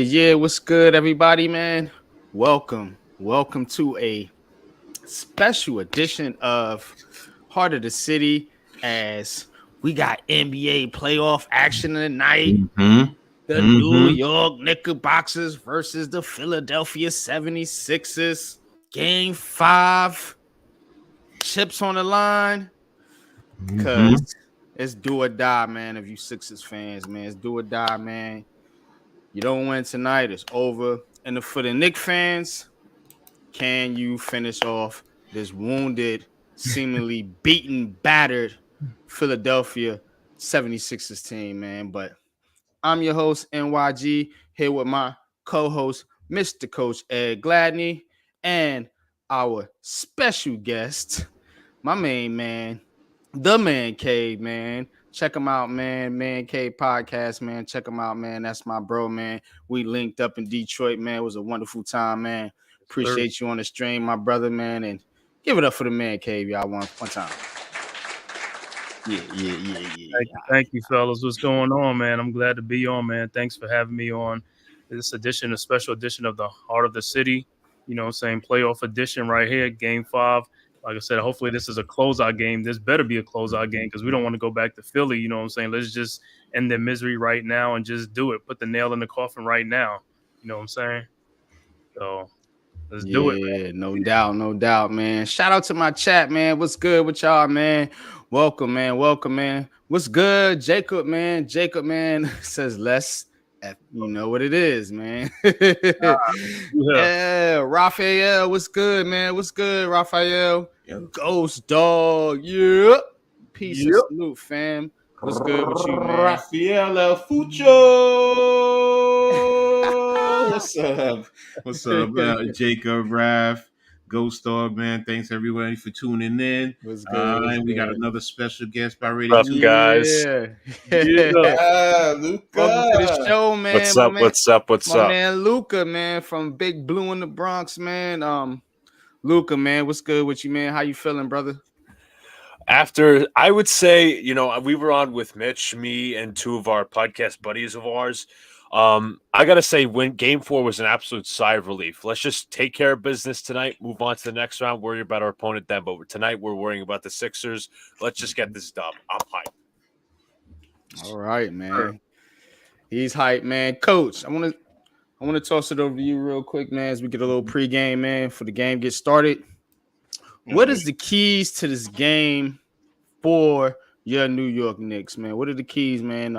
Yeah. What's good, everybody, man? Welcome to a special edition of Heart of the City as we got NBA playoff action tonight. The New York Knickerbockers versus the Philadelphia 76ers. Game 5. Chips on the line. Because it's do or die, man, if you Sixers fans, man. It's do or die, man. You don't win tonight, it's over. And for the Knicks fans, can you finish off this wounded, seemingly beaten, battered Philadelphia 76ers team, man? But I'm your host, NYG, here with my co-host, Mr. Coach Ed Gladney, and our special guest, my main man, the Man Cave, man. Check him out, man. Man Cave Podcast, man. Check him out, man. That's my bro, man. We linked up in Detroit, man. It was a wonderful time, man. Appreciate you on the stream, my brother, man. And give it up for the Man Cave, y'all, one time. Yeah. Thank you, fellas. What's going on, man? I'm glad to be on, man. Thanks for having me on this edition, a special edition of the Heart of the City. You know what I'm saying? Playoff edition right here, Game 5. Like I said, hopefully this is a closeout game. This better be a closeout game because we don't want to go back to Philly. You know what I'm saying? Let's just end the misery right now and just do it. Put the nail in the coffin right now. You know what I'm saying? So let's do it, man. No doubt, man. Shout out to my chat, man. What's good with y'all, man? Welcome, man. What's good? Jacob, man, says less. You know what it is, man. Yeah, Raphael, what's good, man? What's good, Raphael? Ghost dog, yeah. Peace and salute, fam. What's good with you, man? Raphael El Fucho. What's up, Jacob, Raph, Ghost Dog, man. Thanks everybody for tuning in. What's good? And we got another special guest already. What's up, guys? Luca. Welcome to the show, man. What's up? My man Luca, man, from Big Blue in the Bronx, man. Luca, man, what's good with you, man? How you feeling, brother? After, I would say, we were on with Mitch, me, and two of our podcast buddies of ours. I got to say, Game 4 was an absolute sigh of relief. Let's just take care of business tonight, move on to the next round, worry about our opponent then. But tonight, we're worrying about the Sixers. Let's just get this done. I'm hyped. All right, man. He's hyped, man. Coach, I want to toss it over to you real quick, man, as we get a little pregame, man, for the game gets started. What is the keys to this game for your New York Knicks, man? What are the keys, man,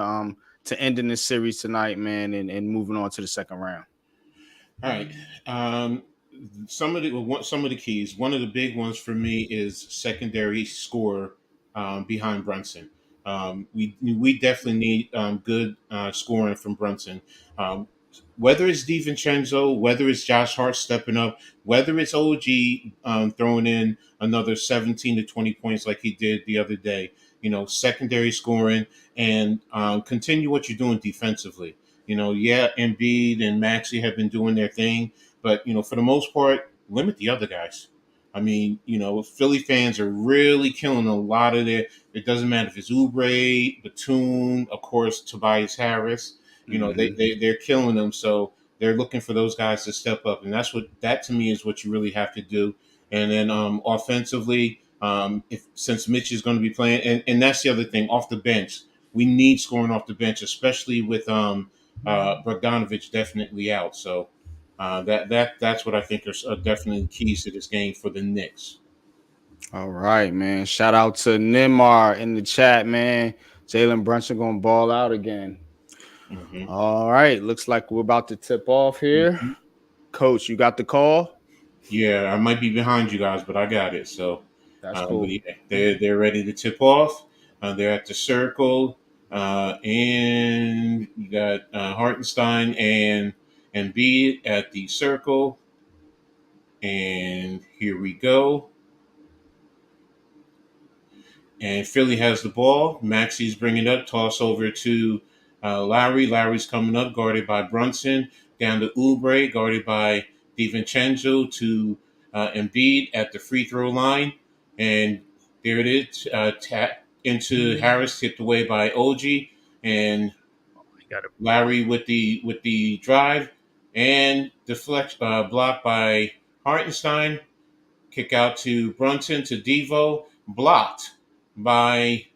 to ending this series tonight, man, and moving on to the second round? All right. Some of the keys. One of the big ones for me is secondary score behind Brunson. We definitely need good scoring from Brunson. Whether it's DiVincenzo, whether it's Josh Hart stepping up, whether it's OG throwing in another 17 to 20 points like he did the other day, secondary scoring and continue what you're doing defensively. Embiid and Maxey have been doing their thing, but, for the most part, limit the other guys. I mean, Philly fans are really killing a lot of it doesn't matter if it's Oubre, Batum, of course, Tobias Harris. They're killing them, so they're looking for those guys to step up, and that to me is what you really have to do. And then offensively, since Mitch is going to be playing, and that's the other thing, off the bench, we need scoring off the bench, especially with Bogdanovich definitely out. So That's what I think are definitely keys to this game for the Knicks. All right, man. Shout out to Nimar in the chat, man. Jalen Brunson gonna ball out again. Mm-hmm. All right, looks like we're about to tip off here. Mm-hmm. Coach, you got the call? Yeah, I might be behind you guys, but I got it. So, That's cool. but yeah, they're ready to tip off. They're at the circle, and you got Hartenstein and Embiid at the circle. And here we go. And Philly has the ball. Maxi's bringing it up. Toss over to Lowry. Lowry's coming up, guarded by Brunson. Down to Oubre, guarded by DiVincenzo, to Embiid at the free throw line. And there it is. Tap into Harris, tipped away by OG. And Lowry with the drive. And deflect, blocked by Hartenstein. Kick out to Brunson, to Devo. Blocked by,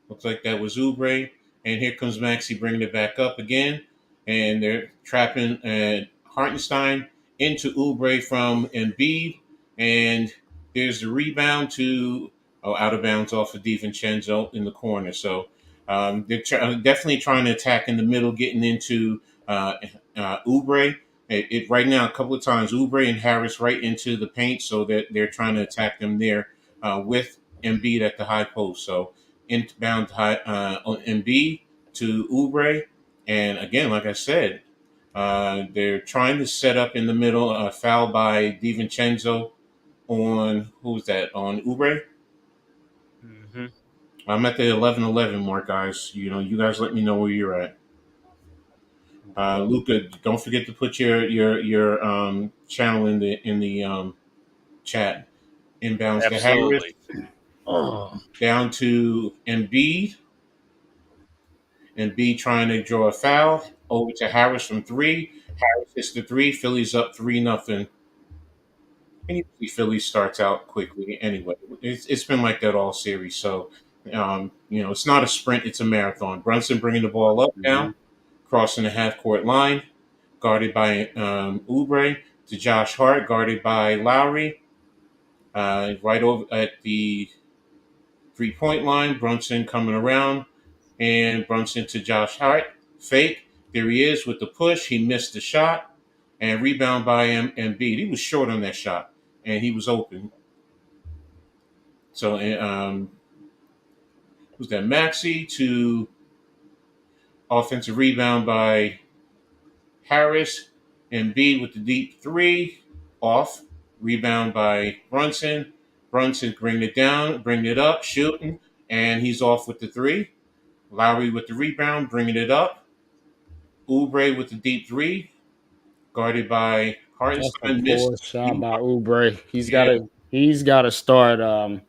looks like that was Oubre. And here comes Maxi bringing it back up again. And they're trapping Hartenstein into Oubre from Embiid. And there's the rebound to, out of bounds off of DiVincenzo in the corner. So they're definitely trying to attack in the middle, getting into Oubre. Right now, a couple of times, Oubre and Harris right into the paint, so that they're trying to attack them there with Embiid at the high post. So inbound on Embiid to Oubre, and again, like I said, they're trying to set up in the middle. Foul by DiVincenzo on, who's that? On Oubre. Mm-hmm. I'm at the 11-11 mark, guys. You guys let me know where you're at. Luca, don't forget to put your channel in the chat. Inbounds to Harris. Down to Embiid. Embiid trying to draw a foul. Over to Harris from three. Harris hits the three. Philly's up 3-0. And Philly starts out quickly anyway. It's been like that all series. So, it's not a sprint; it's a marathon. Brunson bringing the ball up now. Crossing the half-court line, guarded by Oubre, to Josh Hart, guarded by Lowry. Right over at the three-point line, Brunson coming around, and Brunson to Josh Hart. Fake. There he is with the push. He missed the shot, and rebound by Embiid. He was short on that shot, and he was open. So, who's that? Maxi to offensive rebound by Harris. Embiid with the deep three, off. Rebound by Brunson. Brunson bringing it down, bringing it up, shooting, and he's off with the three. Lowry with the rebound, bringing it up. Oubre with the deep three, guarded by Hartenstein. Missed shot by Oubre. He's got to start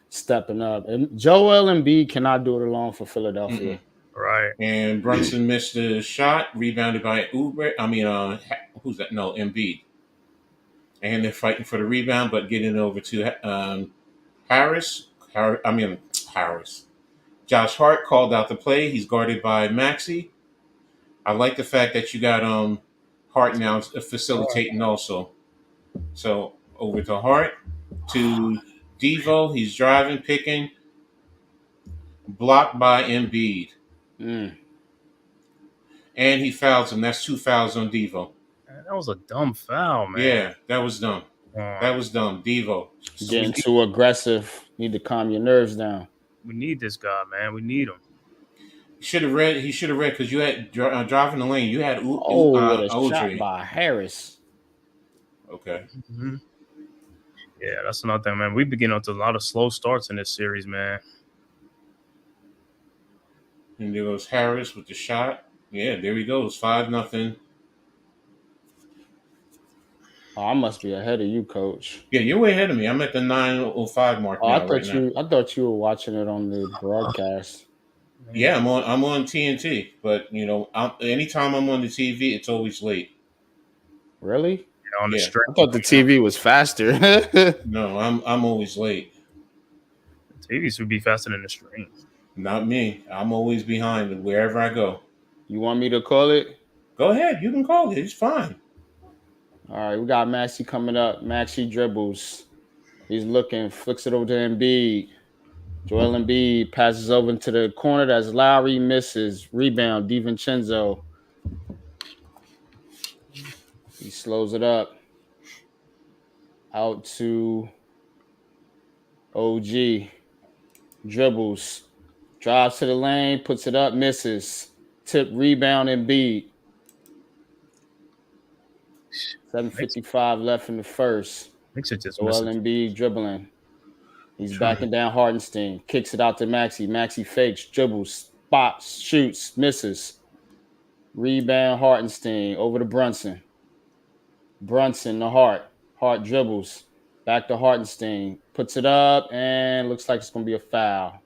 stepping up. And Joel Embiid cannot do it alone for Philadelphia. Mm-mm. Right. And Brunson missed the shot, rebounded by Oubre. Who's that? No, Embiid. And they're fighting for the rebound, but getting it over to Harris. Harris. Josh Hart called out the play. He's guarded by Maxi. I like the fact that you got Hart now facilitating also. So over to Hart, to Devo. He's driving, picking. Blocked by Embiid. And he fouls him. That's 2 fouls on Devo. That was a dumb foul, man. Yeah, that was dumb. That was dumb. Devo. Getting too aggressive. Need to calm your nerves down. We need this guy, man. We need him. He should have read because you had driving the lane. You had what a shot by Harris. Okay. Mm-hmm. Yeah, that's another thing, man. We've been getting into a lot of slow starts in this series, man. And there goes Harris with the shot. Yeah, there he goes. 5-0. Oh, I must be ahead of you, Coach. Yeah, you're way ahead of me. I'm at the 9:05 mark now. I thought you were watching it on the broadcast. Yeah, I'm on TNT, but anytime I'm on the TV, it's always late. Really? Yeah, on the stream. I thought the TV was faster. No, I'm always late. The TV should be faster than the stream. Not me. I'm always behind wherever I go. You want me to call it? Go ahead. You can call it. It's fine. All right, we got Maxey coming up. Maxey dribbles. He's looking, flicks it over to Embiid. Joel Embiid passes over into the corner. That's Lowry, misses. Rebound, DiVincenzo. He slows it up. Out to OG. Dribbles. Drives to the lane, puts it up, misses. Tip, rebound, Embiid. 7:55 left in the first. Knicks are just Joel missing. Embiid dribbling. He's backing down Hartenstein. Kicks it out to Maxey. Maxey fakes, dribbles, spots, shoots, misses. Rebound, Hartenstein over to Brunson. Brunson to Hart. Hart dribbles. Back to Hartenstein. Puts it up and looks like it's going to be a foul.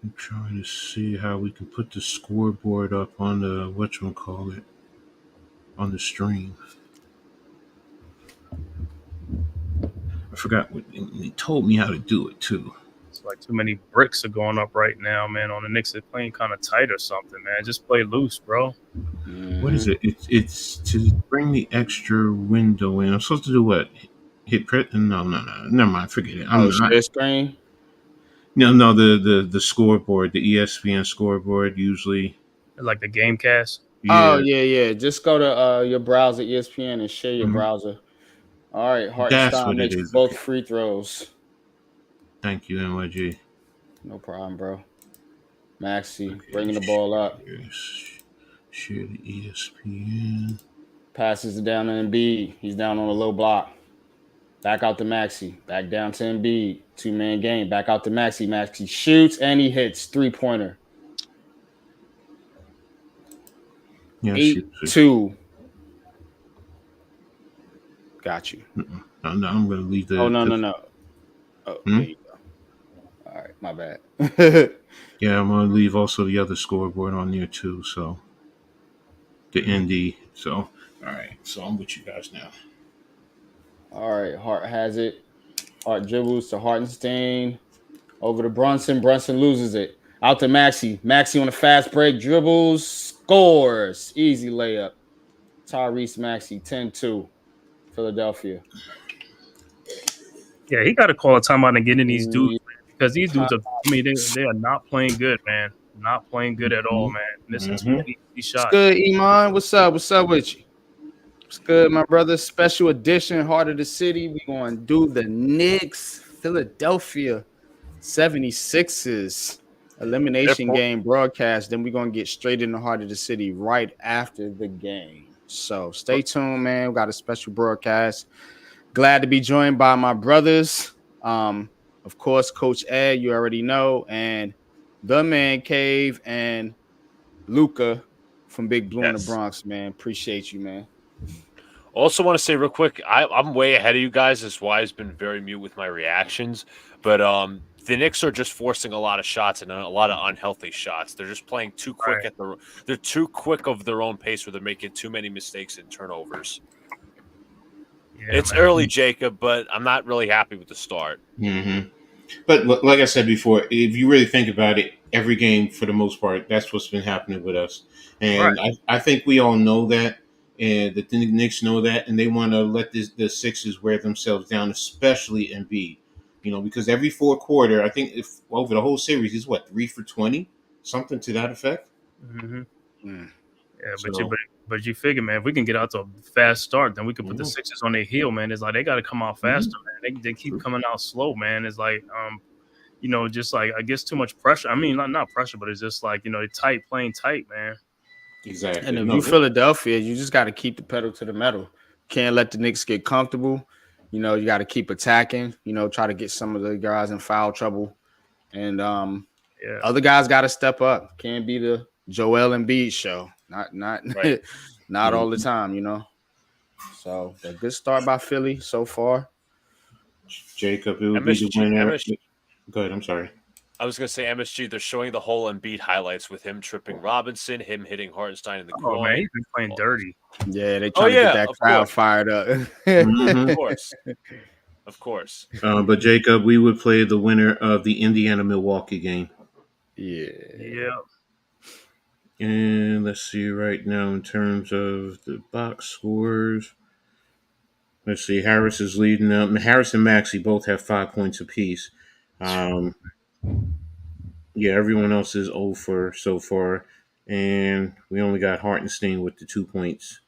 I'm trying to see how we can put the scoreboard up on the whatchamacallit on the stream. I forgot what they told me how to do it too. It's like too many bricks are going up right now, man. On the Knicks, they're playing kind of tight or something, man. Just play loose, bro. What is it? It's to bring the extra window in. I'm supposed to do what? Hit print? No. Never mind. Forget it. Share screen? No. The scoreboard, the ESPN scoreboard, usually. Like the game cast. Yeah. Oh yeah. Just go to your browser, ESPN, and share your browser. All right, Hartenstein makes both free throws. Thank you, NYG. No problem, bro. Maxey bringing the ball up. Share the ESPN. Passes it down to Embiid. He's down on a low block. Back out to Maxey. Back down to Embiid. 2-man game. Back out to Maxey. Maxey shoots and he hits. 3-pointer. Yeah, 8-2. Got you. No, I'm going to leave the. Oh, no. Oh, there you go. All right, my bad. Yeah, I'm going to leave also the other scoreboard on there too. So the ND. So, all right. So I'm with you guys now. All right, Hart has it. Hart dribbles to Hartenstein. Over to Brunson. Brunson loses it. Out to Maxey. Maxey on a fast break. Dribbles. Scores. Easy layup. Tyrese Maxey, 10-2. Philadelphia. Yeah, he got to call a timeout and get in these dudes, man, because these dudes are. I mean, they are not playing good, man. Not playing good at all, man. Missing too many shots. What's good, Iman? What's up? What's up with you? What's good, my brother? Special edition, Heart of the City. We going to do the Knicks, Philadelphia 76ers elimination game broadcast. Then we're going to get straight in the Heart of the City right after the game. So stay tuned, man. We got a special broadcast. Glad to be joined by my brothers. Of course, Coach Ed, you already know, and the Man Cave and Luca from Big Blue in the Bronx, man. Appreciate you, man. Also want to say real quick, I'm way ahead of you guys. That's why I've been very mute with my reactions. But the Knicks are just forcing a lot of shots and a lot of unhealthy shots. They're just playing too quick they're too quick of their own pace where they're making too many mistakes and turnovers. Yeah, it's early, Jacob, but I'm not really happy with the start. Mm-hmm. But like I said before, if you really think about it, every game for the most part, that's what's been happening with us. And I think we all know that, and the Knicks know that, and they want to let the Sixers wear themselves down, especially Embiid. You know, because every fourth quarter, I think if over the whole series, he's 3 for 20, something to that effect. Mm-hmm. Yeah, but you figure, man, if we can get out to a fast start, then we can put the Sixers on their heel, man. It's like they got to come out faster, man. They keep coming out slow, man. It's like, just like I guess too much pressure. I mean, not pressure, but it's just like they're playing tight, man. Exactly. And if you're Philadelphia, you just got to keep the pedal to the metal. Can't let the Knicks get comfortable. You got to keep attacking. Try to get some of the guys in foul trouble, and other guys got to step up. Can't be the Joel Embiid show. Not all the time, So a good start by Philly so far. Jacob, it would be the winner. Go ahead. I'm sorry. I was going to say MSG. They're showing the whole Embiid highlights with him tripping Robinson, him hitting Hartenstein in the corner. Oh man, he's been playing dirty. Yeah, they trying to get that crowd fired up. Of course. But Jacob, we would play the winner of the Indiana-Milwaukee game. Yeah. And let's see right now in terms of the box scores. Let's see. Harris is leading up. Harris and Maxey both have 5 points apiece. Yeah, everyone else is 0 for so far, and we only got Hartenstein with the 2 points.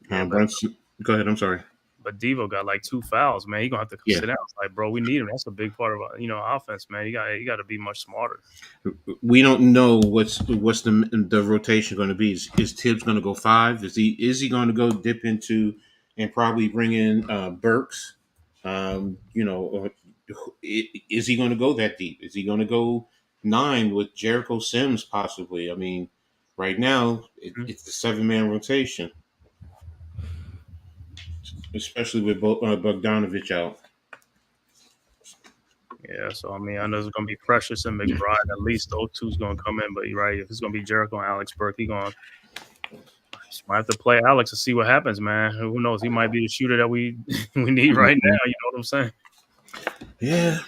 Yeah, Brunson, go ahead. I'm sorry. but Devo got like 2 fouls, man. He gonna have to Yeah. sit down. It's like, bro, we need him. That's a big part of offense, man. You got to be much smarter. We don't know what's the rotation going to be. Is Tibbs going to go 5? Is he going to go dip into and probably bring in Burks? Is he going to go that deep? Is he going to go 9 with Jericho Sims possibly? I mean, right now it's a 7-man rotation, especially with Bogdanovich out. Yeah, so I mean, I know it's gonna be Precious and McBride. At least those two's gonna come in, but you're right. If it's gonna be Jericho and Alex Burke, he might have to play Alex to see what happens, man. Who knows? He might be the shooter that we need right now. You know what I'm saying? Yeah.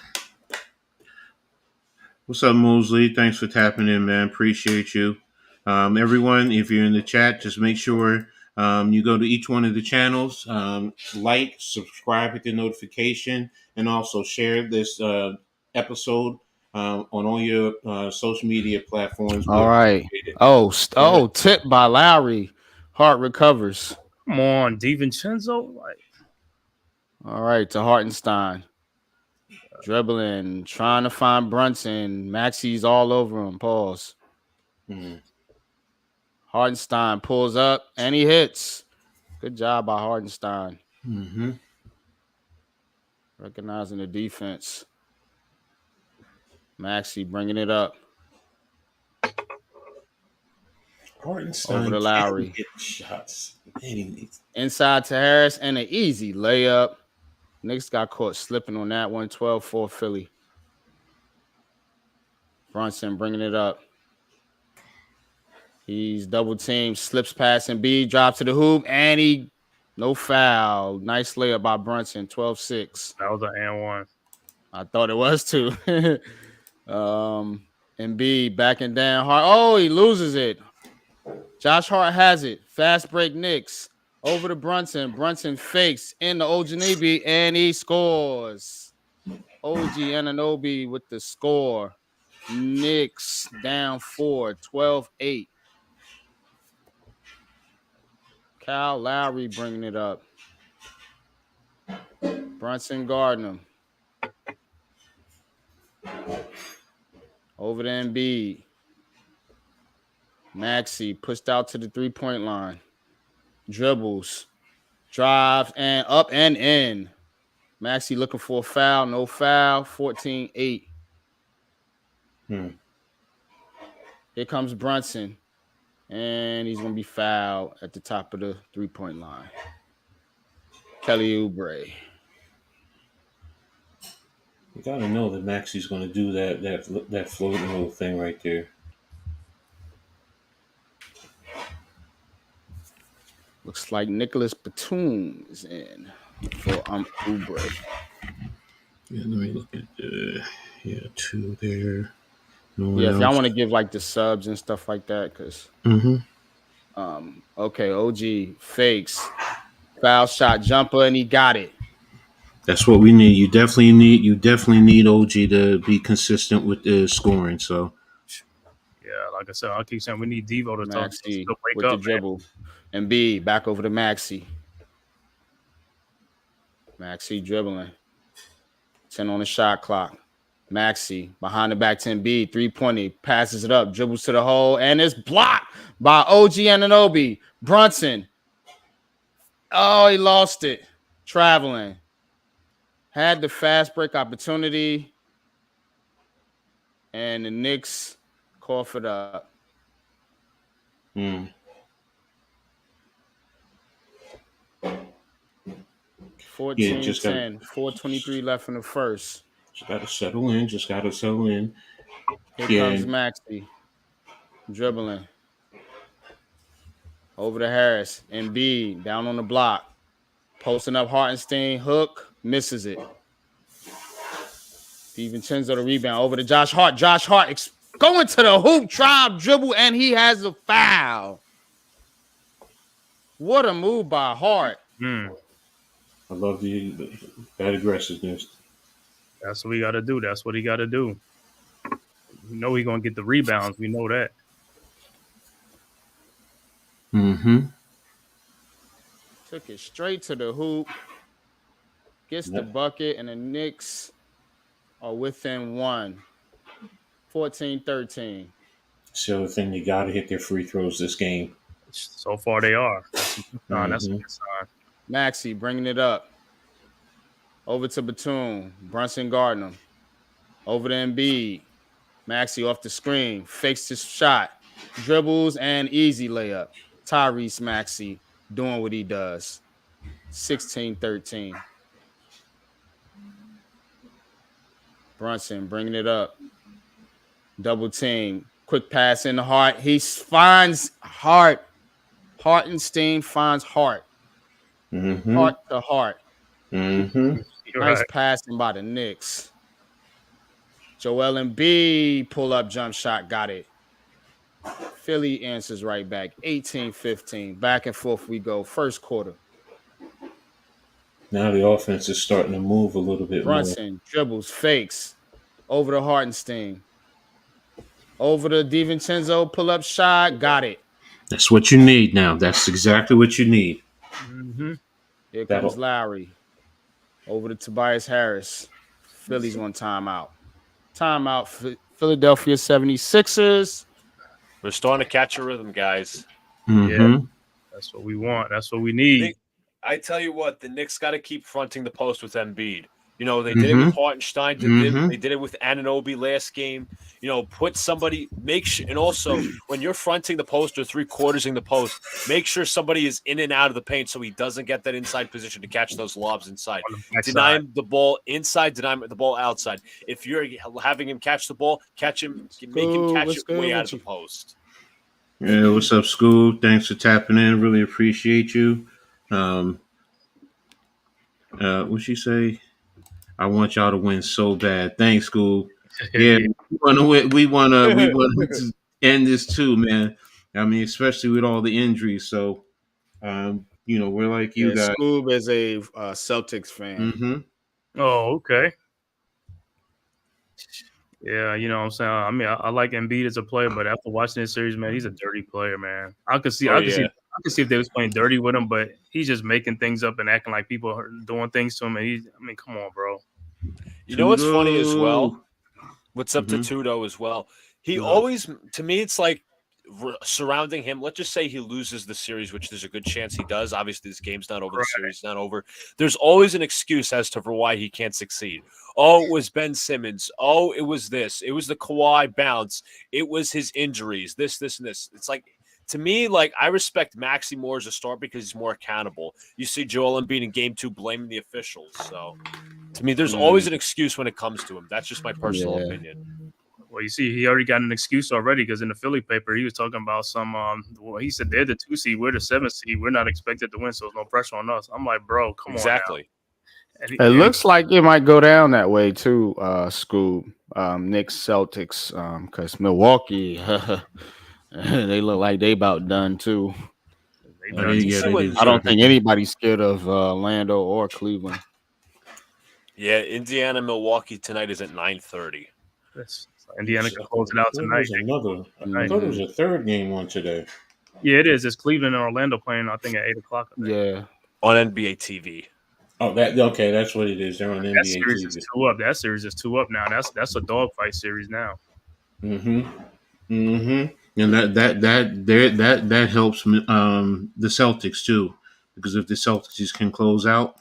What's up, Mosley? Thanks for tapping in, man. Appreciate you. Everyone, if you're in the chat, just make sure you go to each one of the channels, like, subscribe, hit the notification, and also share this episode on all your social media platforms. All right. Tip by Lowry. Hart recovers. Come on, DiVincenzo. All right, to Hartenstein. Dribbling, trying to find Brunson. Maxey's all over him. Pause. Hartenstein pulls up and he hits. Good job by Hartenstein. Recognizing the defense. Maxey bringing it up. Hartenstein over to Lowry. Get shots. Inside to Harris and an easy layup. Knicks got caught slipping on that one. 12-4 Philly. Brunson bringing it up. He's double teamed, slips past Embiid, drops to the hoop, and no foul. Nice layup by Brunson, 12-6. That was an and one. I thought it was too. Embiid backing down hard. Oh, he loses it. Josh Hart has it. Fast break Knicks. Over to Brunson. Brunson fakes in the Ojanibi, and he scores. OG Anunoby with the score. Knicks down 4, 12-8. Kyle Lowry bringing it up. Brunson guarding him. Over to Embiid. Maxey pushed out to the three-point line. Dribbles. Drives and up and in. Maxey looking for a foul. No foul. 14-8. Here comes Brunson. And he's going to be fouled at the top of the three-point line. Kelly Oubre. You got to know that Maxey's going to do that floating little thing right there. Looks like Nicholas Batum is in for Oubre. Yeah, let me look at the two there. No if y'all want to give like the subs and stuff like that, because okay, OG fakes, foul shot jumper, and he got it. That's what we need. You definitely need OG to be consistent with the scoring. So yeah, like I said, I keep saying we need Devo to Maxey wake with up, the dribble. And B back over to Maxey. Maxey dribbling. 10 on the shot clock. Maxey behind the back 10B, 3-pointer, passes it up, dribbles to the hole, and it's blocked by OG Anunoby. Brunson. Oh, he lost it. Traveling. Had the fast break opportunity. And the Knicks cough it up. 14-10, 4:23 left in the first. Just got to settle in. Here comes Maxey. Dribbling. Over to Harris. Embiid down on the block. Posting up Hartenstein. Hook. Misses it. DiVincenzo the rebound. Over to Josh Hart. Josh Hart Going to the hoop, drive, dribble, and he has a foul. What a move by Hart. Mm. I love that aggressiveness. That's what we got to do. That's what he got to do. We know he's going to get the rebounds. We know that. Mm-hmm. Took it straight to the hoop. Gets the bucket, and the Knicks are within one. 14-13. It's the other thing. You got to hit their free throws this game. So far, they are. That's a good sign. That's a good sign. Maxey bringing it up. Over to Batum. Brunson guarding him. Over to Embiid. Maxey off the screen. Fakes his shot. Dribbles and easy layup. Tyrese Maxey doing what he does. 16-13. Brunson bringing it up. Double team. Quick pass in the Hart. He finds Hart. Hartenstein finds Hart. Mm-hmm. Hart to Hart. Mm-hmm. Nice passing by the Knicks. Joel Embiid pull-up jump shot. Got it. Philly answers right back. 18-15. Back and forth we go. First quarter. Now the offense is starting to move a little bit Brunson dribbles, fakes. Over to Hartenstein. Over to DiVincenzo. Pull-up shot. Got it. That's what you need now. That's exactly what you need. Mm-hmm. Here comes Lowry. Over to Tobias Harris. Phillies on timeout. Timeout. Philadelphia 76ers. We're starting to catch a rhythm, guys. Mm-hmm. Yeah, that's what we want. That's what we need. I tell you what, the Knicks got to keep fronting the post with Embiid. You know, they did it with Hartenstein. They did it with Anunoby last game. You know, put somebody, make sure, and also when you're fronting the post or three-quartering the post, make sure somebody is in and out of the paint so he doesn't get that inside position to catch those lobs inside. Deny him the ball inside, deny him the ball outside. If you're having him catch the ball, catch him, make him catch it way out of the post. Yeah, what's up, School? Thanks for tapping in. Really appreciate you. What'd she say? I want y'all to win so bad. Thanks, School. Yeah, we want to win. We want to end this too, man. I mean, especially with all the injuries. So, you know, we're like you guys. Scoob is a Celtics fan. Mm-hmm. Oh, okay. Yeah, you know what I'm saying? I mean, I like Embiid as a player, but after watching this series, man, he's a dirty player, man. I could see if they was playing dirty with him, but he's just making things up and acting like people are doing things to him. And I mean, come on, bro. You know what's funny as well? What's up to Tudo as well? He always, to me, it's like surrounding him. Let's just say he loses the series, which there's a good chance he does. Obviously, this game's not over. The series is not over. There's always an excuse as to for why he can't succeed. Oh, it was Ben Simmons. Oh, it was this. It was the Kawhi bounce. It was his injuries. This, and this. It's like, to me, like, I respect Maxey more as a star because he's more accountable. You see Joel Embiid in Game 2 blaming the officials. So, to me, there's always an excuse when it comes to him. That's just my personal opinion. Well, you see, he already got an excuse already because in the Philly paper, he was talking about some. Well, he said they're the 2 seed, we're the 7 seed, we're not expected to win, so there's no pressure on us. I'm like, bro, come on. Exactly. It looks like it might go down that way too, Scoob. Knicks, Celtics, because Milwaukee, they look like they about done too. I don't think anybody's scared of Orlando or Cleveland. Yeah, Indiana, Milwaukee tonight is at 9:30. Indiana can close it out tonight. I thought it was a third game on today. Yeah, it is. It's Cleveland and Orlando playing, I think, at 8 o'clock. Yeah. On NBA TV. Oh, that's what it is. They're on NBA series TV. Is 2 up. That series is 2 up now. That's a dogfight series now. And that helps the Celtics too, because if the Celtics can close out,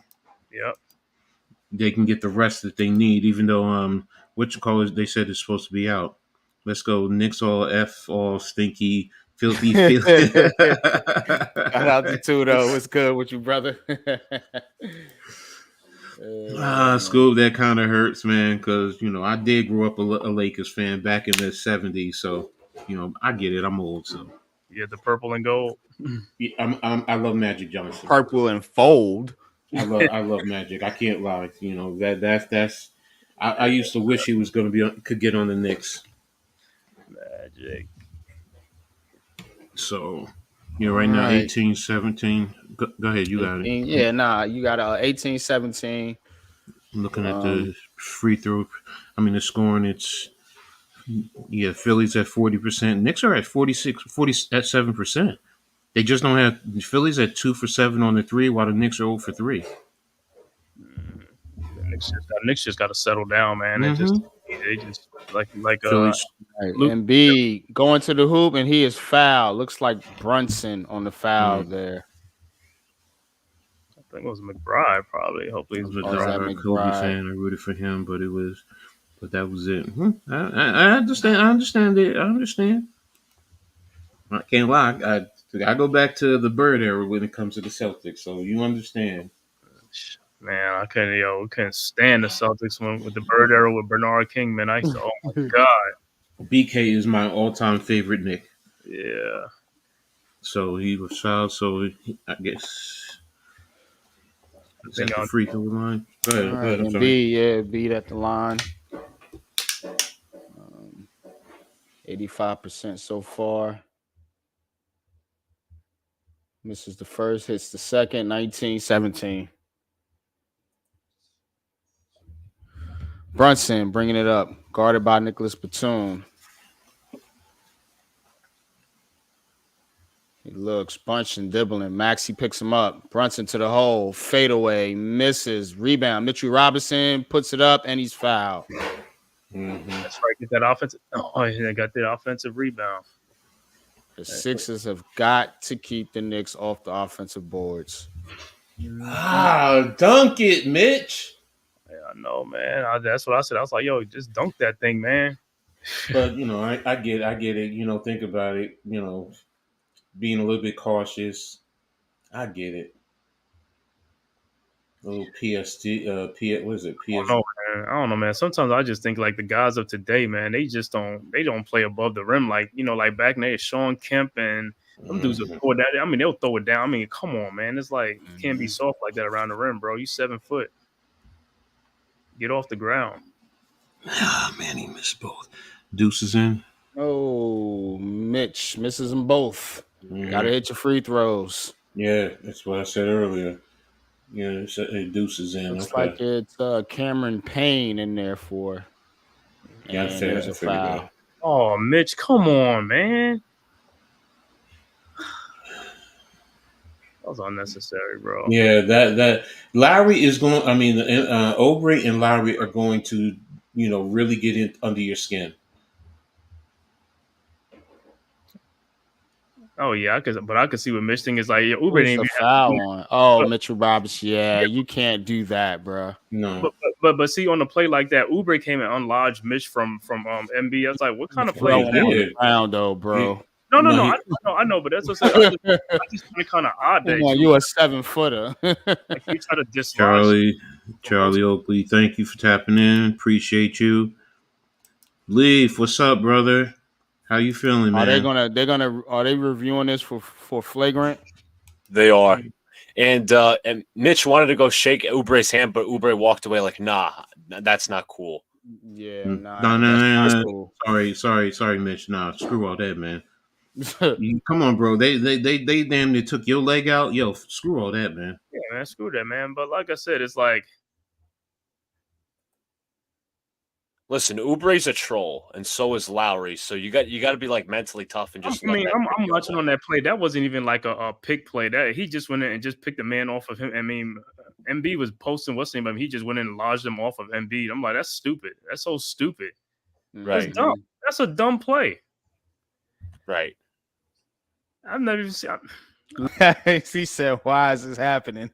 they can get the rest that they need. Even though they said it's supposed to be out. Let's go Knicks all stinky, filthy. Shout out to Tudo. What's good with you, brother? School, that kind of hurts, man, because I did grow up a Lakers fan back in the 70s, so I get it. I'm old, so yeah, the purple and gold. Yeah, I love Magic Johnson. Purple and fold. I love Magic. I can't lie. That's. I used to wish he was going to could get on the Knicks. Magic. So, right now, 18-17. Go ahead, you got it. Yeah, you got 18-17. I'm looking at the free throw. The scoring, it's Phillies at 40%. Knicks are at 47%. They just don't have the Phillies at 2 for 7 on the three, while the Knicks are 0 for 3. The Knicks just got to settle down, man. They just like Phillies. Luke. And B going to the hoop and he is fouled. Looks like Brunson on the foul there. I think it was McBride, probably. Hopefully, I was a Kobe fan. I rooted for him, but that was it. I understand. I understand it. I understand. I can't lie. I go back to the Bird era when it comes to the Celtics, so you understand. Man, I couldn't stand the Celtics with the Bird era with Bernard King. Man, I used to, oh my god. BK is my all-time favorite Knick. Yeah. So he was fouled. So I guess. Is that the free throw line? Go ahead. I'm sorry. B at the line. 85% so far. Misses the first, hits the second, 19-17. Brunson bringing it up, guarded by Nicholas Batum. He looks, bunching, dribbling. Maxey picks him up. Brunson to the hole, fadeaway, misses, rebound. Mitchell Robinson puts it up, and he's fouled. Mm-hmm. That's right. Get that offensive. Oh, they got the offensive rebound. The Sixers have got to keep the Knicks off the offensive boards. Dunk it, Mitch. Yeah, I know, man. That's what I said. I was like, yo, just dunk that thing, man. But I get it. Think about it. Being a little bit cautious. I get it. A little what is it? I don't know, man. Sometimes I just think like the guys of today, man, they don't play above the rim like back in the day, Sean Kemp and them dudes will throw that. They'll throw it down. Come on, man. It's like you can't be soft like that around the rim, bro. You 7 foot. Get off the ground. Ah, man, he missed both. Deuces in. Oh, Mitch misses them both. Gotta hit your free throws. Yeah, that's what I said earlier. Yeah, Deuces in. Looks like it's Cameron Payne in there for. Yeah, there's a foul. That. Oh, Mitch, come on, man. That was unnecessary, bro. Yeah, that Lowry is going. Oubre and Lowry are going to, really get in under your skin. Oh yeah, but I could see what Mitch thing is like. Oubre ain't foul on. Oh, Mitchell Robinson. Yeah, you can't do that, bro. No. But see, on the play like that, Oubre came and unlodged Mitch from MB. I was like, what kind of play is that? On the ground though, bro. No. I know, but that's what I said. I just find it kind of odd that you a 7-footer. Like you try to dislodge Charlie Oakley, thank you for tapping in. Appreciate you. Leaf, what's up, brother? How you feeling, man? Are they reviewing this for flagrant? They are. And Mitch wanted to go shake Oubre's hand, but Oubre walked away like, nah, that's not cool. Yeah, no. Cool. Sorry, Mitch. Nah, screw all that, man. Come on, bro. They damn near took your leg out. Yo, screw all that, man. Yeah, man, screw that, man. But like I said, it's like, listen, Oubre's a troll, and so is Lowry. So you got to be like mentally tough and just. I'm watching on that play. That wasn't even like a pick play. That he just went in and just picked the man off of him. Embiid was posting what's name, but he just went in and lodged him off of Embiid. I'm like, that's stupid. That's so stupid. Right. That's dumb. That's a dumb play. Right. I've never even seen. He said, "Why is this happening?"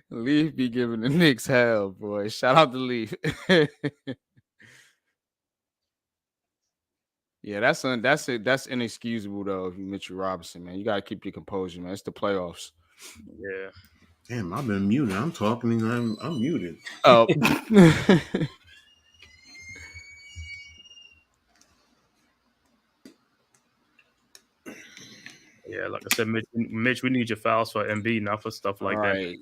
Leaf be giving the Knicks hell, boy. Shout out to Leaf. Yeah, that's inexcusable though. Mitchell Robinson, man, you gotta keep your composure, man. It's the playoffs. Yeah. Damn, I've been muted. I'm talking and I'm muted. Oh. Yeah, like I said, Mitch, we need your fouls for MB, not for stuff like that.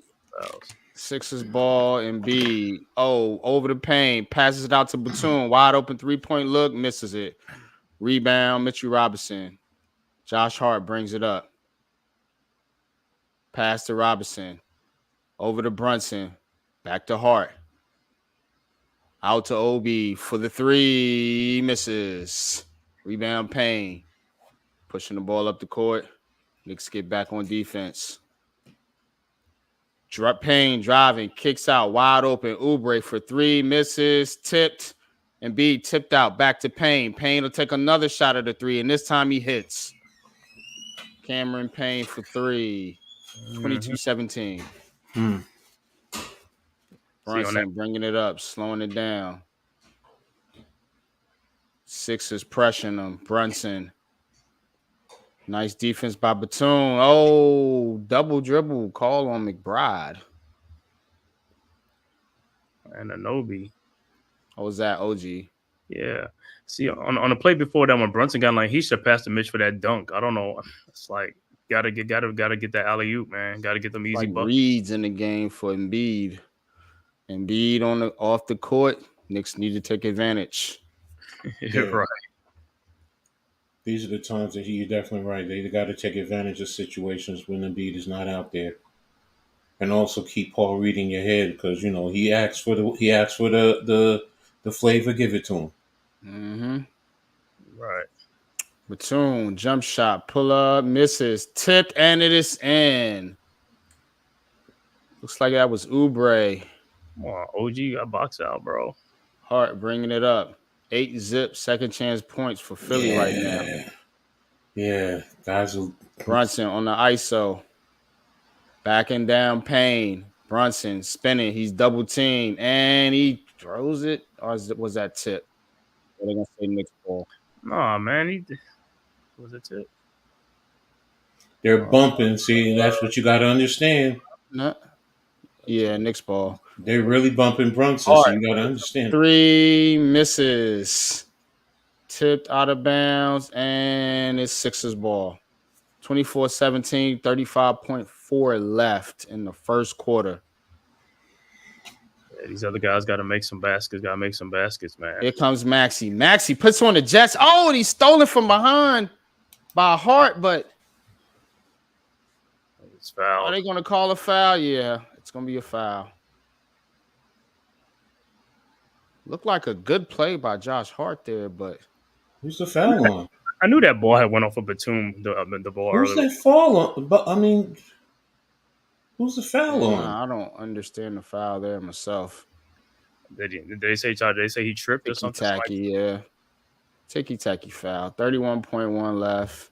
Sixers ball, Embiid. Oh, over the paint. Passes it out to Batum. Wide open 3-point look. Misses it. Rebound, Mitchell Robinson. Josh Hart brings it up. Pass to Robinson. Over to Brunson. Back to Hart. Out to Obi for the 3. Misses. Rebound, Payne. Pushing the ball up the court. Knicks get back on defense. Payne driving, kicks out, wide open. Oubre for 3, misses, tipped. Embiid tipped out, back to Payne. Payne will take another shot at the 3, and this time he hits. Cameron Payne for 3. 22-17. Brunson bringing it up, slowing it down. Sixers pressuring him. Brunson. Nice defense by Batum. Oh, double dribble call on McBride. And Anobi. What was that, OG? Yeah. See, on the play before that, when Brunson got he should pass the Mitch for that dunk. I don't know. It's like gotta get that alley oop, man. Gotta get them easy buckets. Reads in the game for Embiid. Embiid off the court. Knicks need to take advantage. Yeah. Right. These are the times that you're definitely right. They got to take advantage of situations when Embiid is not out there, and also keep Paul Reed in your head because he asks for the flavor. Give it to him. Mm-hmm. Right. Batum jump shot, pull up, misses, tipped, and it is in. Looks like that was Oubre. Come on, OG got box out, bro. Hart bringing it up. 8-zip second chance points for Philly right now. Yeah, guys. Brunson on the ISO. Backing down Payne. Brunson spinning. He's double teamed. And he throws it. Or was that tip? Are they going to say Knicks ball? Nah, man. Was it tip? They're bumping. See, that's what you got to understand. No. Yeah, Knicks ball. They're really bumping Brunson, so you got to understand. 3 misses. Tipped out of bounds, and it's Sixers ball. 24-17, 35.4 left in the first quarter. Yeah, these other guys got to make some baskets. Got to make some baskets, man. Here comes Maxey. Maxey puts on the Jets. Oh, and he's stolen from behind by Hart, but it's foul. Are they going to call a foul? Yeah, it's going to be a foul. Looked like a good play by Josh Hart there, but who's the foul on? I knew that ball had went off of Batum. The ball. Who's earlier. that foul on? But I mean, who's the foul on? I don't understand the foul there myself. Did they say he tripped or something? Ticky-tacky, yeah. Ticky-tacky foul. 31.1 left.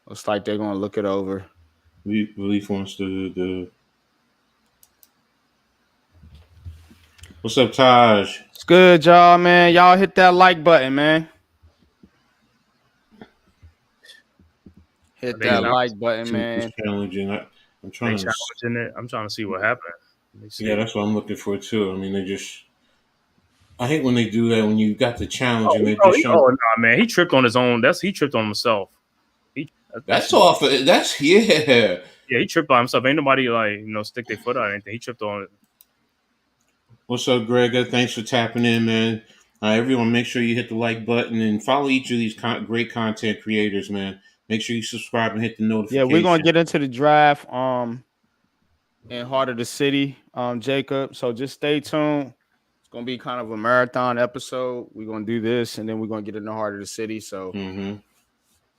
Looks like they're going to look it over. Relief wants to. What's up, Taj? It's good, y'all, man. Y'all hit that like button, man. Hit that like button, man. Challenging. I'm trying to challenging it. I'm trying to see what happened. Yeah, that's what I'm looking for too. I mean, I hate when they do that when you got the challenge and they just show. Oh no, man, he tripped on his own. He tripped on himself. That's off. That's yeah. Yeah, he tripped by himself. Ain't nobody stick their foot out or anything. He tripped on it. What's up, Greg? Thanks for tapping in, man. Everyone, make sure you hit the like button and follow each of these great content creators, man. Make sure you subscribe and hit the notification. Yeah, we're gonna get into the draft in Heart of the City, Jacob. So just stay tuned. It's gonna be kind of a marathon episode. We're gonna do this and then we're gonna get in the Heart of the City. So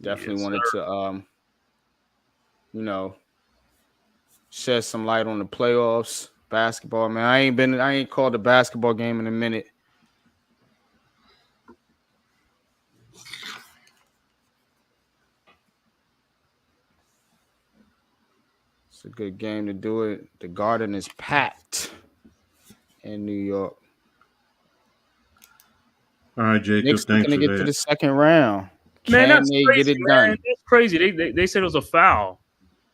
definitely wanted to shed some light on the playoffs. Basketball, man. I ain't called a basketball game in a minute. It's a good game to do it. The Garden is packed in New York. All right, Jacob. Knicks thanks gonna for get that. to the second round. Man, that's crazy. Get it done? That's crazy. They said it was a foul.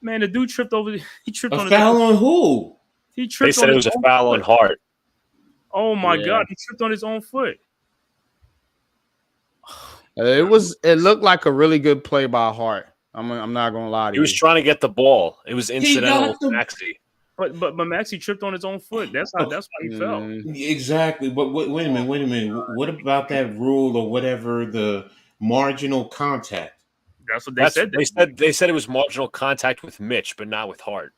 Man, the dude tripped over. He tripped on a foul on who? He tripped. They said it was a foul on Hart. Oh my God! He tripped on his own foot. It looked like a really good play by Hart. I'm not gonna lie to you. He was trying to get the ball. It was incidental to Maxey. But Maxey tripped on his own foot. That's why he fell. Exactly. But wait a minute. What about that rule or whatever, the marginal contact? That's what they said. They said it was marginal contact with Mitch, but not with Hart.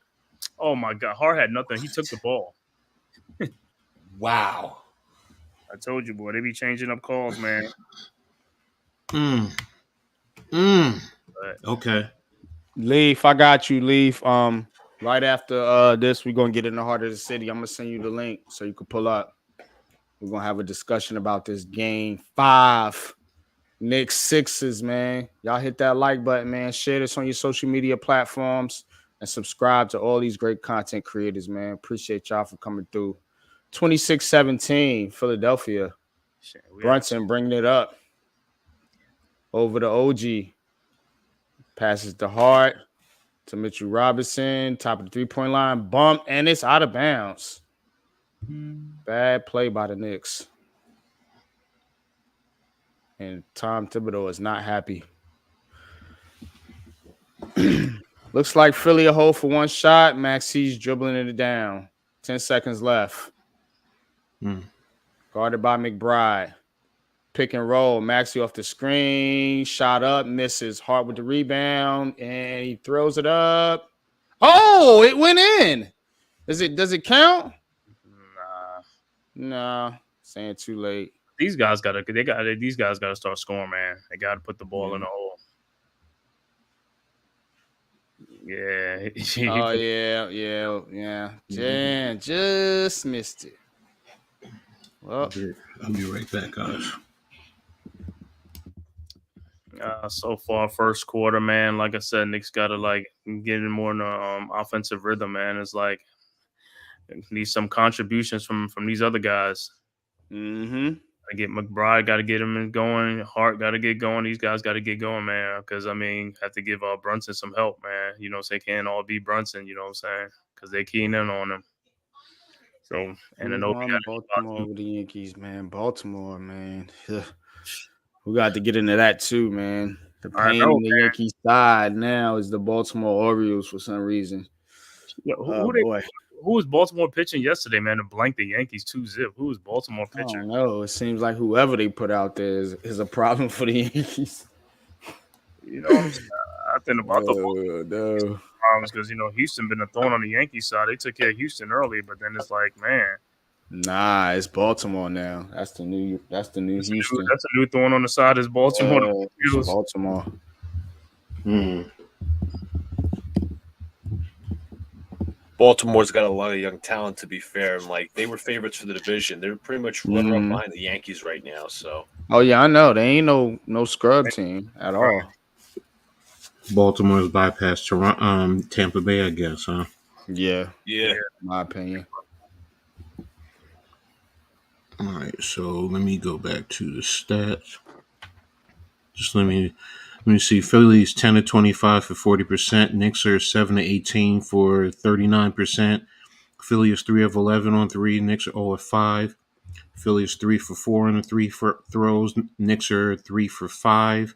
Oh my God, Hart had nothing. He took the ball. Wow. I told you, boy, they be changing up calls, man. Okay. Leaf, I got you, Leaf. Right after this, we're gonna get in the heart of the city. I'm gonna send you the link so you can pull up. We're gonna have a discussion about this game 5. Knicks Sixers, man. Y'all hit that like button, man. Share this on your social media platforms and subscribe to all these great content creators, man. Appreciate y'all for coming through. 26-17, Philadelphia. Brunson bringing it up. Over to OG. Passes to Hart. To Mitchell Robinson. Top of the three-point line. Bump, and it's out of bounds. Bad play by the Knicks. And Tom Thibodeau is not happy. Looks like Philly a hole for one shot. Maxey's dribbling it down. 10 seconds left. Guarded by McBride. Pick and roll. Maxey off the screen. Shot up. Misses. Hart with the rebound. And he throws it up. Oh, it went in. Does it count? Nah. Saying too late. These guys gotta start scoring, man. They gotta put the ball in the hole. Yeah. Oh yeah. Jan just missed it. Well, I'll be right back, guys. So far, first quarter, man. Like I said, Knicks gotta get in more in the offensive rhythm, man. It's like need some contributions from these other guys. I get McBride, got to get him going. Hart got to get going. These guys got to get going, man. Because, I mean, have to give Brunson some help, man. You know, so they can't all be Brunson, you know what I'm saying? Because they keying in on him. So, and then Baltimore over the Yankees, man. Baltimore, man. We got to get into that too, man. The pain on the Yankees side now is the Baltimore Orioles for some reason. Yeah, who was Baltimore pitching yesterday, man, to blank the Yankees 2-0? Who was Baltimore pitching? I don't know. It seems like whoever they put out there is a problem for the Yankees. You know what I'm saying? I think about the problems because, you know, Houston been a thorn on the Yankees side. They took care of Houston early, but then it's like, man. Nah, it's Baltimore now. That's the new Houston. That's a new thorn on the side is Baltimore. It's Baltimore. Baltimore's got a lot of young talent, to be fair, and they were favorites for the division. They're pretty much running up behind the Yankees right now. So, oh yeah, I know they ain't no scrub team at all. Baltimore's bypassed Tampa Bay, I guess, huh? Yeah, in my opinion. All right, so let me go back to the stats. Just let me see. Philly's 10-25 for 40%. Knicks are 7-18 for 39%. Philly is 3 of 11 on 3. Knicks are 0 of 5. Philly is 3 for 4 on the 3 throws. Knicks are 3 for 5.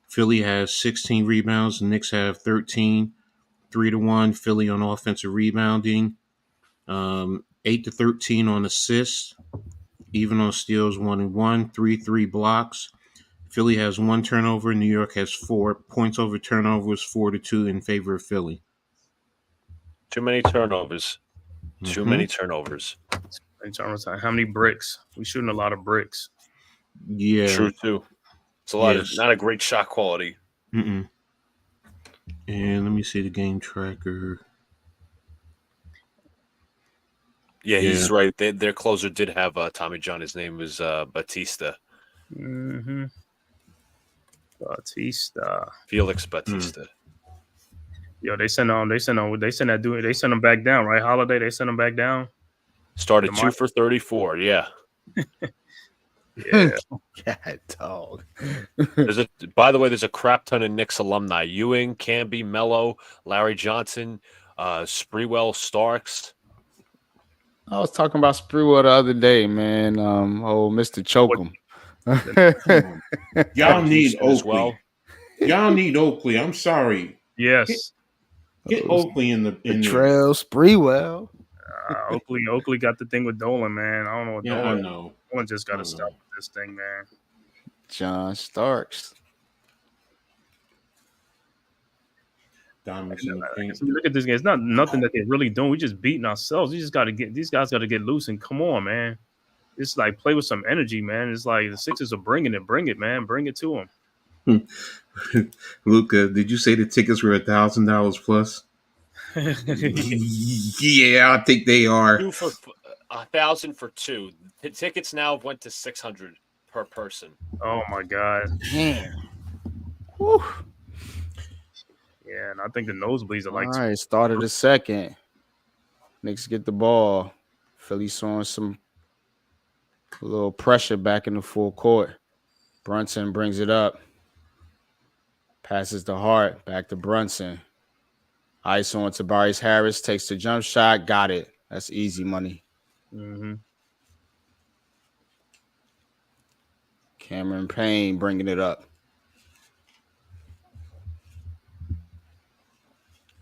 Philly has 16 rebounds. The Knicks have 13. 3-1. Philly on offensive rebounding. 8-13 on assists. Even on steals, 1-1. 3 blocks. Philly has 1 turnover. New York has 4. Points over turnovers, 4-2 in favor of Philly. Too many turnovers. Too many turnovers. In terms of how many bricks? We shooting a lot of bricks. Yeah. True, too. It's a lot of not a great shot quality. And let me see the game tracker. Yeah, he's right. Their closer did have Tommy John. His name was Batista. Batista. Felix Batista. Yo, they sent him back down, right? Holiday, they sent him back down. Started 2 for 34, yeah. Yeah. Cat dog. By the way, there's a crap ton of Knicks alumni. Ewing, Canby, Mello, Larry Johnson, Sprewell, Starks. I was talking about Sprewell the other day, man. Mr. Chokum. Y'all need Oakley. Well. Y'all need Oakley. I'm sorry. Yes. Get Oakley in there. Trail Spreewell. Oakley got the thing with Dolan, man. I don't know what Yeah, Dolan. I know. Dolan just got to stop with this thing, man. John Starks. Diamonds in the paint. Look at this game. It's not nothing that they're really doing. We just beating ourselves. We just got to get these guys got to get loose and come on, man. It's like play with some energy, man. It's like the Sixers are bringing it. Bring it, man. Bring it to them. Luca, did you say the tickets were $1,000 plus? Yeah, I think they are. 1,000 for two. The tickets now went to 600 per person. Oh my god. Damn. Whew. Yeah, and I think the nosebleeds are like. All right, start of the second. Knicks get the ball. Philly showing some little pressure back in the full court. Brunson brings it up. Passes the Hart. Back to Brunson. Ice on to Tobias Harris. Takes the jump shot. Got it. That's easy money. Mm-hmm. Cameron Payne bringing it up.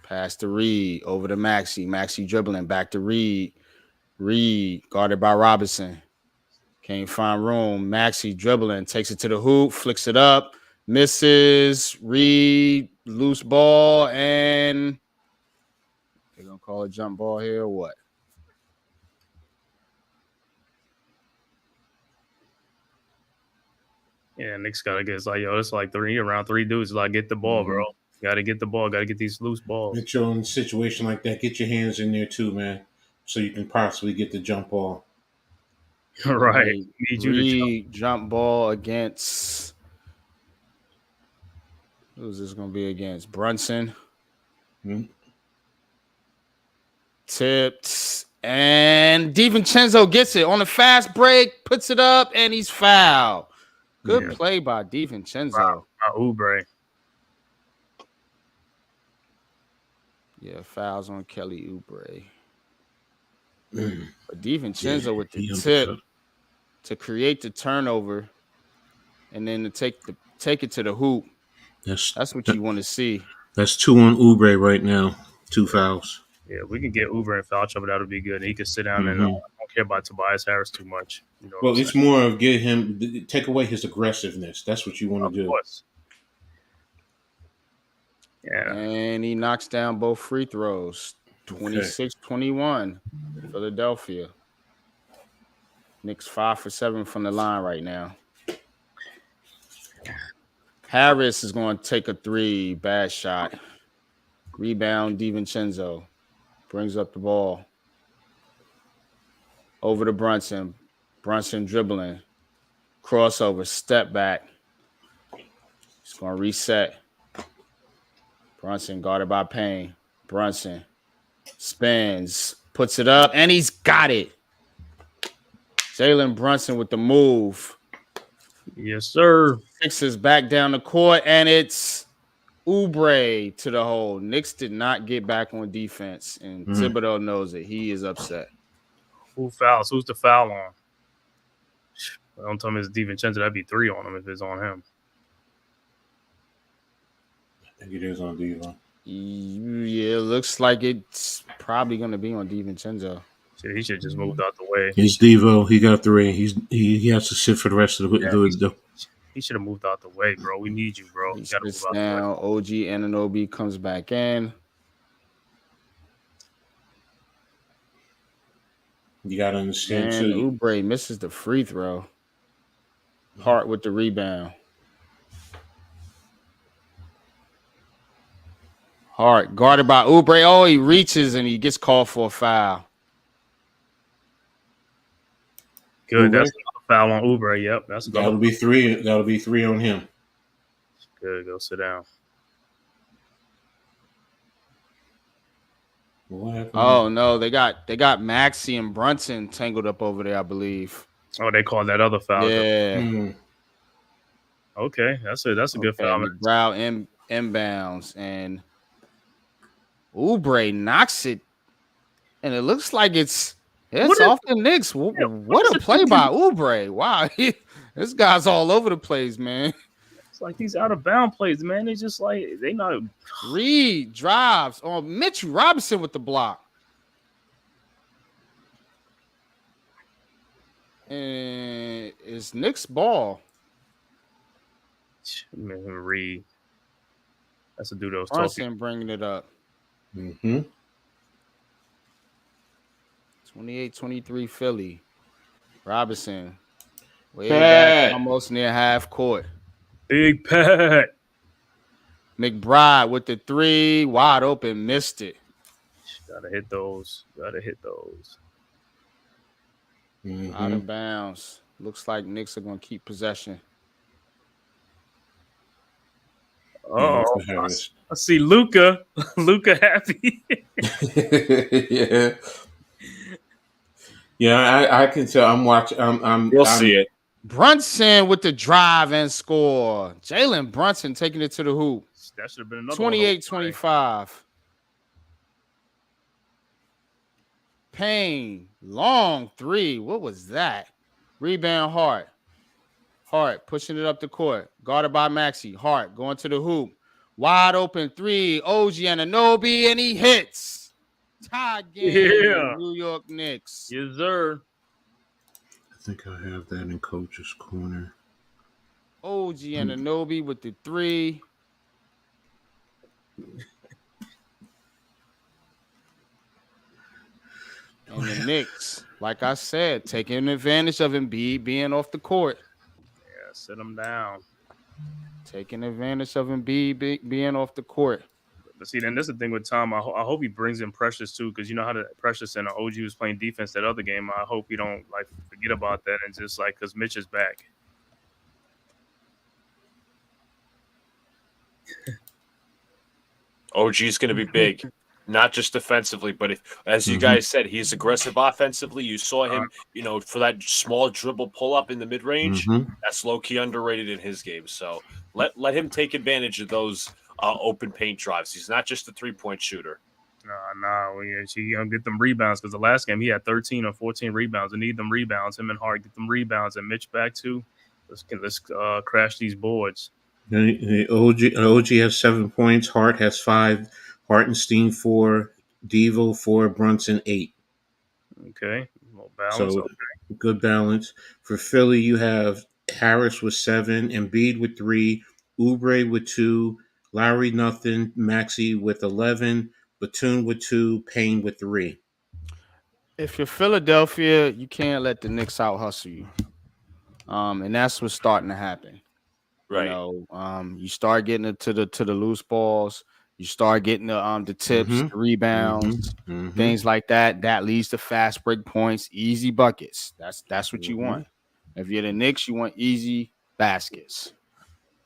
Pass to Reed. Over to Maxey. Maxey dribbling. Back to Reed. Reed guarded by Robinson. Can't find room. Maxey dribbling. Takes it to the hoop. Flicks it up. Misses. Reed. Loose ball. And they're going to call a jump ball here or what? Yeah, Knicks got to get. It's like, yo, it's like around three dudes. Like, get the ball, bro. Got to get the ball. Got to get these loose balls. Get you in a situation like that. Get your hands in there too, man, so you can possibly get the jump ball. Right. Need you to jump ball against. Who's this going to be against? Brunson. Tipped. And DiVincenzo gets it on a fast break, puts it up, and he's fouled. Good play by DiVincenzo. Oubre. Yeah, fouls on Kelly Oubre. But DiVincenzo with the tip to create the turnover and then to take it to the hoop. That's what you want to see. That's 2 on Oubre right now. 2 fouls. Yeah, we can get Oubre and foul trouble. That'll be good. He can sit down and I don't care about Tobias Harris too much. You know well, it's more of take away his aggressiveness. That's what you want to do. Course. Yeah. And he knocks down both free throws. 26-21, Philadelphia. Knicks 5 for 7 from the line right now. Harris is going to take a 3. Bad shot. Rebound, DiVincenzo. Brings up the ball. Over to Brunson. Brunson dribbling. Crossover. Step back. He's going to reset. Brunson guarded by Payne. Brunson spins. Puts it up. And he's got it. Jalen Brunson with the move. Yes, sir. Sixers back down the court. And it's Oubre to the hole. Knicks did not get back on defense, and Thibodeau knows it. He is upset. Who fouls? Who's the foul on? Don't tell me it's DiVincenzo. That'd be 3 on him if it's on him. I think it is on Diva. Yeah, it looks like it's probably going to be on DiVincenzo. He should just moved out the way. He's Devo. He got 3. He has to sit for the rest of the. He should have moved out the way, bro. We need you, bro. You gotta move out now. the way. OG Anunoby comes back in. You gotta understand and too. Oubre misses the free throw. Hart with the rebound. Hart guarded by Oubre. Oh, he reaches and he gets called for a foul. Good. That's a foul on Oubre. Yep. That'll be 3. That'll be 3 on him. Good. Go sit down. What happened? Oh no, they got Maxey and Brunson tangled up over there, I believe. Oh, they called that other foul. Yeah. Okay, that's a good foul. McGraw inbounds and Oubre knocks it, and it looks like it's off the Knicks. What a play by Oubre! Wow, this guy's all over the place, man. It's like these out of bound plays, man. They just like they not. Reed drives on Mitch Robinson with the block. And it's Knicks ball. Man, Reed. That's a dude that was Brunson talking. bringing it up. 28-23 Philly. Robinson. Way back, almost near half court. Big Pat. McBride with the 3. Wide open. Missed it. Gotta hit those. Out of bounds. Looks like Knicks are going to keep possession. Oh, I see Luka. Luka happy. Yeah, I can tell. I'm watching. You'll see it. Brunson with the drive and score. Jalen Brunson taking it to the hoop. That should have been another 28-25. Payne, long 3. What was that? Rebound Hart. Hart pushing it up the court. Guarded by Maxey. Hart going to the hoop. Wide open 3. OG Anunoby, and he hits. Tie game. Yeah. New York Knicks. Yes, sir. I think I have that in coach's corner. OG Anunoby with the 3. And the Knicks, like I said, taking advantage of Embiid being off the court. Yeah, sit him down. Taking advantage of Embiid being off the court. But see, then this is the thing with Tom. I hope he brings in Precious too, because you know how the Precious and OG was playing defense that other game. I hope he don't like forget about that and just like because Mitch is back. OG is going to be big, not just defensively, but as you guys said, he's aggressive offensively. You saw him, for that small dribble pull up in the mid range. That's low key underrated in his game. So let him take advantage of those open paint drives. He's not just a 3-point shooter. No, he gonna get them rebounds because the last game he had 13 or 14 rebounds. I need them rebounds. Him and Hart get them rebounds, and Mitch back too. Let's crash these boards. OG has 7 points. Hart has 5. Hartenstein 4. Devo 4. Brunson 8. Okay, balance. So good balance for Philly. You have Harris with 7, Embiid with 3, Oubre with 2, Lowry nothing, Maxey with 11, Batum with 2, Payne with 3. If you're Philadelphia, you can't let the Knicks out hustle you. And that's what's starting to happen. Right. You start getting it to the loose balls. You start getting the tips, the rebounds, things like that. That leads to fast break points, easy buckets. That's what you want. If you're the Knicks, you want easy baskets.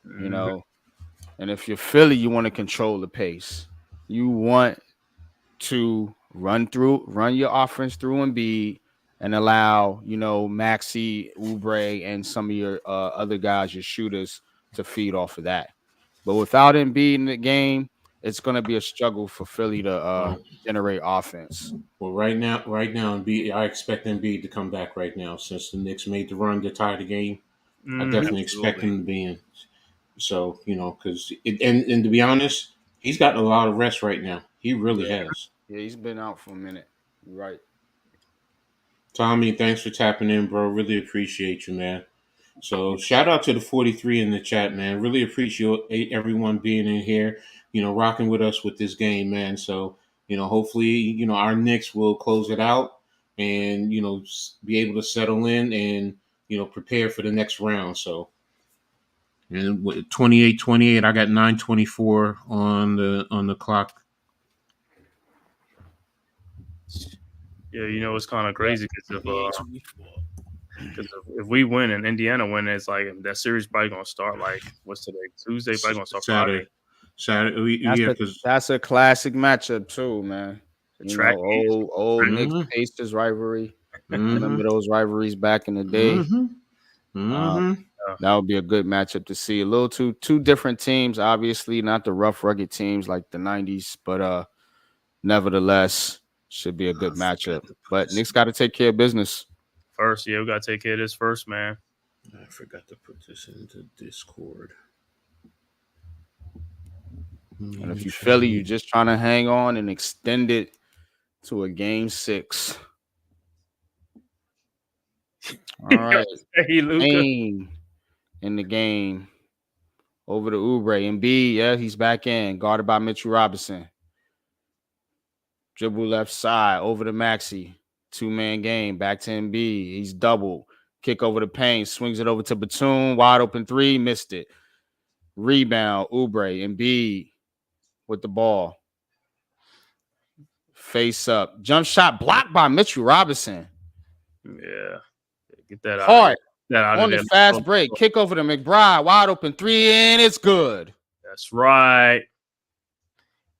And if you're Philly, you want to control the pace. You want to run your offense through Embiid and allow, Maxey, Oubre, and some of your other guys, your shooters, to feed off of that. But without Embiid in the game, it's going to be a struggle for Philly to generate offense. Well, right now, Embiid, I expect Embiid to come back right now since the Knicks made the run to tie the game. I definitely expect him to be in. So, because and to be honest, he's gotten a lot of rest right now. He really has. Yeah, he's been out for a minute. You're right. Tommy, thanks for tapping in, bro. Really appreciate you, man. So shout out to the 43 in the chat, man. Really appreciate everyone being in here, rocking with us with this game, man. So, hopefully, our Knicks will close it out and, be able to settle in and, prepare for the next round. So, and with 28-28, I got 9:24 on the clock. Yeah, it's kind of crazy because if we win and Indiana win, it's like that series probably gonna start like what's today? Tuesday, probably gonna start Friday. That's a classic matchup too, man. Old Knicks Pacers rivalry. Remember those rivalries back in the day? That would be a good matchup to see. A little two different teams, obviously not the rough, rugged teams like the '90s, but nevertheless, should be a good matchup. But Knicks got to take care of business first. Yeah, we got to take care of this first, man. I forgot to put this into Discord. And if you Philly, you're just trying to hang on and extend it to a game 6. All right. Hey, Luka. Payne in the game. Over to Oubre. Embiid, yeah, he's back in. Guarded by Mitchell Robinson. Dribble left side. Over to Maxey. 2-man game. Back to Embiid. He's doubled. Kick over to Payne. Swings it over to Batum. Wide open 3. Missed it. Rebound. Oubre. Embiid with the ball. Face up. Jump shot blocked by Mitchell Robinson. Yeah. Get that Hard. out On the fast break. Kick over to McBride. Wide open 3, and it's good. That's right.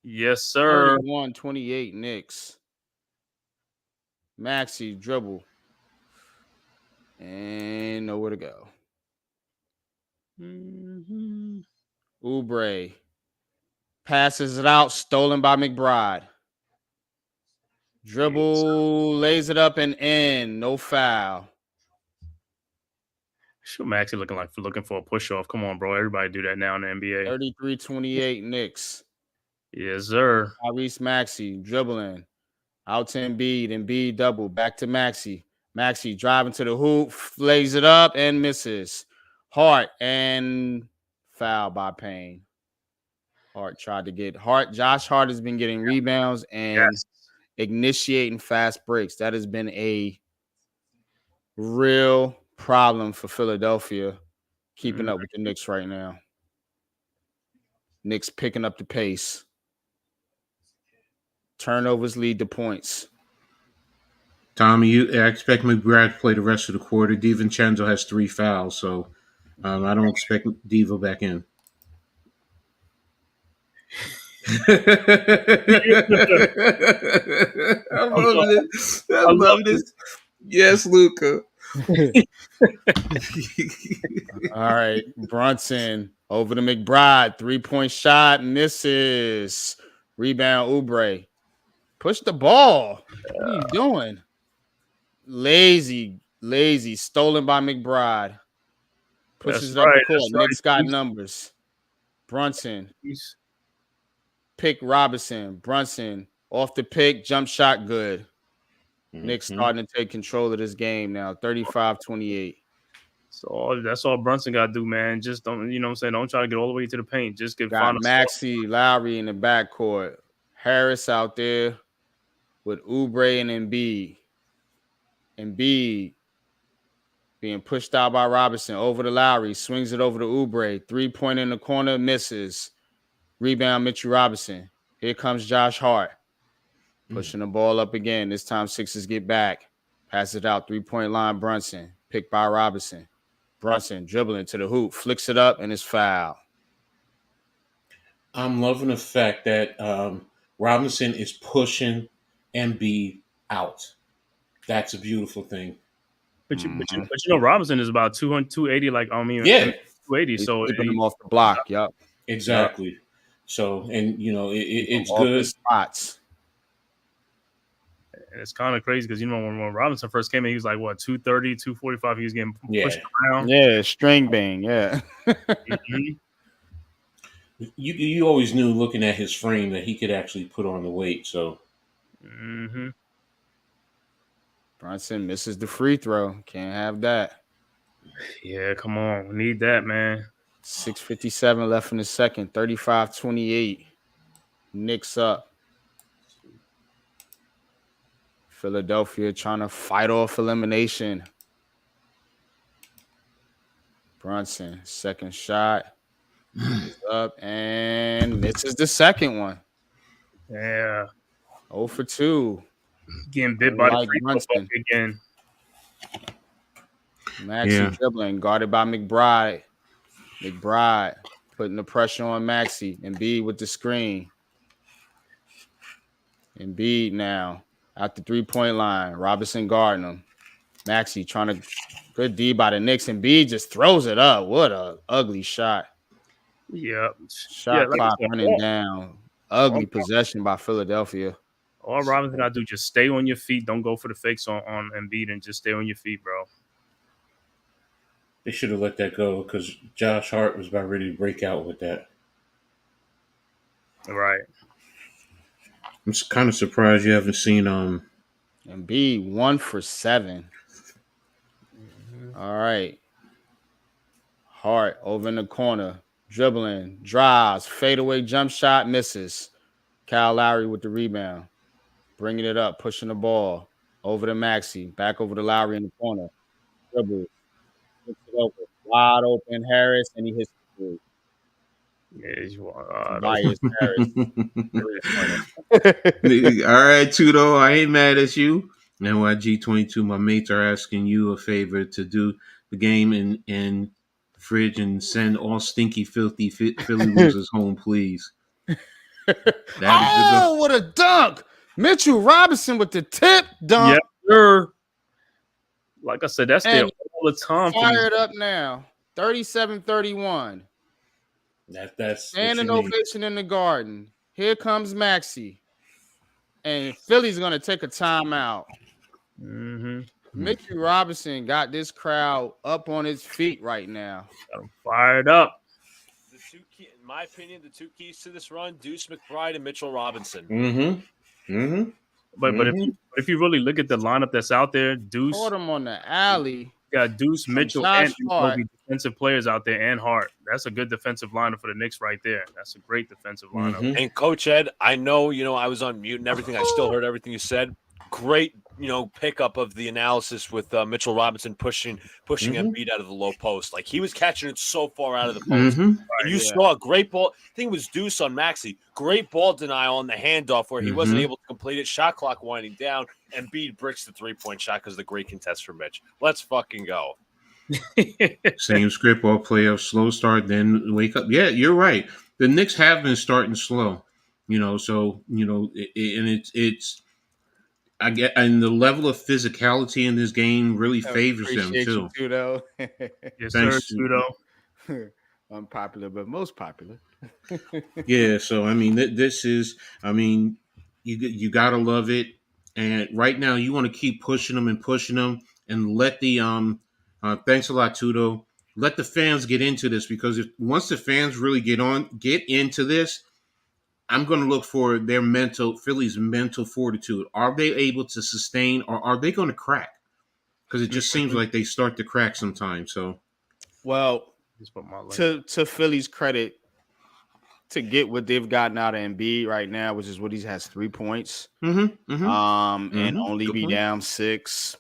Yes, sir. 31-28 Knicks. Maxey dribble. And nowhere to go. Oubre passes it out. Stolen by McBride. Dribble. Lays it up and in. No foul. Sure, Maxey looking for a push off. Come on, bro. Everybody do that now in the NBA. 33-28 Knicks. Yes, sir. Tyrese Maxey dribbling. Out to Embiid. Embiid double. Back to Maxey. Maxey driving to the hoop. Lays it up and misses. Hart and foul by Payne. Hart tried to get Hart. Josh Hart has been getting rebounds and initiating fast breaks. That has been a real problem for Philadelphia keeping up with the Knicks right now. Knicks picking up the pace. Turnovers lead to points. Tommy, I expect McBride to play the rest of the quarter. DiVincenzo has 3 fouls, so I don't expect Divo back in. I love this. Yes, Luka. All right, Brunson over to McBride. 3-point shot misses. Rebound Oubre. Push the ball. What are you doing? Lazy. Stolen by McBride. Pushes it up the court. Knicks got numbers. Brunson. Pick Robinson. Brunson off the pick. Jump shot good. Knicks starting to take control of this game now. 35-28. So that's all Brunson got to do, man. Just don't, what I'm saying? Don't try to get all the way to the paint. Just get got Maxey, Lowry in the backcourt. Harris out there with Oubre and Embiid. Embiid being pushed out by Robinson. Over to Lowry. Swings it over to Oubre. 3-point in the corner. Misses. Rebound Mitchell Robinson. Here comes Josh Hart. Pushing the ball up again. This time Sixers get back. Pass it out. 3-point line Brunson. Picked by Robinson. Brunson dribbling to the hoop. Flicks it up and it's foul. I'm loving the fact that Robinson is pushing Embiid out. That's a beautiful thing. But Robinson is about 280. 280. He's so keeping him off the block. Yep. Exactly. Yep. So, and it's good spots. And it's kind of crazy because when Robinson first came in, he was like 230, 245. He was getting pushed around. Yeah, string bang. Yeah. You always knew looking at his frame that he could actually put on the weight. So. Brunson misses the free throw. Can't have that. Yeah, come on. We need that, man. 6:57 left in the second. 35-28. Knicks up. Philadelphia trying to fight off elimination. Brunson, second shot. Up and misses the second one. Yeah. 0 for 2. Getting bit by the free throw again. Maxey dribbling, guarded by McBride. McBride putting the pressure on Maxey. Embiid with the screen. Embiid now at the 3-point line. Robinson guarding him. Maxey trying to good D by the Knicks. Embiid just throws it up. What a ugly shot. Yeah. Shot clock running down. Ugly possession by Philadelphia. All Robinson got to do just stay on your feet. Don't go for the fakes on Embiid and just stay on your feet, bro. They should have let that go because Josh Hart was about ready to break out with that. Right. I'm kind of surprised you haven't seen Embiid 1 for 7. All right. Hart over in the corner, dribbling, drives, fadeaway jump shot, misses. Kyle Lowry with the rebound, bringing it up, pushing the ball over to Maxey, back over to Lowry in the corner, dribbles, puts it over, wide open Harris, and he hits the three. Yeah, he's Tobias Harris. All right, Tudo, I ain't mad at you. NYG22, my mates are asking you a favor to do the game in fridge and send all stinky, filthy Philly losers home, please. Oh, what a dunk! Mitchell Robinson with the tip dunk. Yes, sir. Like I said, that's there And all the time. fired up now. 37-31. That's Standing ovation in the Garden. Here comes Maxey. And Philly's going to take a timeout. Mm-hmm. Mitchell Robinson got this crowd up on his feet right now. Got him fired up. In my opinion, the two keys to this run: Deuce McBride and Mitchell Robinson. But if you really look at the lineup that's out there, Deuce caught him on the alley. Got Deuce, Mitchell, Josh and Hart. defensive players out there, and Hart. That's a good defensive lineup for the Knicks right there. That's a great defensive lineup. And Coach Ed, I know, I was on mute and everything. I still heard everything you said. Great, pickup of the analysis with Mitchell Robinson pushing Embiid out of the low post. Like, he was catching it so far out of the post. And you saw a great ball. I think it was Deuce on Maxey. Great ball denial on the handoff where he wasn't able to complete it. Shot clock winding down. Embiid bricks the three-point shot because of the great contest for Mitch. Let's fucking go. Same script, all playoff, slow start, then wake up. Yeah, you're right. The Knicks have been starting slow, so, and it's I get, and the level of physicality in this game really favors them too. Tudo. Yes, Thanks, sir, Tudo. Unpopular, but most popular. Yeah, so I mean, this is, you gotta love it, and right now you want to keep pushing them, and let the thanks a lot, Tudo. Let the fans get into this, because once the fans really get into this, I'm going to look for Philly's mental fortitude. Are they able to sustain, or are they going to crack? Because it just seems like they start to crack sometimes. So, well, to Philly's credit, to get what they've gotten out of Embiid right now, which is what he has 3 points, and only Good be point. down 6.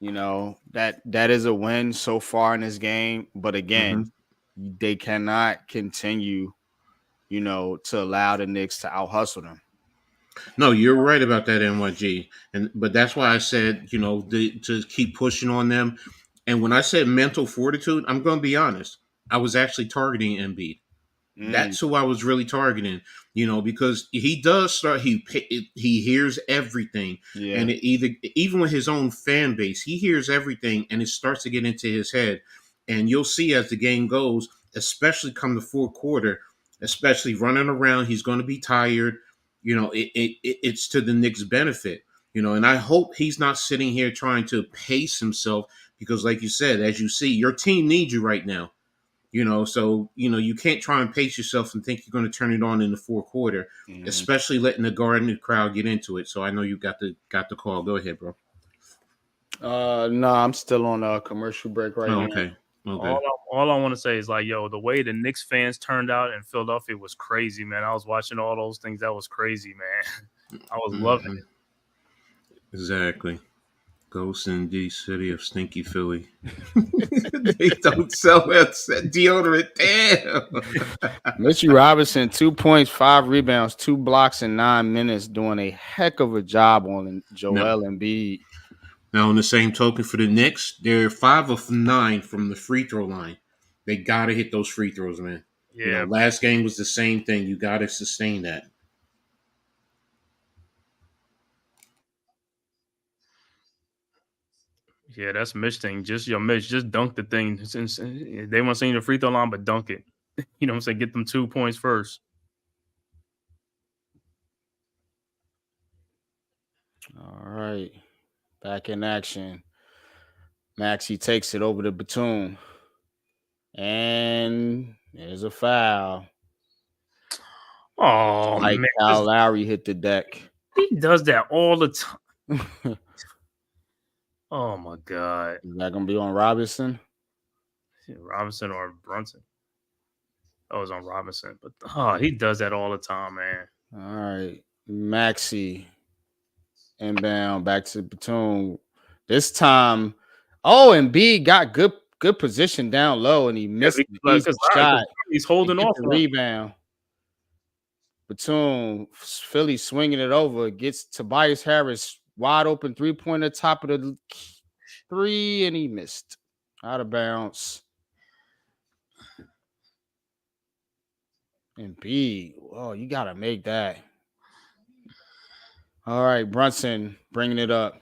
That is a win so far in this game. But again, they cannot continue, to allow the Knicks to out-hustle them. No, you're right about that, NYG. But that's why I said, to keep pushing on them. And when I said mental fortitude, I'm going to be honest. I was actually targeting Embiid. That's who I was really targeting, because he does start. He hears everything, and even with his own fan base, he hears everything, and it starts to get into his head. And you'll see as the game goes, especially come the fourth quarter, especially running around, he's going to be tired. It's to the Knicks' benefit. And I hope he's not sitting here trying to pace himself, because, like you said, as you see, your team needs you right now. So you can't try and pace yourself and think you're going to turn it on in the fourth quarter, especially letting the Garden crowd get into it. So I know you got the call. Go ahead, bro. No, I'm still on a commercial break right now. Okay. All I want to say is, like, the way the Knicks fans turned out in Philadelphia was crazy, man. I was watching all those things. That was crazy, man. I was loving it. Exactly. Ghost in the city of stinky Philly. They don't sell that deodorant. Damn. Mitchell Robinson, 2 points, 5 rebounds, 2 blocks in 9 minutes, doing a heck of a job on Joel Embiid. Now, on the same token for the Knicks, they're 5 of 9 from the free throw line. They got to hit those free throws, man. Yeah. Last game was the same thing. You got to sustain that. Yeah, that's Mitch thing. Mitch, just dunk the thing. They want to see the free throw line, but dunk it. You know what I'm saying? Get them 2 points first. All right. Back in action. Maxey takes it over to Batum. And there's a foul. Oh Like man, Kyle Lowry hit the deck. he does that all the time. Oh my god, Is that gonna be on Robinson? Robinson or Brunson? I was on Robinson, but he does that all the time, man. All right, Maxey inbound back to Batum. This time, and B got good position down low, and he missed the easy shot. He's holding off the rebound. Batum, Philly swinging it over, gets Tobias Harris wide open 3-pointer, top of the 3, and he missed out of bounds. And B, you gotta make that. All right, Brunson bringing it up.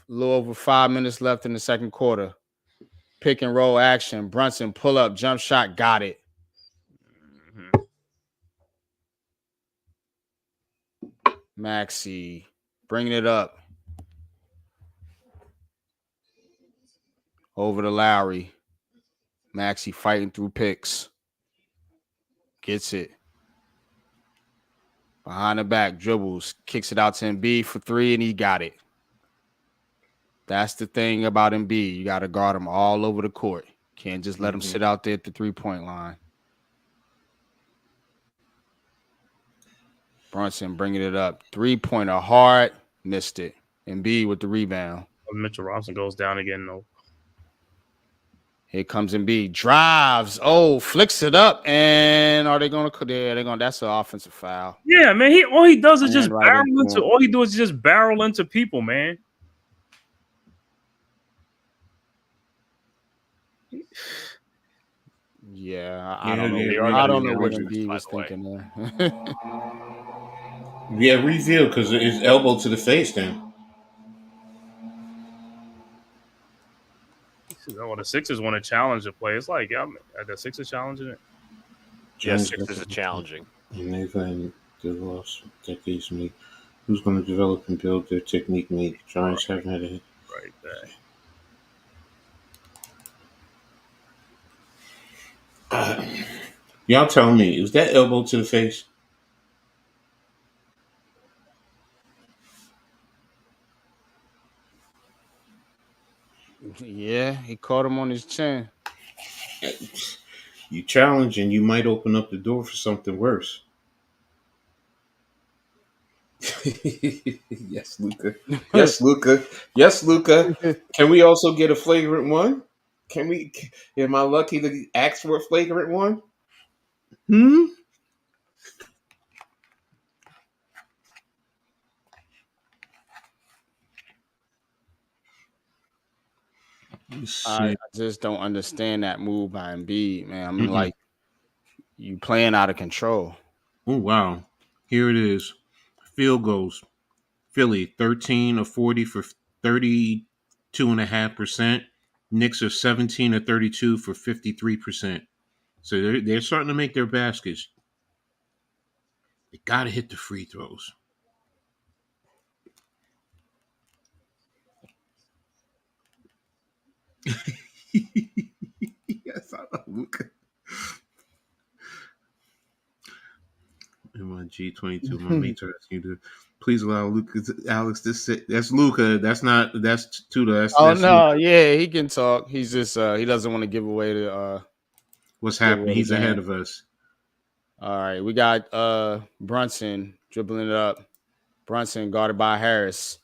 A little over 5 minutes left in the second quarter. Pick and roll action. Brunson pull up, jump shot, got it. Mm-hmm. Maxey bringing it up. Over to Lowry. Maxey fighting through picks. Gets it. Behind the back, dribbles, kicks it out to Embiid for 3, and he got it. That's the thing about Embiid. You got to guard him all over the court. Can't just let him sit out there at the 3-point line. Brunson bringing it up. 3-pointer hard. Missed it. Embiid with the rebound. Mitchell Robinson goes down again, though. Here comes Embiid. Drives. Flicks it up. And are they going to? They're going. That's an offensive foul. Yeah, man. All he does is just barrel into. All he does is just barrel into people, man. Yeah, I don't know. I don't know what Embiid was thinking there. Yeah, reveal because it's elbow to the face then. Well, the Sixers want to challenge the play. It's like, are the Sixers challenging it? Yes, Sixers are challenging. And they've had the lost decades made. Who's going to develop and build their technique made? Giants haven't had it. Right back. Y'all tell me, is that elbow to the face? Yeah, he caught him on his chin. You challenge and you might open up the door for something worse. Yes, Luca. Yes, Luca. Yes, Luca. Can we also get a flagrant one? Am I lucky to ask for a flagrant one? I just don't understand that move by Embiid, man. I'm like, you playing out of control. Oh, wow. Here it is. Field goals. Philly, 13 of 40 for 32.5%. Knicks are 17 of 32 for 53%. So they're starting to make their baskets. They got to hit the free throws. Yes, I know, Luca. In my G22, my mates are asking you to please allow Alex to sit. That's Luca. That's Tuda. That's no, Luka. yeah, he can talk. He's just he doesn't want to give away the what's happening. He's ahead of us. All right, we got Brunson dribbling it up. Brunson guarded by Harris.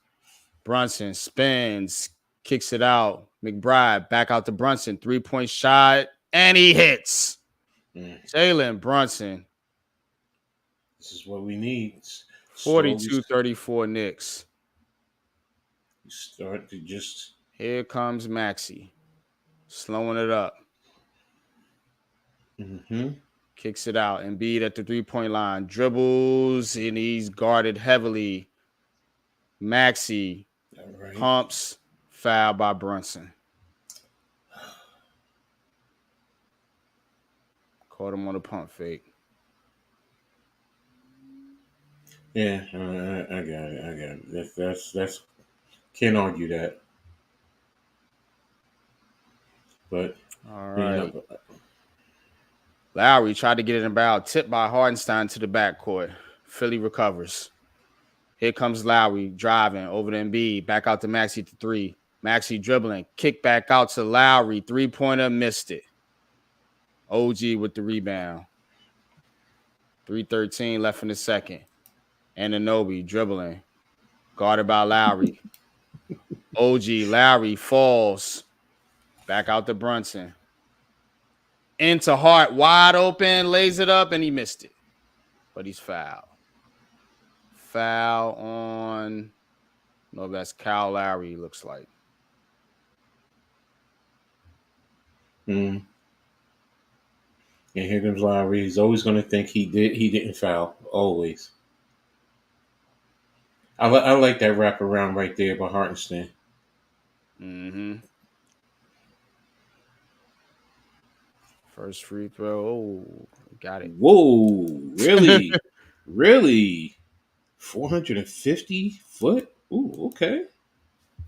Brunson spins, kicks it out. McBride back out to Brunson. 3-point shot, and he hits. Jalen Brunson. This is what we need. 42-34 Knicks. Start to just. Here comes Maxey. Slowing it up. Kicks it out. Embiid at the 3-point line. Dribbles, and he's guarded heavily. Maxey pumps. Foul by Brunson. Caught him on a pump fake. Yeah, I got it. That's can't argue that. But all right. Lowry tried to get it in bound, tipped by Hardenstein to the backcourt. Philly recovers. Here comes Lowry driving over to Embiid, back out to Maxey to 3. Maxey dribbling, kick back out to Lowry, 3-pointer, missed it. OG with the rebound. 3:13 left in the second. Anunoby dribbling, guarded by Lowry. OG, Lowry falls. Back out to Brunson. Into Hart, wide open, lays it up, and he missed it. But he's fouled. Foul on, no, that's Kyle Lowry, looks like. And here comes Lowry. He's always going to think he didn't foul. Always. I like that wraparound right there by Hartenstein. Mm-hmm. First free throw. Oh, got it. Whoa, really? Really? 450 foot? Ooh, okay.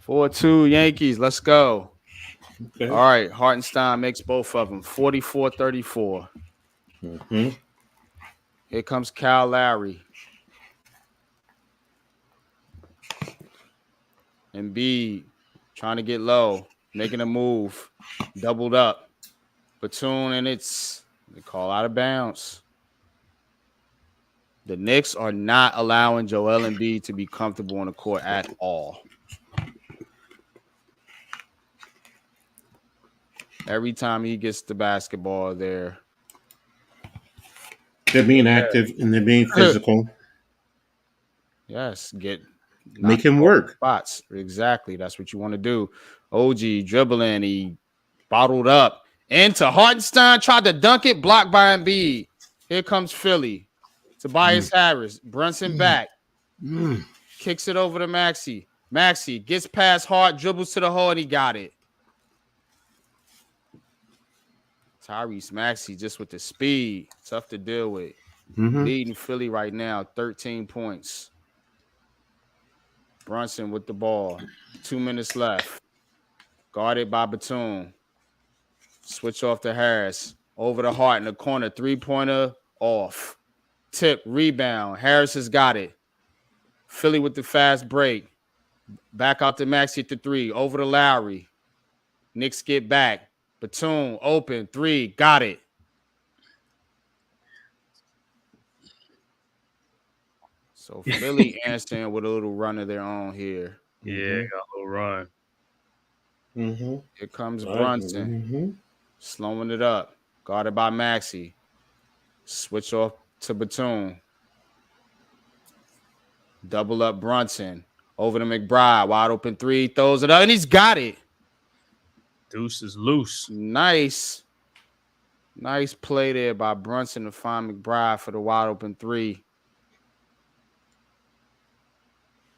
4-2 Yankees. Let's go. Okay. All right. Hartenstein makes both of them. 44-34. Mm-hmm. Here comes Kyle Lowry. Embiid trying to get low, making a move, doubled up. Batum, and they call out of bounds. The Knicks are not allowing Joel Embiid to be comfortable on the court at all. Every time he gets the basketball, they're being active and they're being physical. Yes, make him work. Spots. Exactly. That's what you want to do. OG dribbling. He bottled up. Into Hartenstein. Tried to dunk it. Blocked by Embiid. Here comes Philly. Tobias Harris. Brunson back. Kicks it over to Maxey. Maxey gets past Hart. Dribbles to the hole and he got it. Tyrese Maxey just with the speed. Tough to deal with. Leading Philly right now. 13 points. Brunson with the ball. 2 minutes left. Guarded by Batum. Switch off to Harris. Over to Hart in the corner. 3-pointer off. Tip, rebound. Harris has got it. Philly with the fast break. Back out to Maxey at the 3. Over to Lowry. Knicks get back. Batum open. 3. Got it. So Philly answering with a little run of their own here. Yeah, got a little run. Here comes Brunson. Slowing it up. Guarded by Maxey. Switch off to Batum. Double up Brunson. Over to McBride. Wide open 3. Throws it up. And he's got it. Deuce is loose. Nice. Nice play there by Brunson to find McBride for the wide open 3.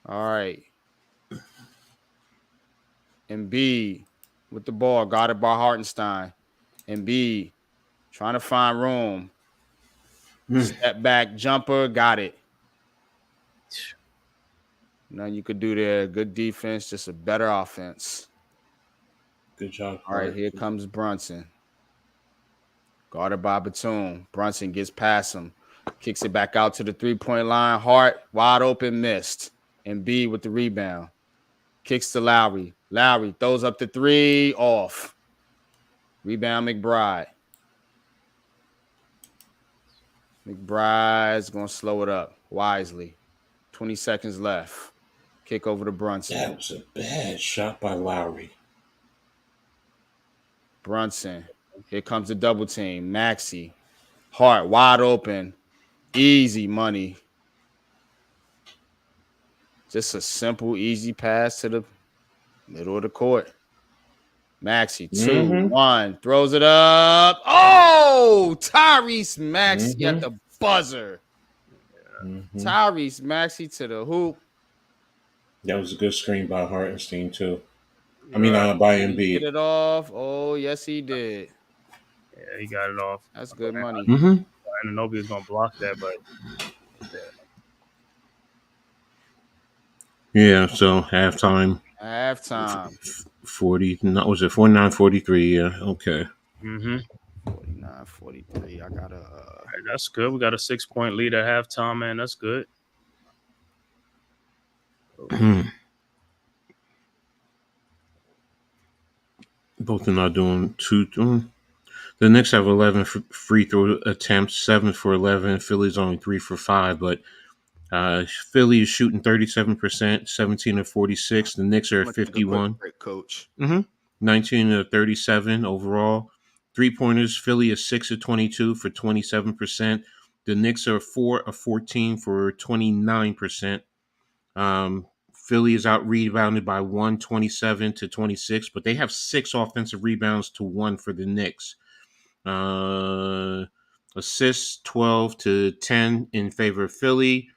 All right. Embiid with the ball. Guarded by Hartenstein. Embiid trying to find room. Step back jumper. Got it. Nothing you could do there. Good defense. Just a better offense. Good job. All right. Here comes Brunson. Guarded by Batum. Brunson gets past him. Kicks it back out to the 3-point line. Hart wide open. Missed. Embiid with the rebound. Kicks to Lowry. Lowry throws up the 3. Off. Rebound McBride. McBride's going to slow it up wisely. 20 seconds left. Kick over to Brunson. That was a bad shot by Lowry. Brunson. Here comes the double team. Maxey. Hart wide open. Easy money. Just a simple, easy pass to the middle of the court. Maxey, 2-1. Throws it up. Oh! Tyrese Maxey at the buzzer. Tyrese Maxey to the hoop. That was a good screen by Hartenstein, too. I mean, by Embiid. Get it off. Oh, yes, he did. Yeah, he got it off. That's good money. Anunoby is going to block that, but... Yeah, so halftime. 40. 40. No, was it 49-43? Yeah, okay. 49-43. 49-43. I got a. Right, that's good. We got a 6-point lead at halftime, man. That's good. Both are not doing two. The Knicks have 11 free throw attempts, 7 for 11. Philly's only 3 for 5, but Philly is shooting 37%, 17 of 46. The Knicks are at 51. Great coach. 19 of 37 overall. 3-pointers, Philly is 6 of 22 for 27%. The Knicks are 4 of 14 for 29%. Philly is out rebounded by 127 to 26, but they have 6 offensive rebounds to 1 for the Knicks. Assists 12 to 10 in favor of Philly.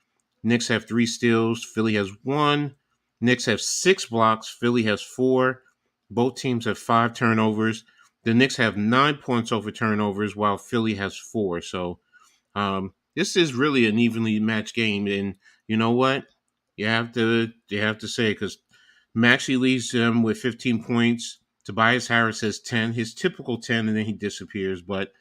Knicks have 3 steals. Philly has 1. Knicks have 6 blocks. Philly has 4. Both teams have 5 turnovers. The Knicks have 9 points over turnovers, while Philly has 4. So this is really an evenly matched game, and you know what? You have to say, because Maxey leads them with 15 points. Tobias Harris has 10, his typical 10, and then he disappears. But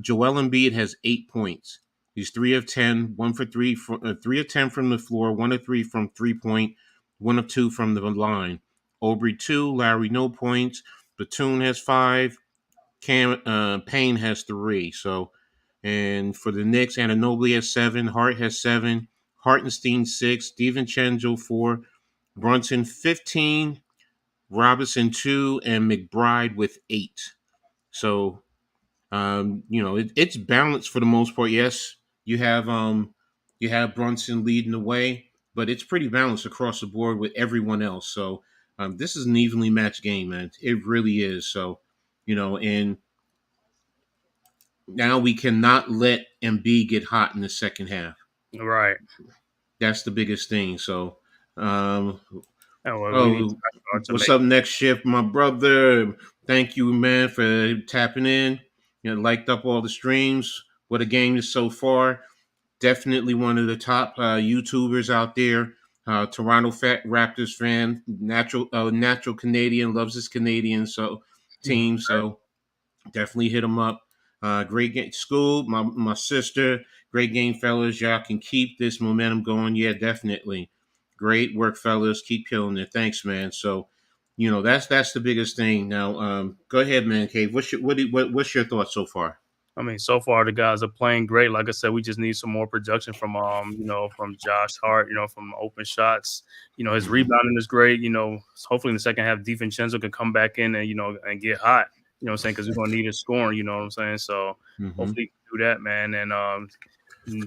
Joel Embiid has 8 points. He's 3 of 10, 1 for 3, 3 of 10 from the floor, 1 of 3 from 3-point, 1 of 2 from the line. Aubrey 2, Larry no points. Batum has 5. Payne has 3. So, and for the Knicks, Anunoby has 7. Hart has 7. Hartenstein 6. DiVincenzo 4. Brunson 15. Robinson 2, and McBride with 8. So, it's balanced for the most part. Yes, you have Brunson leading the way, but it's pretty balanced across the board with everyone else. So, this is an evenly matched game, man. It really is. So, and now we cannot let Embiid get hot in the second half. Right. That's the biggest thing. So, what's up next shift, my brother? Thank you, man, for tapping in. Liked up all the streams. What a game is so far. Definitely one of the top YouTubers out there. Toronto Raptors fan, natural Canadian, loves his Canadian team. So definitely hit him up. Great game, school. My sister. Great game, fellas. Y'all can keep this momentum going. Yeah, definitely. Great work, fellas. Keep killing it. Thanks, man. So, that's the biggest thing. Now, go ahead, man. Cave. What's your thoughts so far? I mean, so far the guys are playing great. Like I said, we just need some more production from from Josh Hart, from open shots. His rebounding is great. Hopefully in the second half, DiVincenzo can come back in and and get hot. You know what I'm saying? Because we're gonna need his scoring. You know what I'm saying? So hopefully he can do that, man. And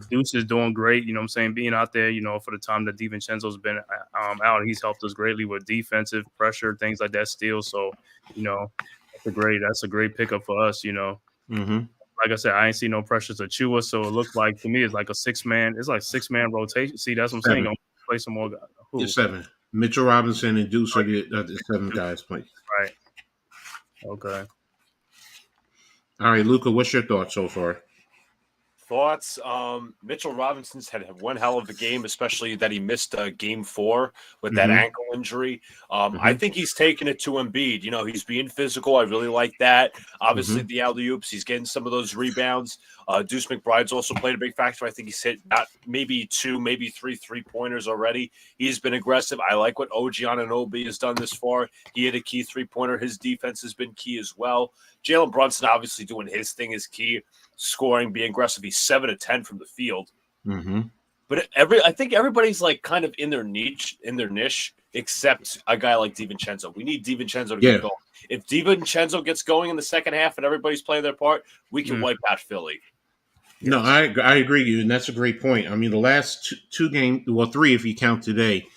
Deuce is doing great. You know what I'm saying? Being out there, for the time that DiVincenzo's been out, he's helped us greatly with defensive pressure, things like that. Still, so that's a great pickup for us. Like I said, I ain't see no pressure to Chua, so it looks like to me it's like a 6-man. It's like 6-man rotation. See, that's what I'm saying. Don't play some more guys. It's 7. Mitchell Robinson and Deuce are the 7 guys playing. Right. Okay. All right, Luca, what's your thoughts so far? Thoughts? Mitchell Robinson's had one hell of a game, especially that he missed game 4 with that ankle injury. I think he's taking it to Embiid. He's being physical. I really like that. Obviously, the alley-oops, he's getting some of those rebounds. Deuce McBride's also played a big factor. I think he's hit maybe 2, maybe 3 3-pointers already. He's been aggressive. I like what OG Anunoby has done this far. He hit a key 3-pointer. His defense has been key as well. Jalen Brunson obviously doing his thing is key. Scoring, being aggressive. He's 7 of 10 from the field. But I think everybody's like kind of in their niche, except a guy like DiVincenzo. We need DiVincenzo to get going. If DiVincenzo gets going in the second half and everybody's playing their part, we can wipe out Philly. No, I agree with you, and that's a great point. I mean, the last 2 games, well, 3 if you count today,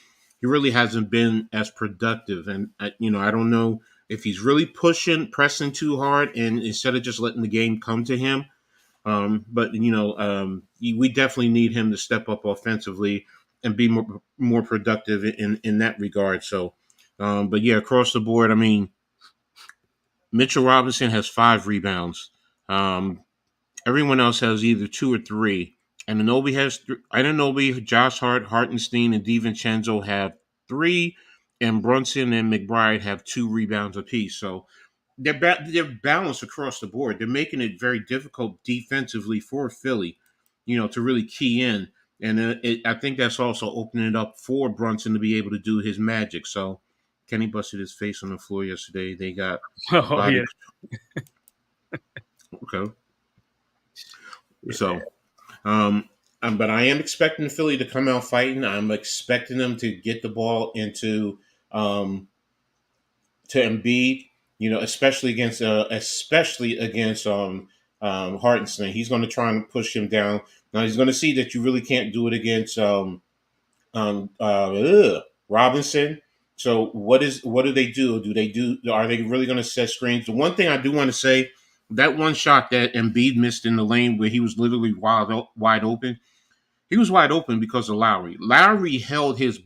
he really hasn't been as productive. And I don't know if he's really pressing too hard, and instead of just letting the game come to him. But we definitely need him to step up offensively and be more productive in that regard. So, but yeah, across the board, I mean, Mitchell Robinson has 5 rebounds. Everyone else has either 2 or 3. And Anunoby, Josh Hart, Hartenstein, and DiVincenzo have 3, and Brunson and McBride have 2 rebounds apiece. So, they're balanced across the board. They're making it very difficult defensively for Philly, to really key in. And I think that's also opening it up for Brunson to be able to do his magic. So Kenny busted his face on the floor yesterday. They got Oh body. yeah. Okay. So, but I am expecting Philly to come out fighting. I'm expecting them to get the ball into to Embiid. Especially against Hartenstein. He's going to try and push him down. Now he's going to see that you really can't do it against Robinson. So what do they do? Are they really going to set screens? The one thing I do want to say, that one shot that Embiid missed in the lane where he was literally wide open. He was wide open because of Lowry. Lowry held his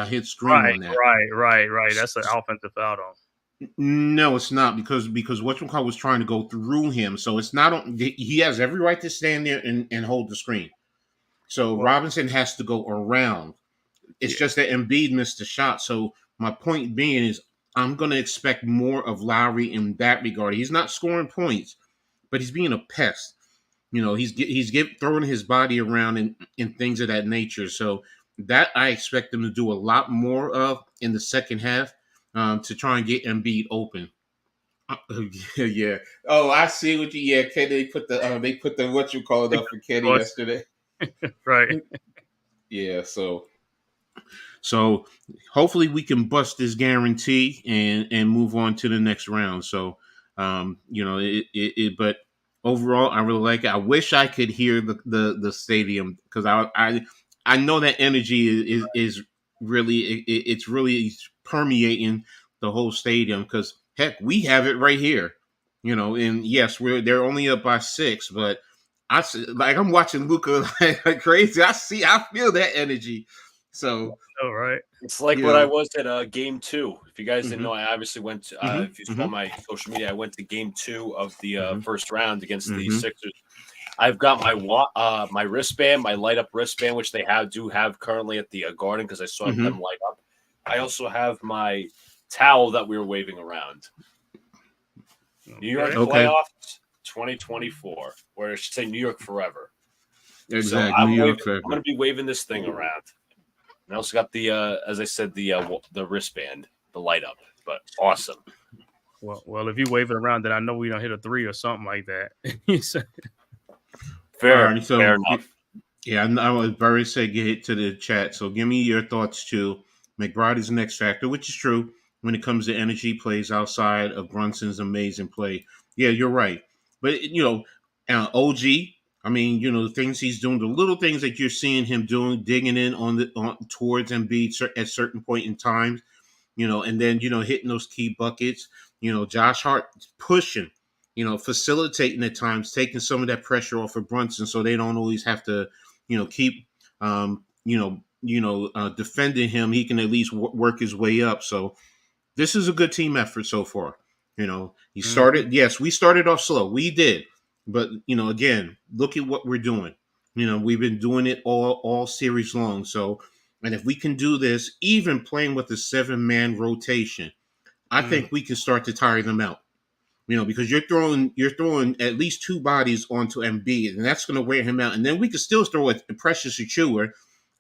his screen on that. Right. That's an offensive foul on. No, it's not because whatchamacallit was trying to go through him. So it's not on. He has every right to stand there and hold the screen. So Robinson has to go around. It's just that Embiid missed the shot. So my point being is I'm going to expect more of Lowry in that regard. He's not scoring points, but he's being a pest. He's throwing his body around and things of that nature. So that I expect them to do a lot more of in the second half to try and get Embiid open. Yeah. Oh, I see what you. Yeah, Kenny put the what you call it up for Kenny yesterday. Right. Yeah. So hopefully we can bust this guarantee and move on to the next round. So but overall I really like it. I wish I could hear the stadium because I know that energy is really it's really permeating the whole stadium because heck we have it right here. And yes they're only up by 6, but I'm watching Luka like crazy. I feel that energy. So, right. It's like when I was at Game 2. If you guys didn't know, I obviously went to, if you saw my social media, I went to Game 2 of the first round against the Sixers. I've got my wristband, my light up wristband, which they do have currently at the Garden because I saw them light up. I also have my towel that we were waving around. New York Playoffs 2024, or I should say New York Forever. Exactly. So I'm going to be waving this thing around. And I also got the, as I said, the wristband, the light up, but awesome. Well, if you wave it around, then I know we don't hit a 3 or something like that. Fair enough. Yeah, I was very say get it to the chat. So give me your thoughts too. McBride is an X factor, which is true when it comes to energy plays outside of Brunson's amazing play. Yeah, you're right. But OG. I mean, the things he's doing, the little things that you're seeing him doing, digging in towards Embiid at certain point in time, and then hitting those key buckets. Josh Hart pushing, facilitating at times, taking some of that pressure off of Brunson, so they don't always have to, keep, defending him. He can at least work his way up. So this is a good team effort so far. He started. Yes, we started off slow. We did. But, again, look at what we're doing. We've been doing it all series long. So, and if we can do this, even playing with a 7-man rotation, I think we can start to tire them out. Because you're throwing at least 2 bodies onto Embiid, and that's going to wear him out. And then we can still throw a Precious Achiuwa.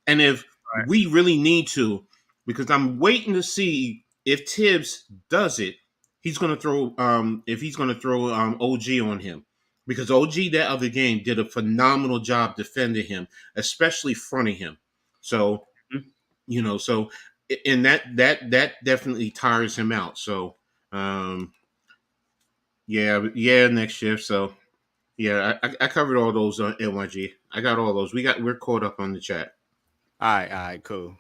And if we really need to, because I'm waiting to see if Tibbs does it, he's going to throw OG on him. Because OG that other game did a phenomenal job defending him, especially fronting him. So, and that definitely tires him out. So, next shift. So, yeah, I covered all those on NYG. I got all those. We're caught up on the chat. All right, cool.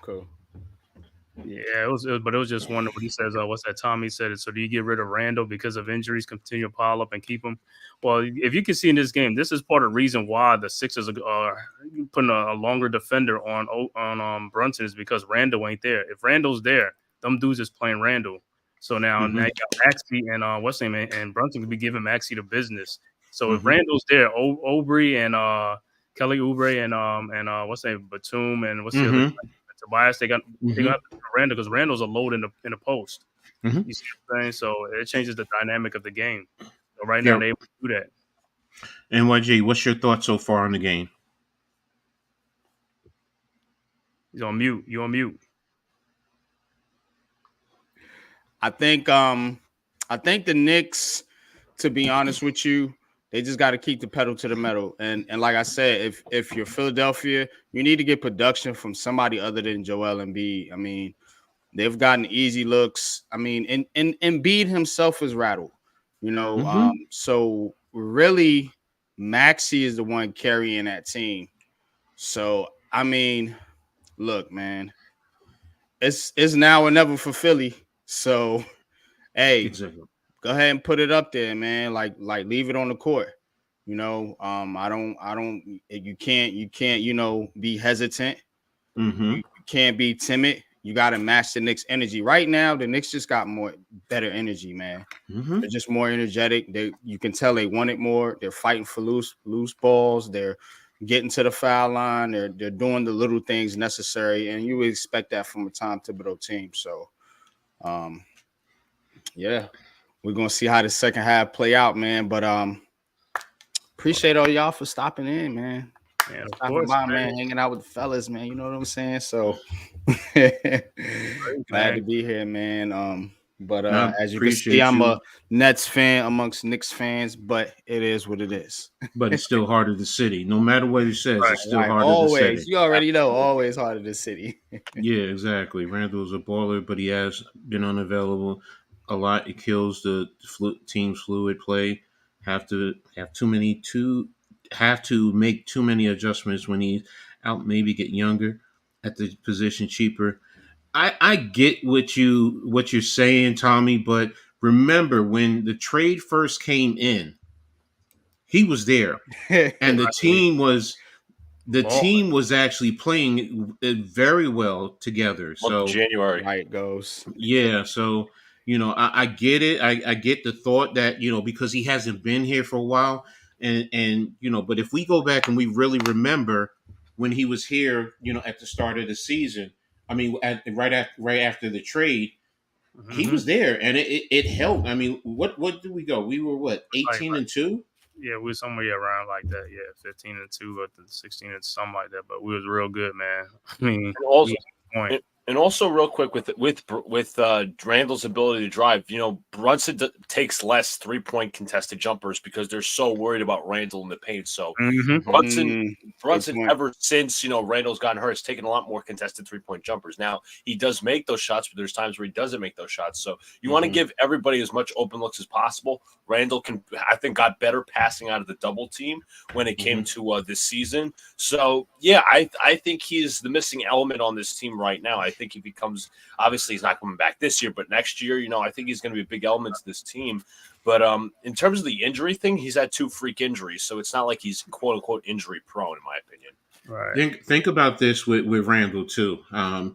Yeah, but it was just wondering what he says. What's that? Tommy said it. So do you get rid of Randall because of injuries, continue to pile up and keep him? Well, if you can see in this game, this is part of the reason why the Sixers are putting a longer defender on Brunson is because Randall ain't there. If Randall's there, them dudes is playing Randall. So now you got Maxey and what's his name and Brunson could be giving Maxey the business. So if Randall's there, Aubrey and Kelly Oubre and what's his name, Batum and what's the other guy? Tobias, they got Randall because Randall's a load in the post. Mhm. You see what I'm saying? So it changes the dynamic of the game. So right now Yeah. they're able to do that. NYG, what's your thoughts so far on the game? He's on mute. You on mute. I think the Knicks, to be honest with you, they just got to keep the pedal to the metal. And like I said, if you're Philadelphia, you need to get production from somebody other than Joel Embiid. I mean, they've gotten easy looks. I mean, and Embiid himself is rattled, you know. Mm-hmm. So really, Maxey is the one carrying that team. So I mean, look, man, it's now or never for Philly. So hey, Exactly. go ahead and put it up there, man. Like leave it on the court. You know, I don't. You can't, you know, be hesitant. Mm-hmm. You can't be timid. You got to match the Knicks' energy. Right now, the Knicks just got better energy, man. Mm-hmm. They're just more energetic. You can tell they want it more. They're fighting for loose balls. They're getting to the foul line. They're doing the little things necessary, and you would expect that from a Tom Thibodeau team. So, yeah, we're gonna see how the second half play out, man. But appreciate all y'all for stopping in, man. Man, of Stopping course, by, man. man, hanging out with the fellas, man. You know what I'm saying? So glad man. to be here, man. But I as you can see, appreciate I'm you. a Nets fan amongst Knicks fans, but it is what it is. But it's still heart of the city. No matter what he says, Right, it's still Right, heart of the always. city. You already know, always heart of the city. Yeah, exactly. Randall's a baller, but he has been unavailable a lot. It kills the team's fluid play. Have to make too many adjustments when he's out. Maybe get younger at the position cheaper. I get what you're saying, Tommy, but remember when the trade first came in, he was there, and the ball. team was actually playing very well together. Month of So January. Right it goes. yeah, so I get it. I get the thought that because he hasn't been here for a while, and but if we go back and we really remember when he was here, at the start of the season, I mean, right after the trade, he was there, and it helped. I mean, what did we go? We were what, Like, 18-2? yeah, we were somewhere around like that. Yeah, 15-2 or 16 and something like that. But we was real good, man. I mean, And also, point. and also, real quick with Randall's ability to drive, Brunson takes less 3-point contested jumpers because they're so worried about Randall in the paint. So Brunson, point. ever since Randall's gotten hurt, has taken a lot more contested 3-point jumpers. Now he does make those shots, but there's times where he doesn't make those shots. So you want to give everybody as much open looks as possible. Randall I think, got better passing out of the double team when it came to this season. So yeah, I think he's the missing element on this team right now. I think he becomes, obviously he's not coming back this year, but next year, I think he's going to be a big element to this team. But in terms of the injury thing, he's had 2 freak injuries, so it's not like he's quote unquote injury prone, in my opinion. Right. Think about this with Randall too, and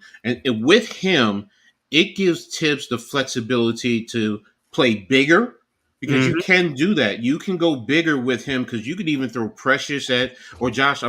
with him, it gives Tibbs the flexibility to play bigger because you can do that. You can go bigger with him because you could even throw Precious Josh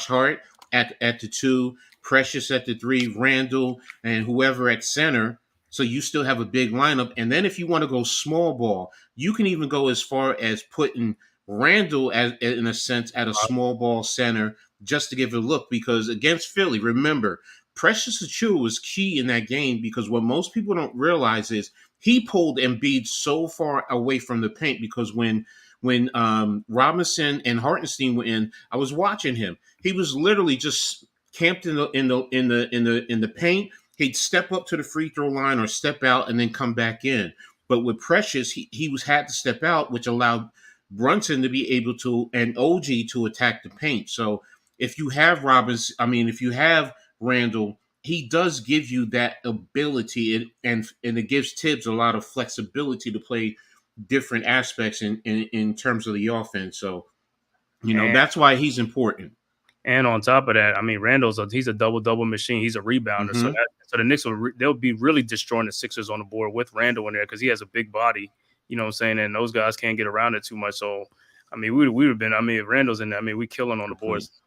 Hart at the 2, Precious at the 3, Randall and whoever at center. So you still have a big lineup, and then if you want to go small ball, you can even go as far as putting Randall in a sense at a small ball center just to give it a look, because against Philly, remember, Precious Achiuwa was key in that game because what most people don't realize is he pulled Embiid so far away from the paint because when Robinson and Hartenstein were in, I was watching him. He was literally just camped in the paint. He'd step up to the free throw line or step out and then come back in. But with Precious, he had to step out, which allowed Brunson to be able to, and OG to attack the paint. So if you have if you have Randall, he does give you that ability, and it gives Tibbs a lot of flexibility to play different aspects in terms of the offense. So, that's why he's important. And on top of that, I mean, he's a double machine. He's a rebounder. So the Knicks they'll be really destroying the Sixers on the board with Randall in there because he has a big body. You know what I'm saying? And those guys can't get around it too much. So, I mean, we would have been. I mean, if Randall's in there, I mean, we killing on the boards.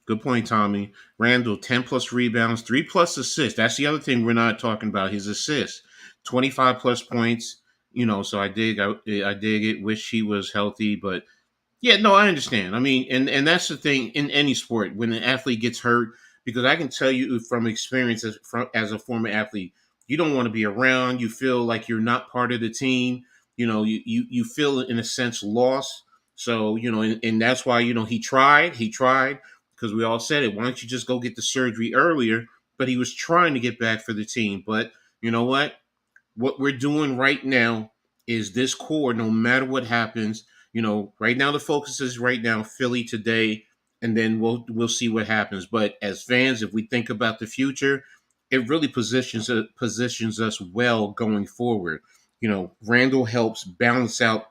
Good point, Tommy. Randall, 10 plus rebounds, 3 plus assists. That's the other thing we're not talking about, his assists. 25 plus points. So I dig it. Wish he was healthy, but yeah, no, I understand. I mean, and that's the thing in any sport when an athlete gets hurt, because I can tell you from experience as a former athlete, you don't want to be around. You feel like you're not part of the team. You feel in a sense lost. So and that's why he tried because we all said it. Why don't you just go get the surgery earlier? But he was trying to get back for the team. But you know what? What we're doing right now is this core, no matter what happens, right now the focus is right now Philly today, and then we'll see what happens. But as fans, if we think about the future, it really positions us well going forward. Randall helps balance out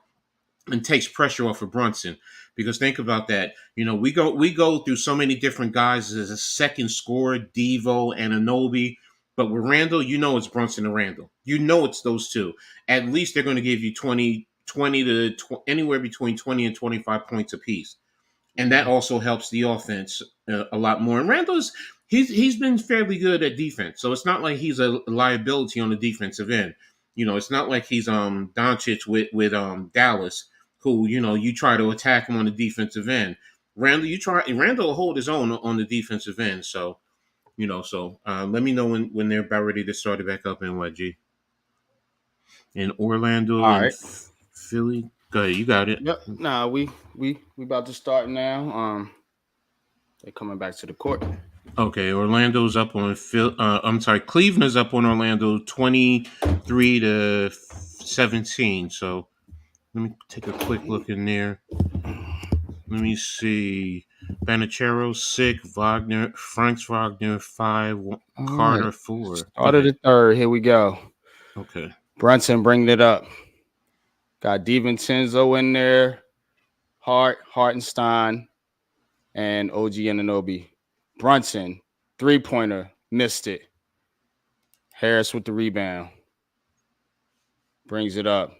and takes pressure off of Brunson. Because think about that. We go through so many different guys as a second scorer, Devo and Anobi. But with Randall, it's Brunson and Randall. It's those two. At least they're going to give you 20 to anywhere between 20 and 25 points apiece. And that also helps the offense a lot more. And Randall's he's been fairly good at defense, so it's not like he's a liability on the defensive end. It's not like he's Doncic with Dallas, who you try to attack him on the defensive end. Randall will hold his own on the defensive end. So let me know when they're about ready to start it back up in YG. In Orlando All and right. Philly. Go ahead, you got it. Yep. Nah, we about to start now. They're coming back to the court. Okay, Orlando's up on Phil. I'm sorry, Cleveland is up on Orlando, 23-17. So let me take a quick look in there. Let me see. Banachero 6, Franks Wagner 5, Carter 4. Start of the third. Here we go. Okay. Brunson bringing it up. Got DiVincenzo in there, Hartenstein, and OG Anunoby. Brunson, three-pointer, missed it. Harris with the rebound. Brings it up.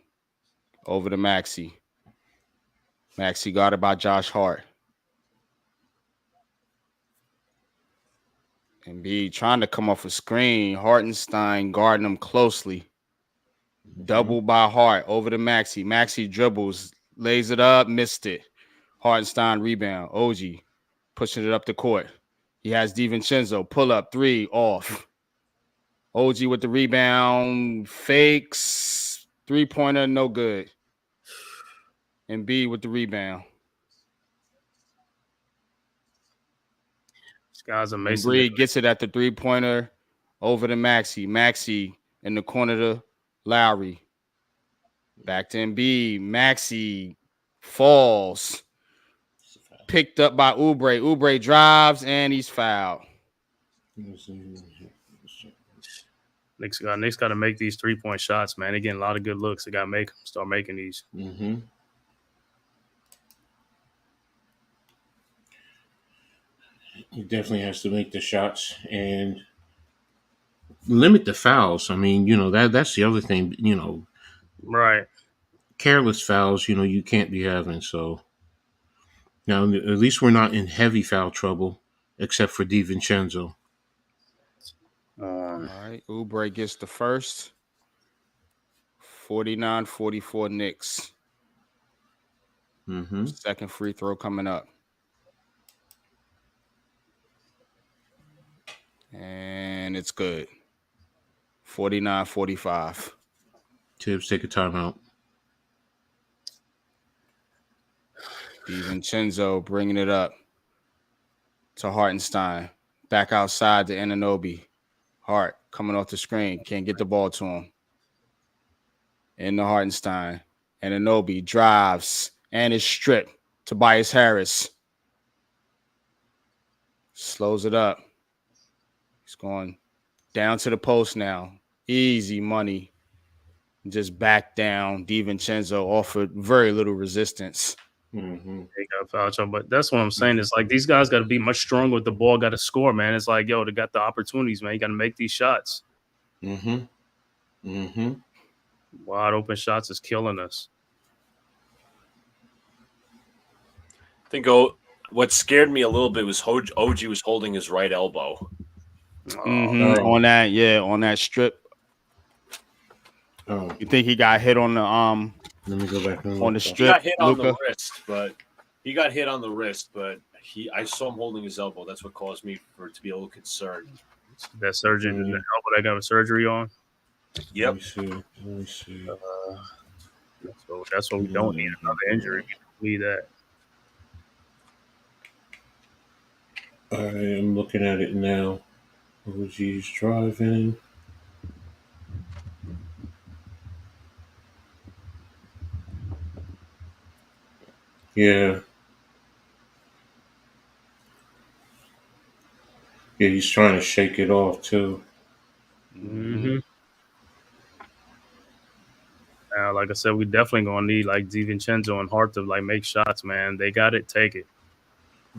Over to Maxey. Maxey guarded by Josh Hart. Embiid trying to come off a screen. Hartenstein guarding him closely. Double by Hart. Over to Maxey. Maxey dribbles. Lays it up. Missed it. Hartenstein rebound. OG pushing it up the court. He has DiVincenzo. Pull up. 3 off. OG with the rebound. Fakes. Three-pointer. No good. Embiid with the rebound. These guys are amazing. Embiid gets it at the three-pointer. Over to Maxey. Maxey in the corner to Lowry. Back to Embiid. Maxey falls. Picked up by Oubre. Oubre drives, and he's fouled. Knicks got to make these 3-point shots, man. They're getting a lot of good looks. They got to start making these. Mm-hmm. He definitely has to make the shots and limit the fouls. I mean, that's the other thing, Right. Careless fouls, you can't be having. So now at least we're not in heavy foul trouble, except for DiVincenzo. All right. Oubre gets the first. 49-44 Knicks. Mm-hmm. Second free throw coming up. And it's good. 49-45. Tibbs, take a timeout. DiVincenzo bringing it up to Hartenstein. Back outside to Anunoby. Hart coming off the screen. Can't get the ball to him. In the Hartenstein. Anunoby drives and is stripped. Tobias Harris. Slows it up. He's going down to the post now. Easy money. Just back down. DiVincenzo offered very little resistance. Mm-hmm. They got foul trouble, but that's what I'm saying. It's like these guys got to be much stronger with the ball. Got to score, man. It's like, they got the opportunities, man. You got to make these shots. Mm-hmm. Mm-hmm. Wide open shots is killing us. I think what scared me a little bit was OG was holding his right elbow. On that strip. Oh, You think he got hit on the let me go back and on the look. He strip, got hit on the Luka? wrist, but I saw him holding his elbow. That's what caused me to be a little concerned. That surgery, the elbow that got a surgery on. Let me see. Let me see. That's what we don't need, another injury. We need that. I am looking at it now. OG's driving. Yeah. Yeah, he's trying to shake it off too. Mm-hmm. Like I said, we definitely gonna need like DiVincenzo and Hart to like make shots, man. They got it, take it.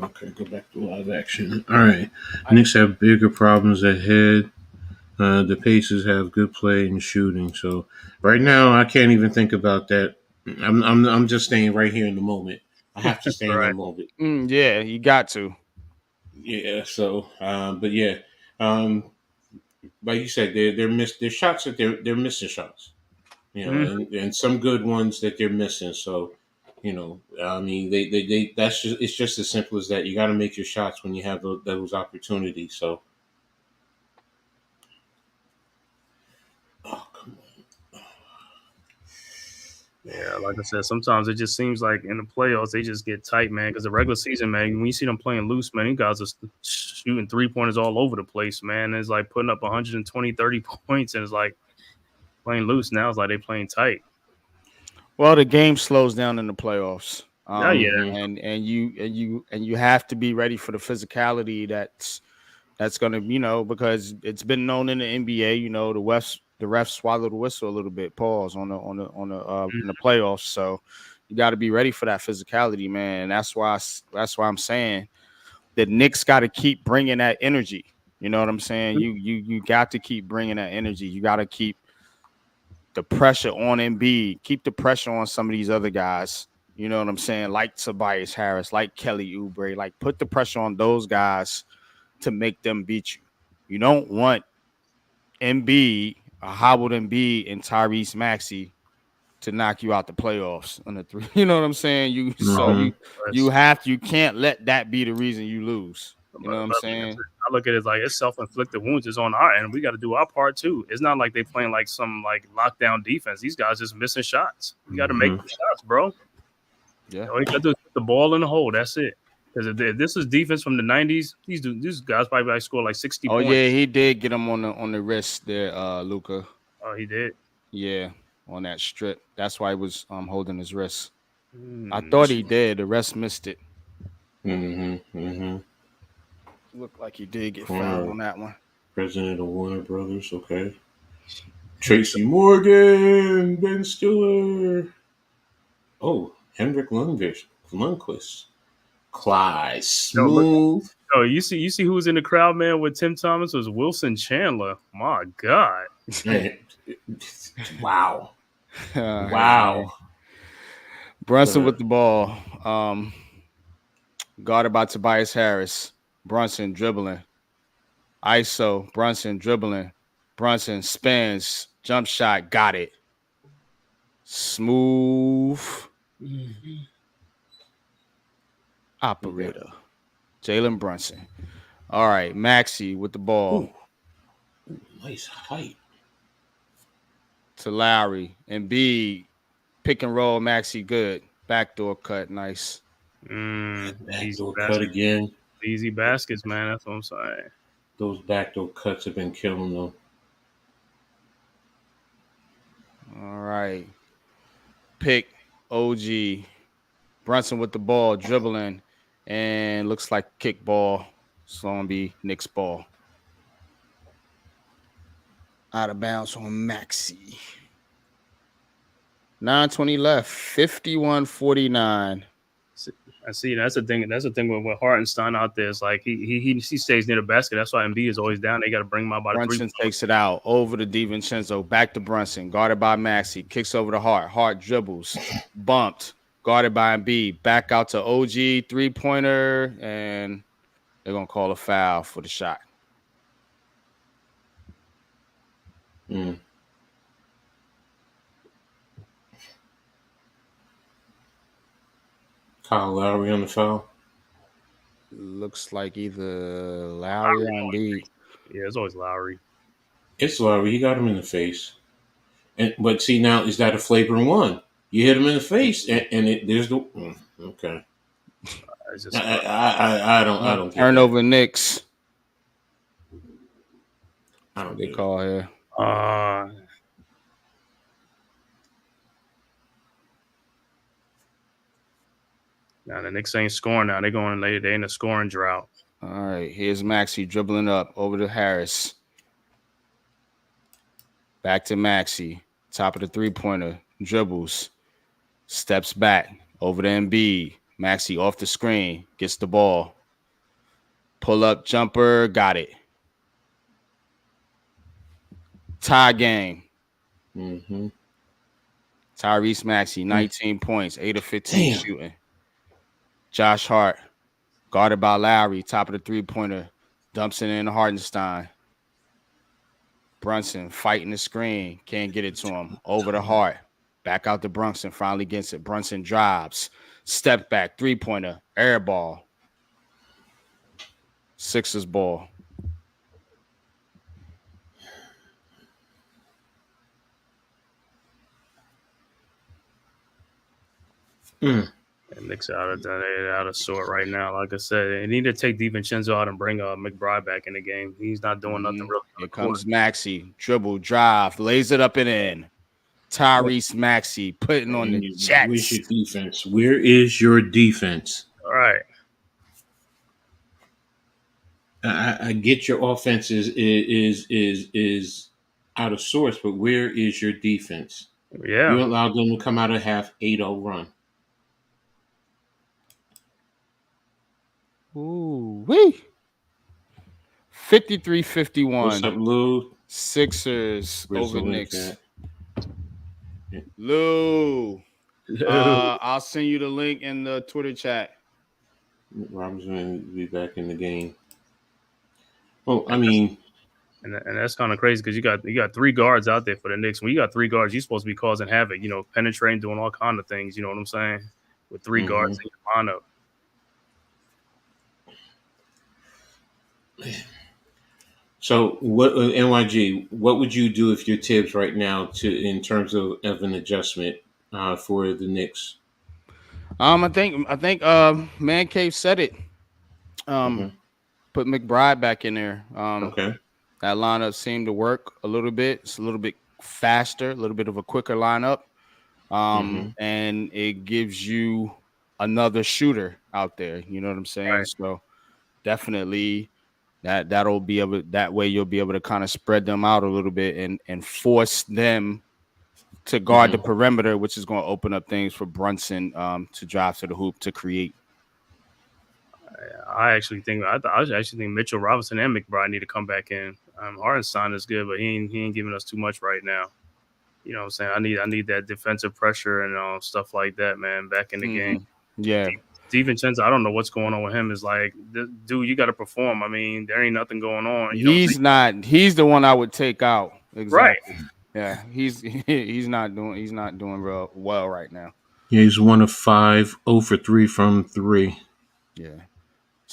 Okay, go back to live action. All right. Knicks have bigger problems ahead. The Pacers have good play and shooting. So right now, I can't even think about that. I'm just staying right here in the moment. I have to stay in the Right. moment. Yeah, you got to. Yeah. So, but yeah, um, like you said, they're shots that they're missing shots. You know, and some good ones that they're missing. So, you know, I mean, they that's just it's just as simple as that. You got to make your shots when you have those opportunities. So, oh come Yeah, like I said, sometimes it just seems like in the playoffs they just get tight, man. Because the regular season, man, when you see them playing loose, man, you guys are shooting 3-pointers all over the place, man. It's like putting up 120, 30 points, and it's like playing loose. Now it's like they playing tight. Well, the game slows down in the playoffs. Oh yeah, And you have to be ready for the physicality that's gonna, because it's been known in the NBA, the refs swallow the whistle a little bit, pause in the playoffs. So you got to be ready for that physicality, man. And that's why I'm saying the Knicks got to keep bringing that energy. You know what I'm saying? You got to keep bringing that energy. You got to keep the pressure on Embiid, keep the pressure on some of these other guys. You know what I'm saying? Like Tobias Harris, like Kelly Oubre, like put the pressure on those guys to make them beat you. You don't want Embiid, a hobbled Embiid, and Tyrese Maxey to knock you out the playoffs on the three. You know what I'm saying? on. You can't let that be the reason you lose. You know what I'm saying? I look at it like it's self-inflicted wounds is on our end. We got to do our part too. It's not like they playing like some like lockdown defense. These guys just missing shots. You got to make the shots, bro. Yeah. All you got to do is put the ball in the hole. That's it. Because if this is defense from the '90s, these guys probably score like 60 Oh points. yeah, he did get him on the wrist there, Luka. Oh, he did. Yeah, on that strip. That's why he was holding his wrist. I thought he did. The rest missed it. Looked like he did get fouled on that one. President of Warner Brothers. Okay. Tracy Morgan, Ben Stiller. Oh, Henrik Lundqvist. Clyde Smooth. Oh, you see who was in the crowd, man, with Tim Thomas? It was Wilson Chandler. My God. Wow. Wow. Brunson with the ball. Guarded by Tobias Harris. Brunson dribbling. ISO. Brunson dribbling. Brunson spins. Jump shot. Got it. Smooth. Operator. Jalen Brunson. All right. Maxey with the ball. Ooh, nice height. To Lowry. Embiid. Pick and roll. Maxey good. Backdoor cut. Nice. Backdoor cut again. Easy baskets, man. That's what I'm saying. Those backdoor cuts have been killing them. All right. Pick OG. Brunson with the ball, dribbling, and looks like kickball. It's going to be Knicks ball. Out of bounds on Maxey. 9:20 left. 51-49. I see. That's the thing. That's the thing with Hartenstein out there. It's like he stays near the basket. That's why Embiid is always down. They got to bring him out by the three. Brunson takes it out over to DiVincenzo. Back to Brunson. Guarded by Maxey. Kicks over to Hart. Hart dribbles. Bumped. Guarded by Embiid. Back out to OG. Three-pointer. And they're going to call a foul for the shot. Kyle Lowry on the foul. Looks like either Lowry or Embiid. Yeah, it's always Lowry. It's Lowry. He got him in the face. But see, now, is that a flagrant one? You hit him in the face, and there's the okay. It's just I don't get Turnover Knicks. I don't They get call here. Now the Knicks ain't scoring now. They in a scoring drought. All right, here's Maxey dribbling up over to Harris. Back to Maxey. Top of the three-pointer. Dribbles. Steps back. Over to Embiid. Maxey off the screen. Gets the ball. Pull-up jumper. Got it. Tie game. Mm-hmm. Tyrese Maxey, 19 points, 8 of 15 shooting. Josh Hart, guarded by Lowry, top of the three-pointer. Dumps it in Hartenstein. Brunson fighting the screen. Can't get it to him. Over to Hart. Back out to Brunson. Finally gets it. Brunson drives. Step back. Three-pointer. Air ball. Sixers ball. And Knicks out of sort right now. Like I said, they need to take DiVincenzo out and bring McBride back in the game. He's not doing nothing really. Here comes Maxey. Dribble, drive, lays it up and in. Tyrese Maxey putting on the Jets. Where's your defense? Where is your defense? All right. I get your offense is out of sorts, but where is your defense? Yeah. You allowed them to come out of half 8-0 run. Ooh, wee. 53-51. What's up, Lou? Sixers Where's over the link Knicks. at? Yeah. Lou. I'll send you the link in the Twitter chat. Robin's going to be back in the game. Well, I mean, and that's kind of crazy because you got three guards out there for the Knicks. When you got three guards, you're supposed to be causing havoc. You know, penetrating, doing all kind of things. You know what I'm saying? With three guards in your lineup. So what NYG? What would you do if you're Tibbs right now in terms of an adjustment for the Knicks? I think Man Cave said it. Put McBride back in there. Okay. That lineup seemed to work a little bit. It's a little bit faster, a little bit of a quicker lineup. And it gives you another shooter out there. You know what I'm saying? Right. So definitely that'll be able, that way you'll be able to kind of spread them out a little bit and force them to guard the perimeter, which is going to open up things for Brunson to drive to the hoop to create. I actually think Mitchell Robinson and McBride need to come back in. Hartenstein is good, but he ain't giving us too much right now. You know what I'm saying? I need that defensive pressure and stuff like that, man, back in the game. Yeah. DiVincenzo, I don't know what's going on with him. Is like, dude, you got to perform. I mean, there ain't nothing going on. He's the one I would take out. Exactly. Right. Yeah, he's not doing real well right now. Yeah, he's 1 of 5, 0 for 3 from 3. Yeah.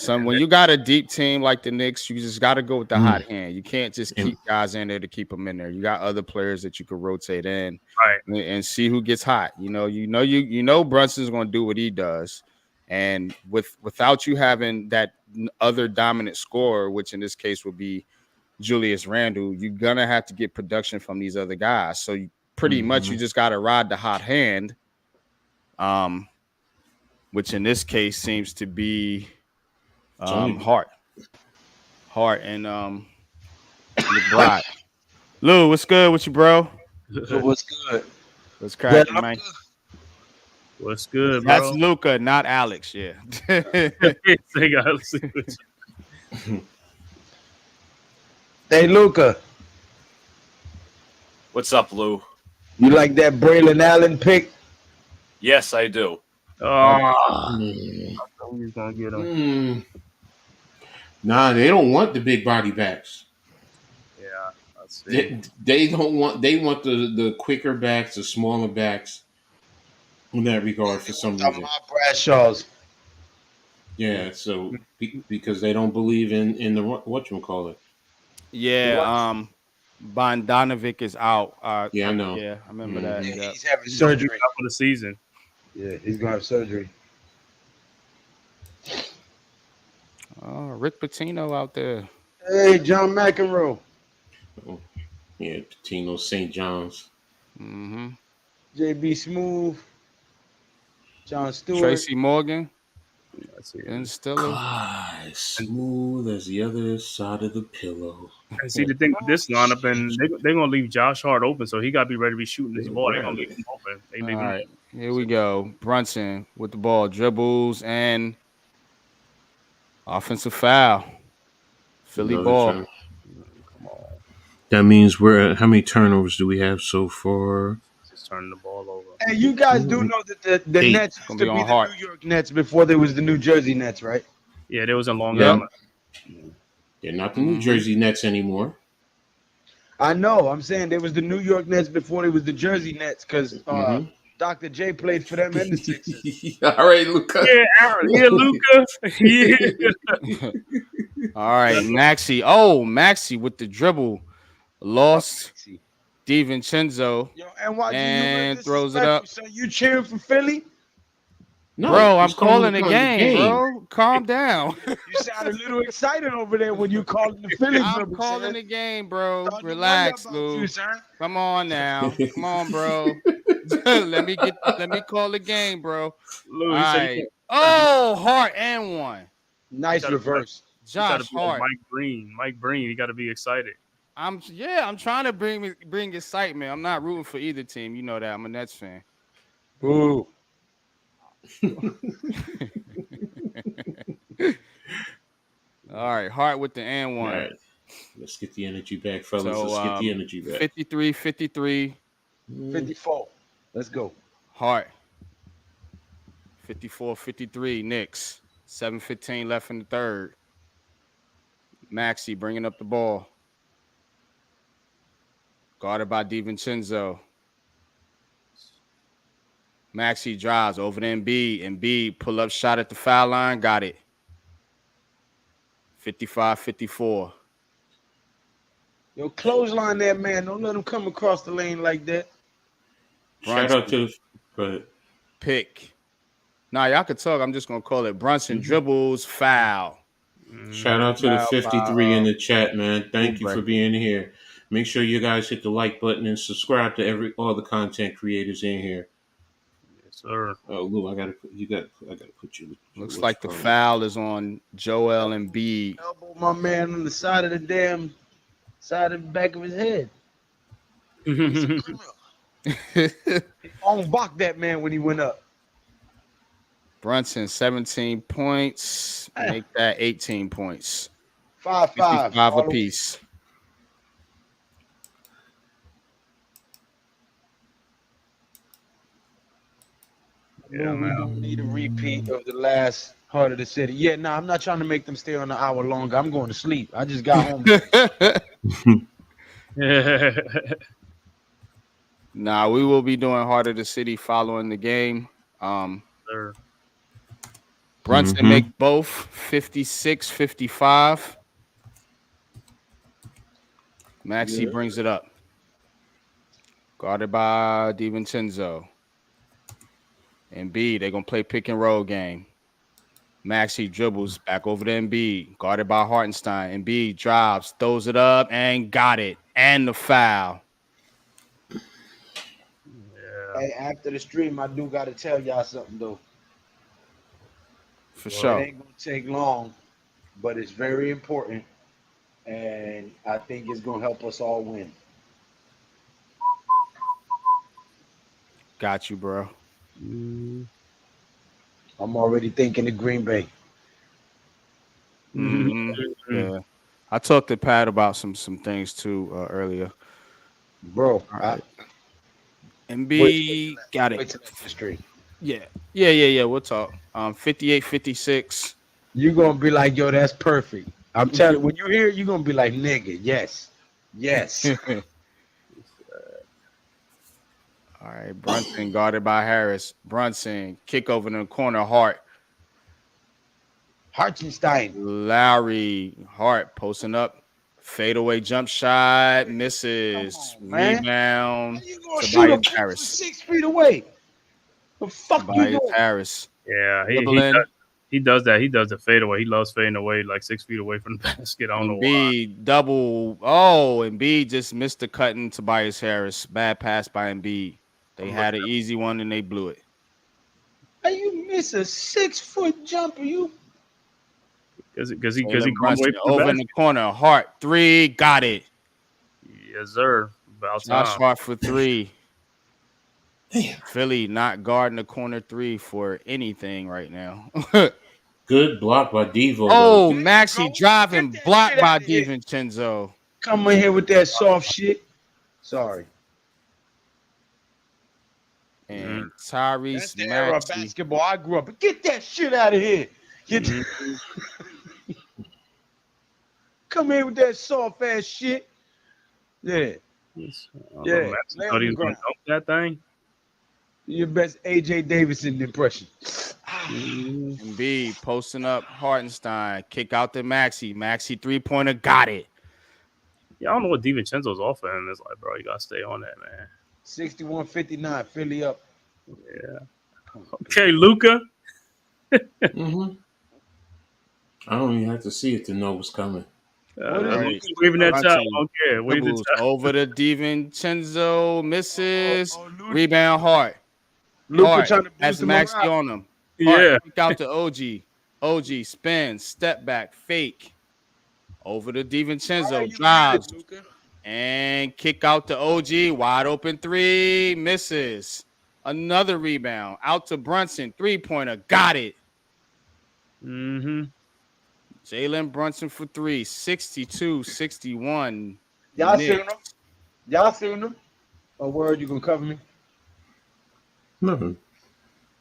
When you got a deep team like the Knicks, you just got to go with the hot hand. You can't just keep guys in there to keep them in there. You got other players that you could rotate in, right, and see who gets hot. You know Brunson's going to do what he does, and without you having that other dominant scorer, which in this case would be Julius Randle, you're gonna have to get production from these other guys. So you pretty much you just got to ride the hot hand, which in this case seems to be Hart and McBride. Lou, what's good with you, bro? What's good? What's cracking, man? What's good, bro? That's Luca, not Alex. Yeah. Hey, Luca. What's up, Lou? You like that Braylon Allen pick? Yes, I do. He's gonna get him. Nah, they don't want the big body backs. Yeah, let's see. They don't want. They want the quicker backs, the smaller backs. In that regard, for some reason. My Bradshaw's. Yeah, so because they don't believe in the whatchamacallit. Yeah, Bondanovic is out. Yeah, I know. Yeah, I remember Mhm. that. Yeah, Yep. he's having He's gonna be surgery. out for the season. Yeah, he's gonna have surgery. Rick Pitino out there. Hey, John McEnroe, Oh, yeah, Patino, St. John's. Mm-hmm. JB Smooth, John Stewart. Tracy Morgan, Let's see. Ben Stiller. God, smooth as the other side of the pillow. And see the thing with this lineup, and they're gonna leave Josh Hart open, so he got to be ready to be shooting this ball. They're gonna leave him open. They All leave him right, open. here we go. Brunson with the ball, dribbles and offensive foul. Philly Another ball. turn. That means we're at, how many turnovers do we have so far? Just turning the ball over. Hey, you guys do know that the Eight. Nets used Gonna to be be on the Hart. New York Nets before there was the New Jersey Nets, right? Yeah, there was a Long Yep. Island. They're not the New Jersey Nets anymore. I know. I'm saying there was the New York Nets before there was the Jersey Nets because Dr. J played for them in the Sixers. All right, Luca. Yeah, Aaron. Yeah, Luca. Yeah. All right, Maxi. Oh, Maxi with the dribble. Lost DiVincenzo. Yo, NYG, And you throws it up. So you cheering for Philly? No, Bro, I'm he's calling the the game, bro. Calm down. You sound a little excited over there when you called the Philly. I'm calling the game, bro. Thought no Relax, wonder about Lou. you, sir. Come on now. Come on, bro. let me call the game, bro. Lou, All he said right. Oh, Hart and one. Nice gotta be reverse. Josh be like Hart. Mike Breen. He got to be excited. I'm trying to bring excitement. I'm not rooting for either team. You know that. I'm a Nets fan. Ooh. All right, Hart with the and one. All right. Let's get the energy back, fellas. So, Let's get the energy back. 53-53. 54. Let's go. Hart. 54-53. Knicks. 7:15 left in the third. Maxi bringing up the ball. Guarded by DiVincenzo. Maxi drives over to Embiid. Embiid pull up shot at the foul line. Got it. 55-54. Yo, clothesline there, man. Don't let him come across the lane like that. Shout out to the pick. Nah, y'all could talk. I'm just gonna call it Brunson dribbles foul. Shout out to the 53 in the chat, man. Thank you for being here. Make sure you guys hit the like button and subscribe to all the content creators in here. Yes, sir. Oh, Lou, I gotta put you. Looks like the foul is on Joel Embiid. Elbow my man on the side of the side of the back of his head. Unblocked that man when he went up. Brunson 17 points. Make that 18 points. 5-5. 5 apiece. Yeah, man. We don't need a repeat of the last Heart of the City. Yeah, nah, I'm not trying to make them stay on an hour longer. I'm going to sleep. I just got home. Nah, we will be doing Heart of the City following the game. Sir. Brunson make both 56-55. Maxi brings it up. Guarded by DiVincenzo. Embiid, they're going to play pick and roll game. Maxi dribbles back over to Embiid. Guarded by Hartenstein. Embiid drives, throws it up, and got it. And the foul. Hey, after the stream, I do got to tell y'all something, though. For sure. It ain't going to take long, but it's very important. And I think it's going to help us all win. Got you, bro. I'm already thinking of Green Bay. Yeah. I talked to Pat about some things, too, earlier. Bro, right. Embiid got it. Wait till the stream. Yeah. We'll talk. 58-56. You're going to be like, yo, that's perfect. I'm telling you, when you hear it, you're going to be like, nigga, yes. All right, Brunson guarded by Harris. Brunson, kick over in the corner, Hart. Hartenstein. Lowry, Hart posting up, fadeaway jump shot, misses, Come on, man. rebound. How you gonna Tobias shoot a ball from Harris. 6 feet away? The fuck you Tobias doing? Harris. Yeah, Dribbling. he does that. He does the fadeaway. He loves fading away like 6 feet away from the basket. I don't know why. Embiid double. Oh, Embiid just missed the cutting Tobias Harris. Bad pass by Embiid. They had an easy one and they blew it. How you miss a 6-foot jumper? You Because he Jalen come away Brunson from over the in the corner. Hart 3, got it. Yes, sir. About Josh time. Hart for 3. Damn. Philly not guarding the corner 3 for anything right now. Good block by Devo. Oh, There you Maxi go. driving, Get that blocked shit by outta here. DiVincenzo. come in here with that soft shit. Sorry. And That's Tyrese the era of Maxey. basketball I grew up in. Get that shit out of here. Come in with that soft ass shit. Yeah. Yeah. Thought Lay he on was the going to ground. dunk that thing. Your best AJ Davidson impression. Embiid posting up Hartenstein. Kick out to Maxey. Maxey 3-pointer. Got it. Yeah, I don't know what DiVincenzo's offering is like, bro. You got to stay on that, man. 61-59. Philly up. Yeah. Okay, Luca. Mm-hmm. I don't even have to see it to know what's coming. Right. Waving that Brunson child. I don't care. Wave the dribbles child. over to DiVincenzo. Misses. Luka. Rebound Hart. Luka Hart trying to has boost him Maxey around. on him. Hart, Yeah. kick out to OG. OG spins, step back, fake. Over to Why are DiVincenzo, you drives, mad, Luka? and kick out to OG. Wide open 3, misses. Another rebound. Out to Brunson, 3-pointer, got it. Mm-hmm. Jalen Brunson for 3, 62-61. Y'all Knicks. seen him? Y'all seen him? A word, you gonna cover me? Nothing.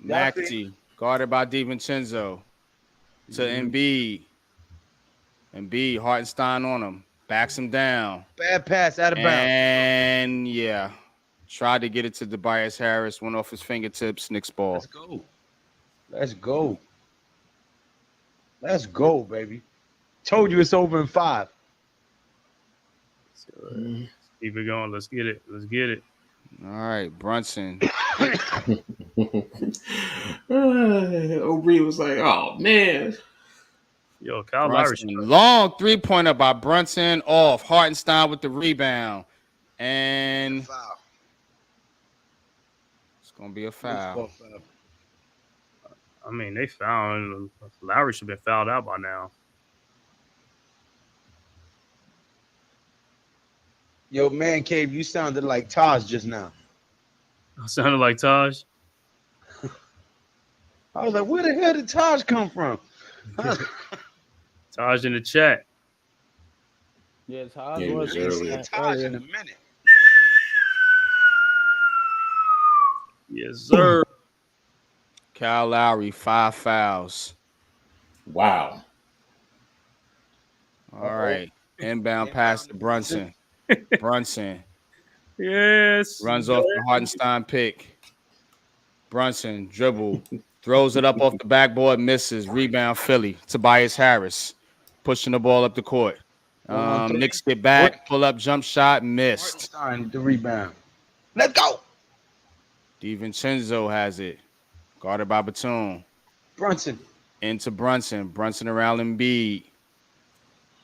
Maxey, guarded by DiVincenzo. To Embiid. Embiid, Hartenstein on him. Backs him down. Bad pass out of bounds. And yeah, tried to get it to Tobias Harris. Went off his fingertips. Knicks ball. Let's go. Let's go. Let's go, baby. Told you it's over in 5. Keep it going. Let's get it. Let's get it. All right, Brunson. Aubrey was like, "Oh man." Yo, Kyle Lowry. Brunson. Long 3-pointer by Brunson. Off. Hartenstein with the rebound. And Foul. it's going to be a foul. I mean, they found Lowry should have been fouled out by now. Yo, man cave, you sounded like Taj just now. I sounded like Taj. I was like, where the hell did Taj come from? Taj in the chat. Yeah, Taj Yeah, was it was earlier. earlier. Taj in a minute. Yes, sir. Kyle Lowry, 5 fouls. Wow. All right. Inbound pass to Brunson. Brunson Yes. runs off the Hartenstein pick. Brunson dribble, throws it up off the backboard, misses. Rebound Philly. Tobias Harris pushing the ball up the court. Knicks get back, pull up jump shot, missed. Hartenstein with the rebound. Let's go. DiVincenzo has it. Guarded by Batum. Brunson. Into Brunson. Brunson around Embiid.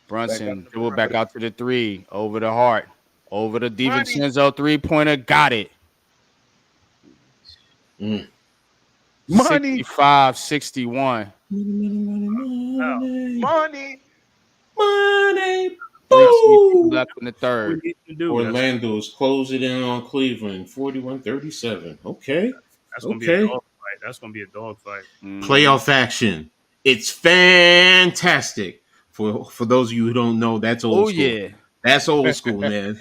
Brunson dribble back out to the 3. Over the Hart. Over to DiVincenzo. 3-pointer. Got it. Mm. Money. 65-61. Money. 3 left in the third. Orlando's closing in on Cleveland, 41-37. Okay. That's gonna be a dog fight. That's gonna be a dog fight. Playoff action. It's fantastic. For those of you who don't know, that's old school. Yeah. That's old school, man.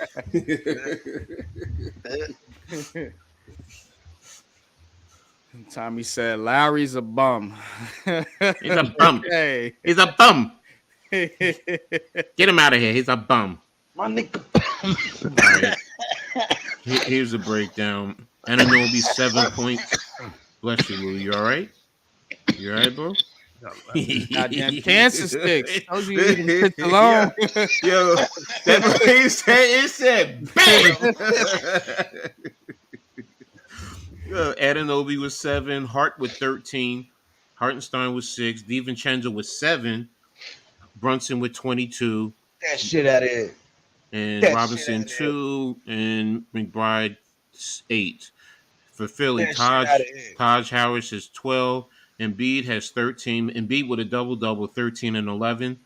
Tommy said Lowry's a bum. He's a bum. Hey. He's a bum. Get him out of here. He's a bum. My nigga. All right. Here's a breakdown. Anunoby 7 points. Bless you, Lou. You all right? You all right, bro? Goddamn cancer sticks. Told you leave them shits alone. Yo, that it said bam. Adenobie was 7, Hart with 13, Hartenstein was 6, DiVincenzo with 7, Brunson with 22, That shit out of here. and That Robinson shit outta 2, and McBride 8. For Philly, That shit outta here. Taj Harris is 12. Embiid has 13. Embiid with a double-double, 13 and 11.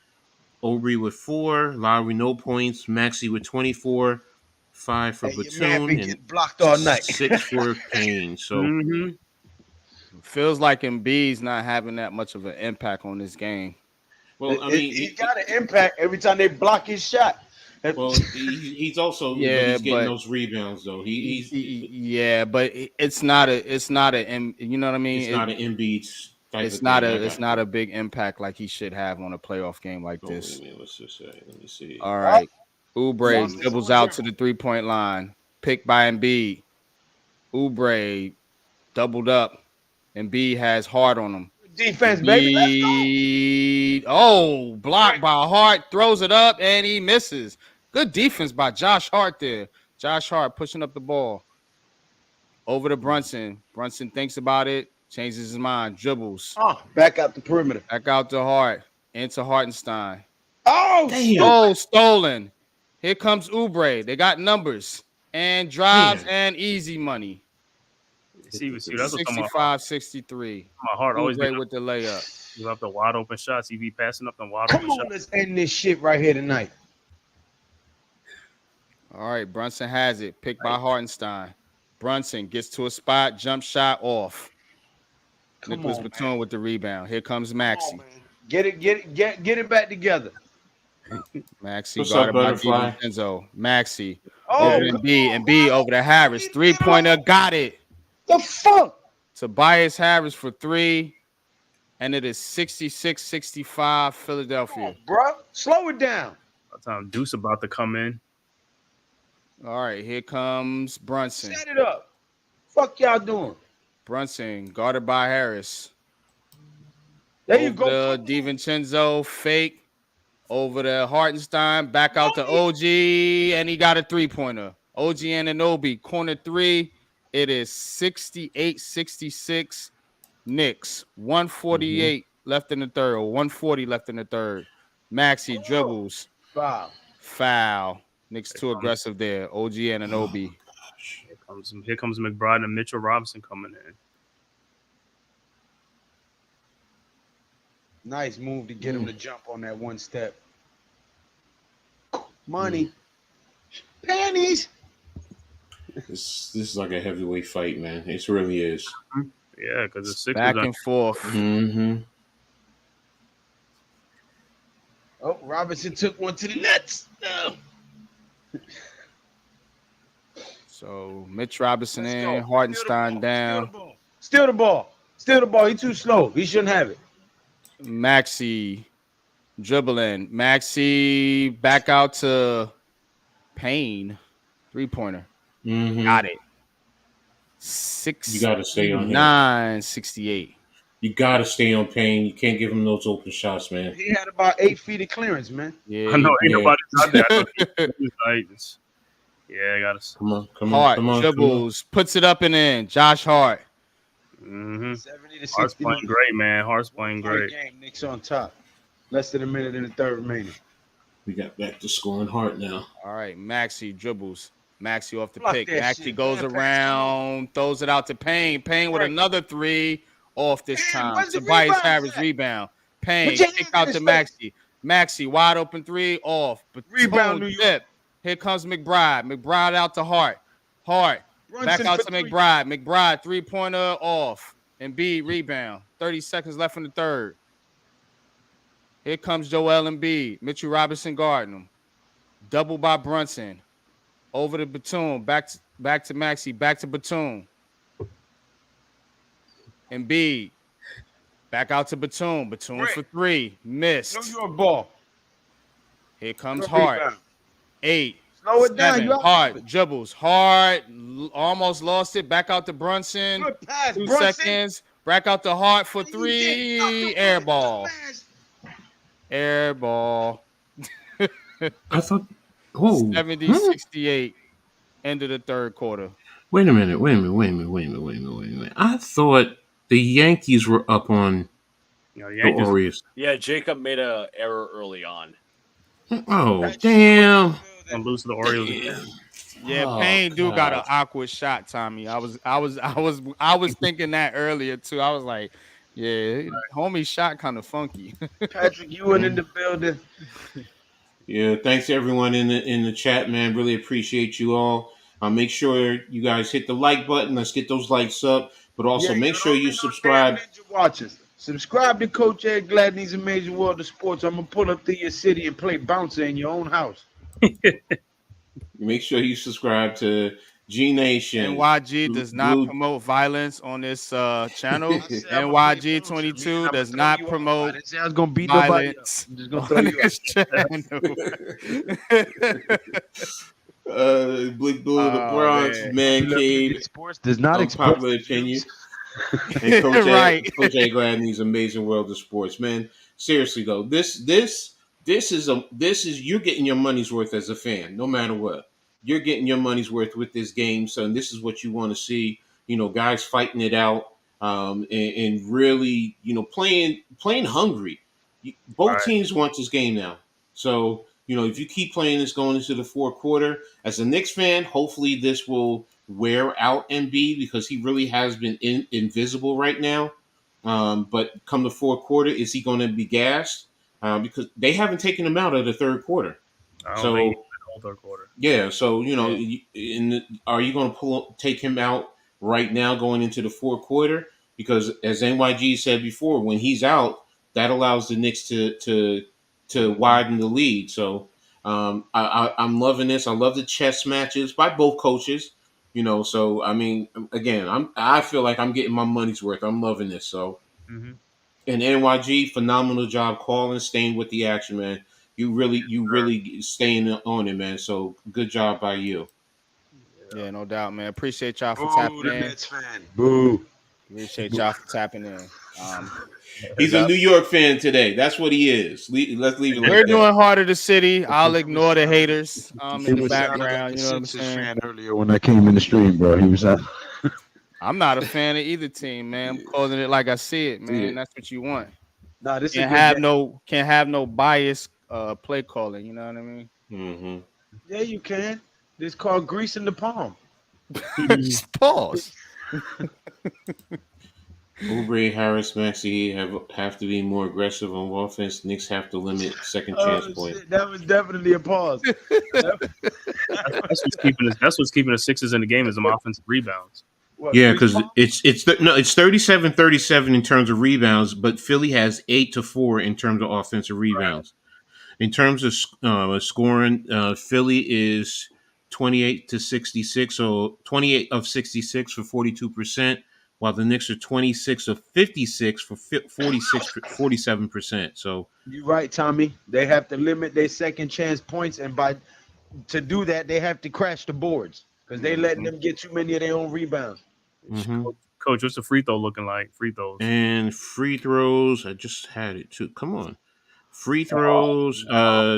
Aubrey with 4. Lowry, no points. Maxey with 24. 5 for Hey, your man been Batum. getting And blocked all night. 6 for Payne. So, Feels like Embiid's not having that much of an impact on this game. well, I mean, he got an impact every time they block his shot. well, he's also Yeah, he's getting but- those rebounds though. He's Yeah, but it's not a you know what I mean? it's not an Embiid type It's of not thing. it's not a big impact like he should have on a playoff game like this. Let's just say. Let me see. All right. Oubre Long dribbles distance out to dribble. the 3-point line. Picked by Embiid. Oubre doubled up. Embiid has Hart on him. Defense, baby. Let's go. Embiid, oh, blocked by Hart, throws it up, and he misses. Good defense by Josh Hart there. Josh Hart pushing up the ball. Over to Brunson. Brunson thinks about it, changes his mind, dribbles. Back out the perimeter. Back out to Hart. Into Hartenstein. Oh, Damn. Oh, stolen. Here comes Oubre. They got numbers. And drives and easy money. See, that's what I'm talking 65-63. my heart always Oubre been with the layup. give up the wide open shots. He be passing up the wide come open on, shots. let's end this shit right here tonight. All right, Brunson has it. Picked by Hartenstein. Brunson gets to a spot, jump shot off. Come Nicholas on, Batum man. with the rebound. Here comes Come on, Maxey. man. Get it back together. Maxey What's up, guarded by Butterfly? DiVincenzo. Maxey Oh, over to Embiid over to Harris. 3-pointer, got it. the fuck? Tobias Harris for 3. And it is 66-65 Come Philadelphia. on, bro. Slow it down. By the time Deuce about to come in. All right, here comes Brunson. Set it up. Fuck y'all doing? Brunson guarded by Harris. There you Over go. to DiVincenzo, fake. Over to Hartenstein, back out to OG, and he got a 3-pointer. OG Anunoby, corner 3. It is 68-66 Knicks. 148 left in the third, or 140 left in the third. Maxey dribbles. Foul. Knicks too aggressive there. OG Anunoby. Here comes McBride and Mitchell Robinson coming in. Nice move to get him to jump on that one step. Money. Panties. This is like a heavyweight fight, man. It really is. Yeah, because the Sixers Back are and forth. Mm-hmm. Oh, Robinson took one to the nuts. No. So Mitch Robinson Let's in, go. Hartenstein down. Steal the ball. Steal the ball. He too slow. He shouldn't have it. Maxey dribbling. Maxey back out to Payne. 3-pointer. Mm-hmm. Got it. You gotta stay on him. 69-68. You gotta stay on Payne. You can't give him those open shots, man. He had about 8 feet of clearance, man. Yeah, I know ain't Yeah. nobody out there. I know he's like, yeah, I gotta. Come on. Hart dribbles, puts it up and in. Josh Hart. 70 70 to Hart's 60. playing great, man. Hart's playing Great great. game. Knicks on top. Less than a minute in the third remaining. We got back to scoring Hart now. All right, Maxey dribbles. Maxey off the Block pick. that Maxey shit, goes man. around, throws it out to Payne. Payne with Right. another 3 off this Damn, time. where's the Tobias rebound Harris at? rebound. Payne Put your kick hands out in to his Maxey. Maxey wide open 3 off. Rebound, New York. Tip. Here comes McBride. McBride out to Hart. Hart back Brunson out for to 3. McBride. McBride 3-pointer off. Embiid rebound. 30 seconds left in the third. Here comes Joel Embiid. Mitchell Robinson guarding him. Double by Brunson. Over to Batum. Back to Maxey. Back to Batum. Embiid. Back out to Batum. Batum Right. for 3. Missed. New York ball. Here comes Good Hart. rebound. 8. Slow it down. 7. You Hart dribbles. Hart almost lost it. Back out to Brunson. Good pass, 2 Brunson. seconds. Back out the heart for three. Air ball. Air ball. I thought, oh, 70-68. End of the third quarter. Wait a minute. I thought the Yankees were up on You know, the Yankees. Orioles. Yeah, Jacob made an error early on. Oh, damn. Gonna lose to the Orioles. Yeah, Oh, Payne do got an God. awkward shot, Tommy. I was thinking that earlier too. I was like, yeah, homie shot kind of funky. Patrick Ewing in the building. Yeah, thanks to everyone in the chat, man. Really appreciate you all. Make sure you guys hit the like button. Let's get those likes up. But also make sure you subscribe. Ninja Watchers. Subscribe to Coach Ed Gladney's Amazing World of Sports. I'm gonna pull up to your city and play bouncer in your own house. Make sure you subscribe to G Nation. NYG does not promote violence on this channel. NYG 22 does not promote I was gonna beat violence nobody up. I'm just gonna throw you this channel. Blick Blue of the Bronx, Man Cave. Sports does not Unpopular opinion. And Coach Right. Coach A. Gladney's Amazing World of Sports, man. Seriously though, this is you're getting your money's worth as a fan, no matter what. You're getting your money's worth with this game, so and this is what you want to see. You know, guys fighting it out, and really, you know, playing hungry. Both teams want this game now, so you know, if you keep playing this going into the fourth quarter, as a Knicks fan, hopefully this will wear out Embiid because he really has been invisible right now. But come the fourth quarter, is he going to be gassed? Because they haven't taken him out of the third quarter. Third quarter. Yeah, so you know, are you going to take him out right now going into the fourth quarter? Because as NYG said before, when he's out, that allows the Knicks to widen the lead. So I'm loving this. I love the chess matches by both coaches. You know, so I mean, again, I feel like I'm getting my money's worth. I'm loving this. So, and NYG, phenomenal job calling, staying with the action, man. You really staying on it, man. So good job by you. Yeah, no doubt, man. Appreciate y'all for tapping in. Nets fan. Boo. Appreciate y'all for tapping in. He's a New York fan today. That's what he is. Let's leave it like We're that. doing Heart of the City. I'll ignore the haters in the background. You know what I'm saying? Fan earlier when I came in the stream, bro. He was out. I'm not a fan of either team, man. I'm calling it like I see it, man. Yeah. That's what you want. Nah, this Can't have no bias play calling. You know what I mean? Mm-hmm. Yeah, you can. This called greasing the palm. Just pause. Oubre, Harris, Maxey have to be more aggressive on offense. Knicks have to limit second chance points. That was definitely a pause. That's what's keeping the Sixers in the game is some offensive rebounds. What, Yeah, because it's 37-37 in terms of rebounds, but Philly has 8-4 in terms of offensive rebounds. In terms of scoring, Philly is 28-66, so 28 of 66 for 42%, while the Knicks are 26 of 56 for 47%. So you're right, Tommy. They have to limit their second chance points, and to do that, they have to crash the boards because they letting them get too many of their own rebounds. Coach, what's the free throw looking like? Free throws. And free throws, I just had it too. Come on. Free throws,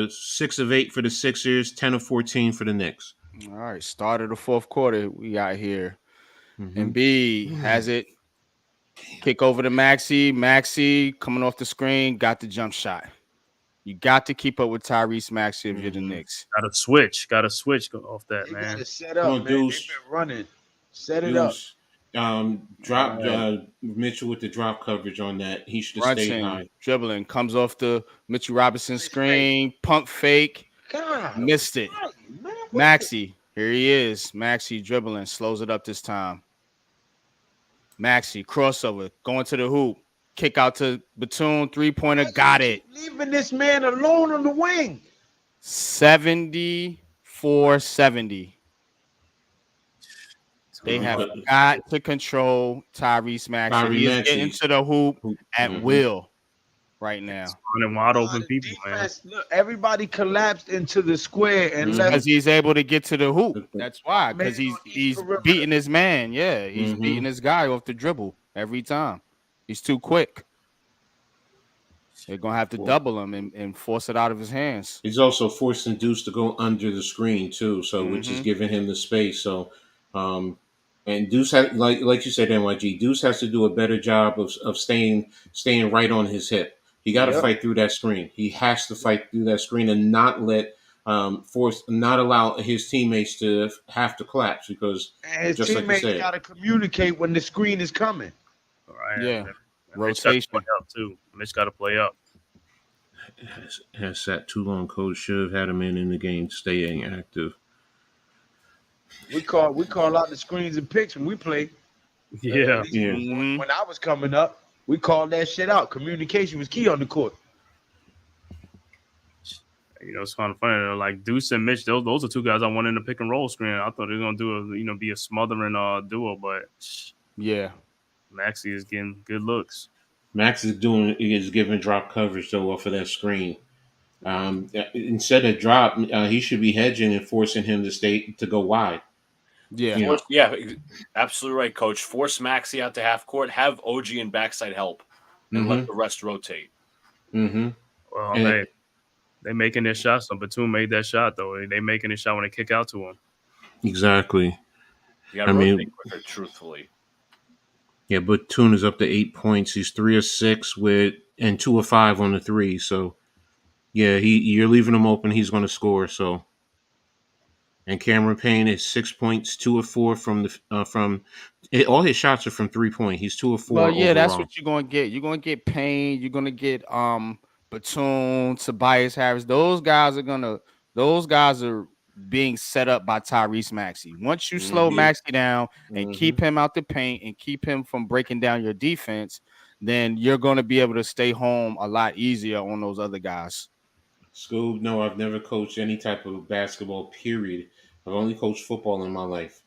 6 of 8 for the Sixers, 10 of 14 for the Knicks. All right, start of the fourth quarter. We got here. Embiid has it. Kick over to Maxey. Maxey coming off the screen, got the jump shot. You got to keep up with Tyrese Maxey if you're the Knicks. Got to switch off that, They man. got to set up, man. They've been running. Set it up. Drop Mitchell with the drop coverage on that. He should have stayed high. Dribbling comes off the Mitchell Robinson screen. Pump fake. God, Missed it. man, Maxey. Here he is. Maxey dribbling. Slows it up this time. Maxey crossover. Going to the hoop. Kick out to Batum. 3-pointer. Got it. Leaving this man alone on the wing. 74-70. They have got to control Tyrese Maxey. He is getting to the hoop at will right now. Running wide open people, defense, man. Look, everybody collapsed into the square and left. Because he's able to get to the hoop. That's why. Because he's beating his man. Yeah, he's beating his guy off the dribble every time. He's too quick. They're gonna have to double him and force it out of his hands. He's also forcing Deuce to go under the screen too, so which is giving him the space. So, and Deuce has, like you said, NYG. Deuce has to do a better job of staying right on his hip. He got to fight through that screen. He has to fight through that screen and not let not allow his teammates to have to collapse, because And his just like you teammates said, got to communicate when the screen is coming. All right. Yeah. And Rotation. Mitch got to play up too. Mitch got to play up. has sat too long. Coach should have had him in the game, staying active. We call out the screens and picks when we play. Yeah. When I was coming up, we called that shit out. Communication was key on the court. You know, it's kind of funny. Like Deuce and Mitch, those are two guys I want in the pick and roll screen. I thought they were gonna be a smothering duo, but Yeah. Maxey is getting good looks. Max is giving drop coverage though off of that screen. Instead of drop, he should be hedging and forcing him to go wide. Yeah. Yeah, absolutely right, Coach. Force Maxey out to half court. Have OG and backside help, and let the rest rotate. Mm-hmm. Well, hey, they making their shots. So Batum made that shot though. They making a shot when they kick out to him. Exactly. You got to rotate quicker, truthfully. Yeah, Batum is up to 8 points. He's 3 of 6 and 2 of 5 on the three. So, yeah, you're leaving him open. He's going to score. So, and Cameron Payne is 6 points, 2 of 4 all his shots are from 3-point. He's 2 of 4. Well, yeah, overall. that's what you're gonna get. You're gonna get Payne. You're gonna get Batum, Tobias Harris. Those guys are being set up by Tyrese Maxey. Once you slow Maxey down and keep him out the paint and keep him from breaking down your defense, then you're going to be able to stay home a lot easier on those other guys. Scoob, no, I've never coached any type of basketball, period. I've only coached football in my life.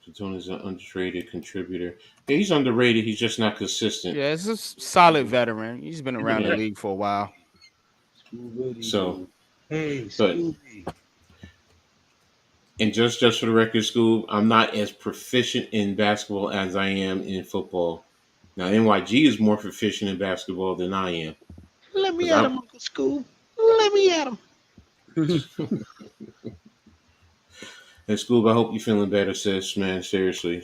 Batum is an underrated contributor. Yeah, he's underrated. He's just not consistent. Yeah, it's a solid veteran. He's been around the league for a while. So, hey, and just for the record, Scoob, I'm not as proficient in basketball as I am in football. Now, NYG is more proficient in basketball than I am. Let me at him, Uncle Scoob. Let me at him. And Scoob, I hope you're feeling better, sis, man. Seriously,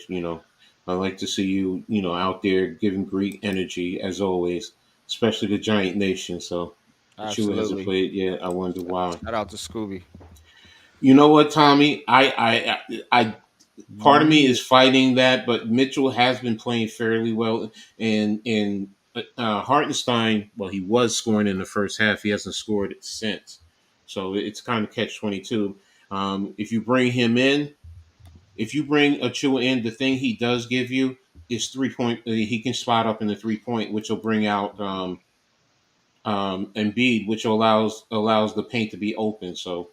I like to see you, out there giving Greek energy as always, especially the Giant Nation. So, Chua hasn't played yet. I wonder why. Shout out to Scooby. You know what, Tommy? I part of me is fighting that, but Mitchell has been playing fairly well. And Hartenstein, well, he was scoring in the first half. He hasn't scored since. So it's kind of catch-22. If you bring him in, if you bring Achua in, the thing he does give you is 3-point. He can spot up in the 3-point, which will bring out Embiid, which allows the paint to be open. So,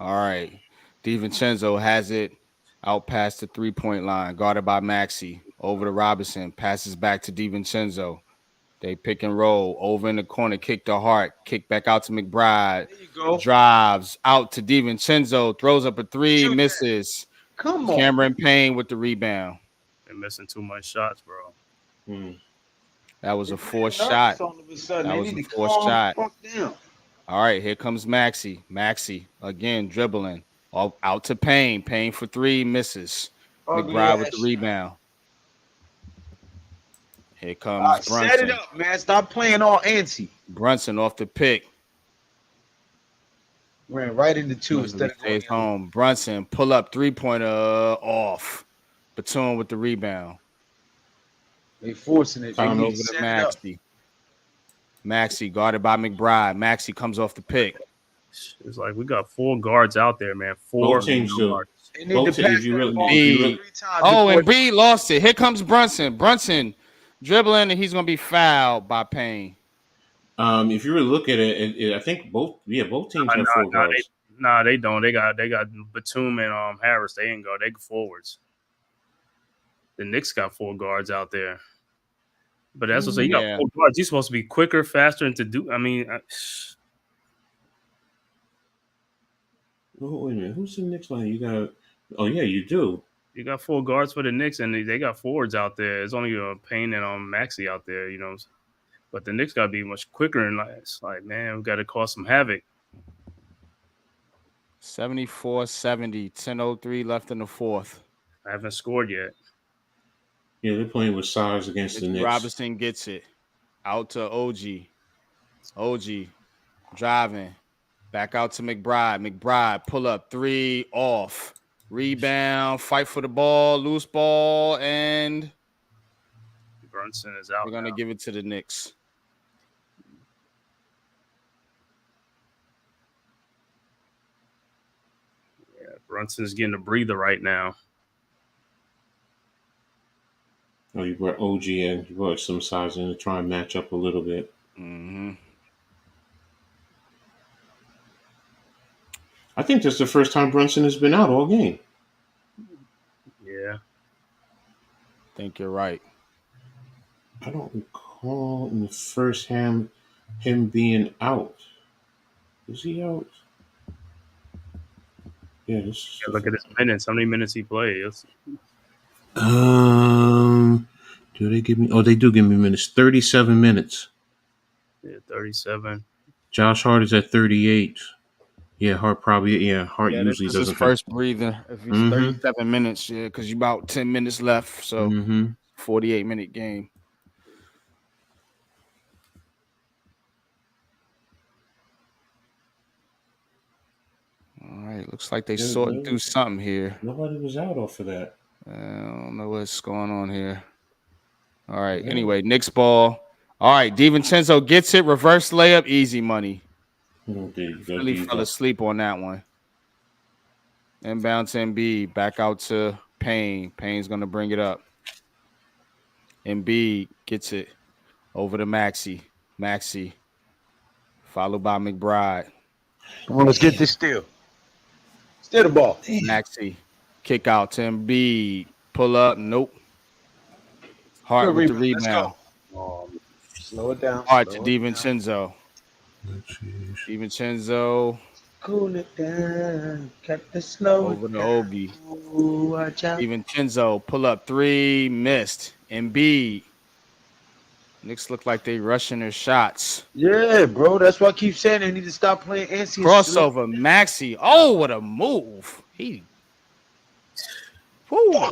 all right, DiVincenzo has it out past the 3-point line, guarded by Maxey. Over to Robinson, passes back to DiVincenzo. They pick and roll over in the corner, kick to Hart, kick back out to McBride. There you go. Drives out to DiVincenzo, throws up a 3, misses. Come on. Cameron Payne with the rebound. They're missing too much shots, bro. That was a forced shot. That was a forced shot. All right, here comes Maxey. Maxey again dribbling. Out to Payne. Payne for 3, misses. McBride with the rebound. Here comes Brunson. Set it up, man. Stop playing all antsy. Brunson off the pick. Ran right into 2 instead of stays home. Brunson pull up 3-pointer off. Batum with the rebound. They forcing it. Over to Maxey. Maxey guarded by McBride. Maxey comes off the pick. It's like we got 4 guards out there, man. 4 guards. Both teams, and B lost it. Here comes Brunson. Brunson dribbling, and he's gonna be fouled by Payne. If you really look at it, I think both teams have 4 guards. They don't. They got Batum and Harris. They ain't go. They go forwards. The Knicks got 4 guards out there. But that's what I say. You got 4 guards. You're supposed to be quicker, faster, and to do. I mean, wait a minute. Who's the Knicks line? You got? Oh yeah, you do. You got 4 guards for the Knicks, and they got forwards out there. It's only Payne and Maxey out there, you know. But the Knicks got to be much quicker, and it's like, man, we got to cause some havoc. 74-70, 10:03 left in the fourth. I haven't scored yet. Yeah, they're playing with size against the Knicks. Robinson gets it out to OG. OG driving back out to McBride. McBride pull up 3 off. Rebound, fight for the ball, loose ball, and Brunson is out. we're going to give it to the Knicks. Yeah, Brunson's getting a breather right now. Oh, you brought OG in. You brought some size in to try and match up a little bit. Mm-hmm. I think that's the first time Brunson has been out all game. Yeah. I think you're right. I don't recall in the first hand him being out. Is he out? Yeah, Look at his minutes. How many minutes he plays? Do they give me? Oh, they do give me minutes. 37 minutes. Yeah, 37. Josh Hart is at 38. Yeah, Hart probably. Yeah, Hart usually this is doesn't. his first breather. If he's 37 minutes, yeah, because you about 10 minutes left, so 48-minute game. All right, looks like they sorting through something here. Nobody was out off of that. I don't know what's going on here. All right. Anyway, Knicks ball. All right, DiVincenzo gets it. Reverse layup, easy money. Really fell asleep on that one. Inbound to Embiid. Back out to Payne. Payne's going to bring it up. Embiid gets it over to Maxey. Maxey followed by McBride. Come on, let's get this steal. Steal the ball. Maxey. Kick out to Embiid. Pull up. Nope. Hart with the rebound. Slow it down. Hart to DiVincenzo. DiVincenzo. Cool it down. Cut the slow. Over to Obi. DiVincenzo. Pull up 3. Missed. Embiid. Knicks look like they rushing their shots. Yeah, bro. That's why I keep saying they need to stop playing antsy. Crossover. Maxey. Oh, what a move. Woo.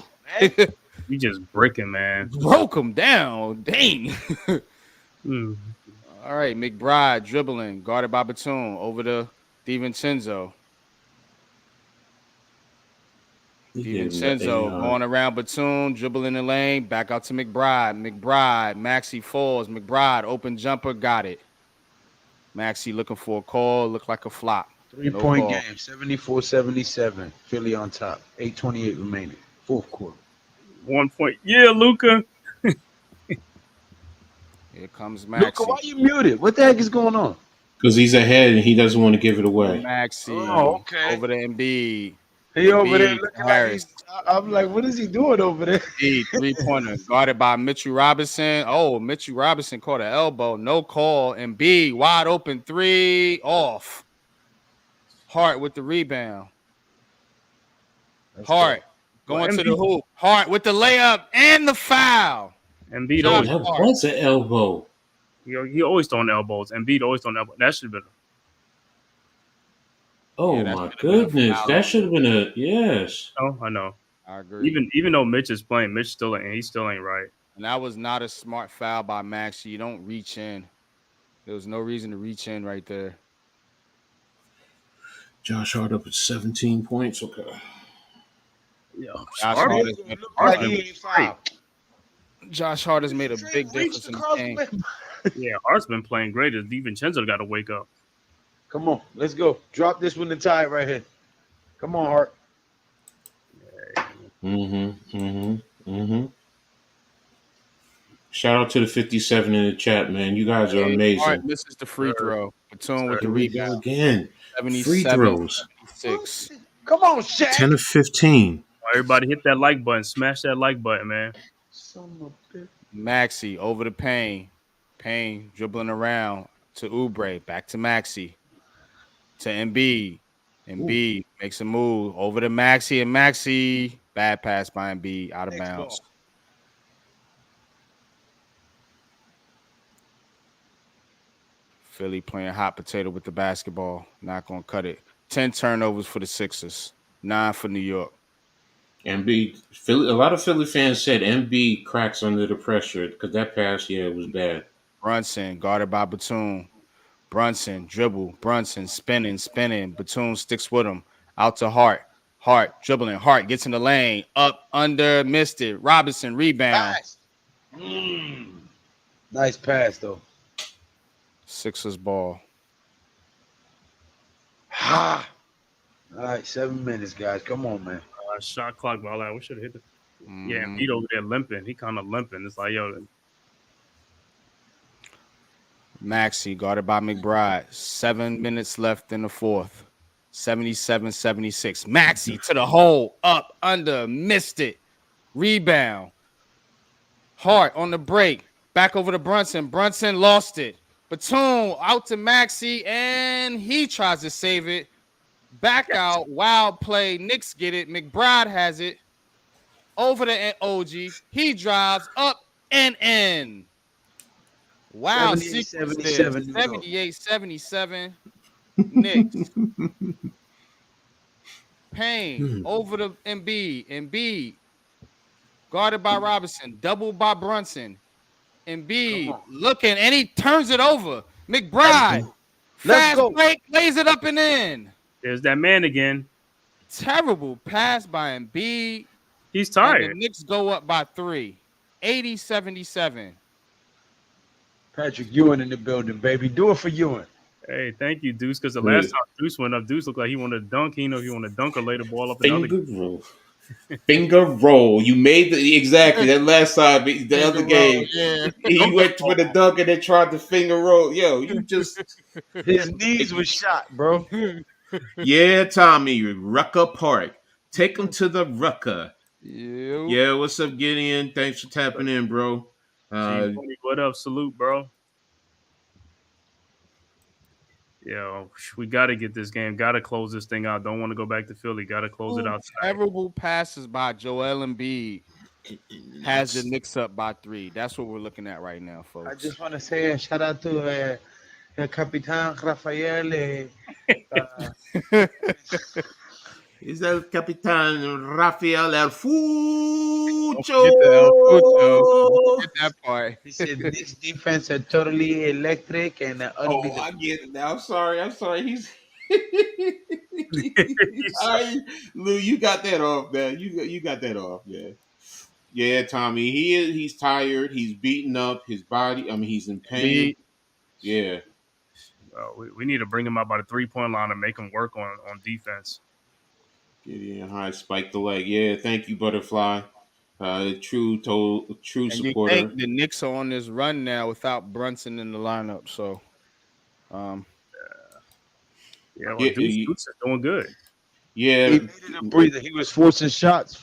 You just breaking, man. Broke him down. Dang. All right, McBride dribbling, guarded by Batum over to DiVincenzo. DiVincenzo going around Batum, dribbling the lane, back out to McBride. McBride, Maxey falls. McBride, open jumper, got it. Maxey looking for a call, looked like a flop. 3-point game, 74-77. Philly on top. 8:28 remaining. Fourth quarter. 1 point. Yeah, Luka. Here comes Maxey. Luka, why you muted? What the heck is going on? Because he's ahead and he doesn't want to give it away. Maxey. Oh, okay. Over to Embiid. He over there Embiid, looking Harris. like I'm like, what is he doing over there? Embiid, 3-pointer, guarded by Mitchell Robinson. Oh, Mitchell Robinson caught an elbow. No call. Embiid, wide open 3, off. Hart with the rebound. Hart going to the hoop. Hart with the layup and the foul. Embiid That was an elbow. He always throwing elbows. Embiid always throwing elbows. That should have been. Oh my goodness, that should have been a yes. Oh, I know. I agree. Even though Mitch is playing, Mitch still ain't. He still ain't right. And that was not a smart foul by Maxey. You don't reach in. There was no reason to reach in right there. Josh Hart up at 17 points. Okay. Yeah, Josh Hart has made a big difference in the game. Yeah, Hart's been playing great. DiVincenzo got to wake up. Come on, let's go. Drop this one and tie it right here. Come on, Hart. Shout out to the 57 in the chat, man. You guys are amazing. Hart misses the free throw. Batum with the rebound. Again. 77, Free throws. 76. Come on, Shaq. 10 of 15. Everybody hit that like button. Smash that like button, man. Maxey over to Payne. Payne dribbling around to Oubre. Back to Maxey. To Embiid. Embiid makes a move over to Maxey, and Maxey Bad pass by Embiid, out of Next bounds. ball. Philly playing hot potato with the basketball. Not going to cut it. 10 turnovers for the Sixers. 9 for New York. Embiid, Philly, a lot of Philly fans said Embiid cracks under the pressure because that pass, was bad. Brunson guarded by Batum. Brunson dribble. Brunson spinning. Batum sticks with him. Out to Hart. Hart dribbling. Hart gets in the lane. Up, under, missed it. Robinson rebound. Nice pass, though. Sixers ball. Ha! All right, 7 minutes, guys. Come on, man. Shot clock ball out. We should have hit the. Yeah, Mhm. Embiid over there limping. He kind of limping. It's like, yo, Maxey guarded by McBride. 7 minutes left in the fourth. 77-76. Maxey to the hole. Up, under, missed it. Rebound. Hart on the break. Back over to Brunson. Brunson lost it. Batum out to Maxey, and he tries to save it. Back out. Wild play. Knicks get it. McBride has it. Over to OG. He drives up and in. Wow. 78-77 New York. 78-77. Knicks. Payne over to Embiid. Embiid guarded by Robinson. Doubled by Brunson. Embiid looking, and he turns it over. McBride. Fast break. Lays it up and in. there's that man again. Terrible pass by Embiid. He's And tired. the Knicks go up by 3. 80-77. Patrick Ewing in the building, baby. Do it for Ewing. Hey, thank you, Deuce. Because the last time Deuce went up, Deuce looked like he wanted to dunk. He didn't know if he wanted to dunk or lay the ball up another. Finger roll. Finger roll. You made exactly that last time. The other game, he went for the dunk and then tried to finger roll. Yo, you just His knees were shot, bro. yeah, Tommy Rucker Park. Take him to the Rucker. Yeah. Yeah, what's up, Gideon? Thanks for tapping in, bro. What up? Salute, bro. Yo, we got to get this game. Got to close this thing out. Don't want to go back to Philly. Got to close it out tonight. Terrible passes by Joel Embiid has the Knicks up by 3. That's what we're looking at right now, folks. I just want to say a shout out to Capitan Rafael. Is El Capitan Rafael El Fucho? Get that part. He said Knicks defense are totally electric and Oh, I get it now. I'm sorry. He's Lou, you got that off, man. You got that off, man. Yeah, Tommy. He's tired. He's beaten up. His body. I mean, he's in pain. Yeah. We need to bring him out by the 3-point line and make him work on defense. Get in high, spike the leg. Yeah, thank you, Butterfly. True And supporter. you think the Knicks are on this run now without Brunson in the lineup, so Deuce is doing good. Yeah, he needed a breather. He was forcing shots.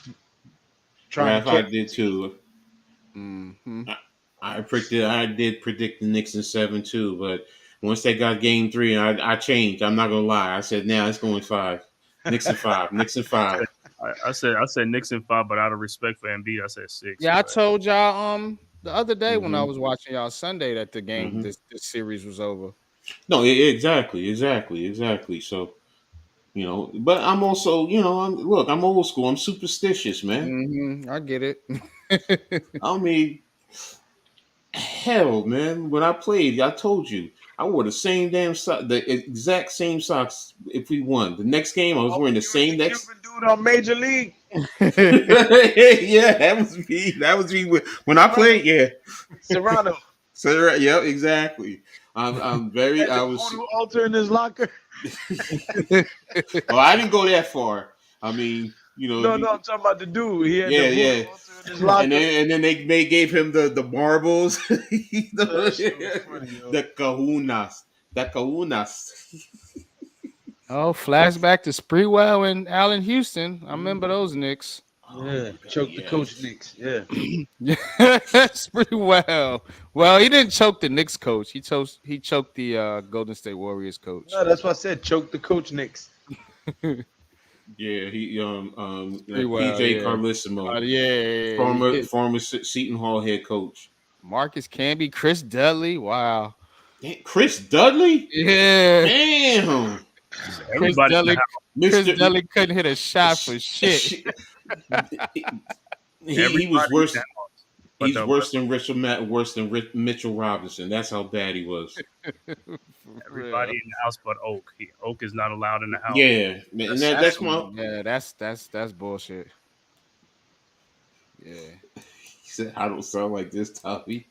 I did too. mm-hmm. I did predict the Knicks in 7 too, but once they got game 3, I changed. I'm not gonna lie. I said now it's going 5. Knicks in 5. Knicks in 5. I said Knicks in 5, but out of respect for Embiid, I said 6. Yeah, I told y'all the other day when I was watching y'all Sunday that the game this series was over. No, exactly. So, but I'm also, I'm old school. I'm superstitious, man. I get it. I mean, hell, man. When I played, I told you I wore the same damn the exact same socks. If we won the next game, I was wearing the same next. Cuban dude on Major League. Yeah, that was me when I played. Yeah, Serrano. So yeah, exactly. I'm very. I was altar in his locker. Oh, I didn't go that far. I mean, No, I'm talking about the dude. He had yeah. in his locker. And then they gave him the marbles, Funny, the kahunas, Oh, flashback to Sprewell and Allen Houston. I remember those Knicks. Yeah, choke the coach Knicks. Yeah. Sprewell. Well, he didn't choke the Knicks coach. He choked the Golden State Warriors coach. No, that's what I said. Choke the coach Knicks. Yeah, he Pretty well, PJ yeah. Carlissimo, Yeah. former Seton Hall head coach. Marcus Camby, Chris Dudley. Wow. Damn, Chris Dudley. Yeah. Damn, Chris Everybody in the Dudley. house. Chris Mister. Dudley couldn't hit a shot for shit. He was Everybody in worse. the house. But He's the, worse than Mitchell Robinson. That's how bad he was. For everybody real. in the house but Oak. Oak is not allowed in the house. Yeah, man, and that's my. Yeah, that's bullshit. Yeah. He said, "I don't sound like this, Tommy."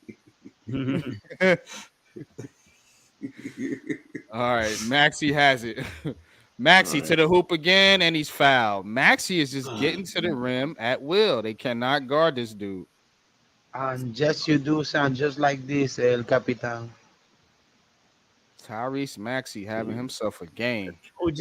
All right, Maxey has it. Maxey to the hoop again, and he's fouled. Maxey is just getting to the rim at will. They cannot guard this dude. And just you do sound just like this, El Capitan. Tyrese Maxey having himself a game. OG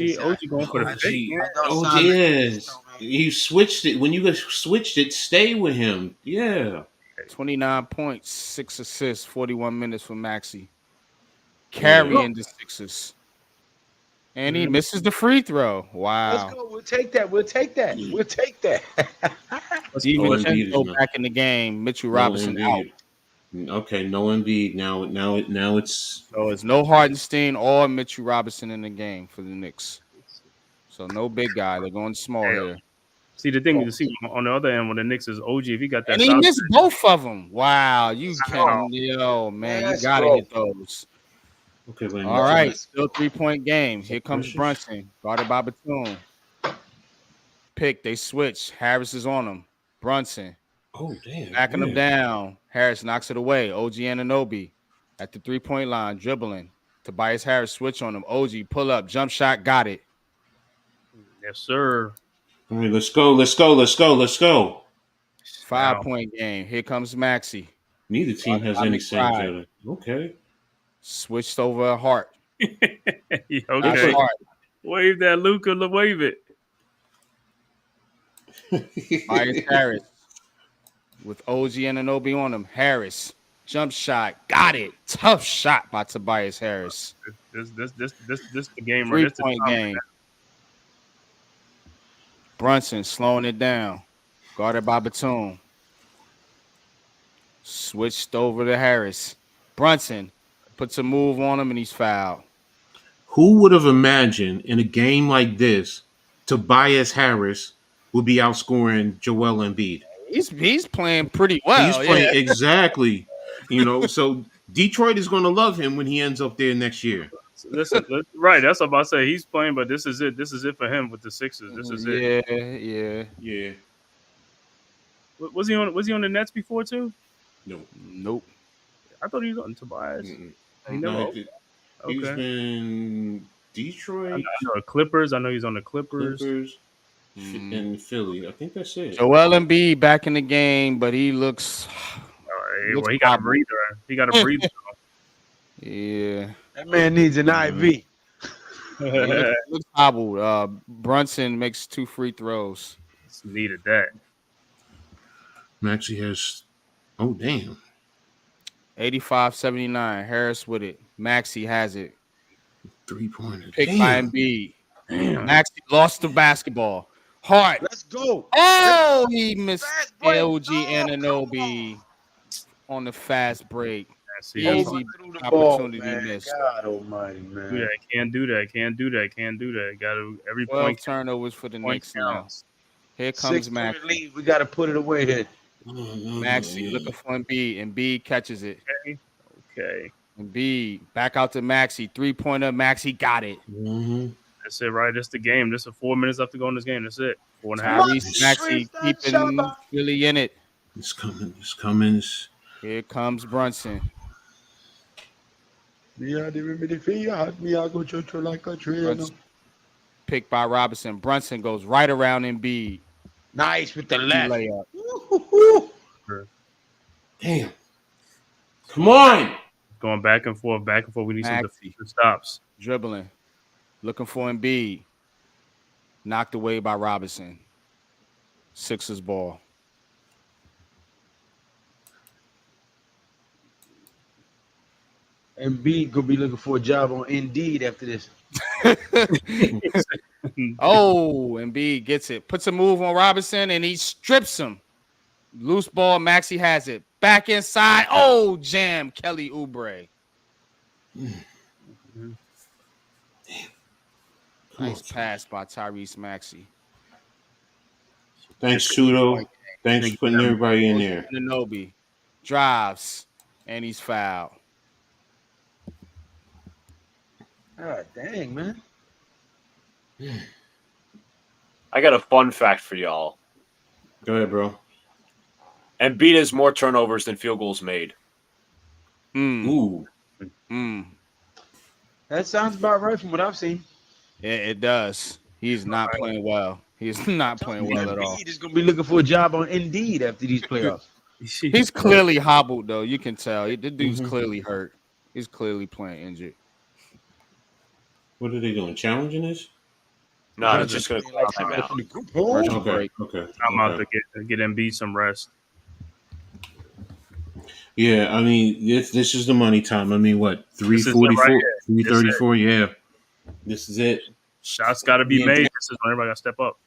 going for the OG, fake. Man. OG is. You switched it when you guys switched it. Stay with him. Yeah. 29 points, 6 assists, 41 minutes for Maxey. Carrying the Sixers. And he misses the free throw. Wow. Let's go. We'll take that. We'll take that. We'll take that. Even Embiid is go not- back in the game. Mitchell No Robinson out. Embiid. Okay, no Embiid. Now it's So it's no Hardenstein or Mitchell Robinson in the game for the Knicks. So no big guy. They're going small here. See, the thing you see on the other end when the Knicks is OG, if he got that And he shot, missed both of them. Wow. You can, man, you Let's got to go. hit those. okay. Wait a All minute. right. Still 3-point game. Here comes Precious. Brunson. Guarded by Batum. Pick. They switch. Harris is on him. Brunson. Oh damn! Backing yeah. him down. Harris knocks it away. OG Anunoby at the 3-point line, dribbling. Tobias Harris switch on him. OG pull up, jump shot, got it. yes, sir. All right, let's go. 5-point game. Here comes Maxey. Neither team has any sense. Okay. Switched over a Hart. Okay. Hart. Wave that, Luca. Wave it. Tobias Harris with OG Anunoby on him. Harris jump shot, got it. Tough shot by Tobias Harris. This the game. Right? This the 3-point time. game. Brunson slowing it down. Guarded by Batum. Switched over to Harris. Brunson puts a move on him and he's fouled. Who would have imagined in a game like this, Tobias Harris would be outscoring Joel Embiid? He's playing pretty well. He's playing exactly. So Detroit is going to love him when he ends up there next year. Right. That's what I'm about to say. He's playing, but this is it. This is it for him with the Sixers. This is it. Yeah. Was he on the Nets before too? No. Nope. I thought he was on Tobias. Mm-mm. You know, He's okay. been Detroit, I know the Clippers. I know he's on the Clippers. and Philly. I think that's it. Joel Embiid back in the game, but he looks. Well, he got a breather. He got a breather. Yeah. That man needs an IV. Looks hobbled. Brunson makes 2 free throws. Needed that. Maxey has. Oh damn. 85-79. Harris with it. Maxey has it. 3-pointer. Picked by Embiid. Maxey lost the basketball. Hart. Let's go. Oh, he missed Fast break. LG Oh, Anunoby on the fast break. See, Easy that's- Through the ball, opportunity man. missed. God almighty, man. do that. Can't do that. Can't do that. Can't do that. Got to every 12 point. turnovers for the Point Knicks now. counts. Here comes 6-3 Maxey. lead. We got to put it away here. Maxey looking for Embiid. Embiid catches it. Okay. Embiid back out to Maxey. 3-pointer. Maxey got it. Mm-hmm. That's it, right? That's the game. This is 4 minutes left to go in this game. That's it. 4.5. Tyrese Maxey keeping Philly in it. It's coming. Here comes Brunson. Brunson. Picked by Robinson. Brunson goes right around Embiid. Nice with the left. Layup. Woo-hoo-hoo. Damn. Come on. Going back and forth, back and forth. We need some Maxey. defensive stops. Dribbling. Looking for Embiid. Knocked away by Robinson. Sixers ball. Embiid could be looking for a job on Indeed after this. Oh, Embiid gets it. Puts a move on Robinson, and he strips him. Loose ball. Maxey has it. Back inside. Oh, jam. Kelly Oubre. Nice pass by Tyrese Maxey. Thanks, Tudo. Thanks for putting everybody in there. Anunoby drives, and he's fouled. God dang, man. I got a fun fact for y'all. Go ahead, bro. Embiid has more turnovers than field goals made. Ooh. That sounds about right from what I've seen. It does. He's not playing well. He's not playing well at all. Embiid is going to be looking for a job on Indeed after these playoffs. He's clearly hobbled, though. You can tell. The dude's clearly hurt. He's clearly playing injured. What are they doing? Challenging this? No, it's just going to call time out. Okay. I'm out to get Embiid some rest. Yeah, I mean, this is the money time. I mean, what, 344, right 334? Yeah, this is it. Shots got to be made. This is when everybody got to step up.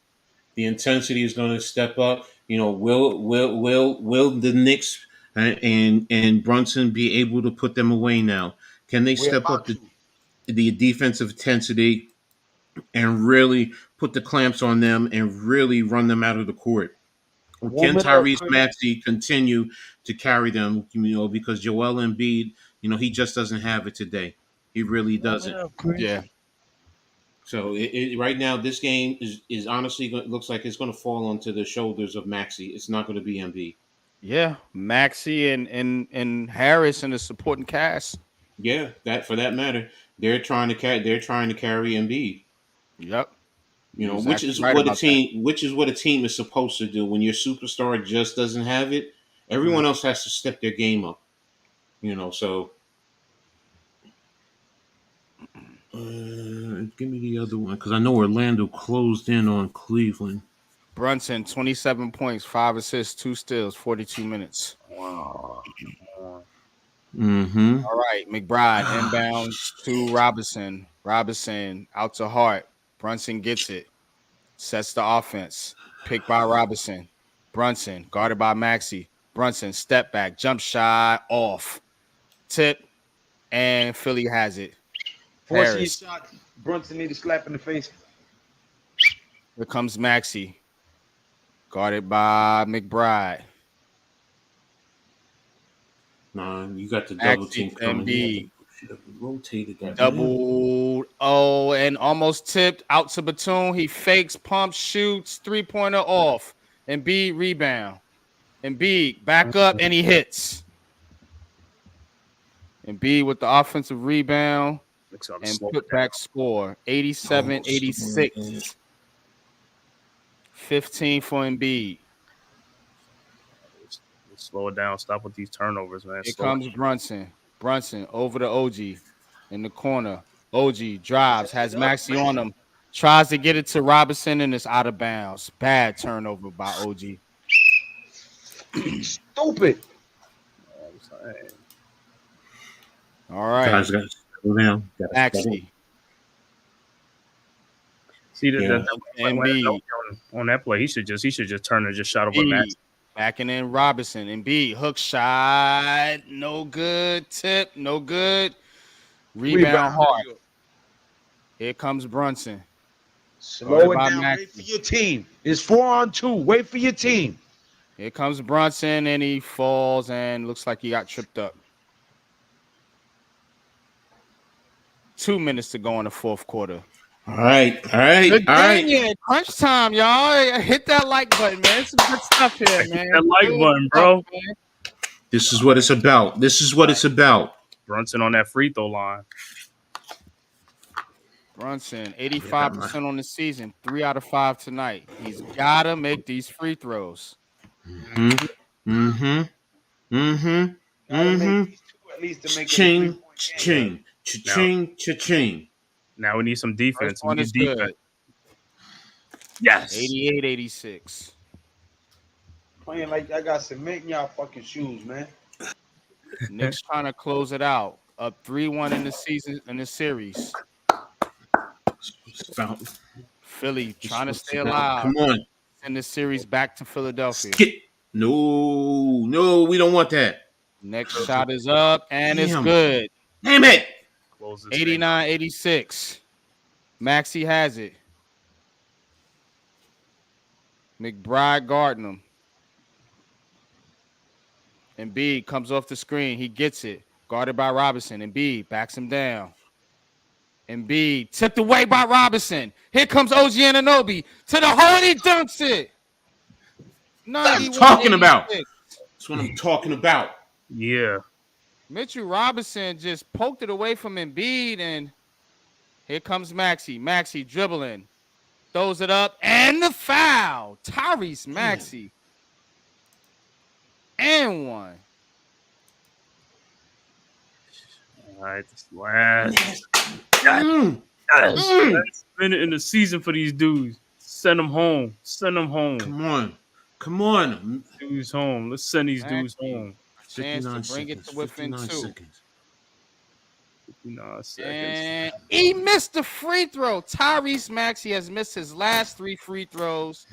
The intensity is going to step up. You know, will the Knicks and Brunson be able to put them away now? Can they step up the defensive intensity and really put the clamps on them and really run them out of the court? Or can Tyrese Maxey continue to carry them, because Joel Embiid, he just doesn't have it today. He really doesn't. Yeah. So right now, this game is honestly looks like it's going to fall onto the shoulders of Maxey. It's not going to be Embiid. Yeah, Maxey and Harris and the supporting cast. Yeah, for that matter, they're trying to carry Embiid. Yep. Which is what a team is supposed to do. When your superstar just doesn't have it, everyone else has to step their game up. So give me the other one, because I know Orlando closed in on Cleveland. Brunson, 27 points, 5 assists, 2 steals, 42 minutes. Wow. Mm-hmm. All right, McBride inbound to Robinson. Robinson out to Hart. Brunson gets it. Sets the offense. Picked by Robinson. Brunson guarded by Maxey. Brunson step back, jump shot off. Tip, and Philly has it. Forcing his shot. Brunson need a slap in the face. Here comes Maxey. Guarded by McBride. Nah, you got the double team coming. Rotated that. Double. Oh, and almost tipped out to Batum. He fakes, pump, shoots, 3-pointer off. Embiid rebound. Embiid back up, and he hits. Embiid with the offensive rebound and put back score. 87-86. 15 for Embiid. Slow it down. Stop with these turnovers, man. Here comes Brunson. Brunson over to OG in the corner. OG drives, has Maxey on him. Tries to get it to Robinson, and it's out of bounds. Bad turnover by OG. Stupid. All right. Guys, got to settle down. Maxey. See on that play, he should just turn and just shot over Maxey. Backing in Robinson. Embiid hook shot. No good. Tip. No good. Rebound hard. Here comes Brunson. Slow it down. Wait for your team. It's 4-on-2. Wait for your team. Here comes Brunson, and he falls and looks like he got tripped up. 2 minutes to go in the fourth quarter. All right. Crunch time, y'all. Hit that like button, man. Some good stuff here, man. Hit that like button, bro. This is what it's about. Brunson on that free throw line. Brunson, 85% on the season, 3 out of 5 tonight. He's got to make these free throws. Mm-hmm. Cha-ching. Now we need some defense. We need defense. Yes. 88-86. Playing like I got cement in y'all fucking shoes, man. Knicks trying to close it out. up 3-1 in the series. Philly trying to stay alive. Come on. Send the series back to Philadelphia. No, we don't want that. Next shot is up, and it's Damn. good. Damn it. 89-86. Maxey has it. McBride guarding him. Embiid comes off the screen. He gets it. Guarded by Robinson. Embiid backs him down. Embiid tipped away by Robinson. Here comes OG Anunoby to the hole. He dunks it. That's what I'm talking about. That's what I'm talking about. Yeah. Mitchell Robinson just poked it away from Embiid, and here comes Maxey. Maxey dribbling. Throws it up, and the foul. Tyrese Maxey. And one. All right, this last minute in the season for these dudes. Send them home. Send them home. Come on. Dudes home. Let's send these dudes home. Chance to bring it to within 2. 59 seconds. And he missed the free throw. Tyrese Maxey has missed his last 3 free throws.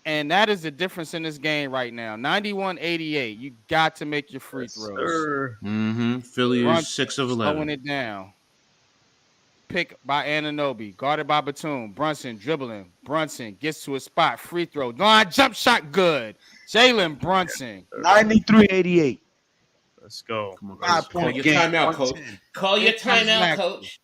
And that is the difference in this game right now. 91-88. You got to make your free throws. Philly is 6 of 11. Slowing it down. Pick by Anunoby. Guarded by Batum. Brunson dribbling. Brunson gets to a spot. Free throw. Jump shot good. Jalen Brunson. 93-88. Let's go. Come on, 5-point your game. timeout, coach. Call your timeout, coach.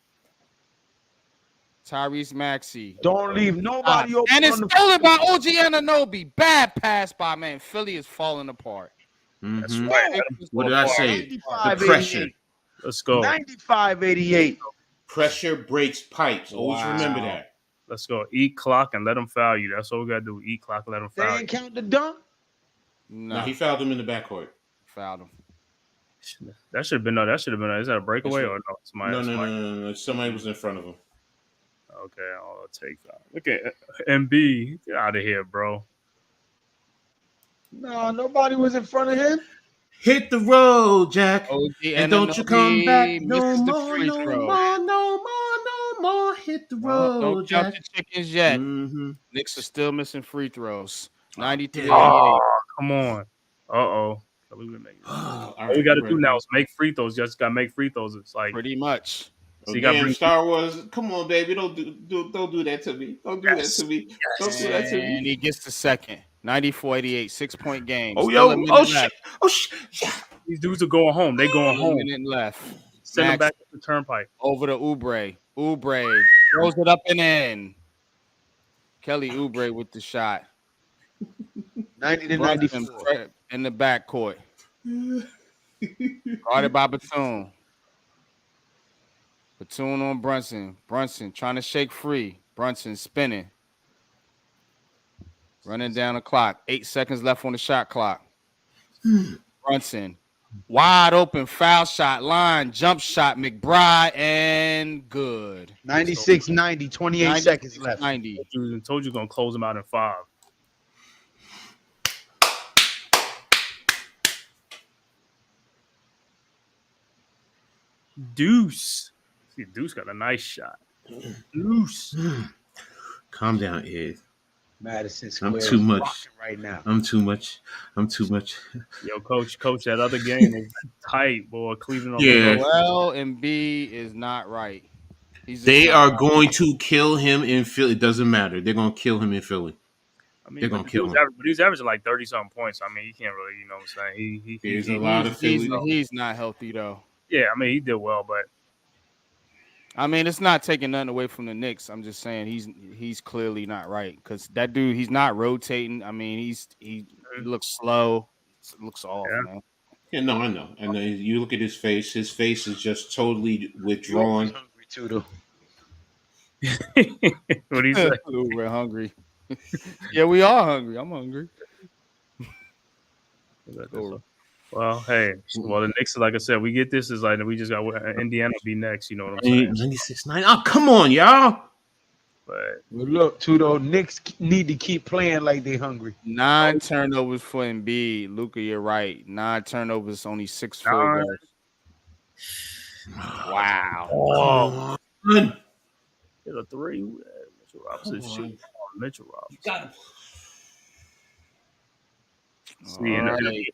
Tyrese Maxey. Don't leave nobody open. And it's stolen by OG Anunoby. Bad pass by man. Philly is falling apart. That's right. What did I say? The pressure. Let's go. 95-88. Pressure breaks pipes. Always remember that. Let's go. Eat clock and let them foul you. That's all we got to do. Eat clock and let them They foul ain't you. count the dunk? No, he fouled him in the backcourt. Fouled him. That should have been. Is that a breakaway or no? No. Somebody was in front of him. Okay, I'll take that. Look at MB. Get out of here, bro. No, nobody was in front of him. Hit the road, Jack. OG And don't you come back no misses the more, free no throw. more, no more, no more. Hit the road, Don't jump Jack. the chickens yet. Mm-hmm. Knicks are still missing free throws. 93-88. Oh, come on. All we got to do now is make free throws. Just got to make free throws. It's like Pretty much. so you got to bring Star Wars. Come on, baby. Don't do that to me. Don't do that to me. Don't do that to me. And he gets the second. 94-88, 6-point game. Oh, Still yo. a minute Oh, shit. left. Oh, shit. Yeah. these dudes are going home. They going Still a home. minute left. Send them Max back to the turnpike. over to Oubre. Oubre throws it up and in. Kelly Oubre with the shot. 90-94. In the backcourt. Guarded by Batum. Batum on Brunson. Brunson trying to shake free. Brunson spinning. Running down the clock. 8 seconds left on the shot clock. Brunson. Wide open foul shot line. Jump shot. McBride and good. 96-90. 28 seconds left. 90. Told you going to close them out in 5. Deuce. See, Deuce got a nice shot. Deuce. Calm down, Ed. Madison Square I'm too is much rocking right now. I'm too much. Yo, coach, that other game was tight, boy. Cleveland. Yeah. Well, Embiid is not right. They are going to kill him in Philly. It doesn't matter. They're going to kill him in Philly. I mean, They're going to kill him. But he's averaging like 30-something points. I mean, he can't really, you know what I'm saying? There's a lot of Philly. He's not healthy, though. Yeah, I mean, he did well, but I mean, it's not taking nothing away from the Knicks. I'm just saying he's clearly not right because that dude, he's not rotating. I mean, he looks slow. Looks off, man. Yeah, no, I know. And you look at his face. His face is just totally withdrawn. Hungry too, though. what do you say? We're hungry. Yeah, we are hungry. I'm hungry. Well, hey, the Knicks, like I said, we get this is like we just got Indiana be next. You know what I'm saying? 96-9. Oh, come on, y'all. But Look, Tudo, Knicks need to keep playing like they hungry. 9 turnovers for Embiid. Luka, you're right. 9 turnovers, only 6 field goals. Wow. Oh, Come hit a three. Mitchell Robinson shoot. Mitchell Robinson. Got See, All in a- right. Here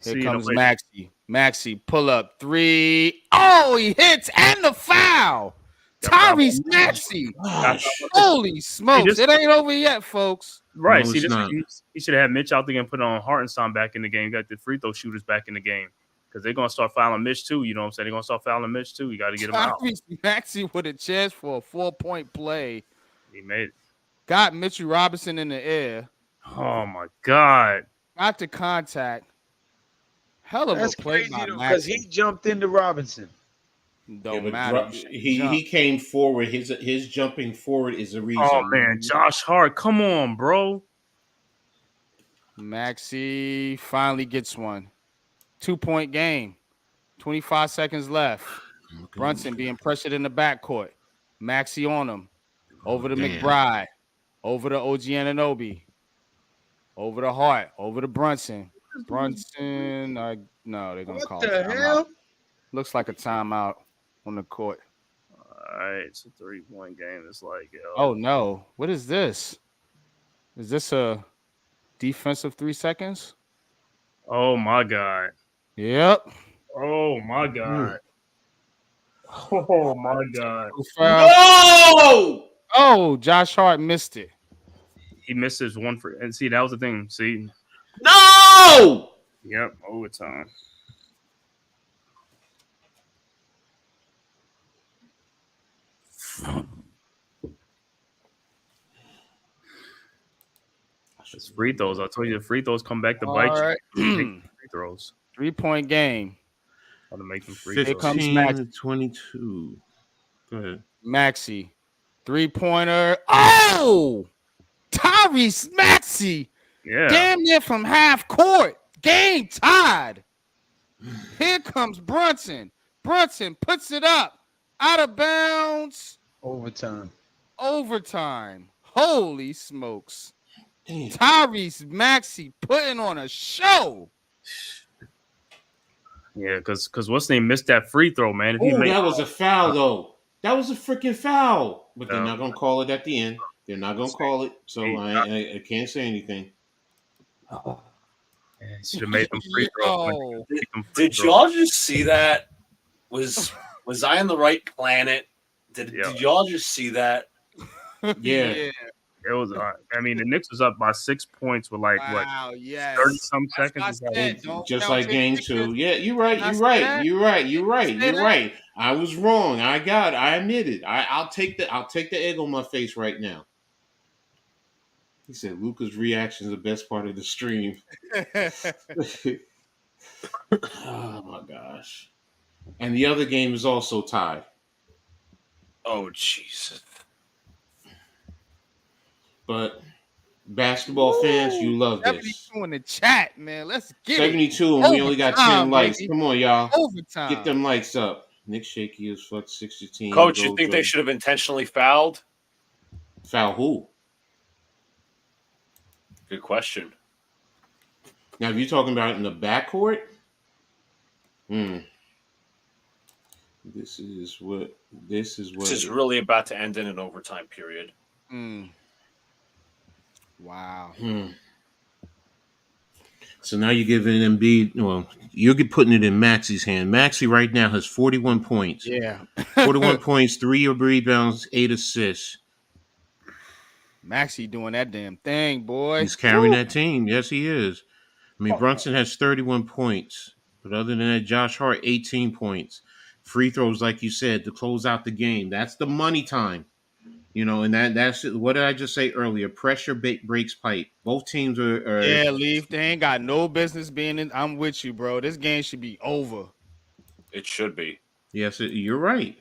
see, in a comes way- Maxey. Maxey, pull up three. Oh, he hits and the foul. Tyrese Maxey. Gosh. Holy smokes. this- It ain't over yet, folks. Right. No, See, it's not. he should have had Mitch out there and put on Hartenstein back in the game. Got the free throw shooters back in the game because they're gonna start fouling Mitch too. You know what I'm saying? They're gonna start fouling Mitch too. You got to get him out. Tyrese Maxey with a chance for a 4-point play. He made it. Got Mitchell Robinson in the air. Oh my God. Got the contact. Hell of That's a play crazy by though, because he Maxey. jumped into Robinson. Don't but matter. he came forward. His jumping forward is the reason. Oh man, Josh Hart, come on, bro. Maxey finally gets one. 2-point game. 25 seconds left. Brunson being pressured in the backcourt. Maxey on him. Over to Damn. McBride. Over to OG Anunoby. Over to Hart. Over to Brunson. Brunson. No, they're going to call What it the timeout. hell? Looks like a timeout on the court. All right, it's a 3-point game. It's like, yo. Oh, no. What is this? Is this a defensive 3 seconds? Oh my God. Yep. Oh my God. Oh my God. Oh! Oh, Josh Hart missed it. He missed his one for, and see, that was the thing. See, No! yep, overtime. It's free throws. I told you the free throws come back to bite All right. you. Free throws. 3-point game. How to make them free Here throws. comes 15 Max. to 22. Go ahead. Maxey. 3-pointer. Oh! Tyrese Maxey. Yeah. Damn near from half court. Game tied. Here comes Brunson. Brunson puts it up. Out of bounds. Overtime. Overtime. Holy smokes. Damn. Tyrese Maxey putting on a show. Yeah, because what's name missed that free throw, man. If he Oh, made, that was a foul, though. That was a freaking foul. But they're No. not going to call it at the end. They're not going to call it. So I can't say anything. should have made them free throws. Yo. Make them free Did throws. y'all just see that? Was I on the right planet? Did y'all just see that? Yeah. It was. I mean, the Knicks was up by 6 points with like Wow, yes. 30 some That's seconds. what I said. Don't Just count like your game chickens. 2. Yeah, you're right. Can I You're say right. that? You're right. You're Can I right. say You're that? right. I was wrong. I admit it. I'll take the egg on my face right now. He said Luca's reaction is the best part of the stream. Oh my gosh. And the other game is also tied. Oh Jesus! But basketball fans, you love this. 72 in the chat, man. Let's get 72 and we only got 10 Overtime, likes. baby. Come on, y'all. it. Overtime. Get them likes up. Nick Shaky is fuck 16. Coach, you think they should have intentionally fouled? foul who? Good question. Now, if you're talking about in the backcourt, this is This is really about to end in an overtime period. Wow. So now you're giving Embiid. Well, you're putting it in Maxey's hand. Maxey right now has 41 points. Yeah. 41 points, 3 rebounds, 8 assists. Maxey doing that damn thing, boy. He's carrying that team. Yes, he is. I mean, Brunson has 31 points. But other than that, Josh Hart, 18 points. Free throws, like you said, to close out the game. That's the money time. You know, and that's what did I just say earlier? Pressure breaks pipe. Both teams are Yeah, Leaf. They ain't got no business being in. I'm with you, bro. This game should be over. It should be. Yes, you're right.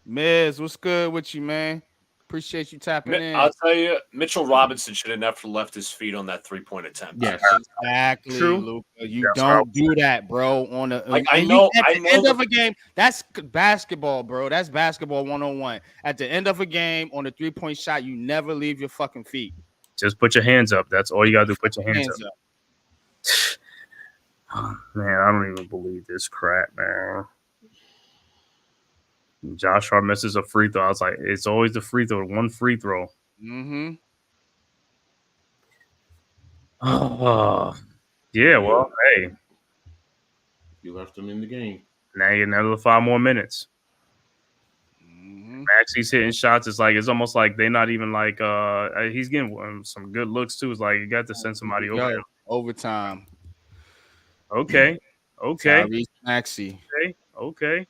Miz, what's good with you, man? Appreciate you tapping in. I'll tell you, Mitchell Robinson should have never left his feet on that 3-point attempt. Yes. Exactly, True. Luca. You That's don't do that, bro. On the Like, I and know- at I the know end the- of a game, that's basketball, bro. That's basketball 101. At the end of a game, on a 3-point shot, you never leave your fucking feet. Just put your hands up. That's all you gotta do. Put your hands Hands up. up. Man, I don't even believe this crap, man. Josh Hart misses a free throw. I was like, it's always the free throw, one free throw. Mm-hmm. Yeah, well, hey, You left them in the game. now you get another 5 more minutes. Mm-hmm. Maxey's hitting shots. It's almost like they're not even like he's getting some good looks too. It's like you got to send somebody over there. Overtime. Okay. Tyrese Maxey. Okay.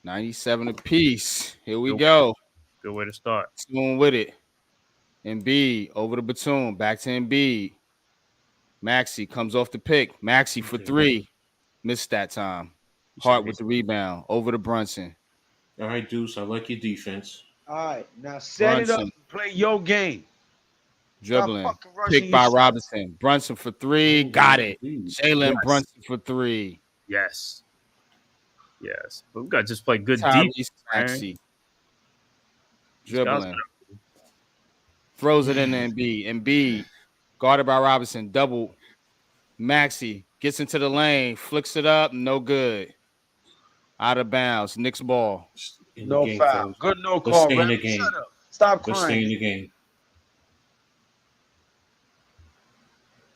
97 apiece. Here we Good go. Good way to start. Soon with it. Embiid over the Batum. Back to Embiid. Maxey comes off the pick. Maxey for 3. Missed that time. Hart with the rebound. Over to Brunson. All right, Deuce, I like your defense. All right, now set it up Brunson. and play your game. Dribbling. Stop fucking rushing Picked by your shot. Robinson. Brunson for 3. Got it. Jalen Yes. Brunson for 3. Yes. But we got to just play good Tyrese defense. Maxey. These guys Dribbling. Throws it in Embiid. Embiid guarded by Robinson. Double. Maxey gets into the lane. Flicks it up. No good. Out of bounds. Knicks ball. No foul. Good no Let's call. stay in the Ref. game. Shut up. Stop Let's stay in crying. the game.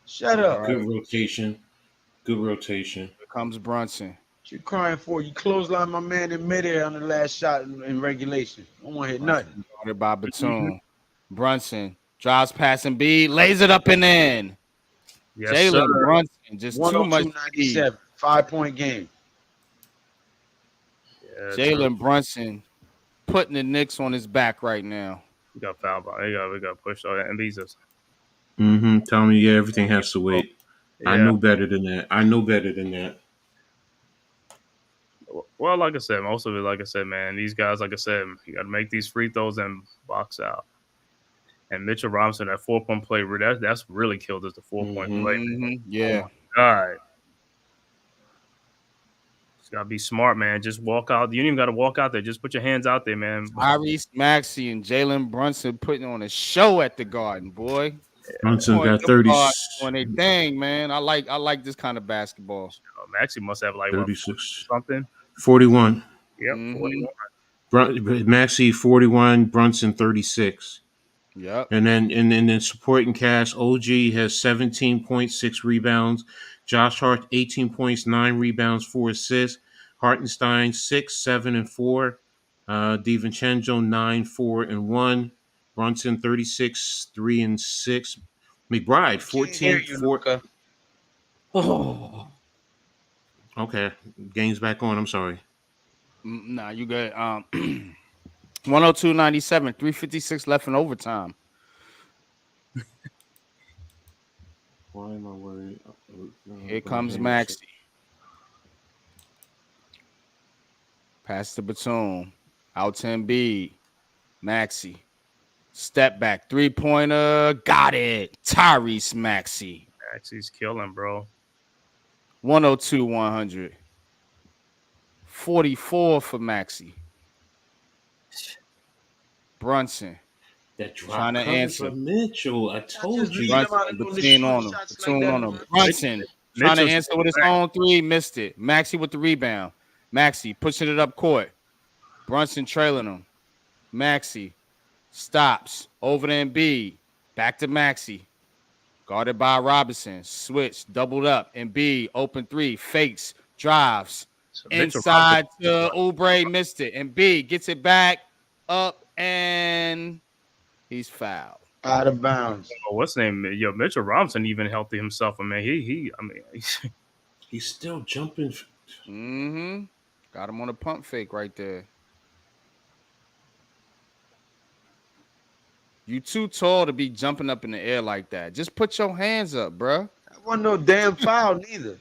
Shut up. Good rotation. Good rotation. Here comes Brunson. What you crying for? You clothesline my man in midair on the last shot in regulation. I don't want to hit nothing. Guarded by Batum. Brunson drives past Embiid. Lays it up and in. Yes, Jalen sir. Brunson. Just too much speed. 102.97. 5-point game. Yeah, Jalen Brunson putting the Knicks on his back right now. we got foul ball. We got pushed out. And these is Tell me, yeah, everything has to wait. I know better than that. Well, like I said, most of it, like I said, man, these guys, like I said, you got to make these free throws and box out. And Mitchell Robinson, that 4-point play, that's really killed us, the 4-point play. Mhm. Yeah. God. Just got to be smart, man. Just walk out. You don't even got to walk out there. Just put your hands out there, man. Tyrese Maxey and Jalen Brunson putting on a show at the Garden, boy. Brunson Boy, got them 30. guards doing their thing, man. I like this kind of basketball. Maxey must have like 36. something. 41. Yep. Mhm. 41. Maxey 41, Brunson 36. Yep. And then supporting cast, OG has 17.6 rebounds. Josh Hart 18 points, 9 rebounds, 4 assists. Hartenstein 6, 7, and 4. DiVincenzo 9, 4, and 1. Brunson 36, 3 and 6. McBride 14, 4. Oh. Okay, game's back on. I'm sorry. Nah, you good. 102.97, 3:56 left in overtime. Why am I worried? Here comes Maxey. Pass the Batum. Out to Embiid. Maxey. Step back. 3-pointer. Got it. Tyrese Maxey. Maxey's killing, bro. 102-100. 44 for Maxey. Brunson. That drop Trying to answer. for Mitchell. I told you. Brunson, Batum on him. Batum on him. Brunson trying to answer with his own 3. Missed it. Maxey with the rebound. Maxey pushing it up court. Brunson trailing him. Maxey stops. Over to Embiid. Back to Maxey. Guarded by Robinson. Switch. Doubled up. Embiid. Open 3. Fakes. Drives. So Inside to Oubre. Missed it. Embiid gets it back. Up. And he's fouled. Out of bounds. Oh, what's the name? Yo, Mitchell Robinson even healthy himself. I mean, He's still jumping. Mm-hmm. Got him on a pump fake right there. You too tall to be jumping up in the air like that. Just put your hands up, bro. That wasn't no damn foul neither.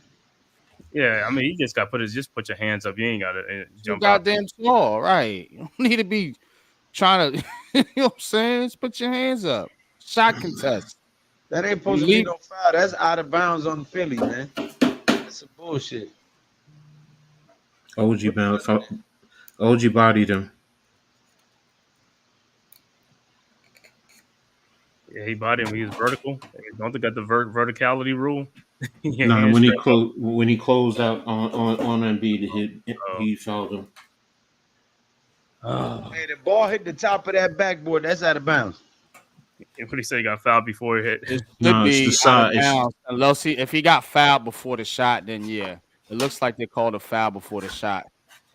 yeah, I mean, you just got to put your hands up. You ain't got to You jump out. goddamn tall, right? You don't need to be trying to, you know what I'm saying? Just put your hands up. Shot contest. That ain't supposed to be no foul. That's out of bounds on Philly, man. That's some bullshit. OG bound. OG bodied him. Yeah, he bodied him. He was vertical. Don't they got the verticality rule? No, when he closed out on Embiid, he fouled him. Hey, the ball hit the top of that backboard. That's out of bounds. What do you say? He got fouled before he hit. It should No, it's the be out of side. bounds. Unless if he got fouled before the shot, then yeah. It looks like they called a foul before the shot.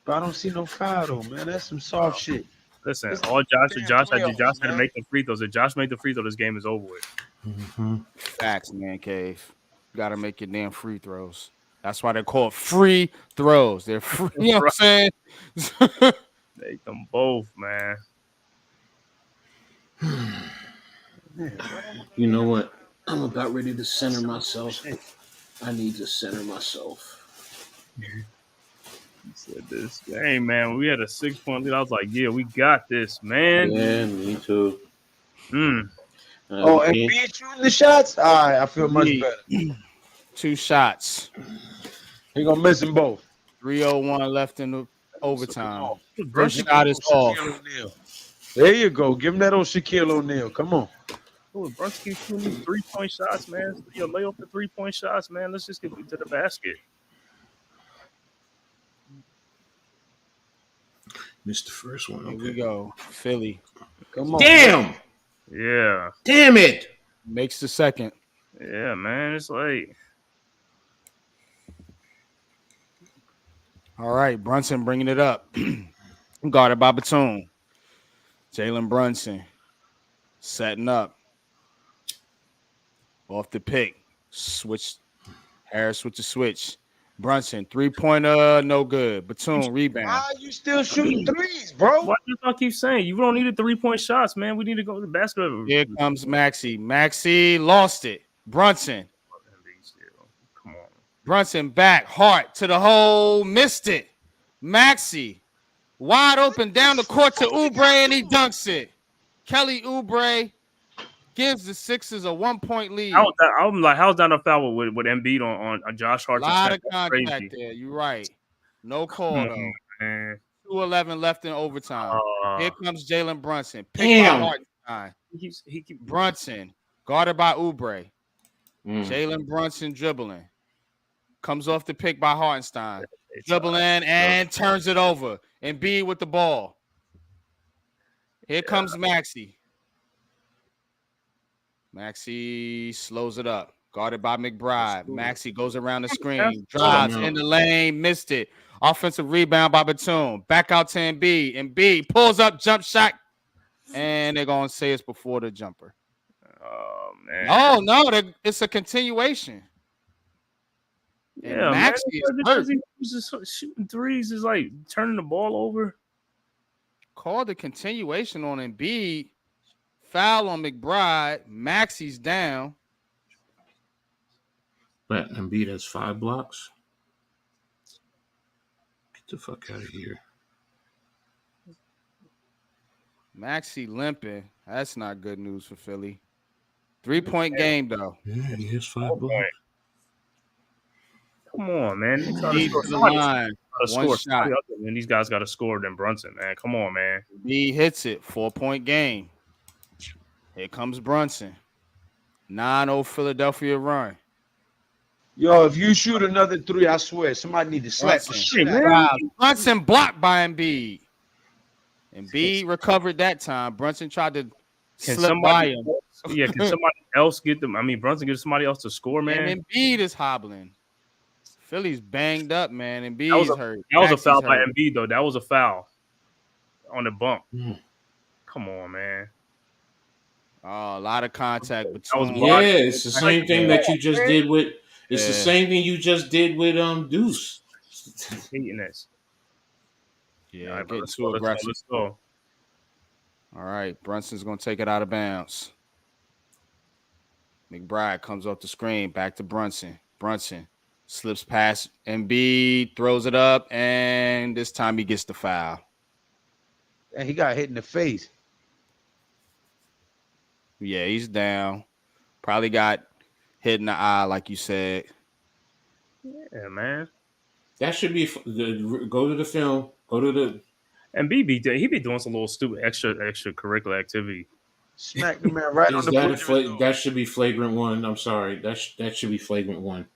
But I don't see no foul though, man. That's some soft shit. Listen, It's all Josh had playoffs, to man. make the free throws. If Josh made the free throw, this game is over with. Mhm. Facts, man, Cave. You gotta make your damn free throws. That's why they're called free throws. They're free. You know what I'm saying? Make them both, man. You know what? I'm about ready to center myself. I need to center myself. He said this. Hey, man, we had a 6-point lead. I was like, yeah, we got this, man. Yeah, me too. Oh, and B shooting the shots? All right, I feel much Embiid. better. 2 shots. He gonna miss them both. 3:01 left in the overtime. Give First him shot is Shaquille off. O'Neal. There you go. Give him that old Shaquille O'Neal. Come on. Oh, Brunson keeps shooting these 3-point shots, man. Yo, lay off the 3-point shots, man. Let's just get to the basket. Missed the first one. Here we Okay. go. Philly Come on. Damn! Yeah. Damn it! makes the second. Yeah, man. It's like, All right, Brunson bringing it up. Guarded by Batum. Jalen Brunson setting up. Off the pick. Switch. Harris with the switch. Brunson, 3-pointer, no good. Batum, rebound. Why are you still shooting threes, bro? why do I keep saying? You don't need the 3-point shots, man. We need to go to the basket. Here comes Maxey. Maxey lost it. Brunson. Come on. Brunson back. Hart to the hole. Missed it. Maxey. Wide open down the court to Oubre, and he dunks it. Kelly Oubre gives the Sixers a 1-point lead. I'm like, how's that a foul with Embiid on Josh Hart? A lot of contact there. You're right. No call, though. Man. 2:11 left in overtime. Here comes Jalen Brunson. Picked Damn. by Hartenstein. He keep Brunson, guarded by Oubre. Mm. Jalen Brunson dribbling. Comes off the pick by Hartenstein. Dribbling and turns it over. And B with the ball. Here comes Maxey. Maxey slows it up. Guarded by McBride. Maxey goes around the screen. Drives in the lane. Missed it. Offensive rebound by Batum. Back out to Embiid. Embiid pulls up, jump shot. And they're going to say it's before the jumper. Oh, man. Oh, no. It's a continuation. Yeah, Maxey is man. hurt. He's just shooting threes is like turning the ball over. Called a continuation on Embiid. Foul on McBride. Maxey's down. But Embiid has 5 blocks. Get the fuck out of here. Maxey limping. That's not good news for Philly. 3-point game, though. Yeah, he has 5 blocks. Come on, man. Lead to the line. One shot. And these guys got to score than Brunson, man. Come on, man. B hits it. 4-point game. Here comes Brunson. 9-0 Philadelphia run. Yo, if you shoot another three, I swear somebody need to slap the shit out. Wow. Brunson blocked by Embiid. Embiid recovered that time. Brunson tried to slip by him. Yeah, can somebody else get them? I mean, Brunson get somebody else to score, man. And Embiid is hobbling. Philly's banged up, man. Embiid's hurt. That was a foul Maxey's by hurt. Embiid, though. That was a foul on the bump. Mm. Come on, man. Oh, a lot of contact was between. Yeah, it's the same thing that you just did with. It's the Yeah. same thing you just did with Deuce. Hating this. Yeah, All right, getting let's too go, aggressive. Let's go. All right, Brunson's going to take it out of bounds. McBride comes off the screen, back to Brunson. Brunson slips past Embiid, throws it up, and this time he gets the foul. And he got hit in the face. Yeah, he's down. Probably got hit in the eye, like you said. Yeah, man. That should be go to the film. Go to the. And he be doing some little stupid extracurricular activity. Smack the man right on the butt. That should be flagrant 1. I'm sorry. That should be flagrant 1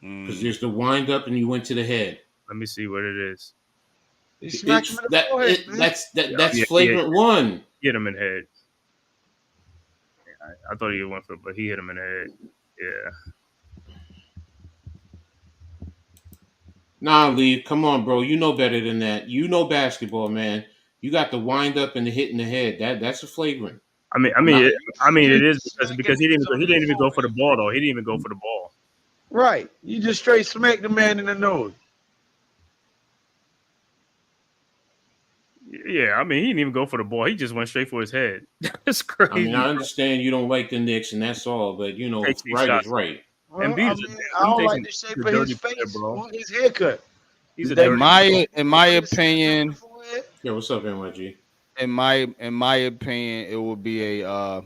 because there's the wind up and you went to the head. Let me see what it is. He smacked him in the forehead, man. That's flagrant one. Hit him in the head. I thought he went for it, but he hit him in the head. Yeah. Nah, Lee, come on, bro. You know better than that. You know basketball, man. You got the wind up and the hit in the head. That's a flagrant. It is because he didn't even go for the ball though. He didn't even go for the ball. Right. You just straight smacked the man in the nose. Yeah, I mean, he didn't even go for the ball. He just went straight for his head. That's crazy. I mean, I understand you don't like the Knicks, and that's all, but you know, right is right. Well, I don't like the shape of his face, bro. His haircut. In my opinion. Yeah, what's up, NYG? In my opinion, it will be a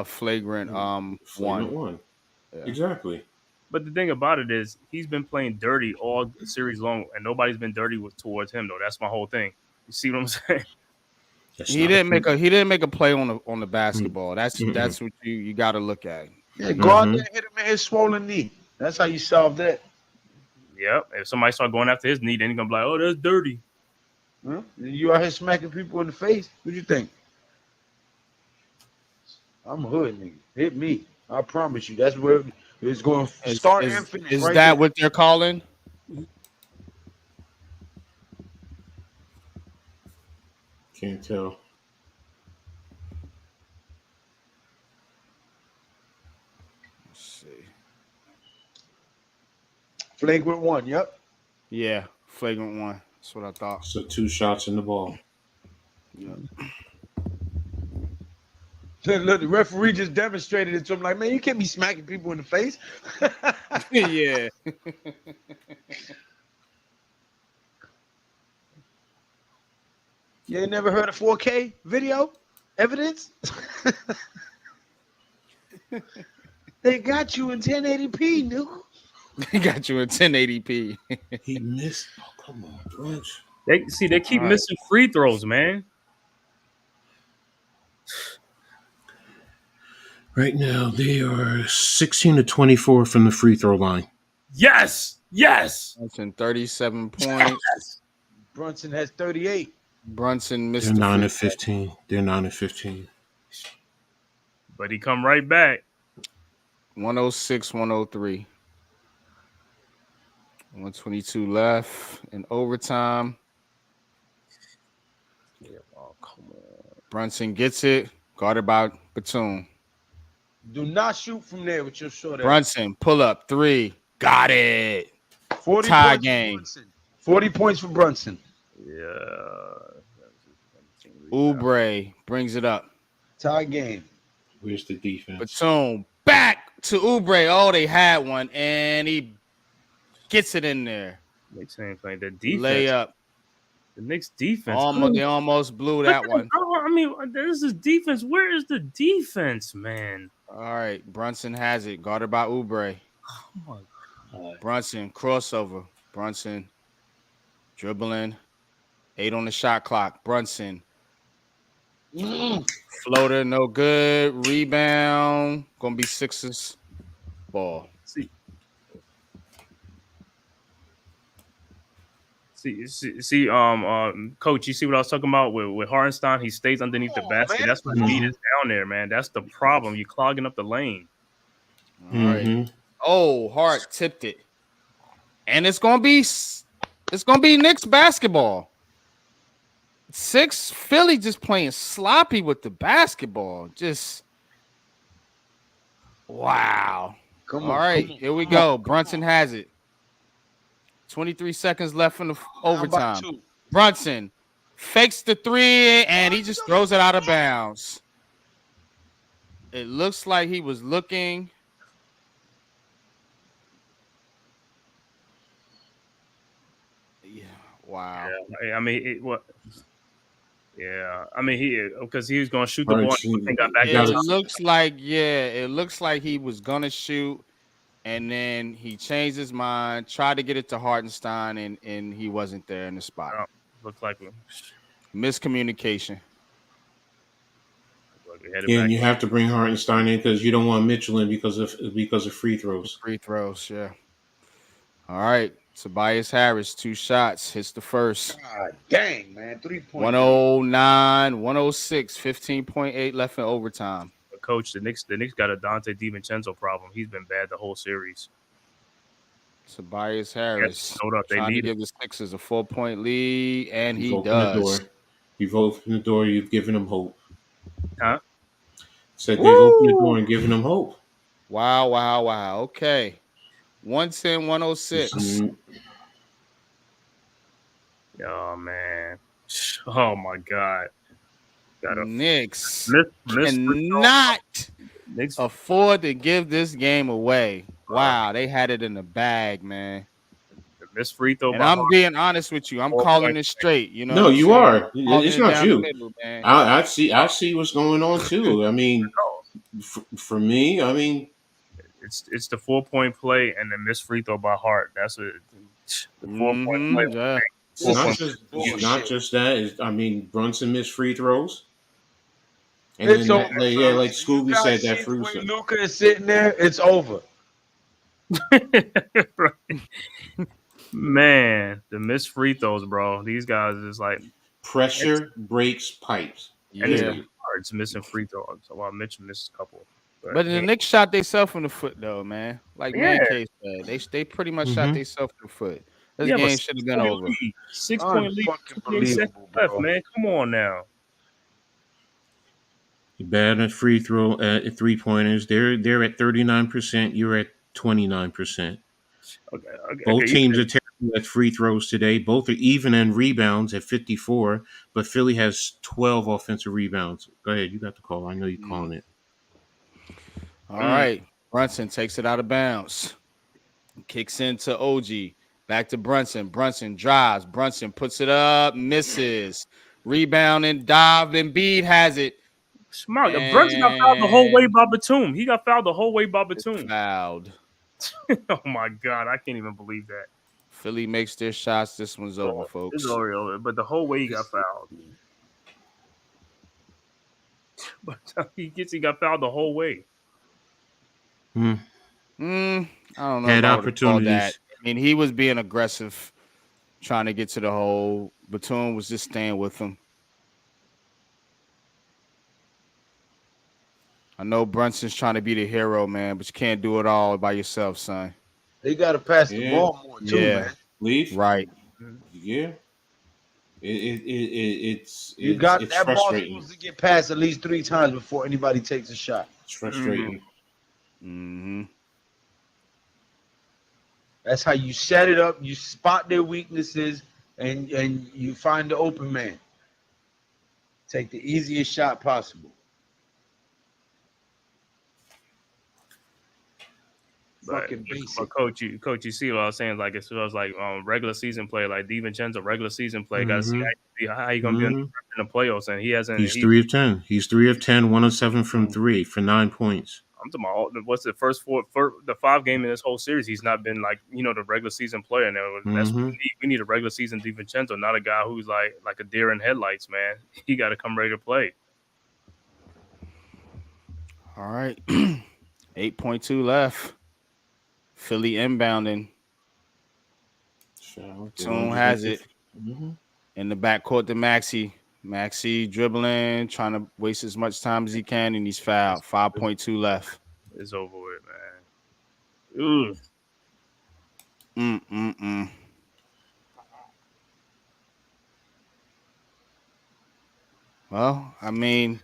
flagrant one. Yeah. Exactly. But the thing about it is, he's been playing dirty all series long, and nobody's been dirty towards him though. That's my whole thing. You see what I'm saying? He didn't make a play on the basketball. That's what you got to look at. Yeah, go out there and hit him in his swollen knee. That's how you solve that. Yep. If somebody start going after his knee, then he's gonna be like, "Oh, that's dirty." Huh? You out here smacking people in the face. What you think? I'm a hood nigga. Hit me. I promise you. That's where it's going to start and finish. Is that what they're calling? Can't tell. Let's see. Flagrant one. Yep. Yeah, flagrant one. That's what I thought. So 2 shots in the ball. Yeah. Look, the referee just demonstrated it to him. Like, man, you can't be smacking people in the face. Yeah. You ain't never heard of 4K video evidence? They got you in 1080p, nigga. They got you in 1080p. He missed. Oh, come on, Blanche. They keep missing free throws, man. Right now, they are 16 to 24 from the free throw line. Yes. Brunson 37 points. Brunson has 38. Brunson missed. They're 9 of 15. They're 9 of 15. But he come right back. 106, 103. 122 left in overtime. Yeah, oh, come on. Brunson gets it. Guarded by Batum. Do not shoot from there with your short ass. Brunson, pull up 3. Got it. 40 tie points game. For Brunson. 40 points for Brunson. Yeah. Oubre brings it up. Tie game. Where's the defense? Batum back to Oubre. Oh, they had one, and he gets it in there. Makes sense. Like the defense. Layup. The Knicks defense. They almost blew that one. I mean, this is defense. Where is the defense, man? All right, Brunson has it. Guarded by Oubre. Oh my God. Brunson crossover. Brunson dribbling. 8 on the shot clock. Brunson. Floater, no good. Rebound. Gonna be Sixers ball. See, Coach, you see what I was talking about with Hartenstein? He stays underneath the basket. Man. That's what speed is down there, man. That's the problem. You're clogging up the lane. All right. Oh, Hart tipped it, and it's gonna be Knicks basketball. 6 Philly just playing sloppy with the basketball. Just wow. All right, here we go. Brunson has it. 23 seconds left in the overtime. Brunson fakes the 3, and he just throws it out of bounds. It looks like he was looking. Yeah. Wow. Yeah, I mean, Yeah, I mean because he was going to shoot the ball and got back. It looks like he was going to shoot. And then he changed his mind, tried to get it to Hartenstein, and he wasn't there in the spot. Oh, looks like miscommunication. Yeah, and you have to bring Hartenstein in because you don't want Mitchell in because of free throws. Free throws, yeah. All right, Tobias Harris, 2 shots, hits the first. God dang, man. 3-point. 109, 106, 15.8 left in overtime. But coach, the Knicks got a Dante DiVincenzo problem. He's been bad the whole series. Tobias Harris Hold up, they trying to need give the Sixers a 4-point lead, and he You've opened the does. door. You've opened the door. You've given them hope. Huh? Said they've opened the door and given them hope. Wow. Okay. 110, 106. Oh man. Oh my God. Knicks Knicks cannot afford to give this game away. Wow, they had it in the bag, man. Miss free throw. And I'm being honest with you. I'm calling it straight. You know. No, you are. It's not down you. the middle, man. I see what's going on too. I mean, for me, I mean, it's the 4-point play and the missed free throw by Hart. That's what the 4-point play. Yeah. It's not just that. I mean, Brunson missed free throws. And It's then over. like Scooby said, that the way fruit. Luka is sitting there, it's over. Man, the missed free throws, bro. These guys is like Pressure breaks pipes. And it's missing free throws. So while Mitch missed a couple. But the Knicks shot themselves in the foot, though, man. Like Man Case said, they pretty much shot themselves in the foot. This game should have been over. 6-point lead, 28 seconds left, man. Come on now. Bad at free throw at 3-pointers. They're at 39%. You're at 29%. Okay. Both teams are terrible at free throws today. Both are even in rebounds at 54, but Philly has 12 offensive rebounds. Go ahead, you got the call. I know you're calling it. All right. Brunson takes it out of bounds. Kicks into OG. Back to Brunson. Brunson drives. Brunson puts it up. Misses. Rebound and dive. Embiid has it. Smart. Brunson got fouled the whole way by Batum. He got fouled the whole way by Batum. Fouled. Oh, my God. I can't even believe that. Philly makes their shots. This one's over, folks. It's already over. But the whole way he got fouled. But he got fouled the whole way. I don't know. Had opportunities. That. I mean, he was being aggressive, trying to get to the hole. Batum was just staying with him. I know Brunson's trying to be the hero, man, but you can't do it all by yourself, son. They got to pass the ball more, too, man. Leaf? Right. Yeah. It's that ball frustrating. supposed to get passed at least 3 times before anybody takes a shot. It's frustrating. That's how you set it up. You spot their weaknesses, and you find the open man. Take the easiest shot possible. Fucking basic. But coach, you see what I was saying? Like it was like regular season play, like DiVincenzo, regular season play. Got to see how you gonna be in the playoffs, and he hasn't. He's 3 of 10. He's 3 of 10, 107 from 3 for 9 points. I'm talking about what's the first the 5 game in this whole series. He's not been like the regular season player. And that's what we need a regular season DiVincenzo, not a guy who's like a deer in headlights, man. He got to come ready to play. All right, 8.2 left. Philly inbounding. Batum has it in the backcourt to Maxey. Maxey dribbling, trying to waste as much time as he can, and he's fouled. 5.2 left. It's over with, man. Well, I mean,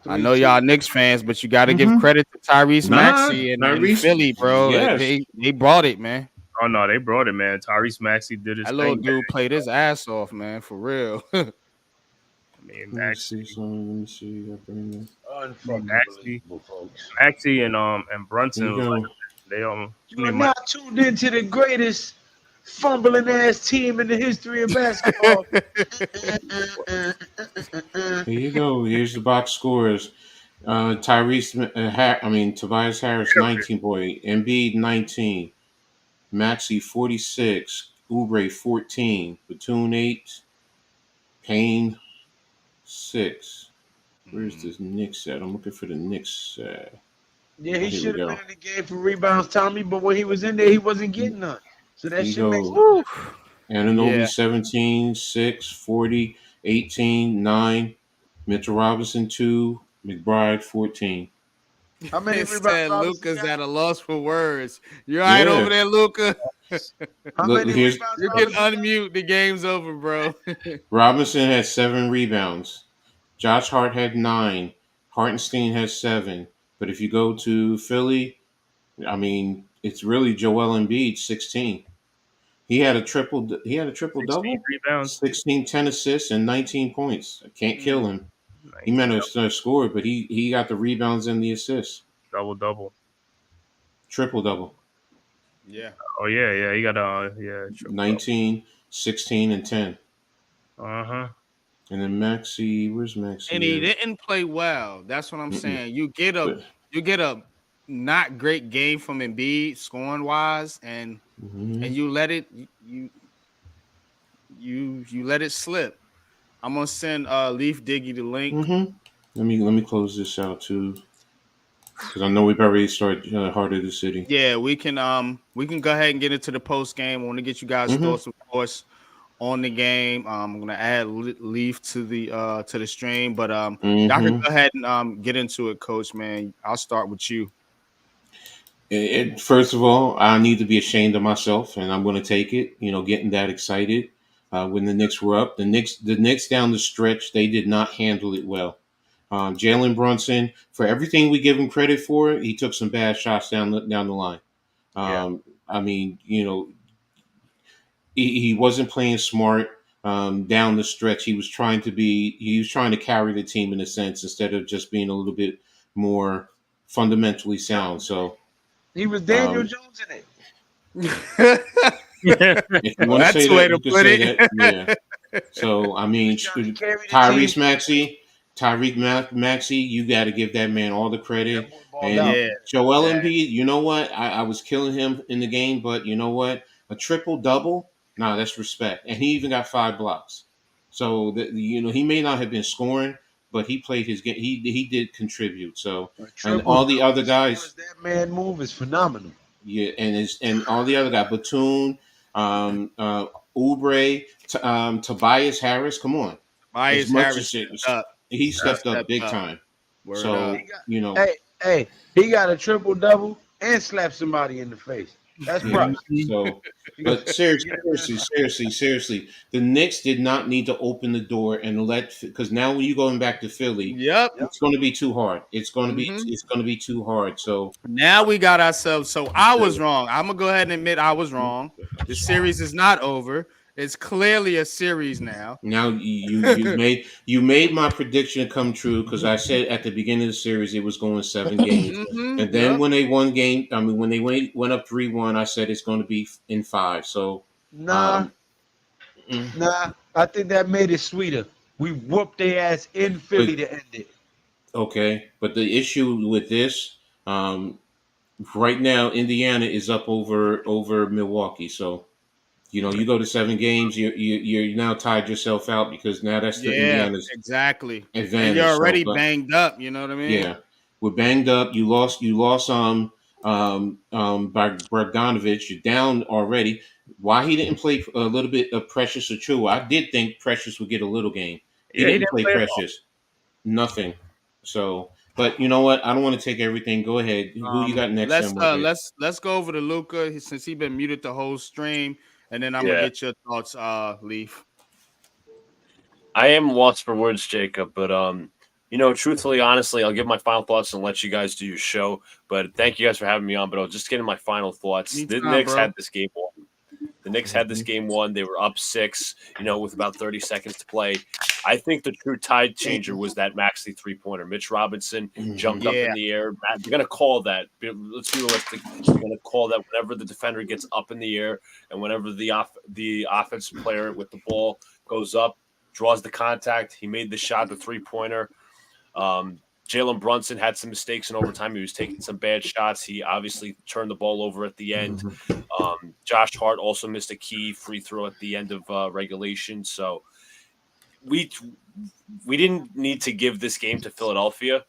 I know y'all Knicks fans, but you got to give credit to Tyrese Maxey and Philly, bro. Yes. They brought it, man. Oh, no, they brought it, man. Tyrese Maxey did his thing. That little dude played his ass off, man, for real. I mean, Maxey and Brunson, they You are not tuned into the greatest fumbling ass team in the history of basketball. Here you go. Here's the box scores. Tobias Harris 19 point, Embiid 19, Maxey 46, Oubre 14, Batum 8, Payne 6. Where's this Knicks at? I'm looking for the Knicks. Yeah, he should have been in the game for rebounds, Tommy, but when he was in there, he wasn't getting none. So that He shit makes goes no Ananobi Yeah. 17, 6, 40, 18, 9, Mitchell Robinson 2, McBride 14. difference. How many It rebounds said Robinson Luca's got? at a loss for words. You all right over Yeah. there, Luca? How Look, many here's rebounds You can Robinson got? unmute. The game's over, bro. Robinson had 7 rebounds. Josh Hart had 9. Hartenstein has 7. But if you go to Philly, I mean, it's really Joel Embiid 16. He had a triple. He had a triple 16 double, rebounds, 16, 10 assists, and 19 points. I can't kill him. He 19 might have scored, but he got the rebounds and the assists. double. Triple double. Yeah. Oh yeah, he got triple. 19, 16, and 10. Uh-huh. And then Maxi, where's And he Maxi? didn't play well. That's what I'm Mm-mm. saying. You get But a not great game from Embiid scoring wise, and you let it you let it slip. I'm gonna send Leaf Diggy the link. let me close this out too, because I know we've already started Heart of the City. Yeah, we can go ahead and get into the post game. I want to get you guys' thoughts, of course, on the game. I'm gonna add Leaf to the stream, but y'all can go ahead and get into it, Coach. Man, I'll start with you. First of all, I need to be ashamed of myself, and I'm going to take it. Getting that excited when the Knicks were up. The Knicks down the stretch, they did not handle it well. Jalen Brunson, for everything we give him credit for, he took some bad shots down the line. I mean, he wasn't playing smart down the stretch. He was trying to carry the team in a sense instead of just being a little bit more fundamentally sound. So He was Daniel Jones in it. if you want to That's say the way that, to you can put say it. that. Yeah. So I mean, Trying to carry the Tyreek Maxey, you got to give that man all the credit. That boy balled And out. Yeah. Joel Yeah. Embiid, you know what? I was killing him in the game, but you know what? A triple double, nah, that's respect. And he even got 5 blocks. So he may not have been scoring, but he played his game. He did contribute. So and Triple all the double other as far guys. as that man move is phenomenal. Yeah, and all the other guys, Batum, Oubre, Tobias Harris. Come on, as Myers much Harris as stepped up. he He stepped up stepped big up. time. Word So up. Hey, he got a triple double and slapped somebody in the face. That's yeah. props. So, but seriously, the Knicks did not need to open the door and because now when you going back to Philly, Yep. it's going to be too hard. It's going to be Mhm. it's going to be too hard. So Now we got ourselves. So I was wrong. I'm gonna go ahead and admit I was wrong. The series is not over. It's clearly a series now. now you made my prediction come true because I said at the beginning of the series it was going 7 games, and then Yep. when they when they went up 3-1, I said it's going to be in 5. So Nah, I think that made it sweeter. We whooped their ass in but Philly to end it. okay, but the issue with this, right now Indiana is up over Milwaukee, so. You go to 7 games, you're now tied yourself out because now that's the Yeah, Indiana's exactly. And you're advantage. So, already but banged up. You know what I mean? yeah, we're banged up. You lost by Bogdanovich. You're down already. Why he didn't play a little bit of Precious or True? I did think Precious would get a little game. He Yeah, he didn't didn't play play at all. Precious. Nothing. So, but you know what? I don't want to take everything. Go ahead. Who you got next? Let's Then we'll hear. let's go over to Luca since he's been muted the whole stream, and then I'm gonna Yeah. get your thoughts, Leaf. I am lost for words, Jacob, but truthfully, honestly, I'll give my final thoughts and let you guys do your show. But thank you guys for having me on. But I'll just get in my final thoughts. The Anytime, Knicks bro. had this game won. The Knicks had this game won. They were up 6, with about 30 seconds to play. I think the true tide changer was that Maxey 3-pointer. Mitch Robinson jumped up in the air. They're going to call that. Let's be realistic. They're going to call that whenever the defender gets up in the air and whenever the offensive player with the ball goes up, draws the contact. He made the shot, the 3-pointer. Jalen Brunson had some mistakes in overtime. He was taking some bad shots. He obviously turned the ball over at the end. Josh Hart also missed a key free throw at the end of regulation. So we didn't need to give this game to Philadelphia.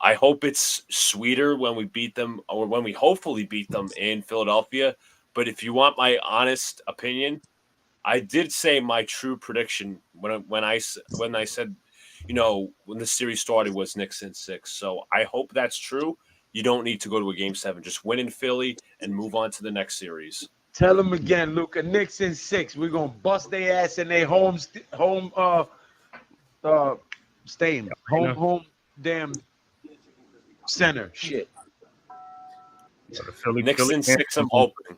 I hope it's sweeter when we beat them, or when we hopefully beat them in Philadelphia. But if you want my honest opinion, I did say my true prediction when I said, when the series started was Knicks in 6. So I hope that's true. You don't need to go to a game 7. Just win in Philly and move on to the next series. Tell them again, Luca. Knicks in 6. We're gonna bust their ass in their home stadium. Home damn center. Shit. So the Philly Knicks in fans, 6, I'm hoping.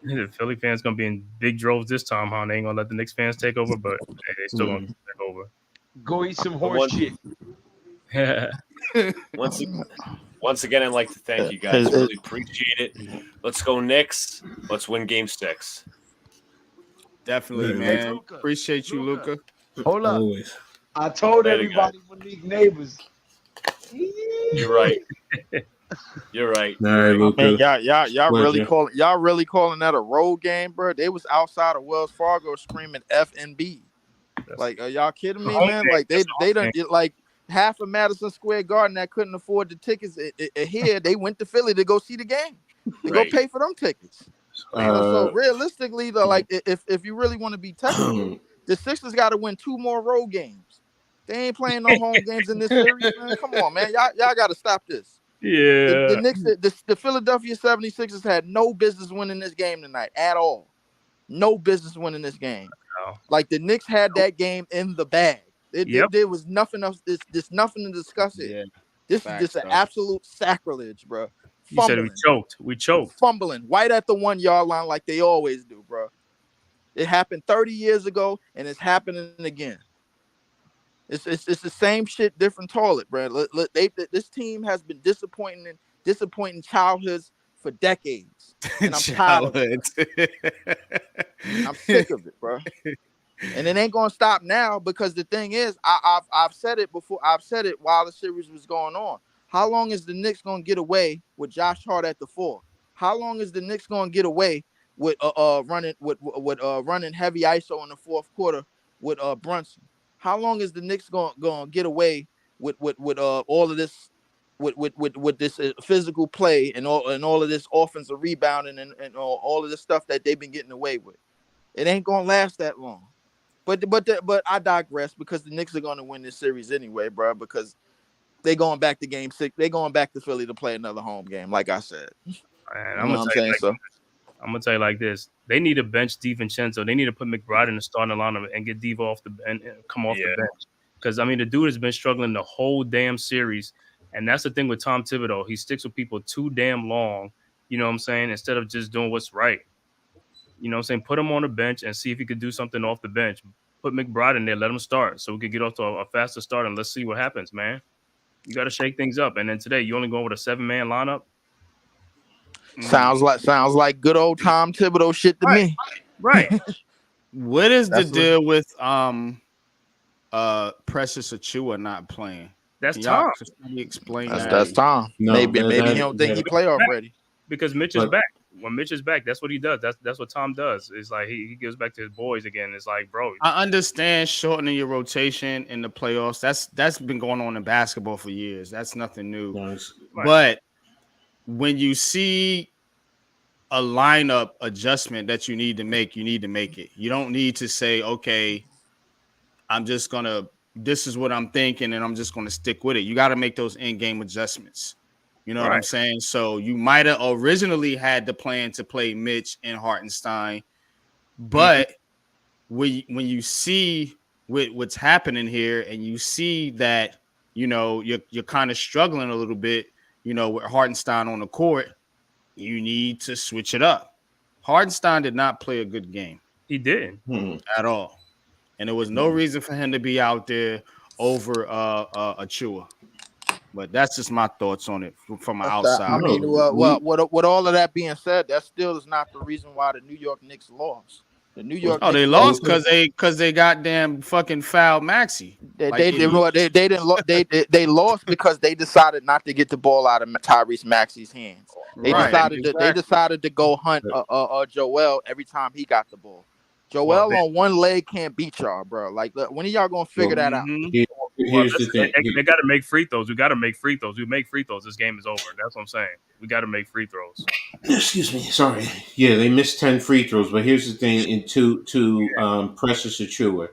the Philly fans gonna be in big droves this time, huh? They ain't gonna let the Knicks fans take over, but hey, they still gonna take over. Go eat some horse shit. Once again, I'd like to thank you guys. Really appreciate it. Let's go Knicks. Let's win game 6. Definitely, man. Luka. Appreciate you, Luca. Hold up. Always. I told Later, everybody when these neighbors. You're right. You're right. All right, Luca. Man, y'all Pleasure. really calling that a road game, bro? They was outside of Wells Fargo screaming F and B. Like, are y'all kidding me, man? Like they done get like half of Madison Square Garden that couldn't afford the tickets here. They went to Philly to go see the game. They go pay for them tickets. So realistically, though, like if you really want to be technical, the Sixers got to win 2 more road games. They ain't playing no home games in this series, man. Come on, man. Y'all got to stop this. Yeah. The Knicks, the Philadelphia 76ers had no business winning this game tonight at all. No business winning this game. No. Like the Knicks had that game in the bag. There was nothing else. There's nothing to discuss it. Yeah. This is just an absolute sacrilege, bro. You said we choked. We choked. Fumbling right at the 1 yard line like they always do, bro. It happened 30 years ago, and it's happening again. It's the same shit, different toilet, bro. This team has been disappointing childhoods for decades, and I'm tired of it. I'm sick of it, bro. And it ain't gonna stop now because the thing is, I've said it before. I've said it while the series was going on. How long is the Knicks gonna get away with Josh Hart at the 4? How long is the Knicks gonna get away with running heavy ISO in the fourth quarter with Brunson? How long is the Knicks gonna get away with all of this with this physical play and all of this offensive rebounding and all of this stuff that they've been getting away with? It ain't gonna last that long. But I digress because the Knicks are gonna win this series anyway, bro. Because they going back to game 6. They going back to Philly to play another home game, like I said. And I'm gonna tell you like this: they need to bench DiVincenzo. They need to put McBride in the starting lineup and get Diva off the and come off the bench. Because I mean, the dude has been struggling the whole damn series, and that's the thing with Tom Thibodeau. He sticks with people too damn long. You know what I'm saying? Instead of just doing what's right. You know what I'm saying? Put him on the bench and see if he could do something off the bench. Put McBride in there, let him start, so we could get off to a faster start, and let's see what happens, man. You got to shake things up. And then today, you only going with a 7-man lineup. Sounds like good old Tom Thibodeau shit to me. Right. What is the deal with Precious Achua not playing? That's Can y'all Tom. explain That's that? Tom. No, maybe he don't think he play already. Because Mitch is back. When Mitch is back, that's what he does. That's what Tom does. It's like he gives back to his boys again. It's like, bro. I understand shortening your rotation in the playoffs. That's been going on in basketball for years. That's nothing new. Nice. But when you see a lineup adjustment that you need to make it. You don't need to say, okay, this is what I'm thinking, and I'm just gonna stick with it. You got to make those in-game adjustments. You know what I'm saying? So you might have originally had the plan to play Mitch and Hartenstein, but when you see what's happening here, and you see that you're kind of struggling a little bit, with Hartenstein on the court, you need to switch it up. Hartenstein did not play a good game. He didn't at all, and there was no reason for him to be out there over Achua. But that's just my thoughts on it from outside. I mean, with all of that being said, that still is not the reason why the New York Knicks lost. The New York they lost because they goddamn fucking fouled Maxey. They lost because they decided not to get the ball out of Tyrese Maxey's hands. They decided to go hunt Joel every time he got the ball. Joel on one leg can't beat y'all, bro. Like, when are y'all gonna figure that out? here's the thing. They got to make free throws. We got to make free throws. We make free throws. This game is over. That's what I'm saying. We got to make free throws. Excuse me. Sorry. Yeah, they missed 10 free throws. But here's the thing. To Precious Achua,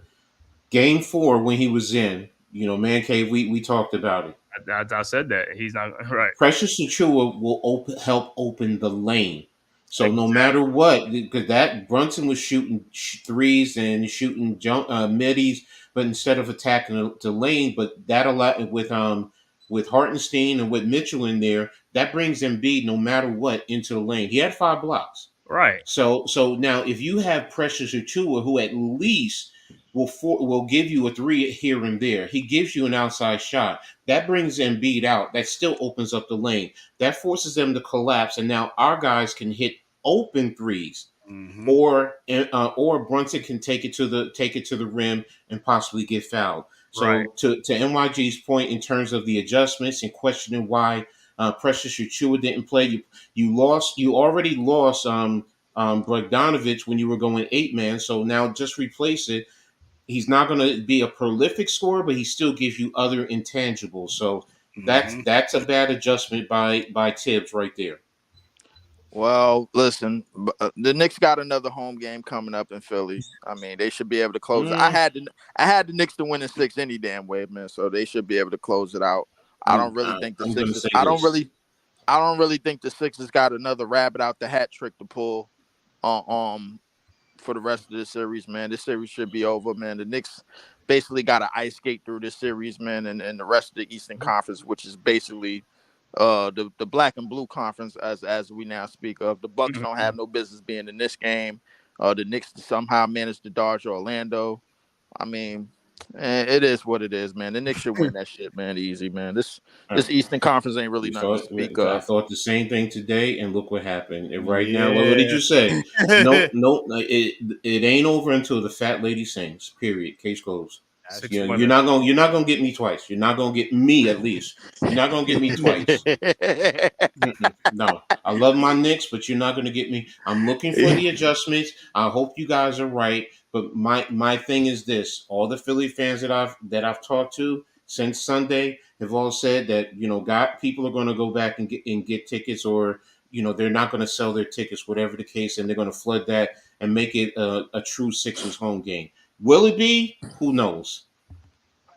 Game 4 when he was in, Man Cave, we talked about it. I said that he's not right. Precious Achua will help open the lane. So no matter what, because that Brunson was shooting threes and shooting middies, but instead of attacking the lane, but that allowed with Hartenstein and with Mitchell in there, that brings Embiid no matter what into the lane. He had 5 blocks. Right. So now if you have Precious Achua, who at least will give you a 3 here and there, he gives you an outside shot. That brings Embiid out. That still opens up the lane. That forces them to collapse, and now our guys can hit open threes, or Brunson can take it to the rim and possibly get fouled. So to NYG's point in terms of the adjustments and questioning why Precious Achua didn't play, you already lost Bogdanovich when you were going 8-man. So now just replace it. He's not going to be a prolific scorer, but he still gives you other intangibles. So that's a bad adjustment by Tibbs right there. Well, listen, the Knicks got another home game coming up in Philly. I mean, they should be able to close it. I had the Knicks to win in 6 any damn way, man. So they should be able to close it out. I don't really think the Sixers. I don't really think the Sixers got another rabbit out the hat trick to pull. For the rest of the series, man. This series should be over, man. The Knicks basically got to ice skate through this series, man, and the rest of the Eastern Conference, which is basically the black and blue conference as we now speak of. The Bucks don't have no business being in this game. The Knicks somehow managed to dodge Orlando. I mean, it is what it is, man. The Knicks should win that shit, man. Easy, man. This Eastern Conference ain't really nothing to speak of. I thought the same thing today, and look what happened. And right now, what did you say? No, it ain't over until the fat lady sings. Period. Case closed. You're not gonna get me twice. You're not gonna get me at least. You're not gonna get me twice. No, I love my Knicks, but you're not gonna get me. I'm looking for the adjustments. I hope you guys are right. But my thing is this: all the Philly fans that I've talked to since Sunday have all said that people are going to go back and get tickets, or they're not going to sell their tickets, whatever the case, and they're going to flood that and make it a true Sixers home game. Will it be? Who knows?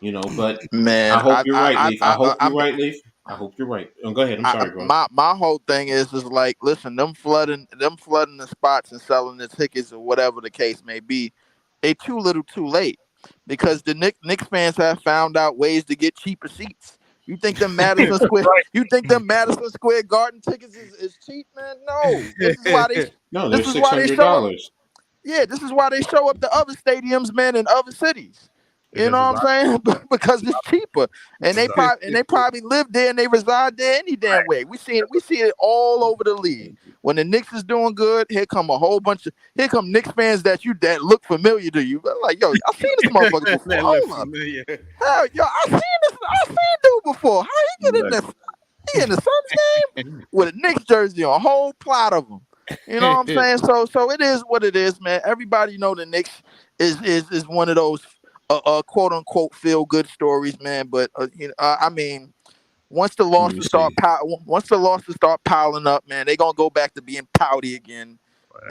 But man, I hope you're right, Leaf. I hope you're right, Leaf. I hope you're right. Oh, go ahead. I'm sorry, bro. My whole thing is like, listen, them flooding the spots and selling the tickets or whatever the case may be, they too little too late, because the Knicks fans have found out ways to get cheaper seats. You think them Madison Square Madison Square Garden tickets is cheap, man? No. This is why they they're $600. Yeah, this is why they show up to other stadiums, man, in other cities. You know what I'm saying? Because it's cheaper, and they probably live there and they reside there any damn way. We see it all over the league. When the Knicks is doing good, here come Knicks fans that look familiar to you. But like, yo, I've seen this motherfucker before. Hold up. Hell, yo, I've seen dude before. How he get in this? He in the Suns game with a Knicks jersey on, a whole plot of them. You know what I'm saying? So it is what it is, man. Everybody know the Knicks is one of those quote unquote feel good stories, man. But I mean, once the losses start piling up, man, they gonna go back to being pouty again,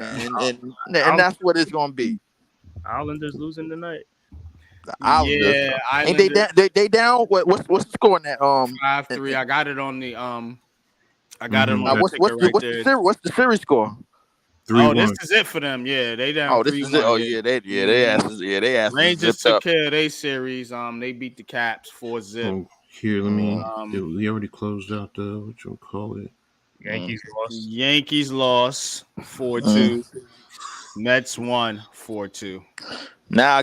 and that's what it's gonna be. Islanders losing tonight. The Islanders, yeah, ain't they down? What's the score in that? 5-3. I got it on the I got it on the what's the series score? 3-1. This is it for them. Yeah, they down. Oh, this is it. Oh, yeah, they asked. Rangers took care of their series. They beat the Caps 4-0. Oh, here, let me. We already closed out the what you call it. Yankees lost 4-2. Mets won 4-2. Now,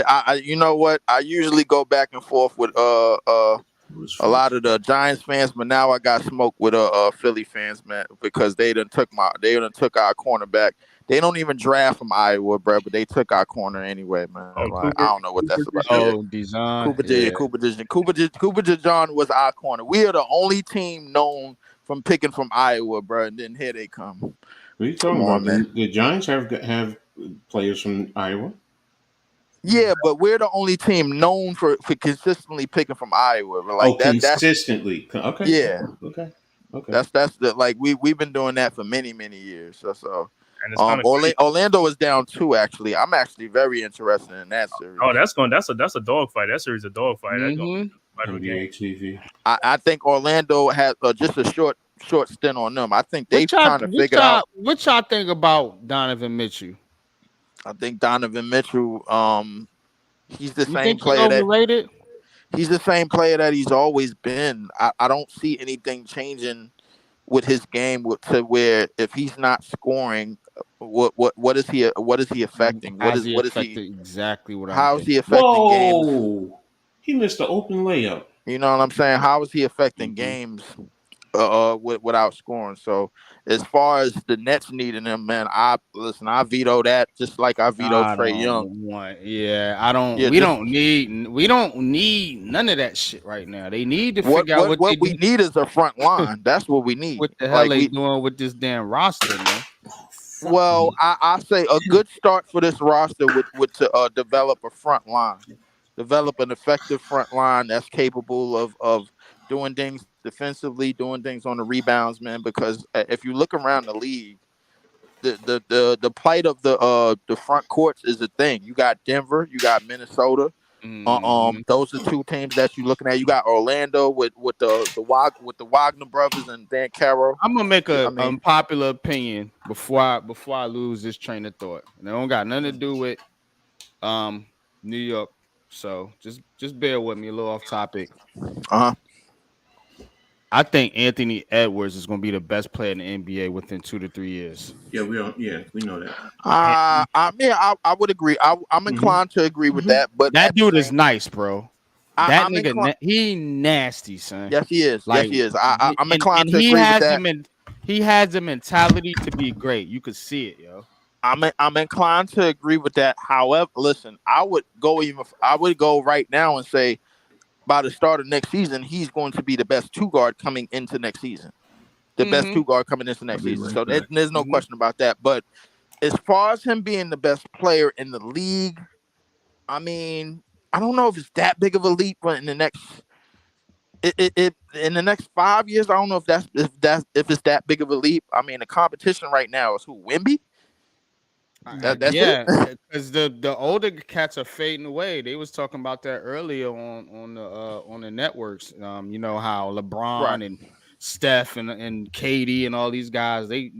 I you know what? I usually go back and forth with a lot of the Giants fans, but now I got smoked with Philly fans, man, because they done took our cornerback. They don't even draft from Iowa, bro, but they took our corner anyway, man. I don't know what that's about. Dijon. Cooper Dijon was our corner. We are the only team known from picking from Iowa, bro, and then here they come. What are you talking about, man? The Giants have players from Iowa. Yeah, but we're the only team known for consistently picking from Iowa. But Oh, like that's consistently. Okay. yeah, Okay. Okay. that's the like we've been doing that for many years. So And it's kind of Orlando is down 2 actually. I'm actually very interested in that series. Oh, that's a dog fight. That series is a dog fight. That's gonna be a fight of the game. NBA TV. I think Orlando had just a short stint on them. I think they've kind of figured out. What y'all think about Donovan Mitchell? I think Donovan Mitchell, he's the You same think he's player that overrated? he's the same player that he's always been. I don't see anything changing with his game to where if he's not scoring, what is he affecting? What is he exactly what how I'm is he affecting games? Whoa! He missed the open layup. You know what I'm saying? How is he affecting games without scoring? So as far as the Nets needing him, man, I veto that just like I veto Trae Young. I don't. Yeah, we don't need none of that shit right now. They need to figure out what we need is a front line. That's what we need. What the hell they doing with this damn roster, man? Well, I say a good start for this roster would to develop a front line, develop an effective front line that's capable of doing things defensively, doing things on the rebounds, man. Because if you look around the league, the plight of the front courts is a thing. You got Denver, you got Minnesota. Those are two teams that you're looking at. You got Orlando with the Wagner brothers and Dan Caro. I'm gonna make a unpopular opinion before I lose this train of thought. And it don't got nothing to do with New York. So just bear with me, a little off topic. I think Anthony Edwards is going to be the best player in the NBA within 2 to 3 years. Yeah, we know that. I would agree. I'm inclined to agree with that. But that dude is nice, bro. That nigga, he nasty, son. Yes, he is. Like, yes, he is. I'm inclined to he agree has with that. He has the mentality to be great. You could see it, yo. I'm inclined to agree with that. However, listen, I would go right now and say, by the start of next season, he's going to be the best 2 guard coming into next season. The best 2 guard coming into next season. So there's no question about that. But as far as him being the best player in the league, I mean, I don't know if it's that big of a leap, but in the next in the next 5 years, I don't know if it's that big of a leap. I mean, the competition right now is who? Wemby? That's because the older cats are fading away. They was talking about that earlier on the networks. You know how LeBron and Steph and KD and all these guys, they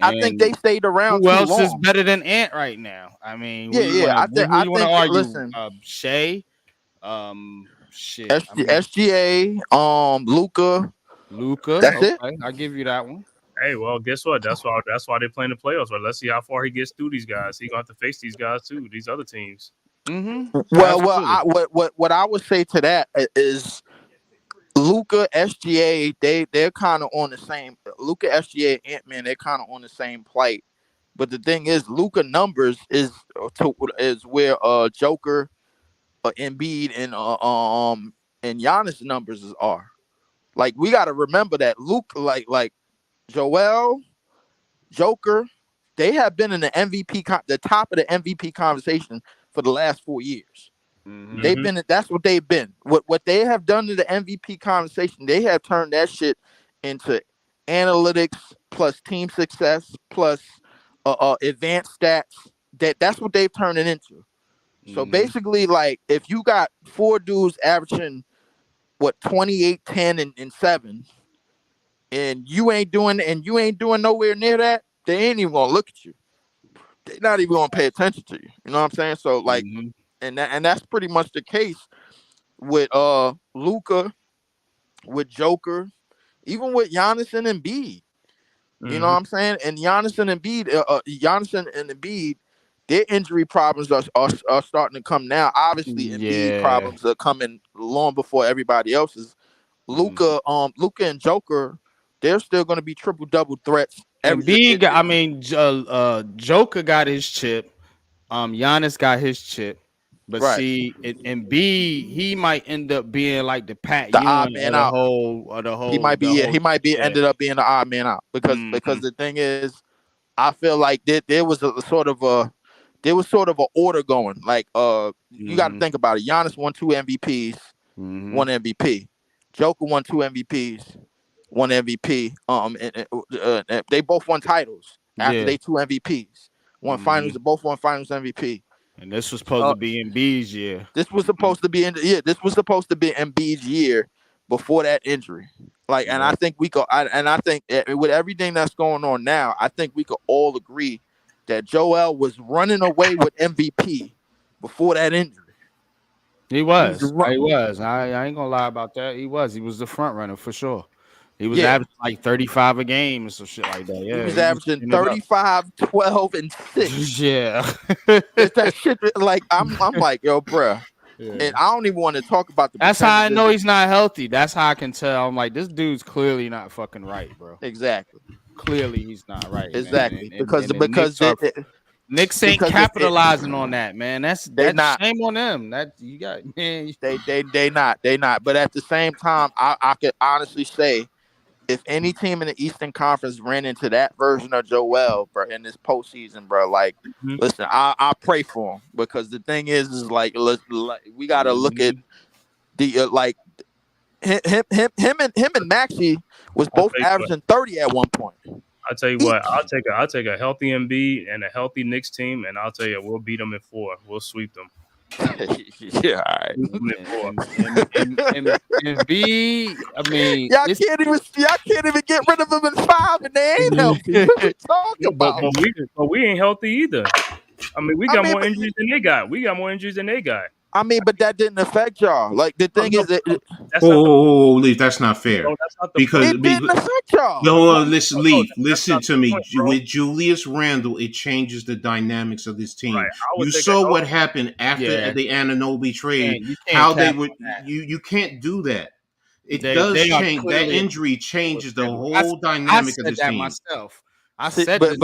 I think they stayed around. Who else long. is better than Ant right now? I mean, I think argue. Listen, Shea, SGA, Luka. That's it. I'll give you that one. Hey, well, guess what? That's why they're playing the playoffs. But let's see how far he gets through these guys. He's gonna have to face these guys too, these other teams. What I would say to that is Luka, SGA, they're kind of on the same. Luka, SGA, Ant-Man, they're kind of on the same plight. But the thing is, Luka numbers is where Joker, Embiid, and Giannis numbers are. Like, we got to remember that Luka, like Joel, Joker, they have been in the the top of the MVP conversation for the last 4 years. They've been. That's what they've been. What they have done to the MVP conversation, they have turned that shit into analytics plus team success plus advanced stats. That's what they've turned it into. So basically, like, if you got 4 dudes averaging 28, 10, and 7, and you ain't doing nowhere near that, they ain't even gonna look at you. They're not even gonna pay attention to you. You know what I'm saying? So like, and that's pretty much the case with Luka, with Joker, even with Giannis and Embiid. You know what I'm saying? And Giannis and Embiid, their injury problems are starting to come now. Obviously, Embiid problems are coming long before everybody else's. Luka and Joker, they're still going to be triple-double threats. Joker got his chip. Giannis got his chip. But see, Embiid, he might end up being like the Pat Ewing of the whole. He might be ended up being the odd man out because the thing is, I feel like there was a sort of there was sort of an order going. Like, you got to think about it. Giannis won 2 MVPs, 1 MVP. Joker won 2 MVPs, 1 MVP. And they both won titles after they 2 MVPs. Won finals, both won finals MVP. And this was supposed to be Embiid's year. This was supposed to be this was supposed to be Embiid's year before that injury. Like, and I think we go, and I think with everything that's going on now, I think we could all agree that Joel was running away with MVP before that injury. He was. I ain't gonna lie about that. He was the front runner for sure. He was averaging like 35 a game or some shit like that. Yeah, he was averaging 35, 12, and 6. Yeah, it's that shit. Like, I'm like, yo, bruh. Yeah. And I don't even want to talk about the. That's how I know he's not healthy. That's how I can tell. I'm like, this dude's clearly not fucking right, bro. Exactly. Clearly, he's not right. Exactly. Man. Because Knicks ain't capitalizing on that, man. That's not. Shame on them. That you got, man. They not. But at the same time, I could honestly say, if any team in the Eastern Conference ran into that version of Joel, bro, in this postseason, bro, like, listen, I pray for him, because the thing is like we gotta look at the like him and Maxey was both averaging 30 at one point. I'll tell you what, I'll take a healthy Embiid and a healthy Knicks team, and I'll tell you, we'll beat them in 4. We'll sweep them. Yeah, all right. Embiid, I mean, y'all can't even get rid of him in 5, and they ain't healthy. What you talking about? But we ain't healthy either. I mean, we got more injuries than they got. I mean, but that didn't affect y'all. Like, the thing is, Leaf, that's not fair. No, that's not because it didn't affect y'all. No, listen, Leaf, listen to me. With Julius Randle, it changes the dynamics of this team. Right. You saw what happened after the Anunoby trade. How they would you can't do that. It does change. That injury changes the whole dynamic of this team. Myself. I said, but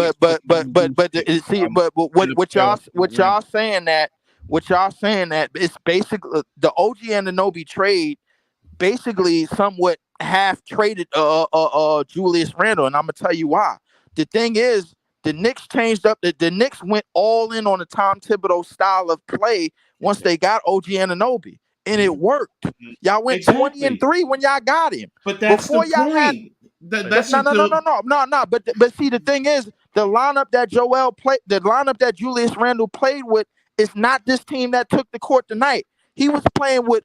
what y'all saying that it's basically the OG Anunoby trade basically somewhat half traded Julius Randle, and I'm gonna tell you why. The thing is, the Knicks changed up. The Knicks went all in on the Tom Thibodeau style of play once they got OG Anunoby, and it worked. Y'all went 20-3 when y'all got him. But that's before the point. No. But see, the thing is, the lineup that Julius Randle played with is not this team that took the court tonight. He was playing with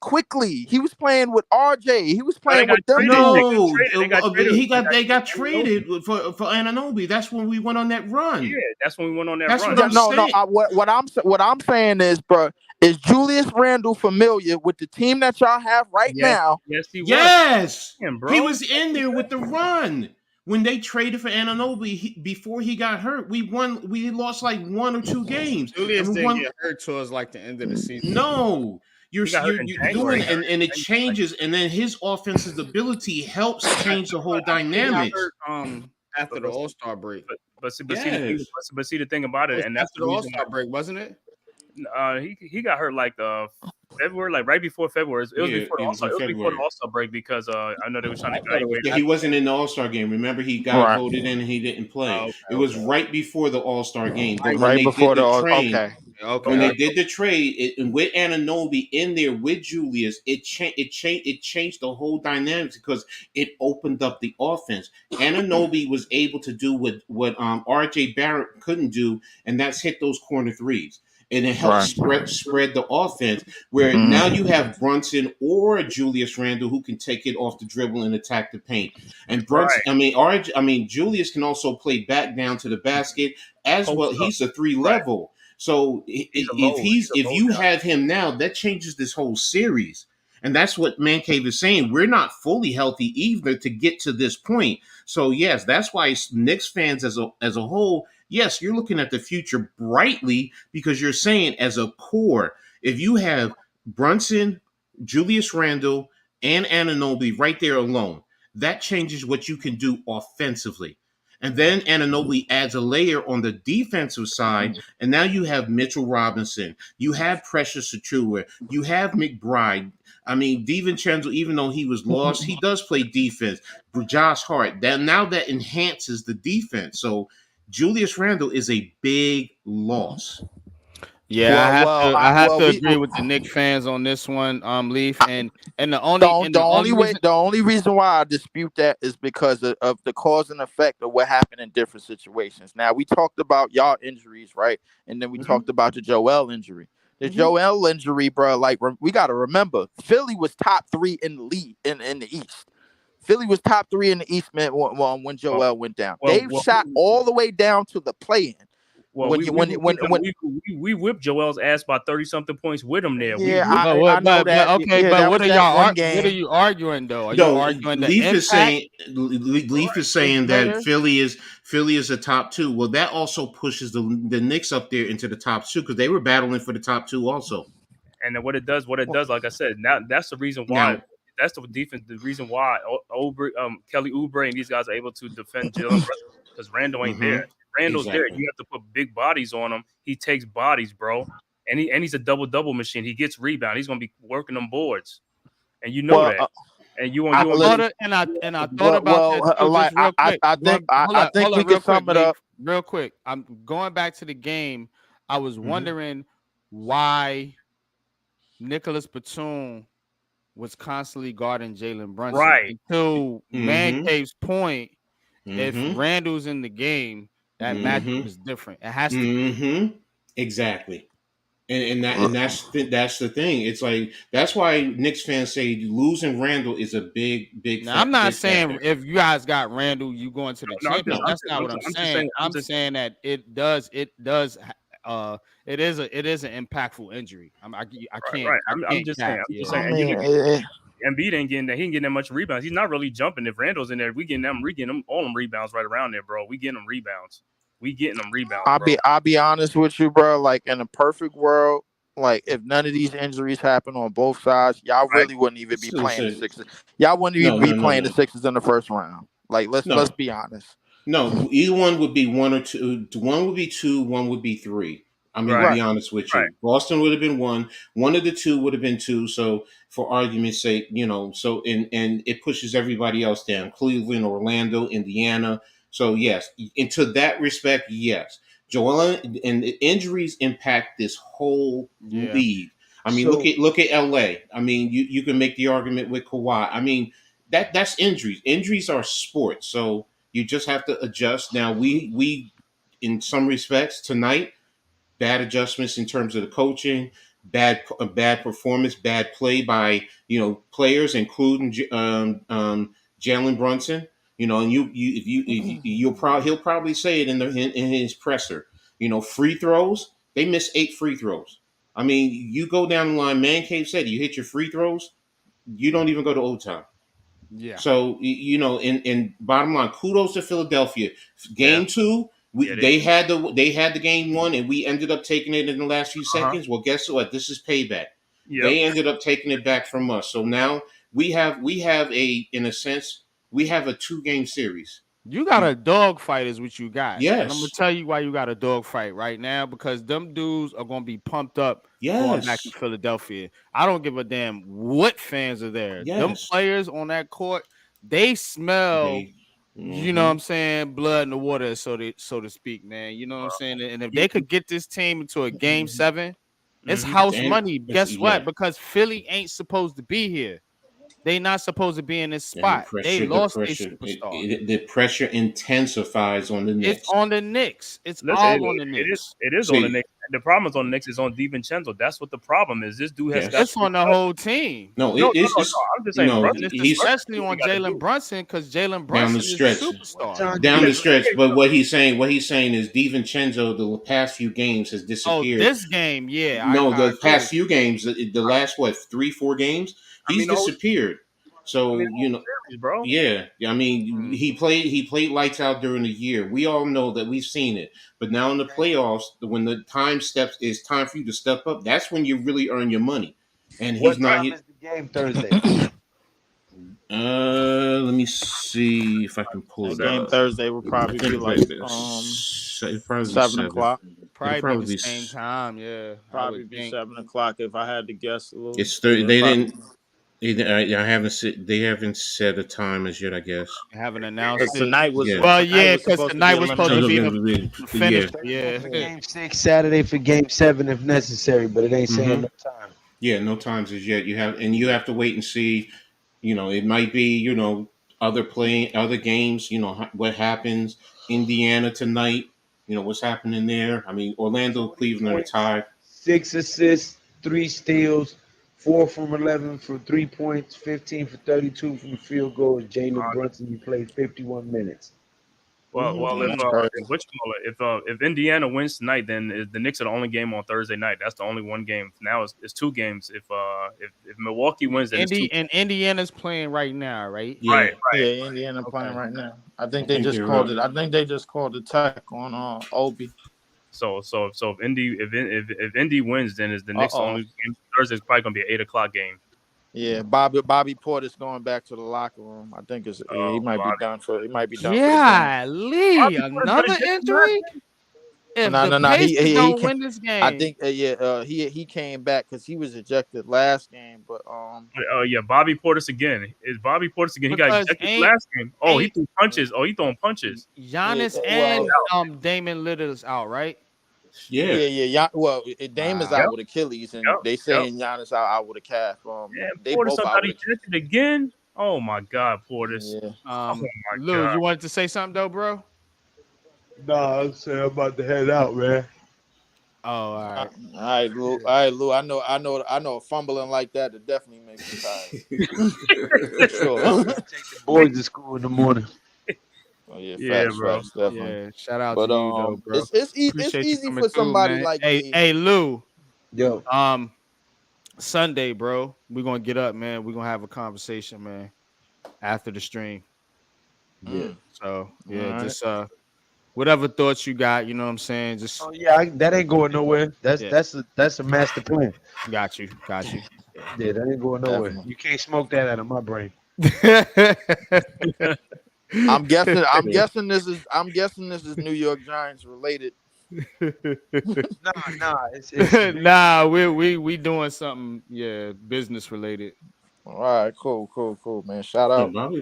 Quickly. He was playing with RJ. He was playing with them. No, they got traded for Anunoby. That's when we went on that run. Yeah, that's when we went on that run. What I'm saying is, bro, is Julius Randle familiar with the team that y'all have right now? Yes, he was. Yes, he was in there with the run. When they traded for Anunoby before he got hurt, we lost like 1 or 2 games. Julius didn't get hurt towards like the end of the season. No, you're doing, and it changes, and then his offensive ability helps change the whole dynamic. After the All-Star break, but see the thing about it, and that's the All-Star break, wasn't it? He got hurt like February, like right before February. It was before the All-Star break, because I know they were trying to evaluate. Yeah, he wasn't in the All-Star game. Remember, he got voted in and he didn't play. It was right before the All-Star game. Right before the trade. Okay. When they did the trade, and with Anunoby in there with Julius, it changed the whole dynamics, because it opened up the offense. Anunoby was able to do what RJ Barrett couldn't do, and that's hit those corner threes. And it helps spread the offense, where now you have Brunson or Julius Randle who can take it off the dribble and attack the paint. And Brunson, Julius can also play back down to the basket as well. He's a 3 level. So if you have him now, that changes this whole series. And that's what Man Cave is saying. We're not fully healthy either to get to this point. So yes, that's why Knicks fans as a whole, yes, you're looking at the future brightly, because you're saying as a core, if you have Brunson, Julius Randle, and Anunoby right there alone, that changes what you can do offensively. And then Anunoby adds a layer on the defensive side, and now you have Mitchell Robinson, you have Precious Achiuwa, you have McBride. I mean, DiVincenzo, even though he was lost, he does play defense. Josh Hart, now that enhances the defense. So Julius Randle is a big loss. Yeah, I have to we agree with the Knicks fans on this one, Leaf, and the only reason why I dispute that is because of the cause and effect of what happened in different situations. Now we talked about y'all injuries, right? And then we talked about the Joel injury. The Joel injury, bro, like we got to remember, Philly was top 3 in the league in the East. Philly was top 3 in the East, man, when Joel went down. They shot all the way down to the play-in. Well, we whipped Joel's ass by 30-something points with him there. Yeah, I know that. Okay, yeah, but that what was are that y'all? one What game. are you arguing though? Are you No, arguing the Leaf impact? is saying that Philly is a top 2. Well, that also pushes the Knicks up there into the top 2 because they were battling for the top 2 also. And then what it does, like I said, now that's the reason why. That's the defense. The reason why Kelly Oubre and these guys are able to defend Jalen because Randle ain't there. Randle's there. You have to put big bodies on him. He takes bodies, bro, and he's a double machine. He gets rebound. He's gonna be working them boards, and you know that. And I thought about that too, just real quick. I think we can sum it up real quick. I'm going back to the game. I was wondering why Nicholas Batum was constantly guarding Jalen Brunson. Right. Until Man Cave's point, if Randall's in the game, that matchup is different. It has to be. Exactly. And that's the thing. It's like that's why Knicks fans say losing Randall is a big. Now, I'm not saying factor. If you guys got Randall, you going to the championship. That's not what I'm saying. I'm saying that it is an impactful injury. I can't. Right. I'm just saying. Embiid ain't getting that. He ain't getting that much rebounds. He's not really jumping. If Randall's in there, we getting them all them rebounds right around there, bro. We getting them rebounds. I'll be honest with you, bro. Like in a perfect world, like if none of these injuries happen on both sides, y'all really wouldn't even be playing the Sixers. Y'all wouldn't even be playing the Sixers in the first round. Like let's be honest. No, either one would be 1 or 2. One would be 2. One would be 3. I mean, to be honest with you, Boston would have been 1. One of the 2 would have been 2. So, for argument's sake, so and it pushes everybody else down: Cleveland, Orlando, Indiana. So yes, into that respect, yes. Joel and injuries impact this whole league. I mean, look at LA. I mean, you can make the argument with Kawhi. I mean, that's injuries. Injuries are sports, so you just have to adjust. Now we in some respects tonight, bad adjustments in terms of the coaching, bad performance, bad play by players, including Jalen Brunson. And he'll probably say it in his presser. Free throws, they missed 8 free throws. I mean, you go down the line. Man Cave said you hit your free throws, you don't even go to overtime. Yeah. So and bottom line, kudos to Philadelphia. Game 2, they had the game 1, and we ended up taking it in the last few seconds. Well, guess what? This is payback. Yep. They ended up taking it back from us. So now we have in a sense. We have a 2-game series. You got a dog fight is what you got. Yes. And I'm going to tell you why you got a dog fight right now, because them dudes are going to be pumped up going back to Philadelphia. I don't give a damn what fans are there. Yes. Them players on that court, they smell, you know what I'm saying, blood in the water, so to speak, man. You know what I'm saying? And if they could get this team into a game 7, it's house money. Guess what? Because Philly ain't supposed to be here. They not supposed to be in this spot. They lost a superstar. The pressure intensifies on the Knicks. It's on the Knicks. It's all on the Knicks. It is on the Knicks. The problem is on the Knicks is on DiVincenzo. That's what the problem is. This dude has got. It's on the whole team. No, I'm just saying, especially on Jalen Brunson, because Jalen Brunson is a superstar. Down the stretch, but what he's saying is DiVincenzo the past few games has disappeared. Oh, this game, yeah. No, the past few games, the last 3-4 games, he's disappeared. So bro. Yeah. I mean, he played lights out during the year. We all know that, we've seen it. But now in the playoffs, when the it's time for you to step up, that's when you really earn your money. And he's what not. Time is the game Thursday? Let me see if I can pull it up. Game Thursday will probably be like 7 o'clock. Probably be the same time. Yeah, probably be 7 o'clock if I had to guess a little. It's 30. They didn't. I haven't said they haven't set a time as yet. I guess. I haven't announced Because it. tonight was Yeah. Well, tonight yeah, was because supposed tonight to be was supposed to be the finish. Yeah. Yeah. For game 6, Saturday for game 7 if necessary, but it ain't saying no time. Yeah, no times as yet. You have to wait and see. It might be other games. What happens. Indiana tonight. What's happening there. I mean, Orlando, 40 Cleveland are points, tied. 6 assists, 3 steals, 4 from 11 for 3 points, 15 for 32 from field goals. Jalen Brunson, he played 51 minutes. Well, That's crazy. if Indiana wins tonight, then the Knicks are the only game on Thursday night. That's the only one game. Now it's 2 games. If Milwaukee wins, then it's 2. And Indiana's playing right now, right? Yeah. Right. Yeah, Indiana Okay. playing right now. I think I they think just they're called up. it. I think they just called the tech on Obi. So if Indy wins, then is the Knicks the Uh-oh. only game. Thursday's probably gonna be an 8:00 game. Yeah, Bobby Porter's going back to the locker room. I think he might be done for. He might be done for the game. Yeah, Lee, another injury. If No, the no, Pacers he don't can- win this game, I think he came back because he was ejected last game, but Yeah, Bobby Portis again. Is Bobby Portis again? He got Because ejected last game. Oh, he ain't- threw punches. Oh, he throwing punches. Giannis Yeah, and Damon Lillard's out, right? yeah. Well, Dame is Wow. out with Achilles, and Yep, they saying Giannis out with a calf. Yeah, They Portis both out got with ejected again. Oh my God, Portis. Yeah. Oh my Lou, God. you wanted to say something though, bro? Nah, I'm saying I'm about to head out, man. Oh, all right. All right, Lou. All right, Lou. I know. Fumbling like that definitely makes me tired. Sure. Take the boys to school in the morning. Oh, yeah, Yeah, facts, bro. facts, definitely. Yeah, shout out But to you though, bro. it's Appreciate you easy coming for through, somebody man. like hey, me. hey, Lou. Yo, Sunday, bro. We're gonna get up, man. We're gonna have a conversation, man, after the stream. Yeah. So yeah, All right. just whatever thoughts you got, you know what I'm saying? Just oh yeah, that ain't going nowhere. That's Yeah. that's a master plan. got you. Yeah, that ain't going nowhere. Definitely. You can't smoke that out of my brain. I'm guessing this is New York Giants related. Nah, it's Nah, we doing something, yeah, business related. All right, cool, man. Shout No, out. Bobby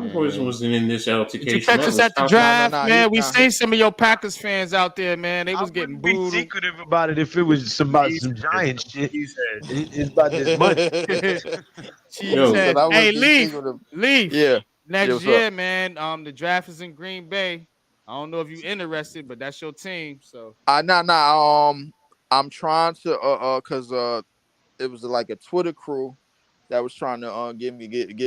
Portis wasn't in this altercation. Did you catch That us was at the outside. draft, Nah, man? We nah. seen some of your Packers fans out there, man. They was I getting wouldn't be booed. secretive about it if it was some about some Giant shit. He said, It's about this money. She Yo. said, I "Hey, wouldn't be Leaf, secretive. Leaf. Yeah. Next what's year, man. The draft is in Green Bay. I don't know if you're interested, but that's your team. So I'm trying to cause it was like a Twitter crew that was trying to get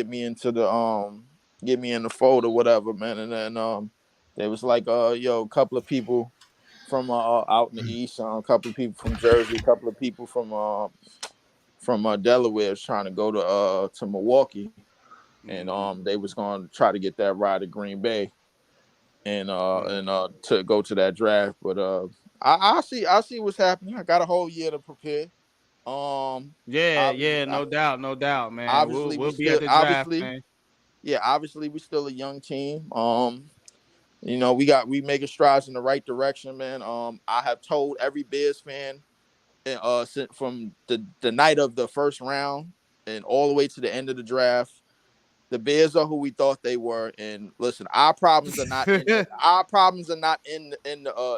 me into the get me in the fold or whatever, man. And then there was like a couple of people from out in the east, a couple of people from Jersey, a couple of people from Delaware was trying to go to Milwaukee, and they was going to try to get that ride to Green Bay, and to go to that draft. But I see what's happening. I got a whole year to prepare. yeah, no doubt, man. Obviously, we'll we be still, at the draft, obviously, man. yeah. Obviously, we're still a young team. We making strides in the right direction, man. I have told every Bears fan, from the night of the first round and all the way to the end of the draft, the Bears are who we thought they were. And listen, our problems are not in the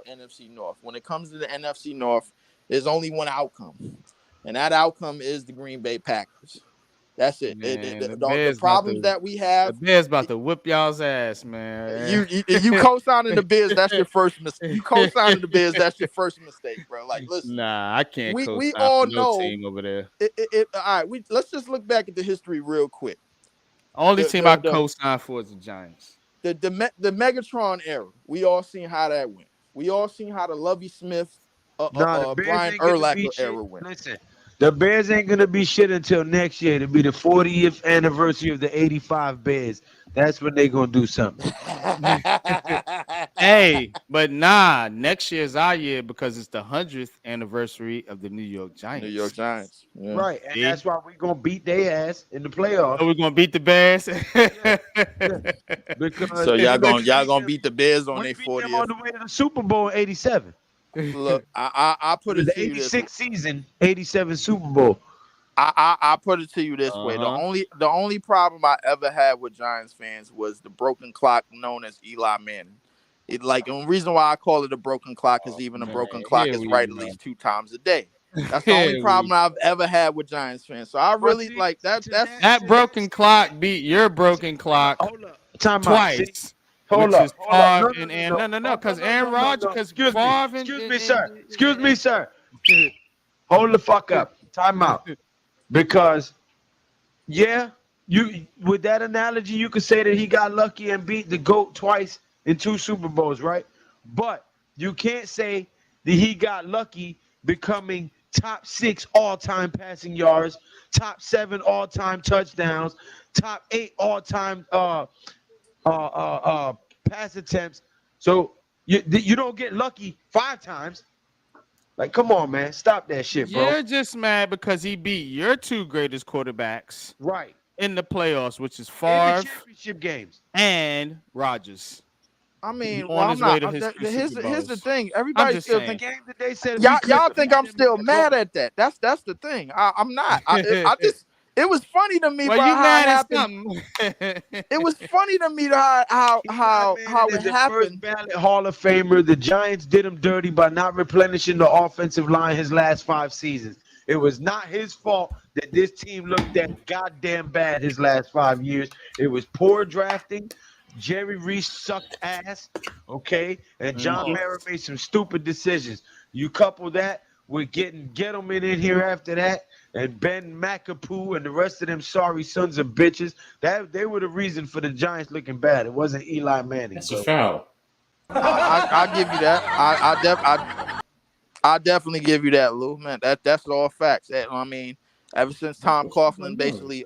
NFC North. When it comes to the NFC North, there's only one outcome, and that outcome is the Green Bay Packers. That's it. Man, The problems that we have. The Bears about to whip y'all's ass, man. You co-signing the Bears, that's your first mistake. You co-signing the Bears, that's your first mistake, bro. Like, listen. Nah, I can't. We all for no know team over there. All right, let's just look back at the history real quick. Only team I co-sign for is the Giants. The Megatron era. We all seen how that went. We all seen how the Lovie Smith, Brian Urlacher era went. Listen, the Bears ain't gonna be shit until next year. It'll be the 40th anniversary of the '85 Bears. That's when they gonna do something. Hey, but nah, next year's our year because it's the 100th anniversary of the New York Giants. New York Giants, yeah. Right, and that's why we're gonna beat their ass in the playoffs. So we're gonna beat the Bears. Because So y'all gonna beat the Bears on we their beat them 40th. on the way to the Super Bowl in '87. Look, I put it The to you this. '86 season, '87 Super Bowl. I put it to you this way: the only problem I ever had with Giants fans was the broken clock known as Eli Manning. And the reason why I call it a broken clock is even a broken clock is right at least 2 times a day. That's the only problem I've ever had with Giants fans. So I really like that. That broken clock beat your broken clock twice. Hold which up. is Favre no, because Aaron Rodgers, because Favre Excuse me, sir. Hold the fuck up. Time out. Because, yeah, you with that analogy, you could say that he got lucky and beat the GOAT twice in 2 Super Bowls, right? But you can't say that he got lucky becoming top 6 all-time passing yards, top 7 all-time touchdowns, top 8 all-time pass attempts. So you don't get lucky 5 times. Like, come on, man. Stop that shit, bro. You're just mad because he beat your 2 greatest quarterbacks Right. in the playoffs, which is In the Favre championship games. and Rodgers. I mean, on his way to his here's Super the Bowls. thing. Everybody just still saying. think Y'all y'all think I'm still mad at that. That's the thing. I'm not. I just it was funny to me, Well, bro, you how mad it at happened. something. It was funny to me how it First happened. ballot Hall of Famer. The Giants did him dirty by not replenishing the offensive line his last 5 seasons. It was not his fault that this team looked that goddamn bad his last 5 years. It was poor drafting. Jerry Reese sucked ass, okay? And John Mara made some stupid decisions. You couple that with getting Gettleman in here after that, and Ben McApoo and the rest of them sorry sons of bitches. That they were the reason for the Giants looking bad. It wasn't Eli Manning. That's a foul. I give you that. I definitely give you that, Lou. Man, that's all facts. I mean, ever since Tom Coughlin basically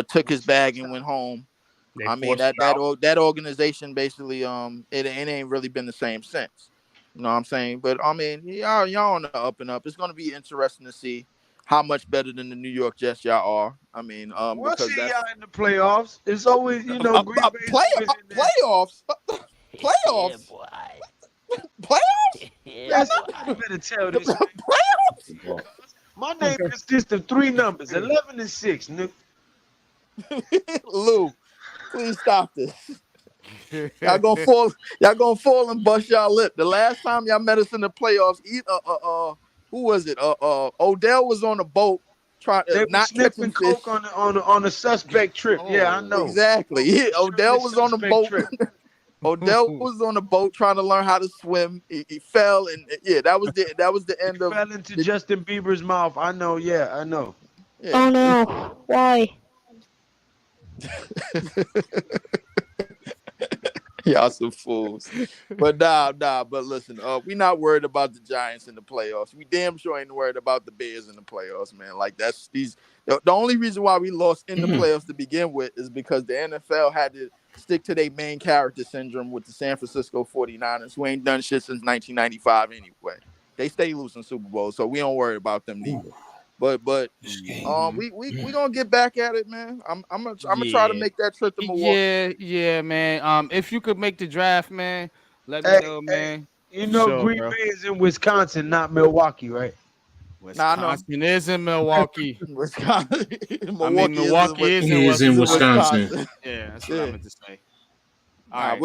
took his bag and went home. I mean that organization basically it ain't really been the same since. You know what I'm saying? But I mean, y'all on the up and up. It's gonna be interesting to see how much better than the New York Jets y'all are. I mean, We'll because see that's y'all in the playoffs. It's always, Green Bay's always in there. playoffs. Playoffs. Playoffs? Yes, you better tell this. Playoffs? My name consists of 3 numbers, 11 and 6. Lou, please stop this. Y'all gonna fall and bust y'all lip. The last time y'all met us in the playoffs, who was it? Odell was on a boat trying not catching fish coke on a suspect trip. Yeah, I know. Exactly. Yeah, Odell was on a boat. Odell was on a boat trying to learn how to swim. He fell, and that was the end of. Fell into Justin Bieber's mouth. I know. Yeah, I know. Yeah. Oh no! Why? Y'all some fools. But but listen, we not worried about the Giants in the playoffs. We damn sure ain't worried about the Bears in the playoffs, man. Like that's the only reason why we lost in the playoffs to begin with is because the NFL had to stick to their main character syndrome with the San Francisco 49ers, who ain't done shit since 1995 anyway. They stay losing Super Bowls, so we don't worry about them neither. But we gonna get back at it, man. I'm gonna try to make that trip to Milwaukee. Yeah, man. If you could make the draft, man, let me know, man. You know, Sure, Green bro. Bay is in Wisconsin, not Milwaukee, right? Wisconsin is in Milwaukee. Wisconsin. Milwaukee is in Wisconsin. Yeah, that's what I meant to say. All right.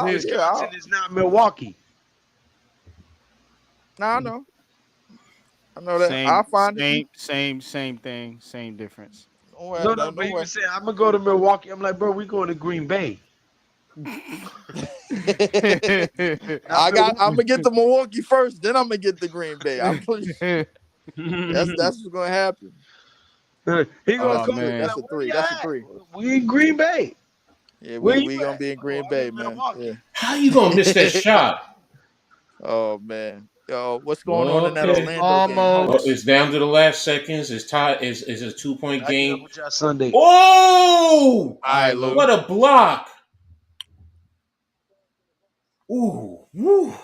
Wisconsin is not Milwaukee. I know that. I'll find it. Same thing, same difference. No, but he was saying, I'm gonna go to Milwaukee. I'm like, bro, we going to Green Bay. I'm gonna get to Milwaukee first, then I'm gonna get to Green Bay. That's what's gonna happen. He gonna come. Man. That's a 3. That's a 3. We in Green Bay. Yeah, we gonna be in Green Bay, man. Yeah. How you gonna miss that shot? Oh man. Yo, what's going on in that Orlando Almost. game? It's down to the last seconds. It's tied. Is a 2-point game. Sunday. Oh! All right, Lou. What a block! Ooh, woo. All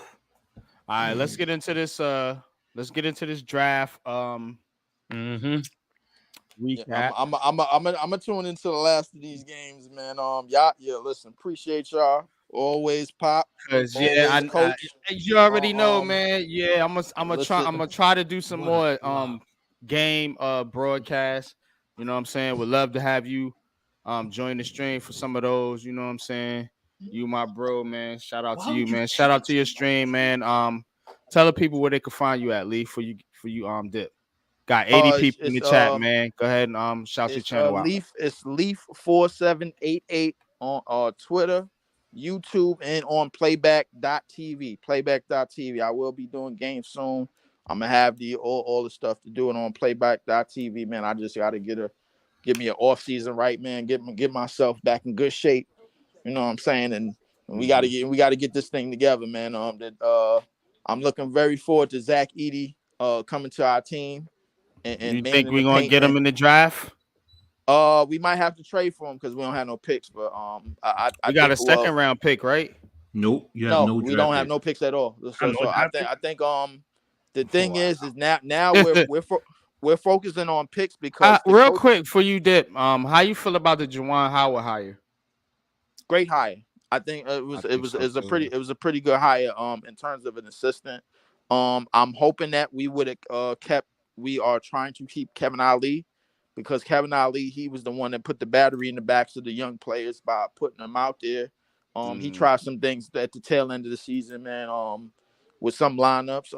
right, let's get into this. Let's get into this draft. Recap. Yeah, I'm gonna tune into the last of these games, man. Listen, appreciate y'all. Always Pop. Cause Always Coach. you already know, man. Yeah, I'm listen. gonna try to do some more Wow. game broadcast. You know what I'm saying? Would love to have you join the stream for some of those. You know what I'm saying? You my bro, man. Shout out to you, man. Shout out to your stream, man. Tell the people where they can find you at, Lee, for you dip. Got 80 people in the chat, man. Go ahead and shout your channel out. Leaf 4788 on Twitter, YouTube, and on playback.tv. Playback.tv. I will be doing games soon. I'm gonna have all the stuff to do it on playback.tv, man. I just gotta get me an off season right, man. Get myself back in good shape. You know what I'm saying? And we gotta get this thing together, man. I'm looking very forward to Zach Edey coming to our team. And you man think in we're the gonna paint, get man. him in the draft? We might have to trade for him because we don't have no picks. But I We got think, a second round pick, right? Nope, you have no we draft don't have picks. no picks at all. So No I draft think the thing Wow. is now we're focusing on picks because real quick for you, Dip. How you feel about the Juwan Howard hire? Great hire. I think it was a pretty good hire in terms of an assistant. I'm hoping that we would have kept. We are trying to keep Kevin Ali because Kevin Ali, he was the one that put the battery in the backs of the young players by putting them out there. He tried some things at the tail end of the season, man. With some lineups,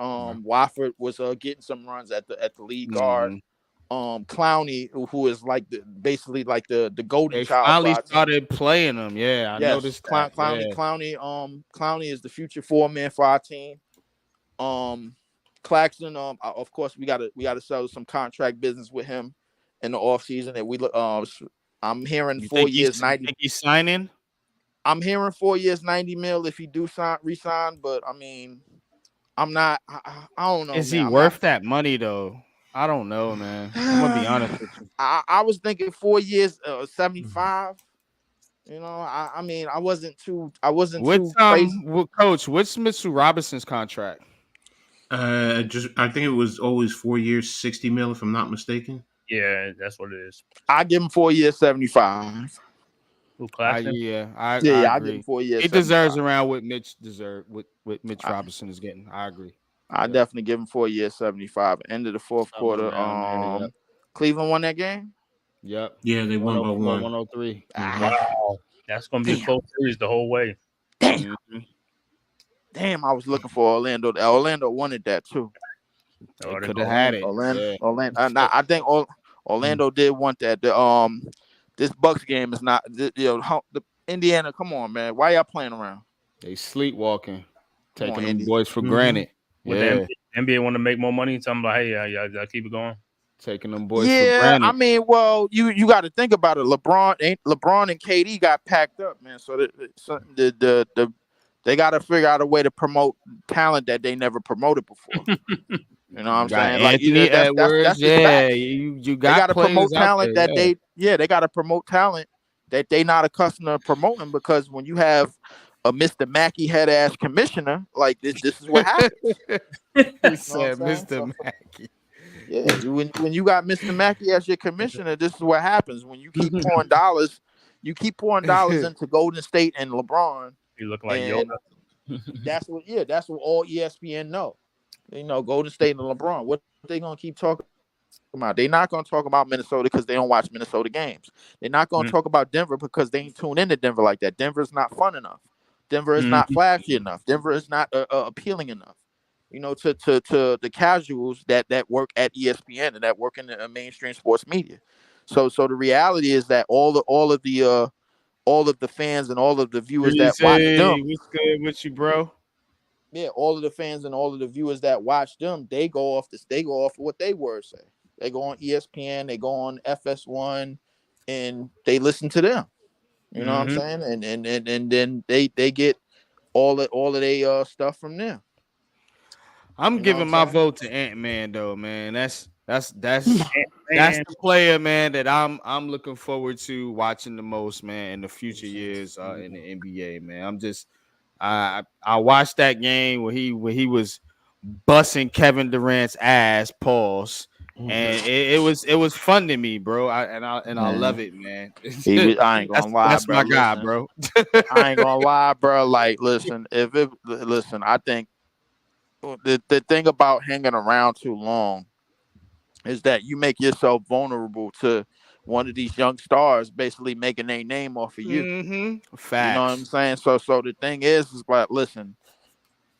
Wofford was getting some runs at the lead guard. Clowney, who is basically like the golden They child. finally started playing him. Yeah, I Yes, noticed that. Clowney is the future 4-man for our team. Claxton, of course we gotta sell some contract business with him in the offseason. That we I'm hearing You 4 years, 90. Think he's signing? I'm hearing 4 years, 90 mil if he do resign, but I mean, I'm not. I don't know. Is man. he I'm worth not, that money though? I don't know, man. I'm gonna be honest with you. I was thinking 4 years, 75. You know, I mean, I wasn't too crazy. Coach, what's Mr. Robinson's contract? I think it was always 4 years, 60 mil, if I'm not mistaken. Yeah, that's what it is. I give him 4 years, 75. I give agree. him 4 years. He deserves around what Mitch Robinson is getting. I agree. I definitely give him 4 years, 75. End of the fourth quarter. Yep. Cleveland won that game. Yep. Yeah, they won by 1. 103. Wow, that's gonna be a close series the whole way. Damn, I was looking for Orlando. Orlando wanted that too. They could have had it. Orlando. I think Orlando did want that. This Bucks game is not. The Indiana. Come on, man. Why y'all playing around? They sleepwalking, taking them Indy. boys for granted. The NBA want to make more money. Tell them like, hey, y'all keep it going. Taking them boys for granted. I mean, well, you got to think about it. LeBron and KD got packed up, man. So they got to figure out a way to promote talent that they never promoted before. You know what I'm saying? Like Anthony Edwards, that's you got to promote talent they got to promote talent that they not accustomed to promoting, because when you have a Mr. Mackey head ass commissioner, like this is what happens. He said Mr. Mackey. Yeah, when you got Mr. Mackey as your commissioner, this is what happens. When you keep pouring dollars, into Golden State and LeBron. You look like Yoda. That's what all ESPN know. You know, Golden State and LeBron. What they gonna keep talking about? They're not gonna talk about Minnesota because they don't watch Minnesota games. They're not gonna talk about Denver because they ain't tuned into Denver like that. Denver is not fun enough. Denver is not flashy enough. Denver is not appealing enough. You know, to the casuals that work at ESPN and that work in the mainstream sports media. So the reality is that all of the fans and all of the viewers that watch them. What's good with you, bro? Yeah, all of the fans and all of the viewers that watch them, they go off of what they words say. They go on ESPN, they go on FS1, and they listen to them. You know what I'm saying? And then they get all of their stuff from there. I'm giving my vote to Ant-Man though, man. That's the player, man, that I'm looking forward to watching the most, man, in the future years in the NBA, man. I watched that game where he was busting Kevin Durant's ass, pause, and it was fun to me, bro. I love it, man. I ain't gonna lie, that's bro. my guy, Listen, bro. I ain't gonna lie, bro. Like, listen, I think the thing about hanging around too long is that you make yourself vulnerable to one of these young stars basically making a name off of you. You know what I'm Facts. saying? So the thing is like, listen,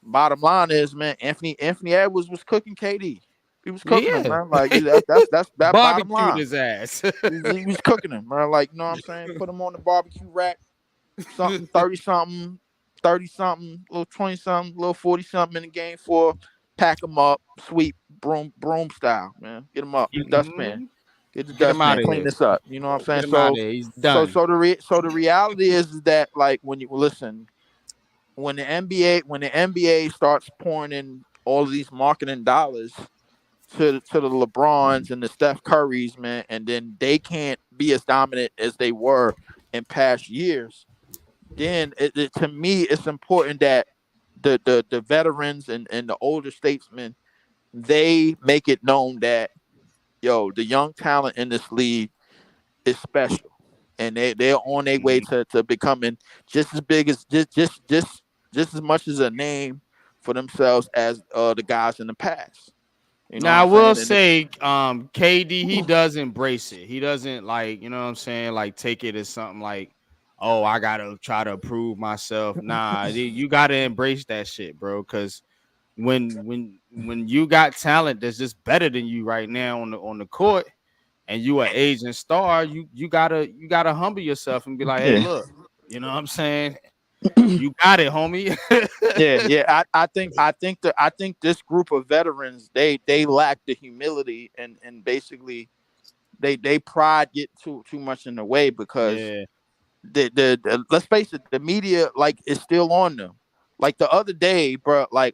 bottom line is, man, Anthony Edwards was cooking KD. He was cooking him, Yeah. man. Like that's that bottom Barbecued line. his ass. He was cooking him, man. Like, you know what I'm saying? Put him on the barbecue rack, something 30-something, 30-something, little 20-something, little 40-something in the game for, pack him up, sweep, broom style, man. Get him up, dustpan. Mhm. Get the Get him out dustpan, of clean here. this up. You know what I'm saying? Get him out of here. He's done. So the reality is that, like, when you listen, when the NBA starts pouring in all of these marketing dollars to the LeBrons and the Steph Currys, man, and then they can't be as dominant as they were in past years, then to me it's important that the veterans and the older statesmen, they make it known that, yo, the young talent in this league is special, and they're on their way to becoming just as big as just as much as a name for themselves as the guys in the past. You know what Now I I'm will saying? And say, KD, he does embrace it. He doesn't, like, you know what I'm saying, like, take it as something like, oh, I gotta try to prove myself. Nah, you gotta embrace that shit, bro. Cause when you got talent that's just better than you right now on the court, and you an aging star, you gotta humble yourself and be like, hey, yeah, look, you know what I'm saying? You got it, homie. yeah. I think this group of veterans, they lack the humility, and basically they pride get too much in the way, because Yeah. the let's face it, the media, like, is still on them. Like the other day, bro, like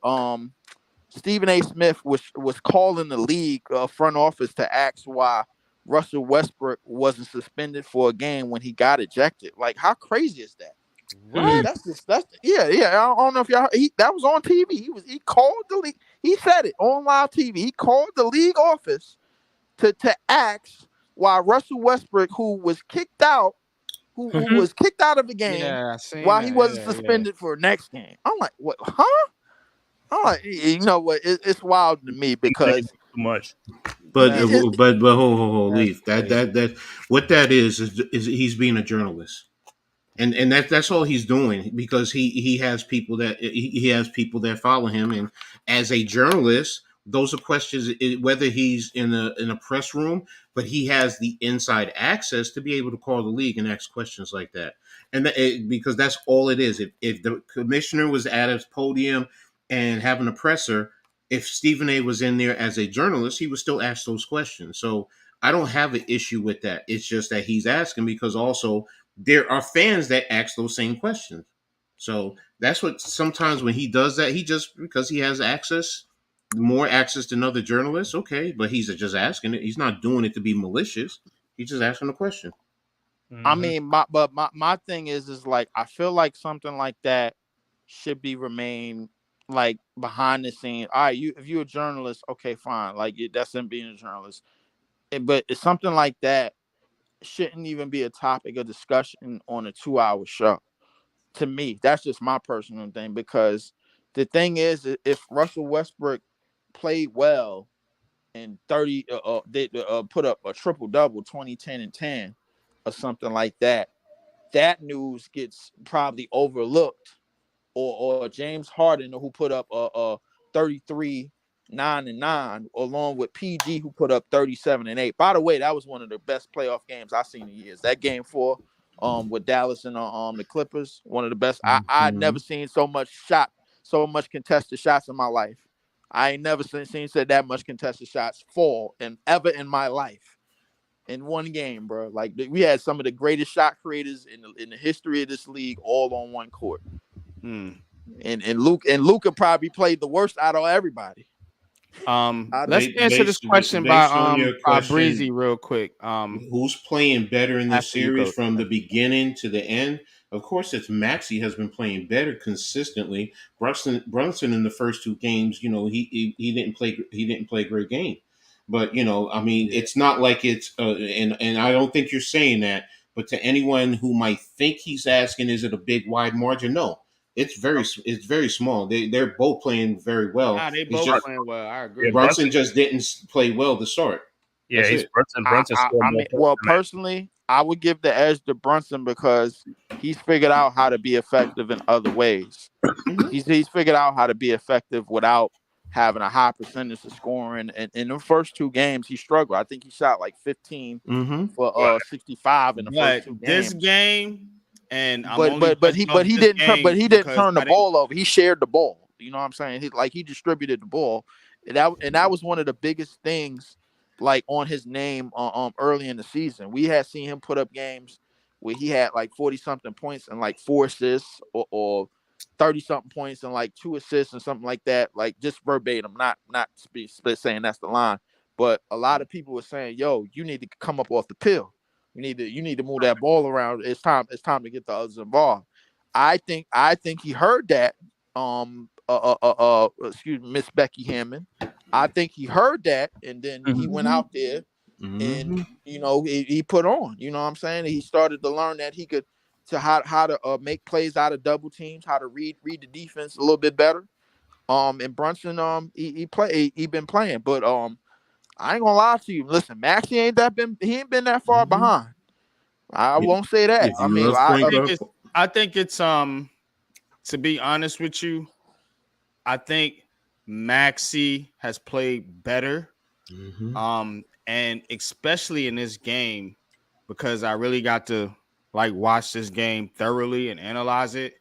Stephen A. Smith was calling the league front office to ask why Russell Westbrook wasn't suspended for a game when he got ejected. Like, how crazy is that? Like, What? yeah. I don't know if y'all, that was on TV. He called the league. He said it on live TV. He called the league office to ask why Russell Westbrook, who was kicked out, who was kicked out of the game, Yeah, I seen why he that. wasn't Yeah. suspended for next game. I'm like, what? Huh? I'm like, you know what? It's wild to me, because Too much. But it, it, hold, That's leave crazy. that what that is he's being a journalist, and that's all he's doing, because he has people that he has people that follow him, and as a journalist, those are questions, whether he's in a press room, but he has the inside access to be able to call the league and ask questions like that, and because that's all it is. If the commissioner was at his podium and having a presser, if Stephen A was in there as a journalist, he would still ask those questions. So I don't have an issue with that. It's just that he's asking, because also there are fans that ask those same questions. So that's what, sometimes when he does that, he just, because he has access, more access than other journalists. Okay, but he's just asking it. He's not doing it to be malicious. He's just asking a question. I Mhm. mean, my thing is like, I feel like something like that should be remain like behind the scene. All right, if you're a journalist, okay, fine, like, that's him being a journalist. But it's something like that shouldn't even be a topic of discussion on a 2-hour show. To me, that's just my personal thing, because the thing is, if Russell Westbrook played well and 30 they put up a triple double, 20, 10, and 10, or something like that, that news gets probably overlooked. Or James Harden, who put up a 33, 9 and 9, along with PG, who put up 37 and 8. By the way, that was one of the best playoff games I've seen in years. That game 4 with Dallas and the Clippers, one of the best. I'd never seen so much contested shots in my life. I ain't never seen said that much contested shots fall and ever in my life in one game, bro. Like, we had some of the greatest shot creators in the history of this league all on one court. Hmm. And Luka probably played the worst out of everybody. Let's answer this question Based on your by Breezy question, real quick. who's playing better in this After you series go. from the beginning to the end? Of course, it's Maxey has been playing better consistently. Brunson in the first 2 games, he didn't play a great game. But I mean, it's not like it's and I don't think you're saying that. But to anyone who might think he's asking, is it a big wide margin? No, it's very small. They're both playing very well. Nah, they It's both just playing well. I Yeah, agree. Brunson just didn't play well to start. Yeah, That's he's it. Brunson scored I more mean, points well, than Max. personally, I would give the edge to Brunson because he's figured out how to be effective in other ways. Mhm. He's figured out how to be effective without having a high percentage of scoring. And in the first 2 games, he struggled. I think he shot like 15 Mm-hmm. for 65 in the first But 2 games. this game, and I'm But only but but touching he off but he this didn't turn game because turn the I didn't. ball over. He shared the ball. You know what I'm saying? He distributed the ball. And that was one of the biggest things like on his name early in the season. We had seen him put up games where he had like 40 something points and like 4 assists or 30 something points and like 2 assists and something like that. Like just verbatim, not split saying that's the line. But a lot of people were saying, "Yo, you need to come up off the pill. You need to move that ball around. It's time to get the others involved." I think he heard that. Excuse me, Miss Becky Hammond. I think he heard that, and then he went out there and Mm-hmm. he put on. You know what I'm saying? He started to learn that he could to how to make plays out of double teams, how to read the defense a little bit better. And Brunson he been playing, but I ain't gonna lie to you. Listen, Maxie he ain't been that far Mm-hmm. behind. I won't say that. If I you mean, love I point think guard, it's. I think it's. To be honest with you, I think Maxi has played better. mm-hmm. And especially in this game, because I really got to like watch this game thoroughly and analyze it.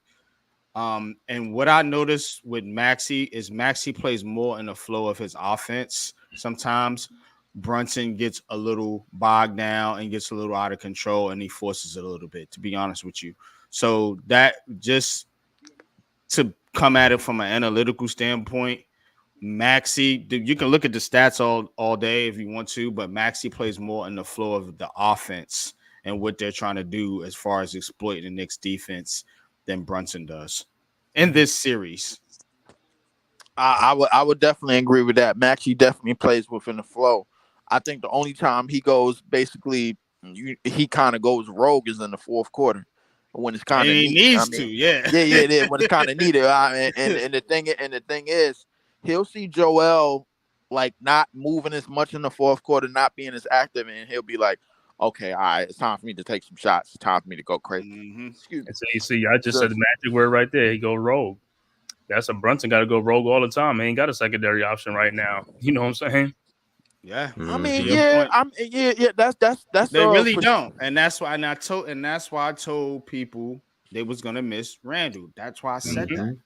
And what I noticed with Maxi is Maxi plays more in the flow of his offense. Sometimes Brunson gets a little bogged down and gets a little out of control, and he forces it a little bit, to be honest with you. So that just to come at it from an analytical standpoint, Maxi, you can look at the stats all day if you want to, but Maxi plays more in the flow of the offense and what they're trying to do as far as exploiting the Knicks defense than Brunson does in this series. I would definitely agree with that. Maxie definitely plays within the flow. I think the only time he goes basically he kind of goes rogue is in the fourth quarter when it's And kind of he neat. I needs to, mean, yeah. yeah, it is when it's kind of needed. And the thing is, he'll see Joel like not moving as much in the fourth quarter, not being as active, and he'll be like, "Okay, all right, it's time for me to take some shots. It's time for me to go crazy." Mm-hmm. Excuse me. And so you see, I just said the magic word right there. He go rogue. That's a Brunson got to go rogue all the time. He ain't got a secondary option right now. You know what I'm saying? Yeah. I mean, To your yeah, point. That's They really for don't. And that's why I told people they was gonna miss Randall. That's why I said that.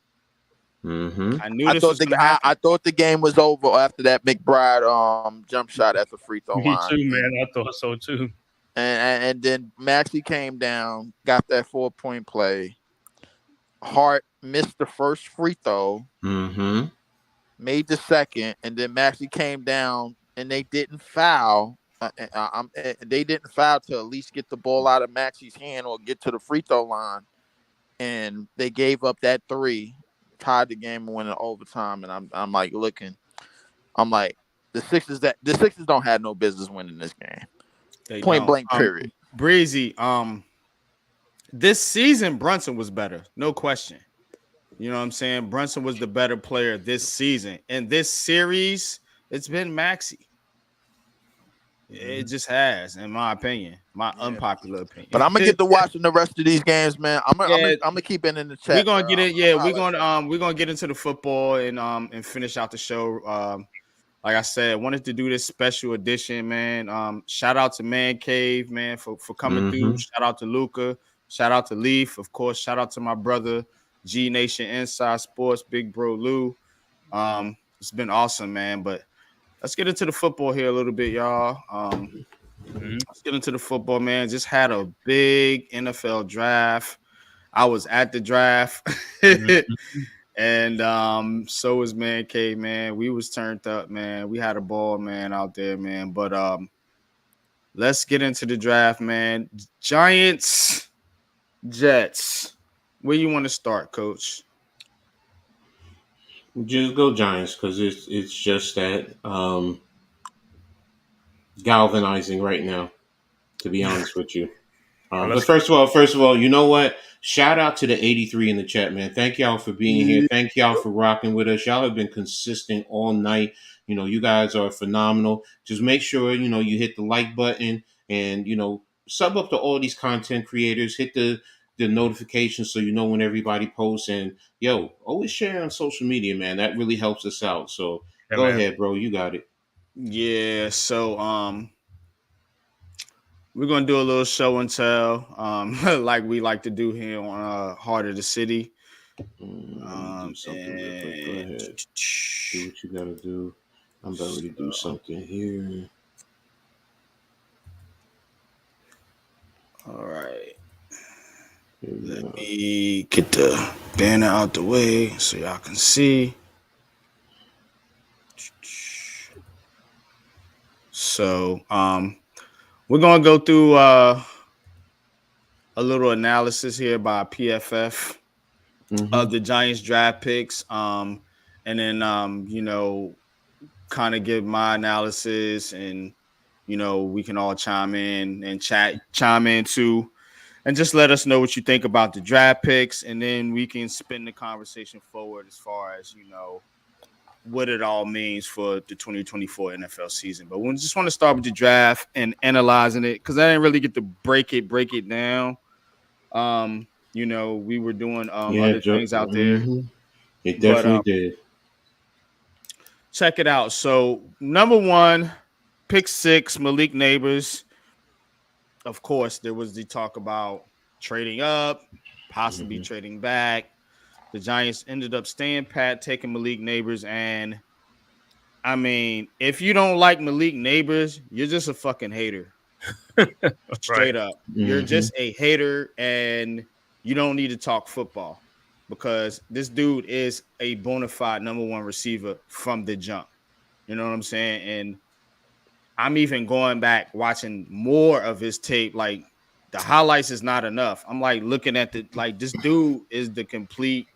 Mm-hmm. I knew this was gonna I happen. thought the game was over after that McBride jump shot at the free throw Me line. too, man. I thought so too. And then Maxie came down, got that 4-point play. Hart missed the first free throw, Mm-hmm. made the second, and then Maxie came down and they didn't foul. They didn't foul to at least get the ball out of Maxie's hand or get to the free throw line, and they gave up that 3, tied the game and went in overtime. And I'm like looking, I'm like the Sixers don't have no business winning this game. They Point don't. blank. Period. Breezy. This season Brunson was better, no question. You know what I'm saying? Brunson was the better player this season. In this series, it's been Maxi. It just has, in my opinion, my unpopular opinion. But I'm gonna get to watching the rest of these games, man. I'm gonna keep it in the chat. We're gonna get bro. it. Yeah, we're gonna get into the football and finish out the show. Like I said, wanted to do this special edition, man. Shout out to Man Cave, man, for coming through. Shout out to Luca. Shout out to Leaf, of course. Shout out to my brother G Nation Inside Sports, Big Bro Lou. It's been awesome, man. But let's get into the football here a little bit, y'all. Let's get into the football, man. Just had a big NFL draft. I was at the draft. And so was Man Cave, man. We was turned up, man. We had a ball, man, out there, man. But let's get into the draft, man. Giants, Jets. Where you want to start, Coach? Just go Giants because it's just that. galvanizing right now, to be honest with you. But Let's first of all, you know what? Shout out to the 83 in the chat, man. Thank y'all for being here. Thank y'all for rocking with us. Y'all have been consistent all night. You guys are phenomenal. Just make sure, you hit the like button and, sub up to all these content creators. Hit the notifications so you know when everybody posts. And, always share on social media, man. That really helps us out. So yeah, go man. ahead, bro. You got it. Yeah, so we're gonna do a little show and tell, like we like to do here on Heart of the City. Let me do something real quick. Go ahead. Do what you gotta do. I'm about to do something here. All right. Let me get the banner out the way so y'all can see. So we're gonna go through a little analysis here by PFF of the Giants draft picks. And then kind of give my analysis, and we can all chime in and chime in too, and just let us know what you think about the draft picks, and then we can spin the conversation forward as far as what it all means for the 2024 NFL season. But we just want to start with the draft and analyzing it, because I didn't really get to break it down. We were doing other things out there. It definitely did. Check it out. So number 1, pick 6, Malik Neighbors. Of course, there was the talk about trading up, possibly trading back. The Giants ended up staying pat, taking Malik Neighbors. And I mean, if you don't like Malik Neighbors, you're just a fucking hater. Straight up. You're just a hater, and you don't need to talk football, because this dude is a bona fide number 1 receiver from the jump. You know what I'm saying? And I'm even going back watching more of his tape. Like, the highlights is not enough. I'm like looking at this dude is the complete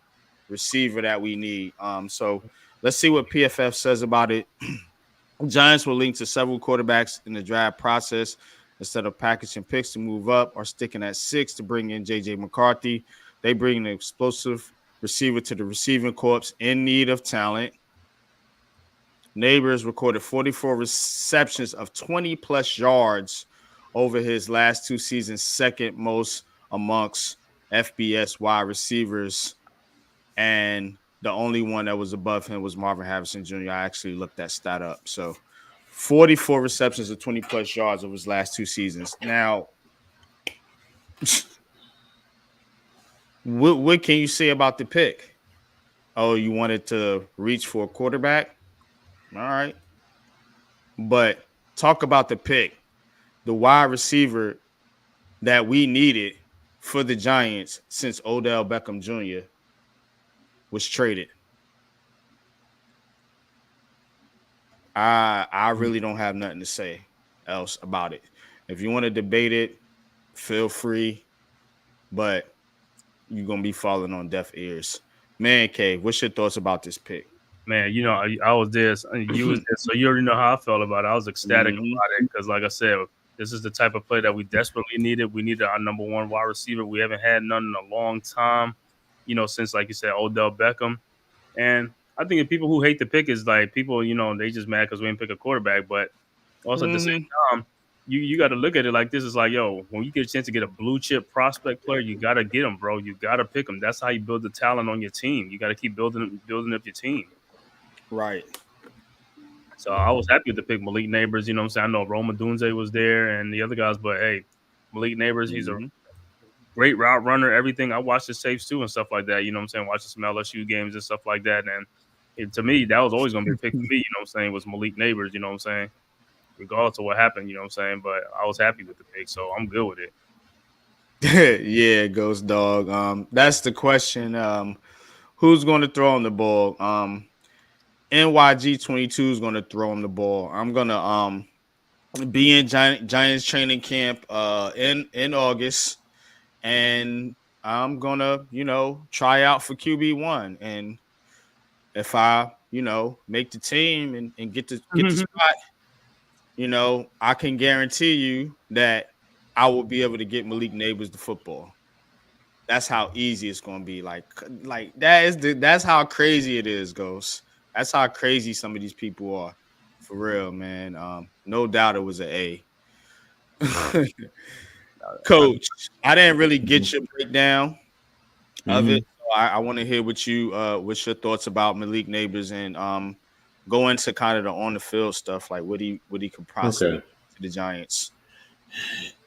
receiver that we need. So let's see what PFF says about it. Giants will link to several quarterbacks in the draft process instead of packaging picks to move up, or sticking at 6 to bring in JJ McCarthy. They bring an explosive receiver to the receiving corps in need of talent. Neighbors recorded 44 receptions of 20-plus yards over his last 2 seasons, second most amongst FBS wide receivers. And the only one that was above him was Marvin Harrison Jr. I actually looked that stat up. So 44 receptions of 20-plus yards over his last 2 seasons. Now, what can you say about the pick? Oh, you wanted to reach for a quarterback? All right. But talk about the pick. The wide receiver that we needed for the Giants since Odell Beckham Jr. was traded. I really don't have nothing to say else about it. If you want to debate it, feel free, but you're going to be falling on deaf ears. Man Cave, what's your thoughts about this pick? Man, I was there. You was there, so you already know how I felt about it. I was ecstatic about it because, like I said, this is the type of play that we desperately needed. We needed our number 1 wide receiver. We haven't had none in a long time, since, like you said, Odell Beckham. And I think the people who hate the pick is like people, they just mad because we didn't pick a quarterback. But also at the same time, you got to look at it like this. Is like, yo, when you get a chance to get a blue chip prospect player, you got to get him, bro. You got to pick him. That's how you build the talent on your team. You got to keep building up your team. Right. So I was happy to pick Malik Neighbors. You know what I'm saying? I know Roma Dunze was there and the other guys, but hey, Malik Neighbors, he's a great route runner, everything. I watched his tapes too and stuff like that. You know what I'm saying? Watching some LSU games and stuff like that. And to me, that was always going to be a pick for me, you know what I'm saying, was Malik Neighbors, you know what I'm saying? Regardless of what happened, you know what I'm saying? But I was happy with the pick, so I'm good with it. Yeah, Ghost Dog. That's the question. Who's going to throw on the ball? NYG22 is going to throw on the ball. I'm going to be in Giants training camp in August, and I'm going to, try out for QB1. And if I, make the team and get the spot, I can guarantee you that I will be able to get Malik Neighbors the football. That's how easy it's gonna be. Like that's how crazy it is, Ghost. That's how crazy some of these people are. For real, man. No doubt it was an A. Coach, I didn't really get your breakdown of it. So I want to hear what's your thoughts about Malik Neighbors and go into kind of the on the field stuff, like what he could possibly Okay. do to the Giants.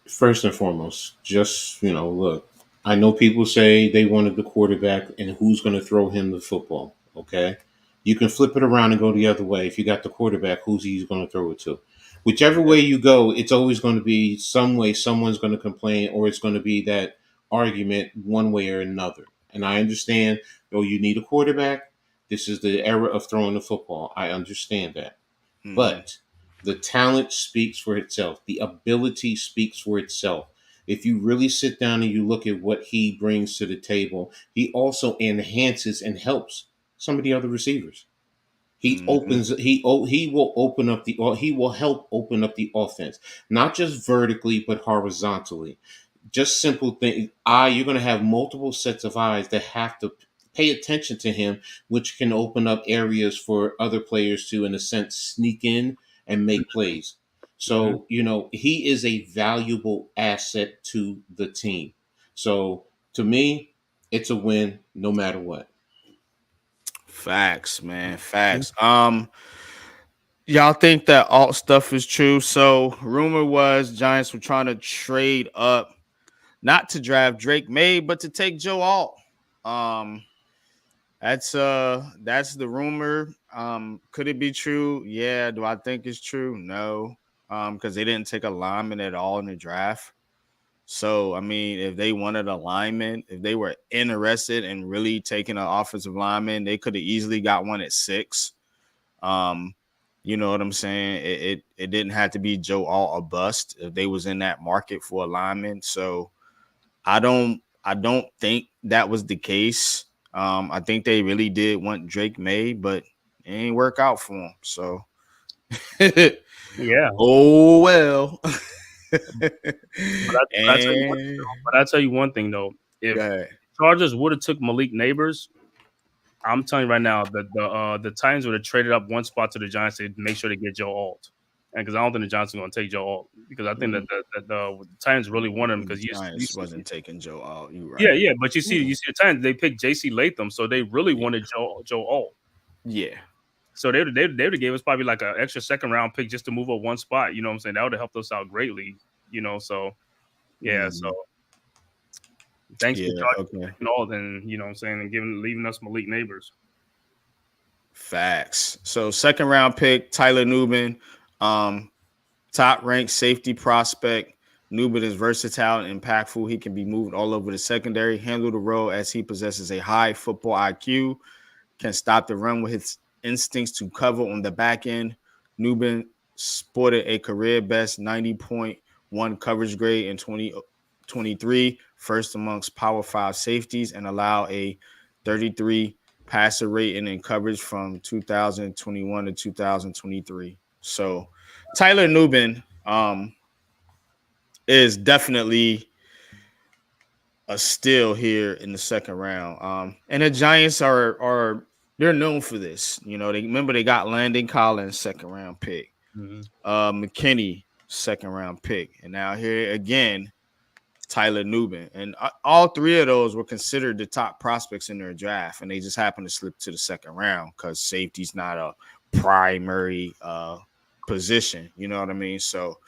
First and foremost, just look. I know people say they wanted the quarterback and who's going to throw him the football. Okay, you can flip it around and go the other way. If you got the quarterback, who's he's going to throw it to? Whichever way you go, it's always going to be some way someone's going to complain, or it's going to be that argument one way or another. And I understand, though, you need a quarterback. This is the era of throwing the football. I understand that. Mhm. But the talent speaks for itself. The ability speaks for itself. If you really sit down and you look at what he brings to the table, he also enhances and helps some of the other receivers. He Mhm. opens. He will open up the. He will help open up the offense, not just vertically but horizontally. Just simple thing. You're going to have multiple sets of eyes that have to pay attention to him, which can open up areas for other players to, in a sense, sneak in and make plays. Mhm. So, he is a valuable asset to the team. So, to me, it's a win no matter what. Facts, man. Facts. Y'all think that alt stuff is true? So rumor was Giants were trying to trade up, not to draft Drake May, but to take Joe Alt. Um, that's the rumor. Could it be true? Yeah. Do I think it's true? No. Because they didn't take a lineman at all in the draft. So I mean, if they wanted a lineman, if they were interested in really taking an offensive lineman, they could have easily got one at 6. Um, you know what I'm saying? It didn't have to be Joe All or bust if they was in that market for a lineman. So I don't think that was the case. I think they really did want Drake May, but it ain't work out for him. So Yeah. oh well. But I tell you one thing, And though. But I tell you one thing though. go If ahead. Chargers would have took Malik Neighbors, I'm telling you right now that the Titans would have traded up one spot to the Giants to make sure they get Joe Alt. And because I don't think the Giants are going to take Joe Alt, because I think that the Titans really wanted him, because you Giants see, wasn't taking Joe All. You yeah, right. yeah, but you see the Titans, they picked J.C. Latham, so they really wanted Joe Alt. Yeah. So they would have gave us probably like an extra second round pick just to move up one spot. You know what I'm saying? That would have helped us out greatly. So yeah. So Mhm. thanks to Yeah. Chargers Okay. and all, and you know what I'm saying, and leaving us Malik Neighbors. Facts. So second round pick, Tyler Nubin, top ranked safety prospect. Nubin is versatile and impactful. He can be moved all over the secondary, handle the role as he possesses a high football IQ, can stop the run with his instincts to cover on the back end. Nubin sported a career best 90.1 coverage grade in 2023, first amongst Power 5 safeties, and allowed a 33 passer rating in coverage from 2021 to 2023. So Tyler Nubin is definitely a steal here in the second round. And the Giants are they're known for this. They got Landon Collins, second round pick, Mm-hmm. McKinney, second round pick, and now here again, Tyler Nubin. And all three of those were considered the top prospects in their draft, and they just happened to slip to the second round because safety's not a primary position. You know what I mean? So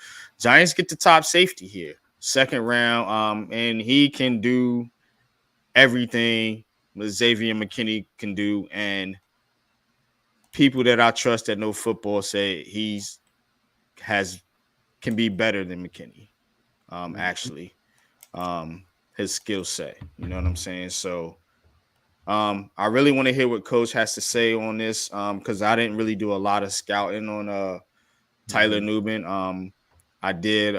Giants get the top safety here, second round, and he can do everything Xavier McKinney can do, and people that I trust that know football say can be better than McKinney. Actually, his skill set. You know what I'm saying? So, I really want to hear what Coach has to say on this, because I didn't really do a lot of scouting on Tyler Nubin. I did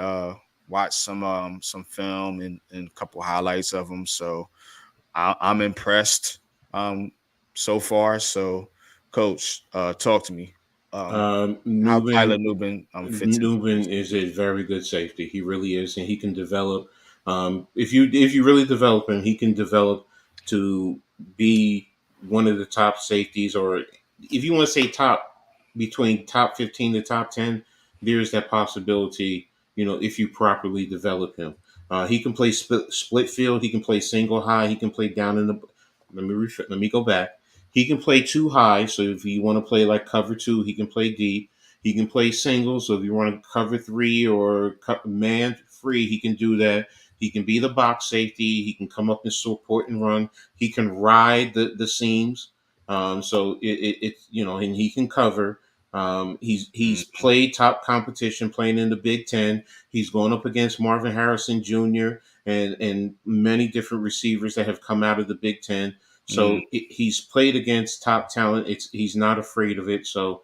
watch some film and a couple highlights of him, so I'm impressed so far. So, Coach, talk to me. how Newbin, Tyler Nubin fits in. Newbin is a very good safety. He really is, and he can develop. If you really develop him, he can develop to be one of the top safeties, or if you want to say between top 15 to top 10, there's that possibility. If you properly develop him, he can play split field. He can play single high. He can play down in the. Let me go back. He can play two high. So if you want to play like cover two, he can play deep. He can play singles, so if you want to cover three or man free, he can do that. He can be the box safety. He can come up and support and run. He can ride the seams. So and he can cover. He's played top competition, playing in the Big Ten. He's going up against Marvin Harrison Jr. and many different receivers that have come out of the Big Ten. So he's played against top talent. He's not afraid of it. So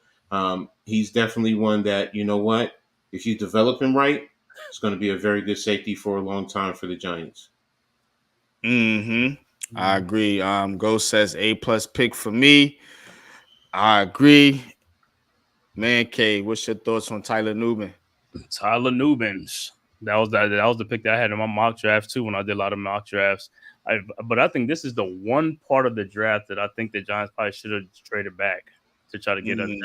he's definitely one that, you know what, if you develop him right, it's going to be a very good safety for a long time for the Giants. I agree. Ghost says A+ pick for me. I agree. Man, K, what's your thoughts on Tyler Nubin? Tyler Nubin. That was the pick that I had in my mock draft too when I did a lot of mock drafts. But I think this is the one part of the draft that I think the Giants probably should have traded back to try to get an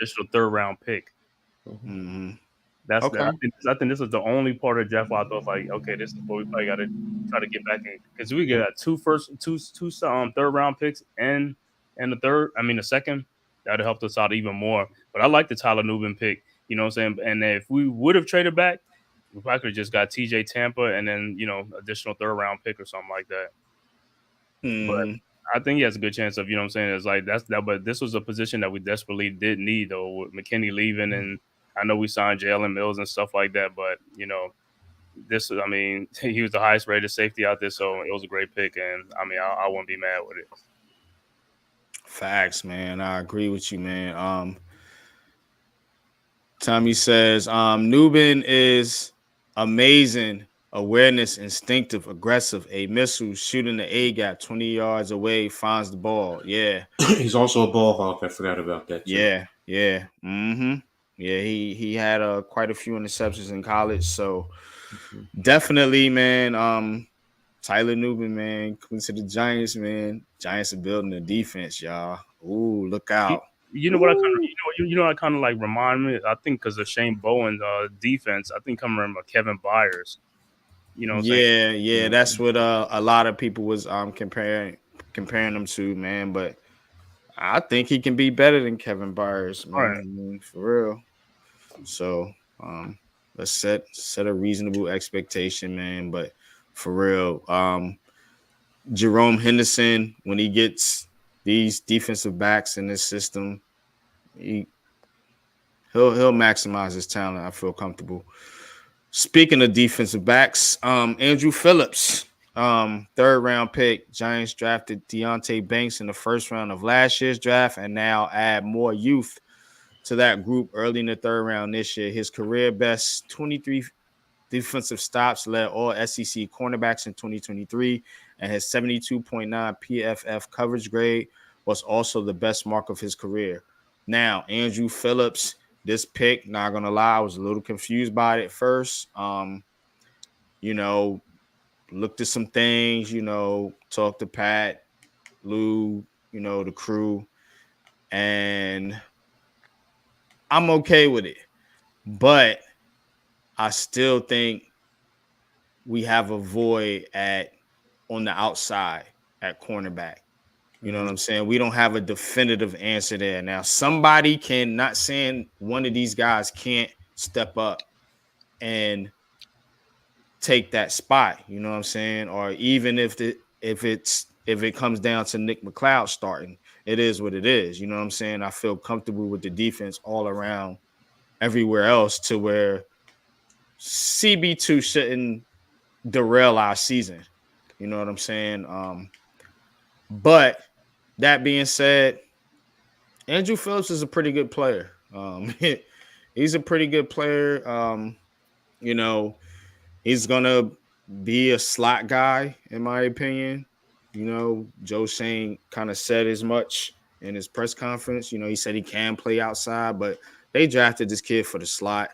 additional third round pick. That's okay. I think this is the only part of the draft where I thought like, okay, this is what we probably got to try to get back in, because we get two third round picks and the second, that would have helped us out even more. But I like the Tyler Nubin pick. You know what I'm saying? And if we would have traded back, we probably could have just got TJ Tampa and then, additional third round pick or something like that. But I think he has a good chance of, it's like but this was a position that we desperately did need, though, with McKinney leaving, and I know we signed Jalen Mills and stuff like that, but he was the highest rated safety out there, so it was a great pick, and I wouldn't be mad with it. Facts, man. I agree with you, man. Tommy says, Nubin is amazing. Awareness, instinctive, aggressive, a missile, shooting the A gap 20 yards away, finds the ball. Yeah. He's also a ball hawk. I forgot about that too. Yeah. Yeah, he had quite a few interceptions in college. So definitely, man. Tyler Nubin, man, coming to the Giants, man. Giants are building a defense, y'all. Ooh, look out. I kind of like remind me, I think, because of Shane Bowen's defense, I think I'm remember Kevin Byers. Yeah, that's what a lot of people was comparing them to, man. But I think he can be better than Kevin Byers, man. Right. I mean, for real. So let's set a reasonable expectation, man. But for real, Jerome Henderson, when he gets these defensive backs in this system, he'll maximize his talent. I feel comfortable. Speaking of defensive backs, Andrew Phillips, third round pick. Giants drafted Deontay Banks in the first round of last year's draft, and now add more youth to that group early in the third round this year. His career best 23 defensive stops, led all SEC cornerbacks in 2023, and his 72.9 PFF coverage grade was also the best mark of his career. Now, Andrew Phillips, this pick, not gonna lie, I was a little confused by it at first. Looked at some things, talked to Pat, Lou, the crew, and I'm okay with it. But I still think we have a void on the outside at cornerback. You know what I'm saying? We don't have a definitive answer there. Now, somebody can, not saying one of these guys can't step up and take that spot. You know what I'm saying? Or even if it comes down to Nick McLeod starting, it is what it is. You know what I'm saying? I feel comfortable with the defense all around everywhere else, to where CB2 shouldn't derail our season. You know what I'm saying? But that being said, Andrew Phillips is a pretty good player. He's a pretty good player. He's gonna be a slot guy, in my opinion. Joe Shane kind of said as much in his press conference. You know, he said he can play outside, but they drafted this kid for the slot.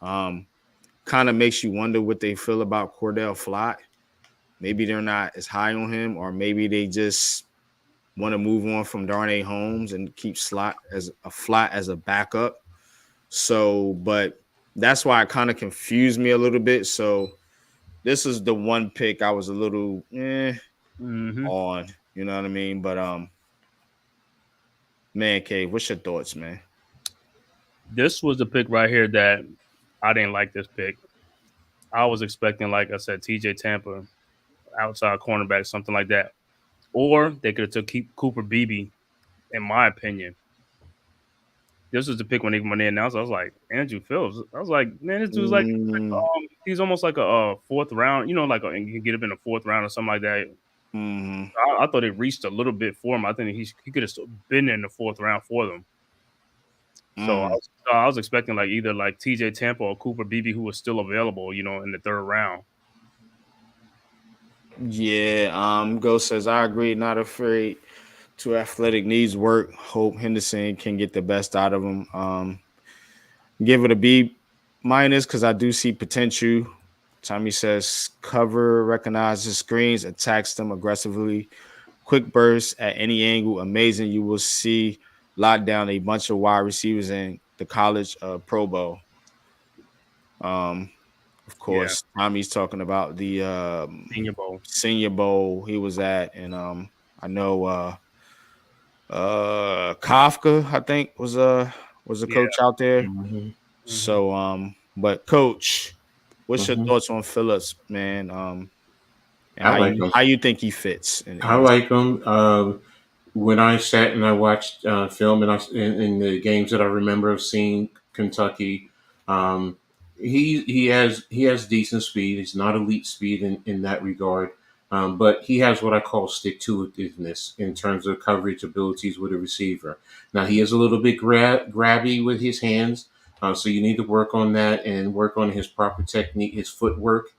Kind of makes you wonder what they feel about Cordell Flott. Maybe they're not as high on him, or maybe they just want to move on from Darnay Holmes and keep Flott as a backup. So, but that's why it kind of confused me a little bit. So this is the one pick I was a little on, you know what I mean? But man cave, what's your thoughts, man? This was the pick right here that I didn't like this pick. I was expecting, like I said, TJ Tampa, outside cornerback, something like that. Or they could have took Cooper Beebe, in my opinion. This was the pick when they announced. I was like, Andrew Phillips. I was like, man, this dude's like he's almost like a fourth round, you know, like you can get up in the fourth round or something like that. I thought it reached a little bit for him. I think he could have been in the fourth round for them. So I was expecting like either like TJ Tampa or Cooper Beebe, who was still available, you know, in the third round. Yeah, Ghost says I agree, not afraid to athletic needs work. Hope Henderson can get the best out of him. Give it a B- because I do see potential. Tommy says cover, recognizes screens, attacks them aggressively. Quick bursts at any angle, amazing. You will see lock down a bunch of wide receivers in the college Pro Bowl. Of course, Tommy's talking about the Senior Bowl he was at, and I know Kafka, I think, was a coach out there. So but coach, what's your thoughts on Phillips, man? And how you think he fits? I like him. When I sat and I watched film and in the games that I remember of seeing Kentucky, he has decent speed. He's not elite speed in that regard, but he has what I call stick-to-itiveness in terms of coverage abilities with a receiver. Now he is a little bit grabby with his hands, so you need to work on that and work on his proper technique, his footwork,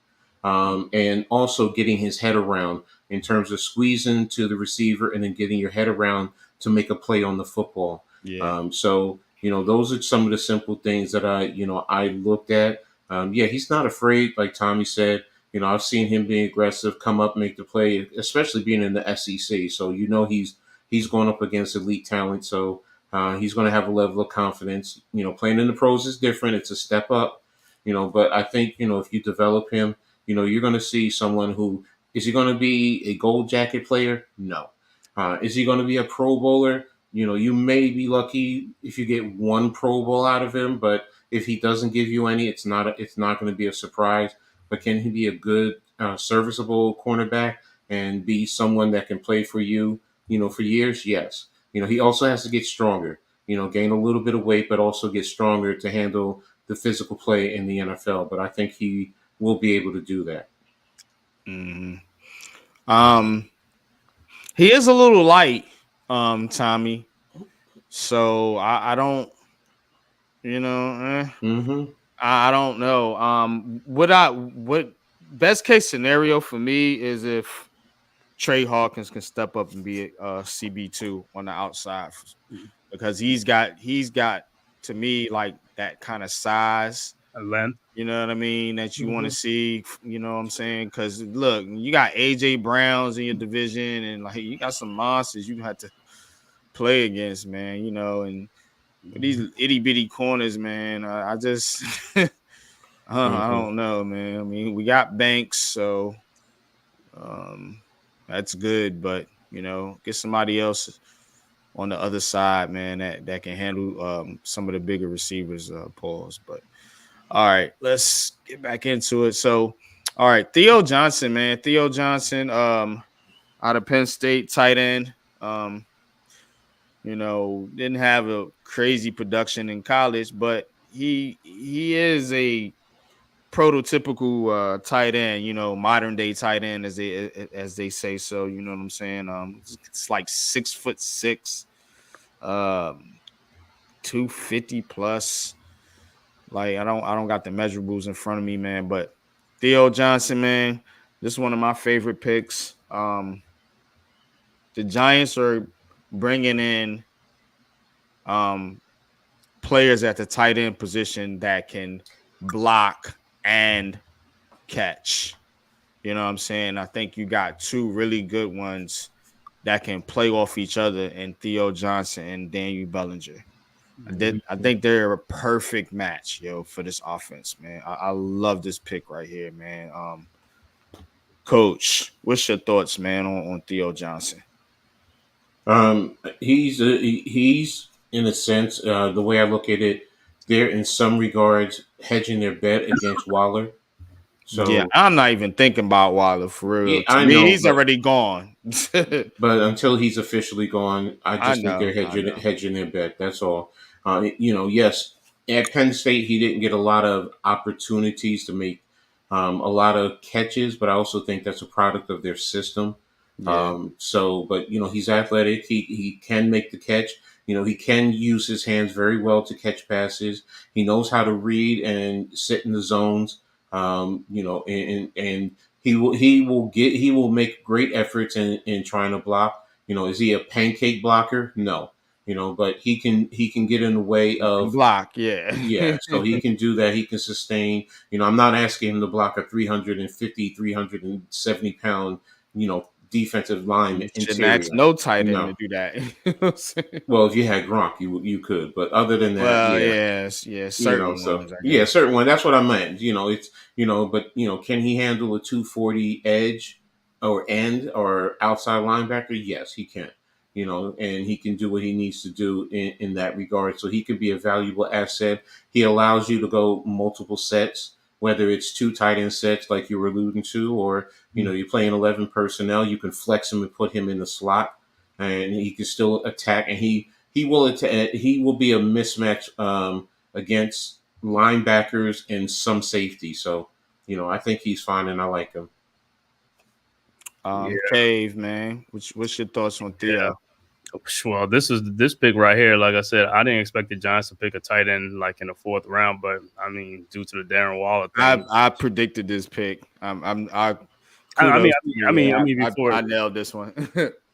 and also getting his head around in terms of squeezing to the receiver and then getting your head around to make a play on the football. Yeah. So, you know, those are some of the simple things that I looked at. He's not afraid, like Tommy said. You know, I've seen him being aggressive, come up, make the play, especially being in the SEC. So, you know, he's going up against elite talent. So he's going to have a level of confidence. You know, playing in the pros is different. It's a step up, you know, but I think, you know, if you develop him, you know, you're going to see someone who is he going to be a gold jacket player? No. Is he going to be a Pro Bowler? You know, you may be lucky if you get one Pro Bowl out of him, but if he doesn't give you any, it's not going to be a surprise. But can he be a good, serviceable cornerback and be someone that can play for you, you know, for years? Yes. You know, he also has to get stronger. You know, gain a little bit of weight, but also get stronger to handle the physical play in the NFL. But I think he will be able to do that. He is a little light, Tommy. So I don't, you know, I don't know. What best case scenario for me is if Trey Hawkins can step up and be a CB2 on the outside, because he's got to me like that kind of size, length. You know what I mean? That you want to see, you know what I'm saying? Because look, you got AJ Browns in your division, and like you got some monsters you have to play against, man. You know, and these itty bitty corners, man. I just, I don't know, man. I mean, we got Banks, so that's good, but you know, get somebody else on the other side, man, that can handle some of the bigger receivers, pause. But all right, let's get back into it. So, all right, Theo Johnson, man. Theo Johnson, out of Penn State, tight end. You know, didn't have a crazy production in college, but he is a prototypical tight end, you know, modern day tight end as they say. So, you know what I'm saying? It's like 6'6", 250 plus. Like I don't got the measurables in front of me, man. But Theo Johnson, man, this is one of my favorite picks. The Giants are bringing in players at the tight end position that can block and catch. You know what I'm saying? I think you got two really good ones that can play off each other in Theo Johnson and Daniel Bellinger. I think they're a perfect match, for this offense, man. I love this pick right here, man. Coach, what's your thoughts, man, on Theo Johnson? He's in a sense, the way I look at it, they're in some regards hedging their bet against Waller. Yeah, So I'm not even thinking about Waller for real. yeah, To I me, know, he's already gone. but until he's officially gone, I I just think they're know. hedging their bet. That's all. Yes, at Penn State he didn't get a lot of opportunities to make a lot of catches, but I also think that's a product of their system. Yeah. But he's athletic. He can make the catch. He can use his hands very well to catch passes. He knows how to read and sit in the zones. And he will make great efforts in trying to block. Is he a pancake blocker? No. But he can get in the way And of. block, yeah. Yeah, so he can do that. He can sustain. I'm not asking him to block a 350, 370 pound, defensive line Shouldn't interior. ask no tight end to No. do that. You know what I'm saying? Well, if you had Gronk, you could. But other than that, Well, yeah. yeah, certain So ones, I yeah, guess. certain one. That's what I meant. It's but can he handle a 240 edge or end or outside linebacker? Yes, he can. And he can do what he needs to do in that regard. So he could be a valuable asset. He allows you to go multiple sets, whether it's two tight end sets like you were alluding to, or you're playing 11 personnel. You can flex him and put him in the slot, and he can still attack. And he will be a mismatch against linebackers and some safety. So, I think he's fine and I like him. Cave, man. What's your thoughts on Theo? Well, this pick right here. Like I said, I didn't expect the Giants to pick a tight end like in the fourth round, but I mean, due to the Darren Waller thing, I predicted this pick. I nailed this one.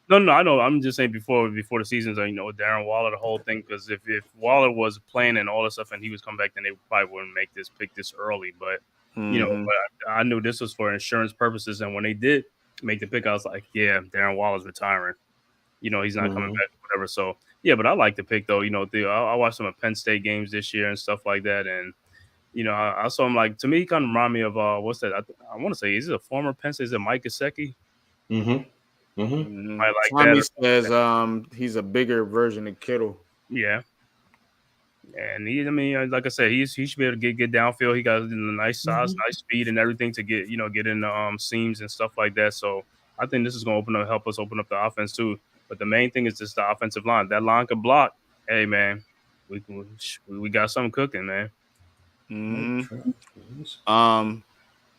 No, I know. I'm just saying before the season's, Darren Waller, the whole thing. Because if Waller was playing and all this stuff, and he was coming back, then they probably wouldn't make this pick this early. But but I knew this was for insurance purposes, and when they did make the pick, I was like, yeah, Darren Waller's retiring. He's not coming back, whatever. So yeah, but I like the pick though. I watched some of Penn State games this year and stuff like that, and I saw him like to me, he kind of remind me of what's that? I want to say is it a former Penn State? Is it Mike Gesicki? Mm-hmm. I like Tommy that. says he's a bigger version of Kittle. Yeah. And like I said, he should be able to get downfield. He got a nice size, nice speed, and everything to get in the seams and stuff like that. So I think this is going to help us open up the offense too. But the main thing is just the offensive line. That line can block. Hey man, we got something cooking, man.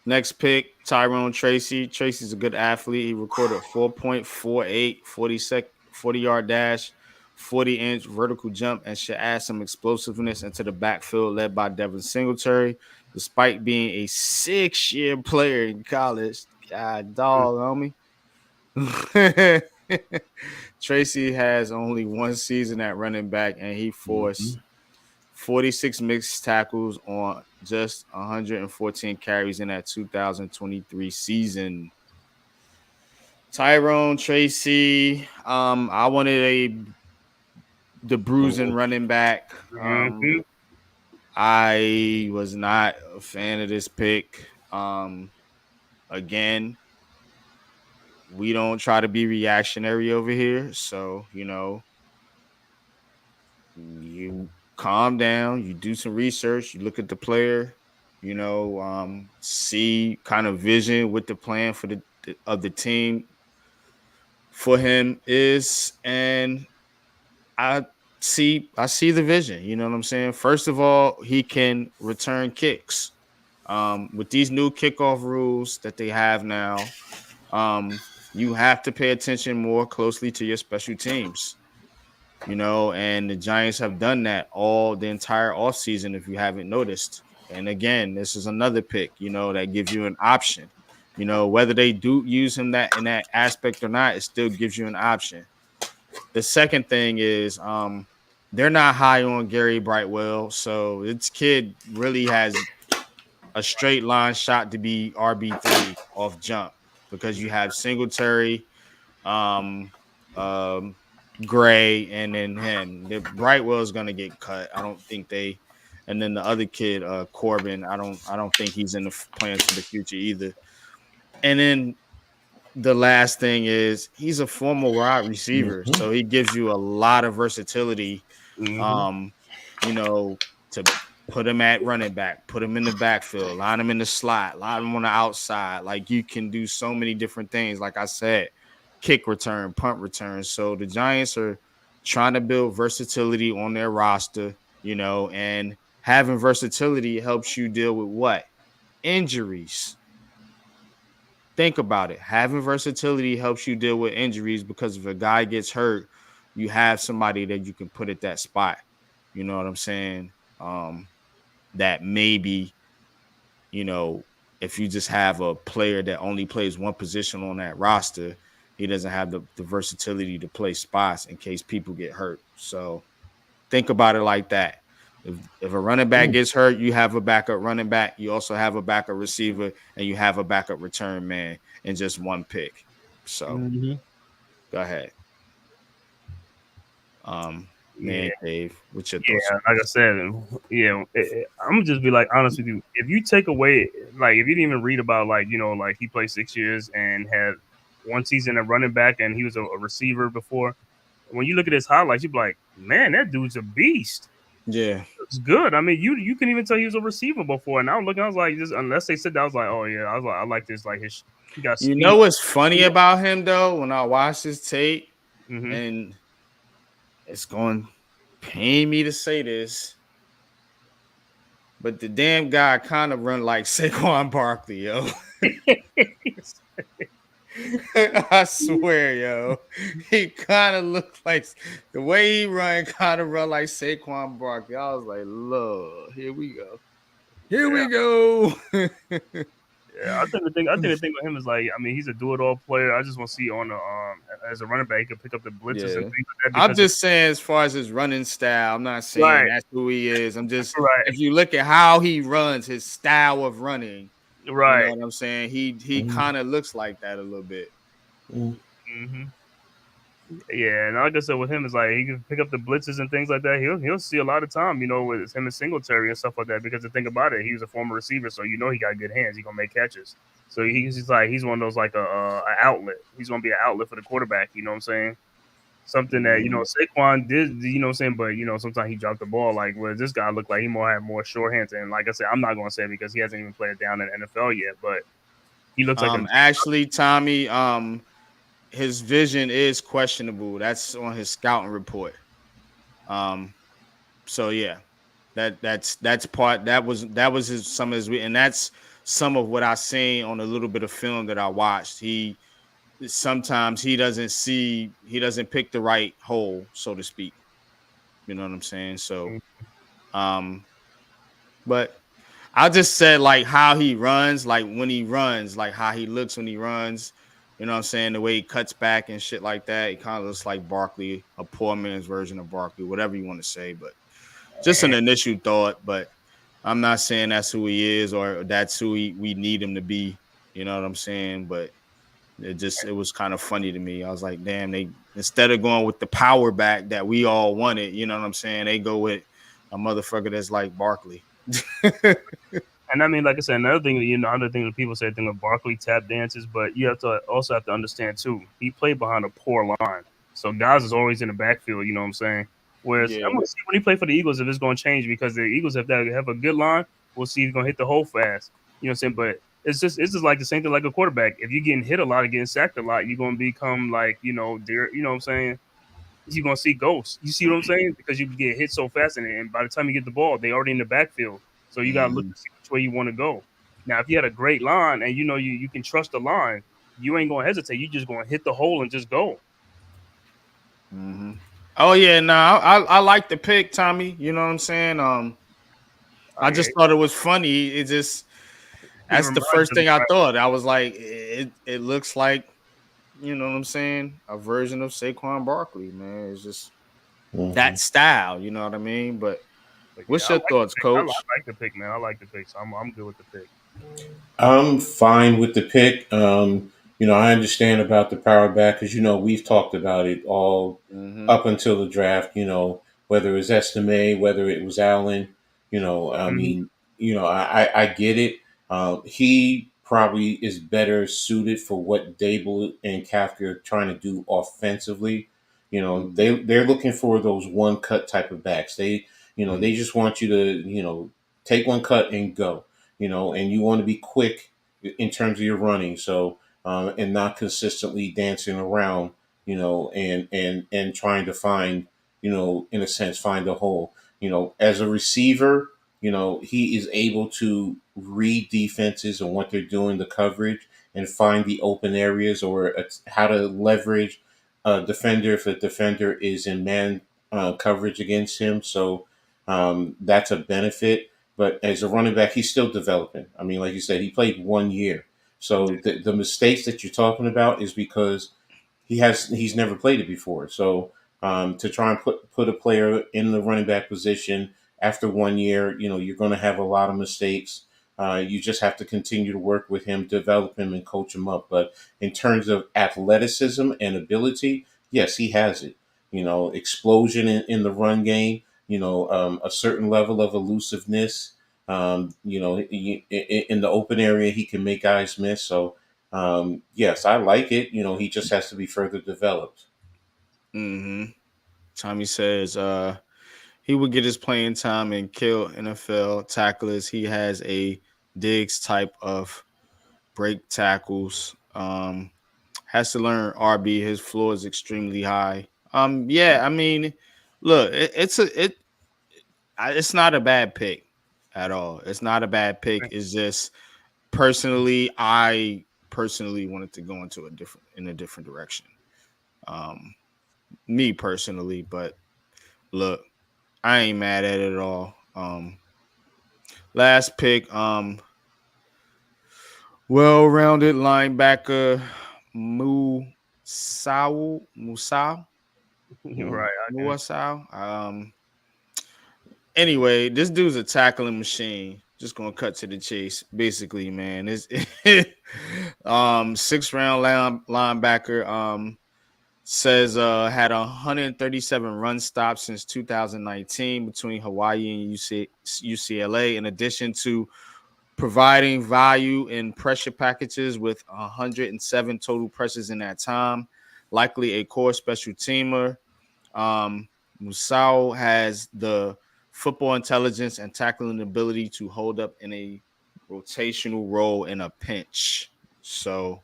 Next pick, Tyrone Tracy. Tracy's a good athlete. He recorded a 4.48 40-yard dash, 40-inch vertical jump, and should add some explosiveness into the backfield led by Devin Singletary. Despite being a 6-year player in college, God dog, homie. Tracy has only one season at running back, and he forced 46 mixed tackles on just 114 carries in that 2023 season. Tyrone Tracy, I wanted the bruising running back. I was not a fan of this pick. Again, we don't try to be reactionary over here. So, you calm down, you do some research, you look at the player, see kind of vision what the plan for the team for him is, and I see the vision. You know what I'm saying? First of all, he can return kicks. With these new kickoff rules that they have now, you have to pay attention more closely to your special teams. And the Giants have done that all the entire offseason, if you haven't noticed. And again, this is another pick, that gives you an option. Whether they do use him in that aspect or not, it still gives you an option. The second thing is they're not high on Gary Brightwell, so this kid really has a straight line shot to be RB3 off jump because you have Singletary, um, um, Gray, and then him. The Brightwell is gonna get cut. I don't think they, and then the other kid, Corbin. I don't think he's in the plans for the future either. And then the last thing is he's a former wide receiver, so he gives you a lot of versatility. You know, to put him at running back, put him in the backfield, line him in the slot, line him on the outside. Like you can do so many different things. Like I said, kick return, punt return. So the Giants are trying to build versatility on their roster, you know, and having versatility helps you deal with what? Injuries. Think about it. Having versatility helps you deal with injuries because if a guy gets hurt, you have somebody that you can put at that spot. You know what I'm saying? That maybe, you know, if you just have a player that only plays one position on that roster, he doesn't have the versatility to play spots in case people get hurt. So think about it like that. If a running back gets hurt, you have a backup running back. You also have a backup receiver, and you have a backup return man in just one pick. So go ahead. Man, Dave, what's your thoughts? Yeah, like I said, I'm gonna just be like honest with you. If you take away, like, if you didn't even read about, like, you know, like he played 6 years and had one season at running back, and he was a receiver before. When you look at his highlights, you're like, man, that dude's a beast. Yeah, it's good. I mean, you can even tell he was a receiver before. And I was looking, I was like, just unless they said that, I was like, oh yeah, I was like, I like this. Like he got speed. You know what's funny about him though? When I watched his tape, and it's going to pain me to say this, but the damn guy kind of run like Saquon Barkley, yo. I swear, yo, he kind of looked like the way he run, kind of run like Saquon Barkley. I was like, Lord, here we go. We go. Yeah, I think the thing with him is, like, I mean, he's a do-it-all player. I just want to see on the as a running back, he can pick up the blitzes and things like that. I'm just saying, as far as his running style, I'm not saying that's who he is. I'm just if you look at how he runs, his style of running, you know what I'm saying? He kind of looks like that a little bit. Yeah, and like I said, with him, it's like he can pick up the blitzes and things like that. He'll see a lot of time, you know, with him and Singletary and stuff like that. Because the thing about it, he was a former receiver, so you know he got good hands. He gonna make catches. So he's one of those, like a outlet. He's gonna be an outlet for the quarterback. You know what I'm saying? Something that, you know, Saquon did. You know what I'm saying? But you know, sometimes he dropped the ball. Like, where this guy looked like he had more sure hands. And like I said, I'm not gonna say it because he hasn't even played down in the NFL yet. But he looks like actually, Tommy. His vision is questionable. That's on his scouting report. So yeah, that's part. That was some of his, and that's some of what I seen on a little bit of film that I watched. Sometimes he doesn't pick the right hole, so to speak. You know what I'm saying? So, but I just said, like, how he runs, like when he runs, like how he looks when he runs. You know what I'm saying? The way he cuts back and shit like that. He kind of looks like Barkley, a poor man's version of Barkley, whatever you want to say. But just an initial thought. But I'm not saying that's who he is or that's who we need him to be. You know what I'm saying? But it was kind of funny to me. I was like, damn, they, instead of going with the power back that we all wanted, you know what I'm saying? They go with a motherfucker that's like Barkley. And I mean, like I said, another thing that people say, thing of Barkley tap dances, but you also have to understand too, he played behind a poor line. So guys is always in the backfield, you know what I'm saying? Whereas I'm gonna see when he play for the Eagles if it's gonna change, because the Eagles have a good line, we'll see if he's gonna hit the hole fast. You know what I'm saying? But it's just like the same thing like a quarterback. If you're getting hit a lot and getting sacked a lot, you're gonna become like, you know what I'm saying? You're gonna see ghosts. You see what I'm saying? Because you get hit so fast, and by the time you get the ball, they already in the backfield. So you gotta look to see which way you want to go. Now, if you had a great line and you know you can trust the line, you ain't gonna hesitate. You just gonna hit the hole and just go. Oh yeah, I like the pick, Tommy. You know what I'm saying? I just thought it was funny. It just that's the first thing I thought. I was like, it looks like, you know what I'm saying, a version of Saquon Barkley, man. It's just that style. You know what I mean? But But what's I your like thoughts, the pick. I Coach? like the pick, man. I like the pick. So I'm good with the pick. I'm fine with the pick. I understand about the power back because we've talked about it all Mm-hmm. up until the draft. Whether it was Estime, whether it was Allen. I Mhm. mean, I get it. He probably is better suited for what Dable and Kafka are trying to do offensively. They're looking for those one cut type of backs. They just want you to take one cut and go. And you want to be quick in terms of your running. So, and not consistently dancing around, and trying to find, in a sense, find a hole. As a receiver, he is able to read defenses and what they're doing, the coverage, and find the open areas or how to leverage a defender if a defender is in man coverage against him. So that's a benefit. But as a running back, he's still developing. I mean, like you said, he played 1 year. So the mistakes that you're talking about is because he's never played it before. So to try and put a player in the running back position after 1 year, you're going to have a lot of mistakes. You just have to continue to work with him, develop him, and coach him up. But in terms of athleticism and ability, yes, he has it. Explosion in the run game. A certain level of elusiveness. In the open area, he can make guys miss. So yes, I like it. He just has to be further developed. Mm-hmm. Tommy says he would get his playing time and kill NFL tacklers. He has a Diggs type of break tackles. Has to learn RB. His floor is extremely high. Yeah, I mean, look, it's not a bad pick at all. It's not a bad pick. It's just I personally wanted to go in a different direction. Um, me personally, but look, I ain't mad at it at all. Last pick, well-rounded linebacker Musau. Right. Okay. Musau. Anyway, this dude's a tackling machine. Just gonna cut to the chase, basically, man. It's 6th-round linebacker. Says had 137 run stops since 2019 between Hawaii and UCLA. In addition to providing value in pressure packages with 107 total pressures in that time, likely a core special teamer. Musau has the football intelligence and tackling ability to hold up in a rotational role in a pinch. So,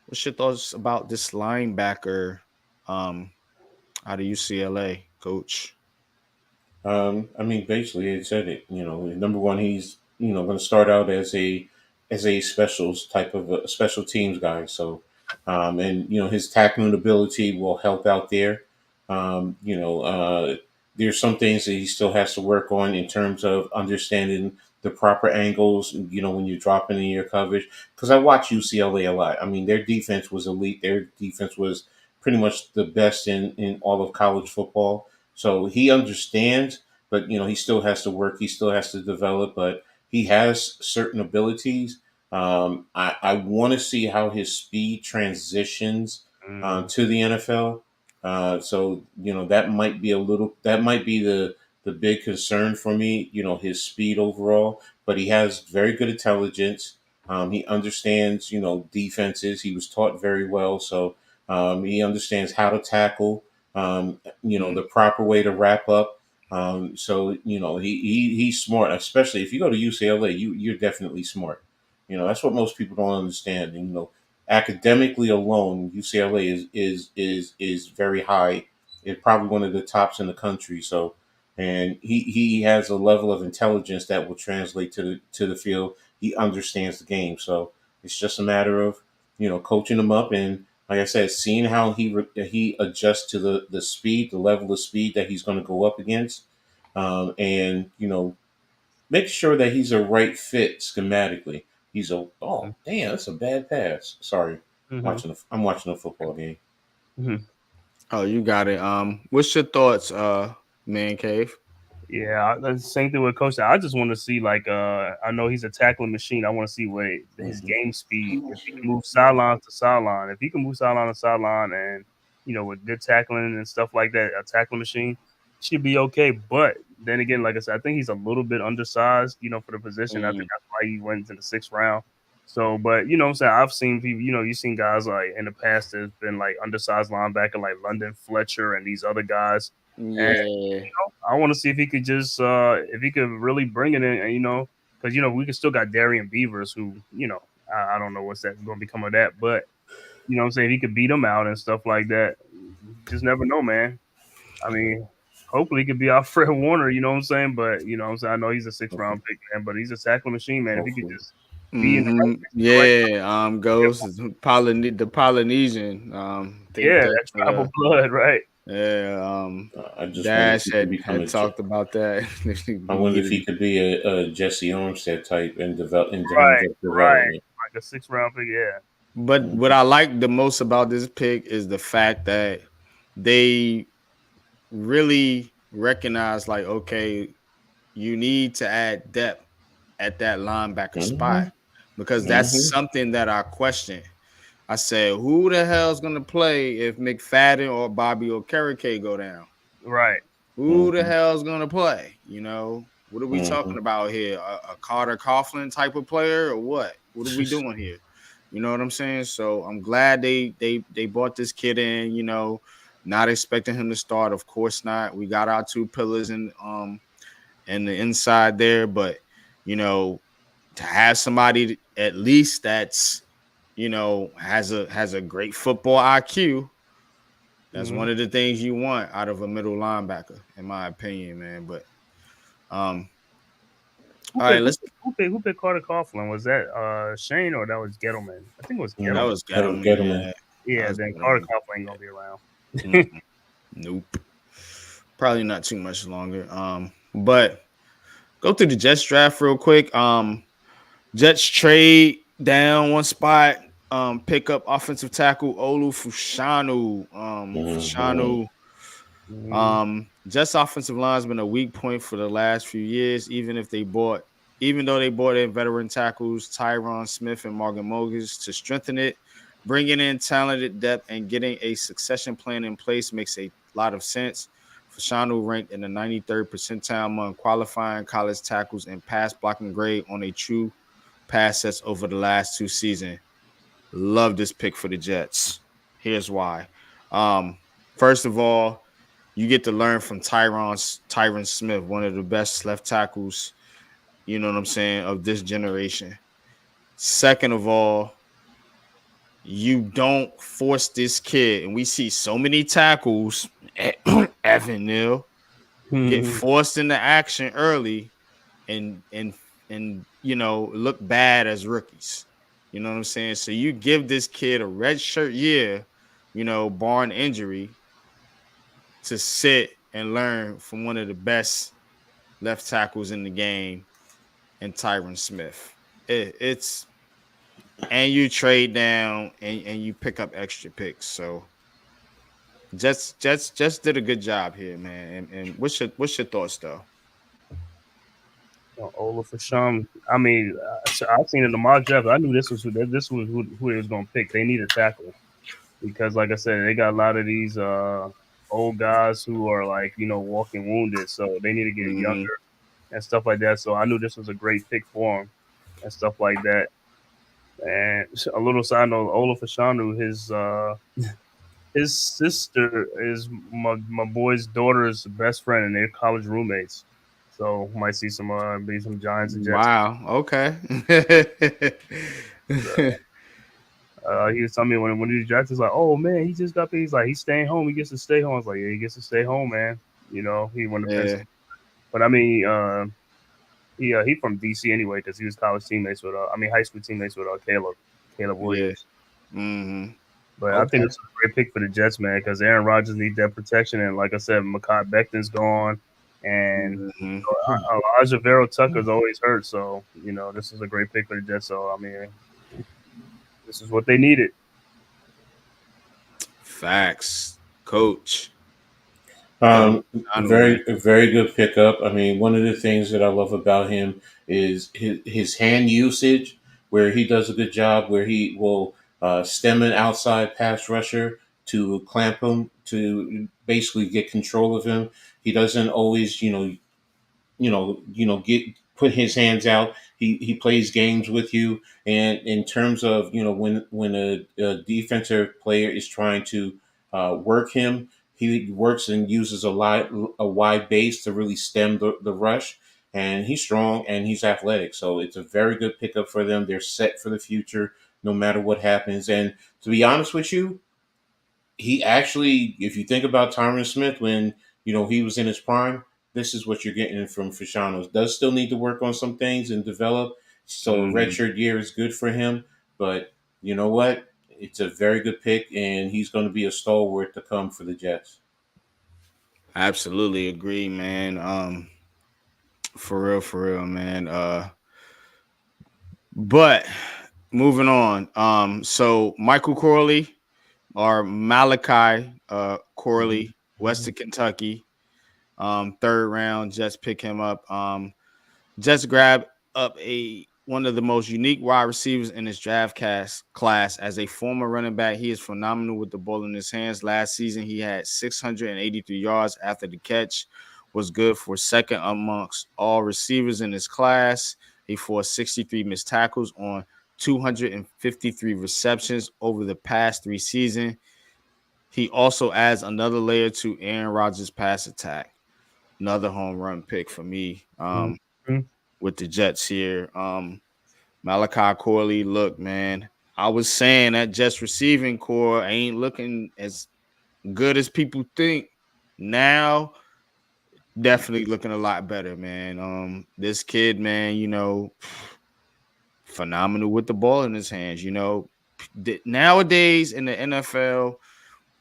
what's your thoughts about this linebacker out of UCLA, Coach? I mean, basically, it said it. Number one, he's going to start out as a specials type of a special teams guy. So, and his tackling ability will help out there. There's some things that he still has to work on in terms of understanding the proper angles. When you're dropping in your coverage, because I watch UCLA a lot. I mean, their defense was elite. Their defense was pretty much the best in all of college football. So he understands, but he still has to work. He still has to develop, but he has certain abilities. I want to see how his speed transitions to the NFL. So that might be the big concern for me. His speed overall, but he has very good intelligence. He understands defenses. He was taught very well, so he understands how to tackle. The proper way to wrap up. So he's smart, especially if you go to UCLA. You're definitely smart. That's what most people don't understand. And, academically alone, UCLA is very high. It's probably one of the tops in the country. So, and he has a level of intelligence that will translate to the field. He understands the game. So it's just a matter of coaching him up and, like I said, seeing how he adjusts to the speed, the level of speed that he's going to go up against, and make sure that he's a right fit schematically. Oh damn, that's a bad pass. Sorry, Mm-hmm. I'm watching a football game. Mm-hmm. Oh, you got it. What's your thoughts, Man Cave? Yeah, that's the same thing with Coach. I just want to see I know he's a tackling machine. I want to see what his game speed. If he can move sideline to sideline, if he can move sideline to sideline, and with good tackling and stuff like that, a tackling machine should be okay. But then again, like I said, I think he's a little bit undersized, for the position. I think that's why he went into the 6th round. So, but what I'm saying, I've seen people. You've seen guys like in the past there's been like undersized linebacker like London Fletcher and these other guys. And Yeah. I want to see if he could just if he could really bring it in, because we can still got Darian Beavers who I don't know what's that going to become of that, but what I'm saying, he could beat him out and stuff like that. Just never know, man. I mean, hopefully he could be our Fred Warner, you know what I'm saying? But what I'm saying, I know he's a 6th round pick, man, but he's a tackling machine, man. If he could just be in the right place at the right time. Yeah. Goes the Polynesian. Yeah, that's tribal blood, right? Yeah. I just wonder if Dash he could become had talked about that. I wonder if he could be a Jesse Armstead type in terms Right, of development. like a 6th round pick, yeah. But what I like the most about this pick is the fact that they really recognize, like, okay, you need to add depth at that linebacker spot, because that's something that I question. I said, who the hell's gonna play if McFadden or Bobby Okereke go down? Right. Who the hell's gonna play? What are we talking about here? A Carter Coughlin type of player, or what? What are we doing here? You know what I'm saying? So I'm glad they brought this kid in. Not expecting him to start, of course not. We got our 2 pillars in the inside there, but to have somebody at least that's has a great football IQ. That's one of the things you want out of a middle linebacker, in my opinion, man. But all right, who picked Carter Coughlin? Was that Shane or that was Gettleman? I think it was Gettleman. that was Gettleman. Yeah, then Carter Coughlin ain't gonna be around. Nope. Probably not too much longer. But go through the Jets draft real quick. Jets trade down one spot. Pick up offensive tackle Olu Fushanu. Jets offensive line has been a weak point for the last few years, even though they brought in veteran tackles Tyron Smith and Morgan Mogus to strengthen it. Bringing in talented depth and getting a succession plan in place makes a lot of sense. Fushanu ranked in the 93rd percentile among qualifying college tackles and pass blocking grade on a true pass sets over the last 2 seasons. Love this pick for the Jets. Here's why. First of all, you get to learn from Tyron Smith, one of the best left tackles, you know what I'm saying, of this generation. Second of all, you don't force this kid, and we see so many tackles, Evan Neal, get forced into action early and look bad as rookies. You know what I'm saying? So you give this kid a red shirt year, barring injury, to sit and learn from one of the best left tackles in the game, and Tyron Smith. And you trade down and you pick up extra picks. So Jets did a good job here, man. And what's your thoughts though? Ola Fushanu. I mean, I seen in the mock draft. I knew this was who they was going to pick. They need a tackle because, like I said, they got a lot of these old guys who are walking wounded, so they need to get younger and stuff like that. So I knew this was a great pick for him and stuff like that. And a little side note: Ola Fushanu, his sister is my boy's daughter's best friend, and they're college roommates. So might see some Giants and Jets. Wow. Okay. He was telling me when he was drafted, he's like, "Oh man, he just got paid." He's like, "He's staying home. He gets to stay home." I was like, "Yeah, he gets to stay home, man." He went to Princeton. But I mean, he from DC anyway because he was college teammates with high school teammates with Caleb Williams. Yeah. But I think it's a great pick for the Jets, man, because Aaron Rodgers needs that protection, and like I said, Mekhi Becton's gone. And Elijah Vero Tucker's always hurt, so this is a great pick for the Jets. So I mean, this is what they needed. Facts. Coach. Very, very good pickup. I mean, one of the things that I love about him is his hand usage, where he does a good job, where he will stem an outside pass rusher to clamp him, to basically get control of him. He doesn't always, get put his hands out. He plays games with you, and in terms of when a defensive player is trying to work him, he works and uses a wide base to really stem the rush. And he's strong and he's athletic, so it's a very good pickup for them. They're set for the future, no matter what happens. And to be honest with you, he actually, if you think about Tyron Smith when he was in his prime, this is what you're getting from Fashanos. Does still need to work on some things and develop. So redshirt year is good for him, but you know what? It's a very good pick, and he's going to be a stalwart to come for the Jets. Absolutely agree, man. For real, man. But moving on. So Michael Corley or Malachi Corley, Western Kentucky. Third round, Jets pick him up. Jets grab up one of the most unique wide receivers in his draft class. As a former running back, he is phenomenal with the ball in his hands. Last season, he had 683 yards after the catch, was good for second amongst all receivers in his class. He forced 63 missed tackles on 253 receptions over the past 3 seasons. He also adds another layer to Aaron Rodgers' pass attack. Another home run pick for me with the Jets here. Malachi Corley, look, man, I was saying that Jets receiving core ain't looking as good as people think. Now, definitely looking a lot better, man. This kid, man, phenomenal with the ball in his hands. Nowadays in the NFL,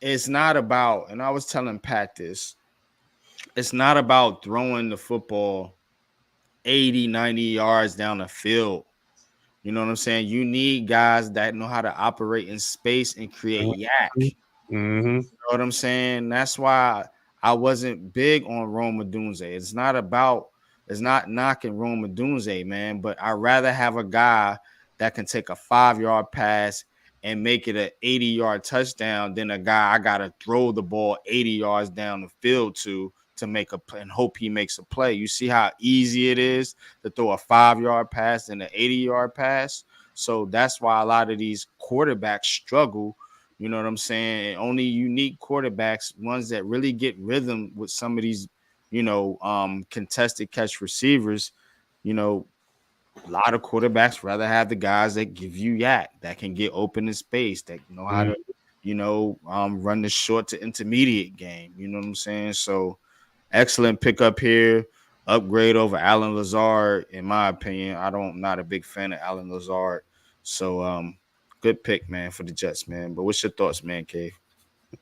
it's not about, and I was telling Pat this, it's not about throwing the football 80, 90 yards down the field. You know what I'm saying? You need guys that know how to operate in space and create yak. You know what I'm saying? That's why I wasn't big on Rome Odunze. It's not knocking Rome Odunze, man, but I'd rather have a guy that can take a 5-yard pass and make it an 80-yard touchdown than a guy I got to throw the ball 80 yards down the field to make a play and hope he makes a play. You see how easy it is to throw a 5-yard pass and an 80-yard pass? So that's why a lot of these quarterbacks struggle. You know what I'm saying? And only unique quarterbacks, ones that really get rhythm with some of these, contested catch receivers, a lot of quarterbacks rather have the guys that give you yak, that can get open in space, that know how to, run the short to intermediate game. You know what I'm saying? So excellent pickup here. Upgrade over Alan Lazard, in my opinion. I'm not a big fan of Alan Lazard. So good pick, man, for the Jets, man. But what's your thoughts, man, Cave?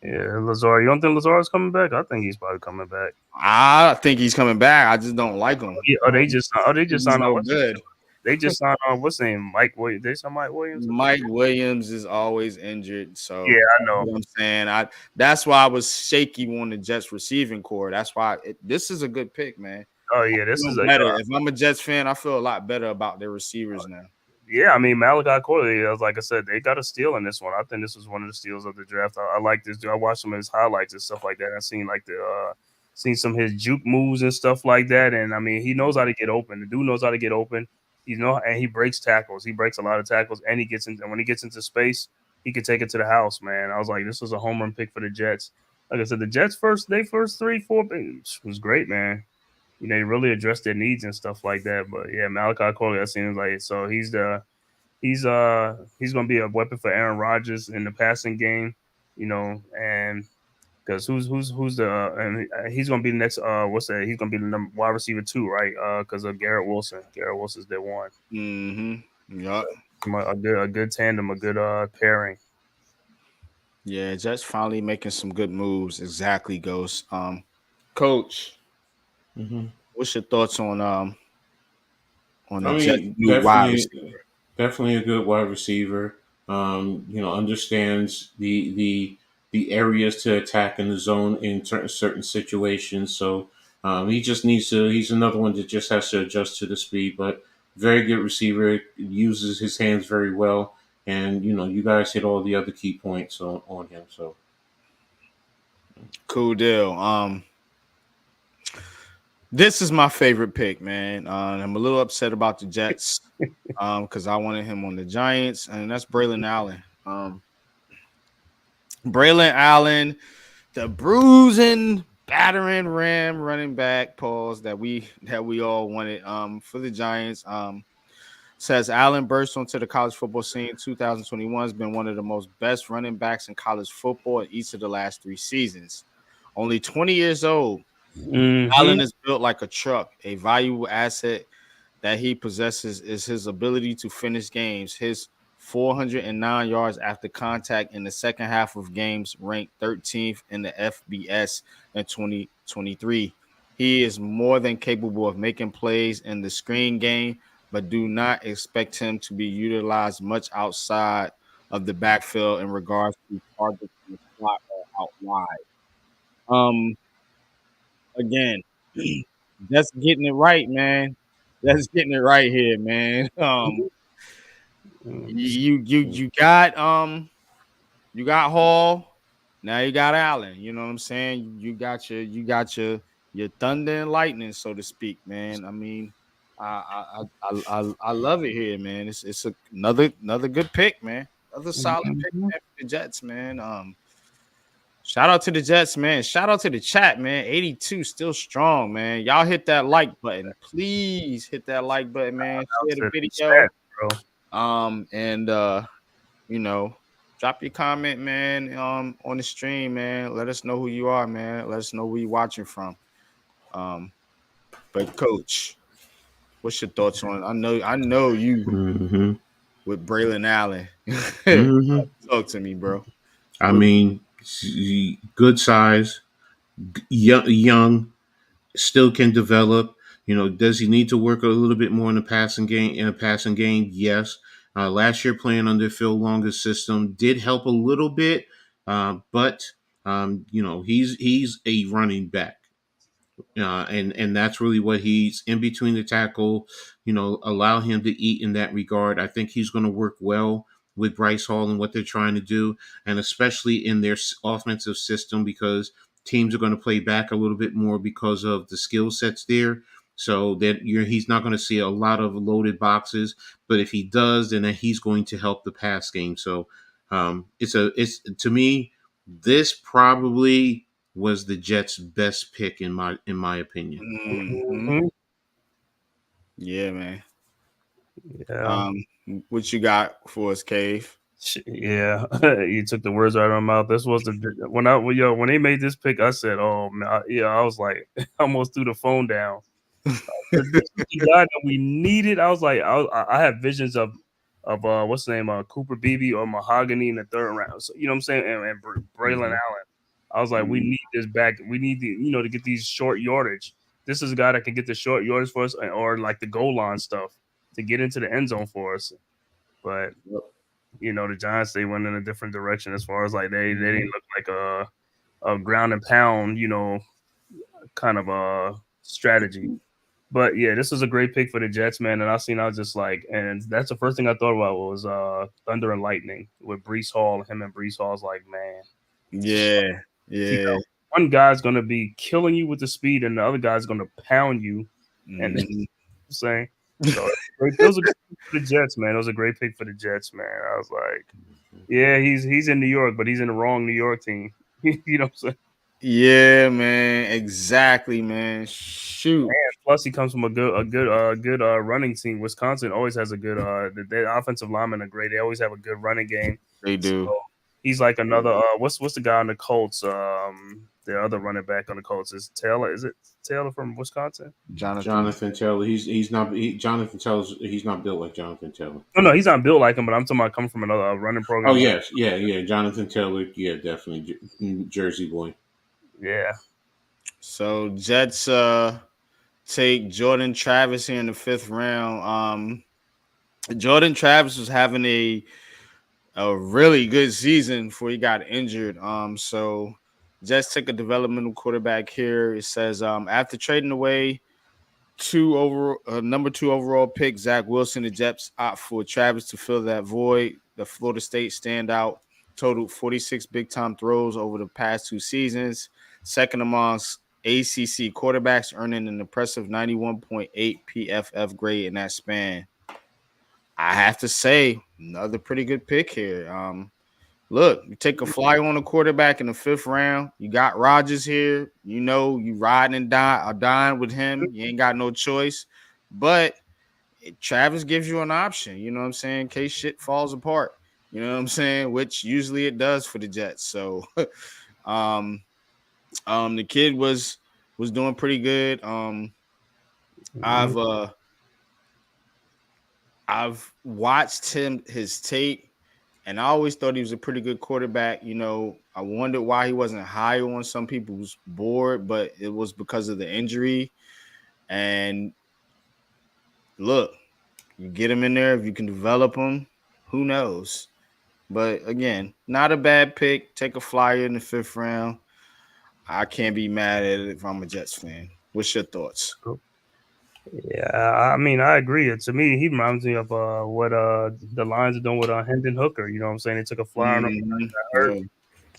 Yeah, Lazard. You don't think Lazard's coming back? I think he's probably coming back. I think he's coming back. I just don't like him. They just signed no good. They just signed on what's his name? Mike Williams. They signed Mike Williams. Mike Williams is always injured. So yeah, I know. You know what I'm saying. That's why I was shaky on the Jets receiving core. That's why this is a good pick, man. Oh yeah, this is better. If I'm a Jets fan, I feel a lot better about their receivers now. Yeah, I mean Malachi Corley, like I said, they got a steal in this one. I think this was one of the steals of the draft. I like this dude. I watched some of his highlights and stuff like that. I seen seen some of his juke moves and stuff like that. And I mean, he knows how to get open. The dude knows how to get open. And he breaks tackles. He breaks a lot of tackles, and when he gets into space, he can take it to the house, man. I was like, this was a home run pick for the Jets. Like I said, the Jets first 3-4 picks was great, man. They really addressed their needs and stuff like that. But yeah, Malachi Corley, that seems like so he's gonna be a weapon for Aaron Rodgers in the passing game, and because who's the and he's gonna be the next he's gonna be the wide receiver 2, right? Because of Garrett Wilson. Garrett Wilson's their one. Yep. A good tandem, a good pairing. Yeah, Jets finally making some good moves. Exactly, Ghost. Coach. What's your thoughts on the Jets new wide receiver? Definitely a good wide receiver. Understands the the areas to attack in the zone in certain situations. So he just needs to. He's another one that just has to adjust to the speed, but very good receiver. Uses his hands very well, and you guys hit all the other key points on him. So Cool deal. This is my favorite pick, man. I'm a little upset about the Jets because I wanted him on the Giants, and that's Braylon Allen. Braylon Allen, the bruising, battering ram running back pause that we all wanted for the Giants. Says Allen burst onto the college football scene in 2021, has been one of the most best running backs in college football in each of the last 3 seasons. Only 20 years old, Allen is built like a truck. A valuable asset that he possesses is his ability to finish games. His 409 yards after contact in the second half of games ranked 13th in the FBS in 2023. He is more than capable of making plays in the screen game, but do not expect him to be utilized much outside of the backfield in regards to targets in the slot or out wide. Again, that's getting it right, man. That's getting it right here, man. You got Hall, now you got Allen. You know what I'm saying? You got your thunder and lightning, so to speak, man. I mean, I love it here, man. It's another good pick, man. Another solid pick, man, for the Jets, man. Shout out to the Jets, man. Shout out to the chat, man. 82 still strong, man. Y'all hit that like button. Please hit that like button, man. Share the video. And drop your comment, man, on the stream, man. Let us know who you are, man. Let us know where you're watching from. But coach, what's your thoughts on it? I know you with Braylon Allen. Talk to me, bro. I mean, good size, young, still can develop. Does he need to work a little bit more in the passing game? Yes. Last year playing under Phil Longa's system did help a little bit, but he's a running back. And that's really what he's in between the tackle. Allow him to eat in that regard. I think he's going to work well with Bryce Hall and what they're trying to do, and especially in their offensive system, because teams are going to play back a little bit more because of the skill sets there. So that he's not going to see a lot of loaded boxes, but if he does, then he's going to help the pass game. So it's to me, this probably was the Jets' best pick in my opinion. Yeah, man. Yeah. What you got for us, Cave? Yeah, you took the words out of my mouth. This was when they made this pick, I said, "Oh man," I was like, almost threw the phone down. This is the guy that we needed. I was like, I have visions of what's the name, Cooper Beebe or Mahogany in the third round. So, you know what I'm saying, and Braylon Allen. I was like, we need this back. We need to get these short yardage. This is a guy that can get the short yardage for us, or like the goal line stuff to get into the end zone for us. But the Giants, they went in a different direction as far as like they didn't look like a ground and pound, kind of a strategy. But yeah, this was a great pick for the Jets, man. And I was just like, and that's the first thing I thought about was Thunder and Lightning with Breece Hall. Him and Breece Hall's like, man. Yeah. One guy's gonna be killing you with the speed, and the other guy's gonna pound you. And saying, so it was a good pick for the Jets, man. It was a great pick for the Jets, man. I was like, yeah, he's in New York, but he's in the wrong New York team. You know what I'm saying? Yeah, man. Exactly, man. Shoot. And plus, he comes from a good running team. Wisconsin always has a good their offensive linemen are great. They always have a good running game. They do. So he's like another what's the guy on the Colts? The other running back on the Colts is Taylor. Is it Taylor from Wisconsin? Jonathan Taylor. He's not. Jonathan Taylor. He's not built like Jonathan Taylor. No, he's not built like him. But I'm talking about coming from another running program. Oh yes, yeah. Jonathan Taylor. Yeah, definitely Jersey boy. Yeah. So Jets take Jordan Travis here in the 5th round. Jordan Travis was having a a really good season before he got injured. So Jets took a developmental quarterback here. It says after trading away number 2 overall pick Zach Wilson, the Jets opt for Travis to fill that void. The Florida State standout totaled 46 big time throws over the past 2 seasons, second amongst ACC quarterbacks, earning an impressive 91.8 PFF grade in that span. I have to say, another pretty good pick here. Look, you take a flyer on a quarterback in the 5th round. You got Rodgers here. You know you riding and dying with him. You ain't got no choice. But Travis gives you an option. You know what I'm saying? In case shit falls apart. You know what I'm saying? Which usually it does for the Jets. So, the kid was doing pretty good. I've watched his tape. And I always thought he was a pretty good quarterback. You know, I wondered why he wasn't higher on some people's board, but it was because of the injury. And look, you get him in there, if you can develop him, who knows? But again, not a bad pick. Take a flyer in the 5th round. I can't be mad at it if I'm a Jets fan. What's your thoughts? Yeah, I mean, I agree. To me, he reminds me of what the Lions are doing with Hendon Hooker. You know what I'm saying? They took a flyer on him, got hurt. Yeah.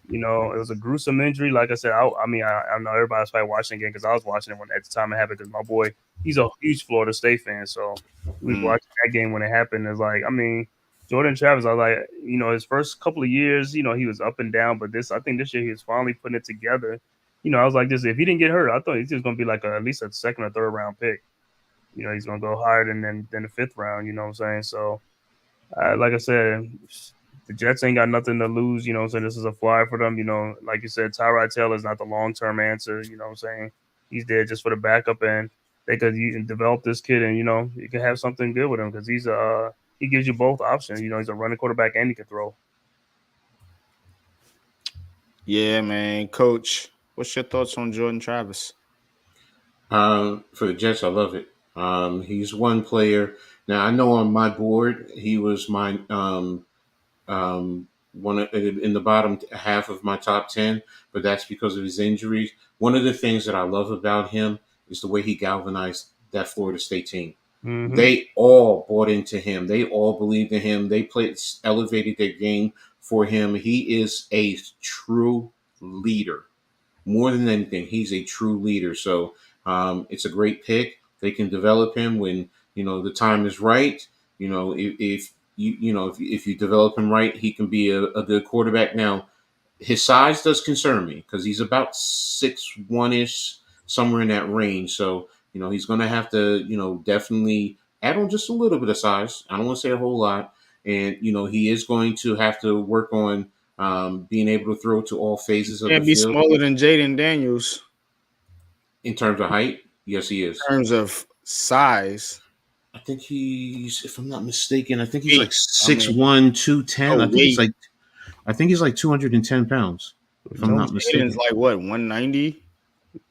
You know, it was a gruesome injury. Like I said, I know everybody's probably watching the game because I was watching it when at the time it happened. Because my boy, he's a huge Florida State fan, so we was watching that game when it happened. It's like, I mean, Jordan Travis. I was like, you know, his first couple of years, you know, he was up and down, but I think this year he was finally putting it together. You know, I was like, if he didn't get hurt, I thought he was going to be like at least a 2nd or 3rd round pick. You know, he's going to go higher than the 5th round, you know what I'm saying? So, like I said, the Jets ain't got nothing to lose, you know what I'm saying? This is a flyer for them, you know. Like you said, Tyrod Taylor is not the long-term answer, you know what I'm saying? He's there just for the backup, and they could develop this kid, and, you know, you can have something good with him because he gives you both options. You know, he's a running quarterback and he can throw. Yeah, man. Coach, what's your thoughts on Jordan Travis? For the Jets, I love it. He's one player. Now I know on my board he was my one in the bottom half of my top 10, but that's because of his injuries. One of the things that I love about him is the way he galvanized that Florida State team. Mm-hmm. They all bought into him. They all believed in him. They elevated their game for him. He is a true leader. More than anything, he's a true leader. So it's a great pick. They can develop him when, you know, the time is right. You know, if you develop him right, he can be a good quarterback. Now, his size does concern me because he's about 6'1" somewhere in that range. So, you know, he's going to have to, you know, definitely add on just a little bit of size. I don't want to say a whole lot. And, you know, he is going to have to work on being able to throw to all phases of the Can't be field. smaller than Jaden Daniels. In terms of height, yes, he is. In terms of size, I think he's, if I'm not mistaken, I think he's like 6'1", 210. I think he's like 210 pounds, if I'm not mistaken. Jaden's like what, 190?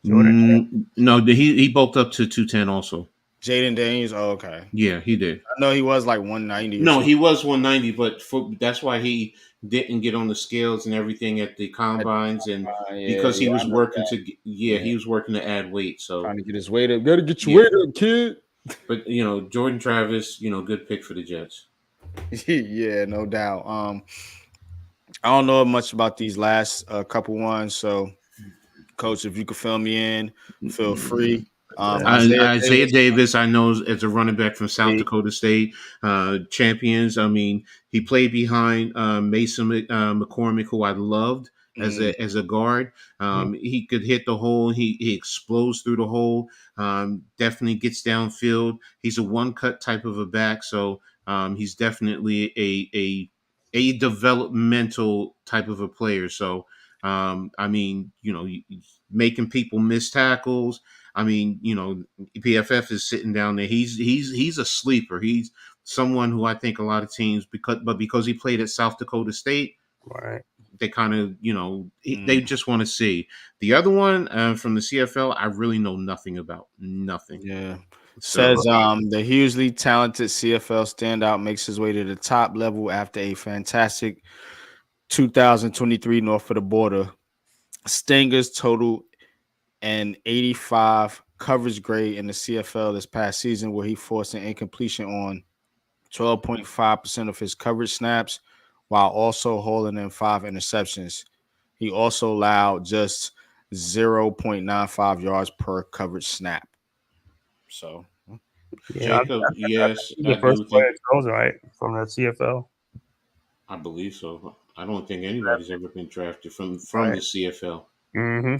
No, he bulked up to 210 also. Jaden Daniels, oh, okay. Yeah, he did. I know he was like 190. No, he was 190, but that's why he didn't get on the scales and everything at the combines, and because he was working he was working to add weight. So trying to get his weight up. Gotta get your weight up, kid. But you know, Jordan Travis, you know, good pick for the Jets. Yeah, no doubt. I don't know much about these last couple ones, so Coach, if you could fill me in, feel free. Isaiah Davis, I know, as a running back from South Dakota State, champions. I mean, he played behind Mason McCormick, who I loved as a guard. He could hit the hole. He explodes through the hole. Definitely gets downfield. He's a one-cut type of a back, so he's definitely a developmental type of a player. So, I mean, you know, making people miss tackles. I mean, you know, PFF is sitting down there. He's a sleeper. He's someone who I think a lot of teams, because he played at South Dakota State, right? They kind of, you know, they just want to see. The other one from the CFL, I really know nothing about. Nothing. Yeah. Says the hugely talented CFL standout makes his way to the top level after a fantastic 2023 north of the border. Stingers total an 85 coverage grade in the CFL this past season, where he forced an incompletion on 12.5% of his coverage snaps, while also holding in 5 interceptions. He also allowed just 0.95 yards per coverage snap. So, Jacob, yes, He's I the agree first with player you. throws right from the CFL. I believe so. I don't think anybody's ever been drafted from the Right. CFL. Mm-hmm.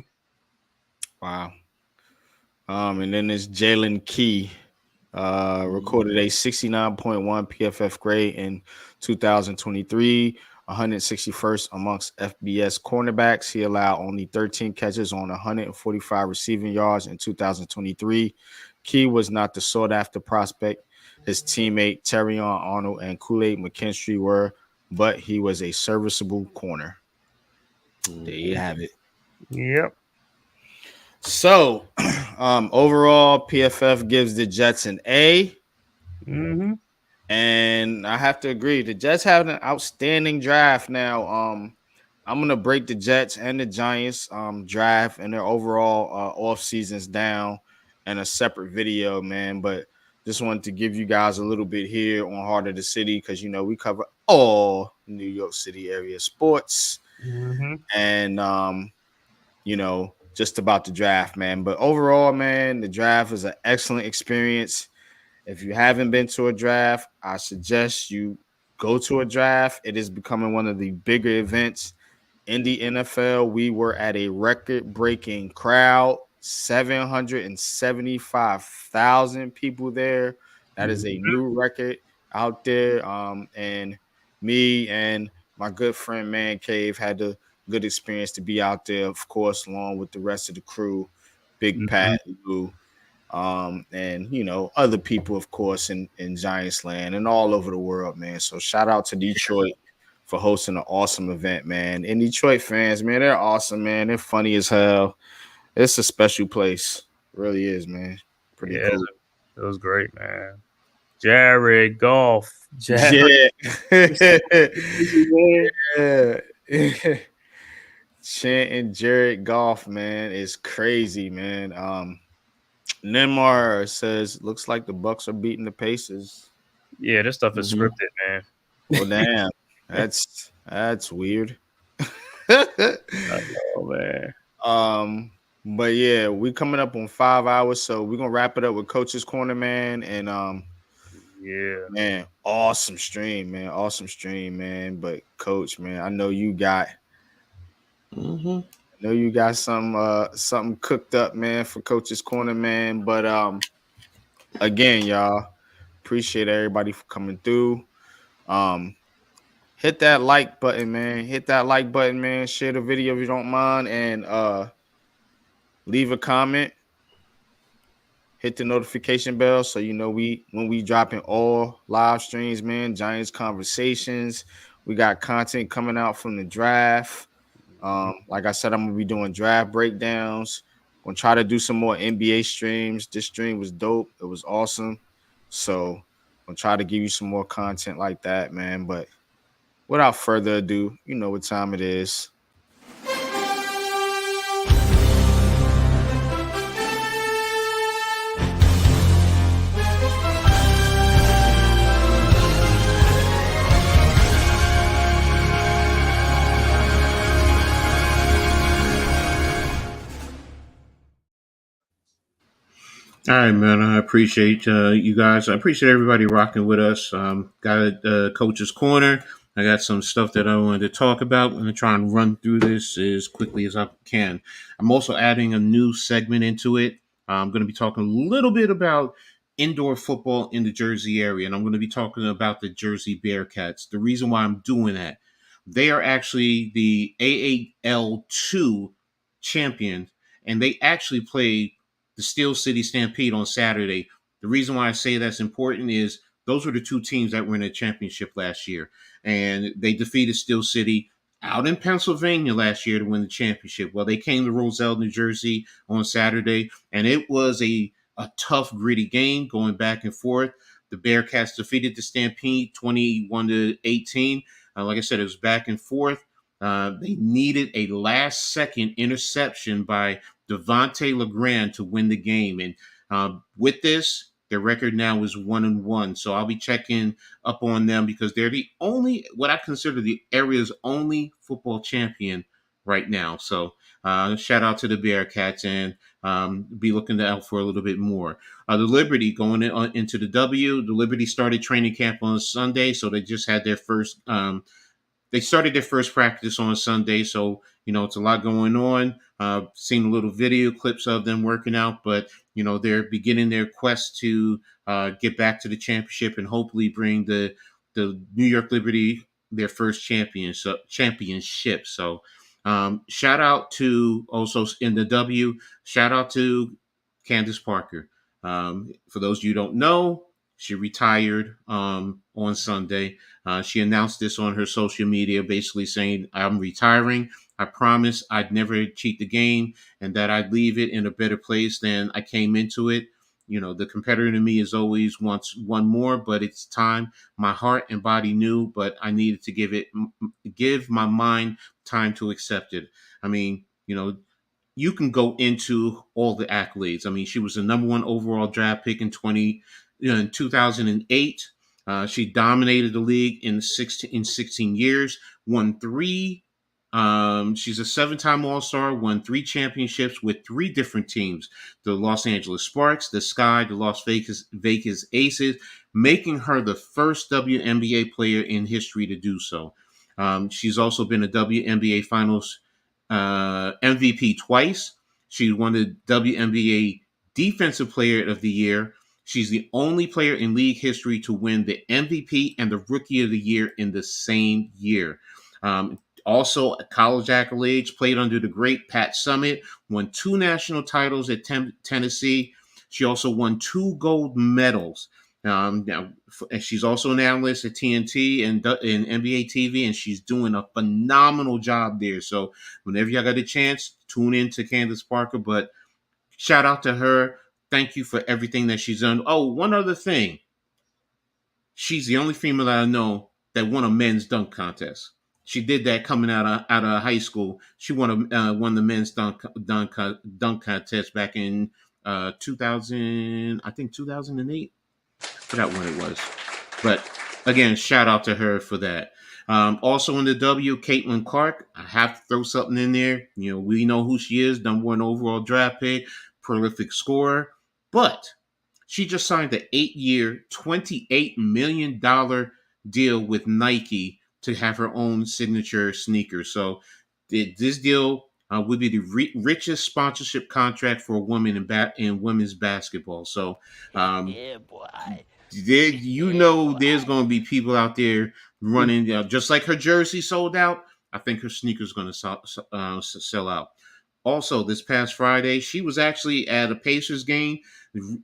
wow. And then there's Jalen Key, recorded a 69.1 PFF grade in 2023, 161st amongst FBS cornerbacks. He allowed only 13 catches on 145 receiving yards in 2023. Key was not the sought-after prospect his teammate Terrion Arnold and Kool-Aid McKinstry were, but he was a serviceable corner. There you have it. Yep. So, overall, PFF gives the Jets an A. Mm-hmm. And I have to agree, the Jets have an outstanding draft now. I'm gonna break the Jets and the Giants draft and their overall off seasons down in a separate video, man. But just wanted to give you guys a little bit here on Heart of the City because we cover all New York City area sports and just about the draft, man. But overall, man, the draft is an excellent experience. If you haven't been to a draft, I suggest you go to a draft. It is becoming one of the bigger events in the NFL. We were at a record-breaking crowd, 775,000 people there. That is a new record out there. And me and my good friend Man Cave had the good experience to be out there, of course, along with the rest of the crew, Big Pat, Lou, and other people, of course, in Giants land and all over the world, man. So shout out to Detroit for hosting an awesome event, man. And Detroit fans, man, they're awesome, man. They're funny as hell. It's a special place. It really is, man. Pretty cool. It was great, man. Jared Goff. Yeah. Chanting Jared Goff, man, is crazy, man. Neymar says, looks like the Bucks are beating the Pacers. Yeah, this stuff is scripted, man. Well, damn. That's weird. I know, man. But yeah, we coming up on 5 hours, so we're gonna wrap it up with Coach's Corner, man. And yeah, man, awesome stream, man. But Coach, man, I know you got something cooked up, man, for Coach's Corner, man. But again, y'all, appreciate everybody for coming through. Hit that like button, man. Share the video if you don't mind, and leave a comment. Hit the notification bell so when we dropping all live streams, man. Giants conversations. We got content coming out from the draft. Like I said, I'm gonna be doing draft breakdowns. I'm gonna try to do some more NBA streams. This stream was dope. It was awesome. So I'm gonna try to give you some more content like that, man. But without further ado, you know what time it is. All right, man. I appreciate you guys. I appreciate everybody rocking with us. Got a Coach's Corner. I got some stuff that I wanted to talk about. I'm going to try and run through this as quickly as I can. I'm also adding a new segment into it. I'm going to be talking a little bit about indoor football in the Jersey area, and I'm going to be talking about the Jersey Bearcats. The reason why I'm doing that, they are actually the AAL2 champion, and they actually played the Steel City Stampede on Saturday. The reason why I say that's important is those were the two teams that were in the championship last year. And they defeated Steel City out in Pennsylvania last year to win the championship. Well, they came to Roselle, New Jersey on Saturday, and it was a a tough, gritty game going back and forth. The Bearcats defeated the Stampede 21-18. Like I said, it was back and forth. They needed a last-second interception by Devontae LeGrand to win the game. And with this, their record now is 1-1. So I'll be checking up on them because they're the only, what I consider the area's only football champion right now. So shout out to the Bearcats and be looking out for a little bit more. The Liberty going into the W. The Liberty started training camp on Sunday, so they just had their first. They started their first practice on Sunday, so it's a lot going on. Seen little video clips of them working out, but they're beginning their quest to get back to the championship and hopefully bring the New York Liberty their first championship. So shout out to also in the W. Shout out to Candace Parker. For those of you who don't know, she retired on Sunday. She announced this on her social media, basically saying, "I'm retiring. I promise I'd never cheat the game and that I'd leave it in a better place than I came into it. The competitor in me is always wants one more, but it's time. My heart and body knew, but I needed to give my mind time to accept it." I mean, you can go into all the accolades. I mean, she was the number 1 overall draft pick in 2008. She dominated the league in 16 years, won 3. She's a 7-time All-Star, won 3 championships with 3 different teams: the Los Angeles Sparks, the Sky, the Las Vegas Aces, making her the first WNBA player in history to do so. She's also been a WNBA Finals MVP twice. She won the WNBA Defensive Player of the Year. She's the only player in league history to win the MVP and the Rookie of the Year in the same year. Also, a college accolades, played under the great Pat Summitt, won 2 national titles at Tennessee. She also won 2 gold medals. Now, she's also an analyst at TNT and in NBA TV, and she's doing a phenomenal job there. So whenever y'all got a chance, tune in to Candace Parker. But shout out to her. Thank you for everything that she's done. Oh, one other thing. She's the only female that I know that won a men's dunk contest. She did that coming out of high school. She won the men's dunk contest back in 2000, I think 2008. Forgot when it was, but again, shout out to her for that. Also in the W, Caitlin Clark. I have to throw something in there. We know who she is, number 1 overall draft pick, prolific scorer, but she just signed an 8-year, $28 million deal with Nike to have her own signature sneakers. So this deal would be the richest sponsorship contract for a woman in women's basketball. So Yeah, boy. there's going to be people out there running, just like her jersey sold out. I think her sneakers going to sell out. Also, this past Friday, she was actually at a Pacers game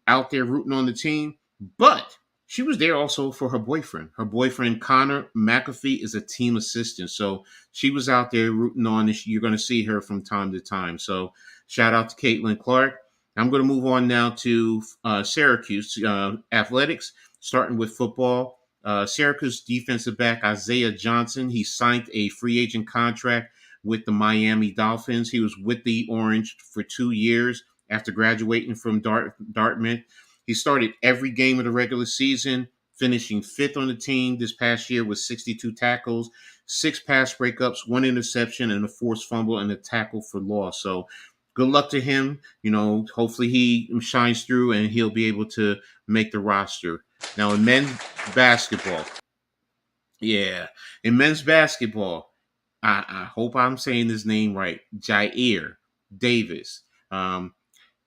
out there rooting on the team, but she was there also for her boyfriend. Her boyfriend, Connor McAfee, is a team assistant. So she was out there rooting on, and you're going to see her from time to time. So shout out to Caitlin Clark. I'm going to move on now to Syracuse athletics, starting with football. Syracuse defensive back Isaiah Johnson, he signed a free agent contract with the Miami Dolphins. He was with the Orange for 2 years after graduating from Dartmouth. He started every game of the regular season, finishing 5th on the team this past year with 62 tackles, 6 pass breakups, 1 interception, and a forced fumble and a tackle for loss. So good luck to him. Hopefully he shines through and he'll be able to make the roster. Now in men's basketball, I hope I'm saying his name right, Jair Davis.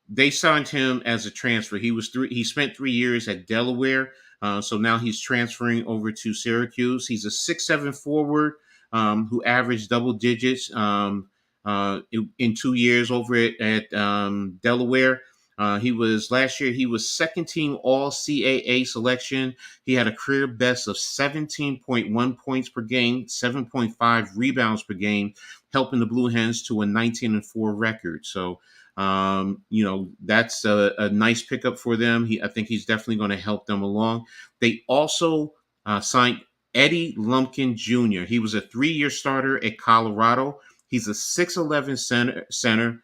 They signed him as a transfer. He spent 3 years at Delaware, so now he's transferring over to Syracuse. He's a 6'7" forward who averaged double digits in 2 years over at Delaware. Last year he was second team all CAA selection. He had a career best of 17.1 points per game, 7.5 rebounds per game, helping the Blue Hens to a 19-4 record. So That's a nice pickup for them. I think he's definitely going to help them along. They also signed Eddie Lumpkin Jr. He was a 3-year starter at Colorado. He's a 6'11" center.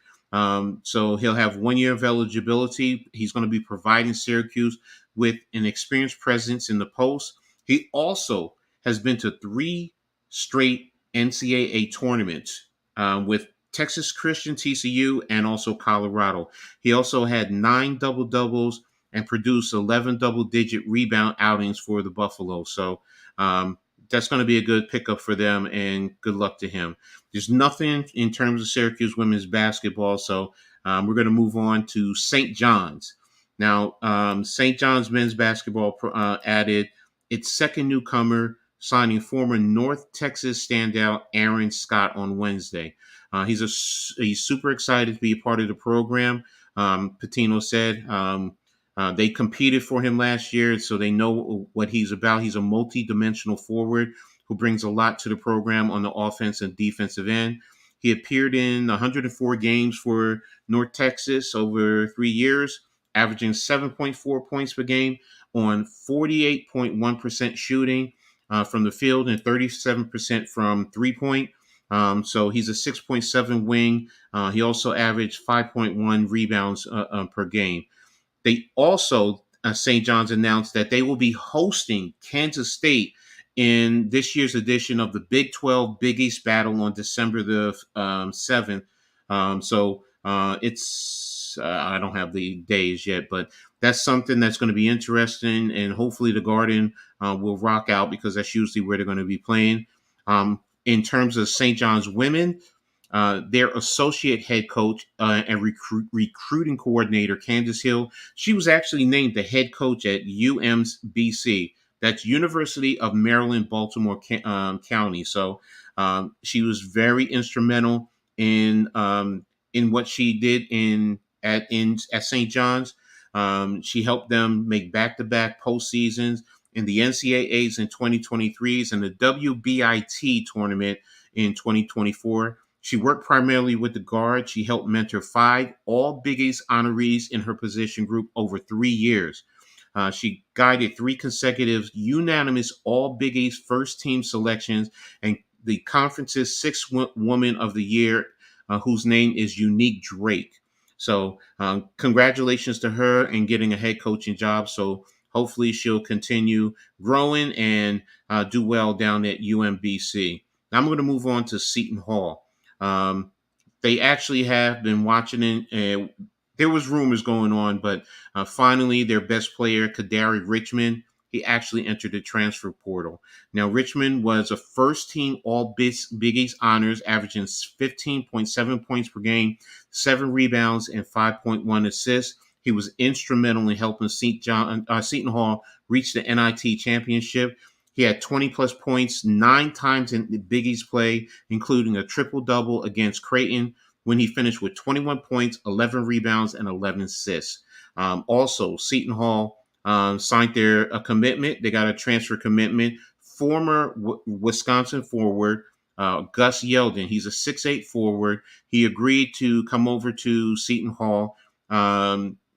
So he'll have 1 year of eligibility. He's going to be providing Syracuse with an experienced presence in the post. He also has been to 3 straight NCAA tournaments with Texas Christian, TCU, and also Colorado. He also had 9 double-doubles and produced 11 double-digit rebound outings for the Buffalo. So that's going to be a good pickup for them, and good luck to him. There's nothing in terms of Syracuse women's basketball, so we're going to move on to St. John's. Now, St. John's men's basketball added its second newcomer, signing former North Texas standout Aaron Scott on Wednesday. He's super excited to be a part of the program. Patino said they competed for him last year, so they know what he's about. He's a multi-dimensional forward who brings a lot to the program on the offense and defensive end. He appeared in 104 games for North Texas over 3 years, averaging 7.4 points per game on 48.1% shooting from the field and 37% from three-point. So he's a 6.7 wing. He also averaged 5.1 rebounds per game. They also, St. John's announced that they will be hosting Kansas State in this year's edition of the Big 12 Big East Battle on December the 7th. I don't have the days yet, but that's something that's going to be interesting, and hopefully the Garden will rock out, because that's usually where they're going to be playing. In terms of St. John's women, their associate head coach and recruiting coordinator, Candace Hill, she was actually named the head coach at UMBC. That's University of Maryland, Baltimore County. So she was very instrumental in what she did at St. John's. She helped them make back-to-back postseasons in the NCAAs in 2023s and the WBIT tournament in 2024. She worked primarily with the guard. She helped mentor 5 all Big East honorees in her position group over 3 years. She guided 3 consecutive unanimous all Big East first team selections and the conference's 6th Woman of the Year, whose name is Unique Drake. So congratulations to her and getting a head coaching job. So hopefully she'll continue growing and do well down at UMBC. Now I'm going to move on to Seton Hall. They actually have been watching it. There was rumors going on, but finally their best player, Kadari Richmond, he actually entered the transfer portal. Now, Richmond was a first-team all Big East honors, averaging 15.7 points per game, 7 rebounds, and 5.1 assists. He was instrumental in helping Seton Hall reach the NIT championship. He had 20-plus points 9 times in the Big East play, including a triple-double against Creighton, when he finished with 21 points, 11 rebounds, and 11 assists. Also, Seton Hall signed a commitment. They got a transfer commitment. Former Wisconsin forward Gus Yeldon. He's a 6'8" forward. He agreed to come over to Seton Hall.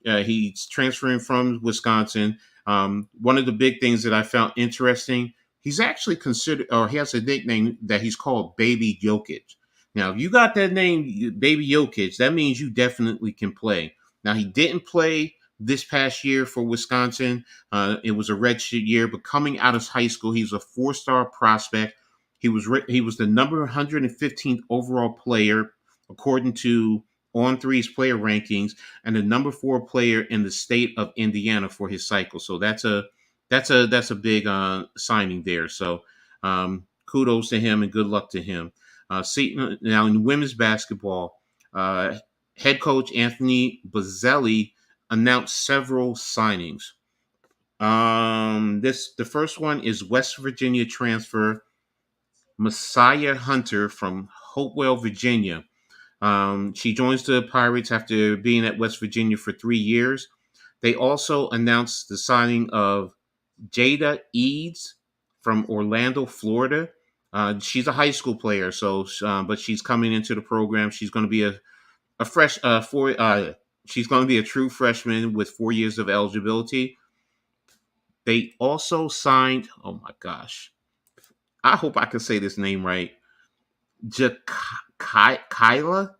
He's transferring from Wisconsin. One of the big things that I found interesting, he's actually considered, or he has a nickname that he's called Baby Jokic. Now, if you got that name, Baby Jokic, that means you definitely can play. Now, he didn't play this past year for Wisconsin. It was a redshirt year, but coming out of high school, he's a 4-star prospect. He was the number 115th overall player, according to On3's player rankings, and the number 4 player in the state of Indiana for his cycle. So that's a big signing there. So kudos to him and good luck to him. Now in women's basketball, head coach Anthony Bozzelli announced several signings. The first one is West Virginia transfer Messiah Hunter from Hopewell, Virginia. She joins the Pirates after being at West Virginia for 3 years. They also announced the signing of Jada Eads from Orlando, Florida. She's a high school player, but she's coming into the program. She's going to be a fresh four. She's going to be a true freshman with 4 years of eligibility. They also signed. Oh my gosh, I hope I can say this name right. Kyla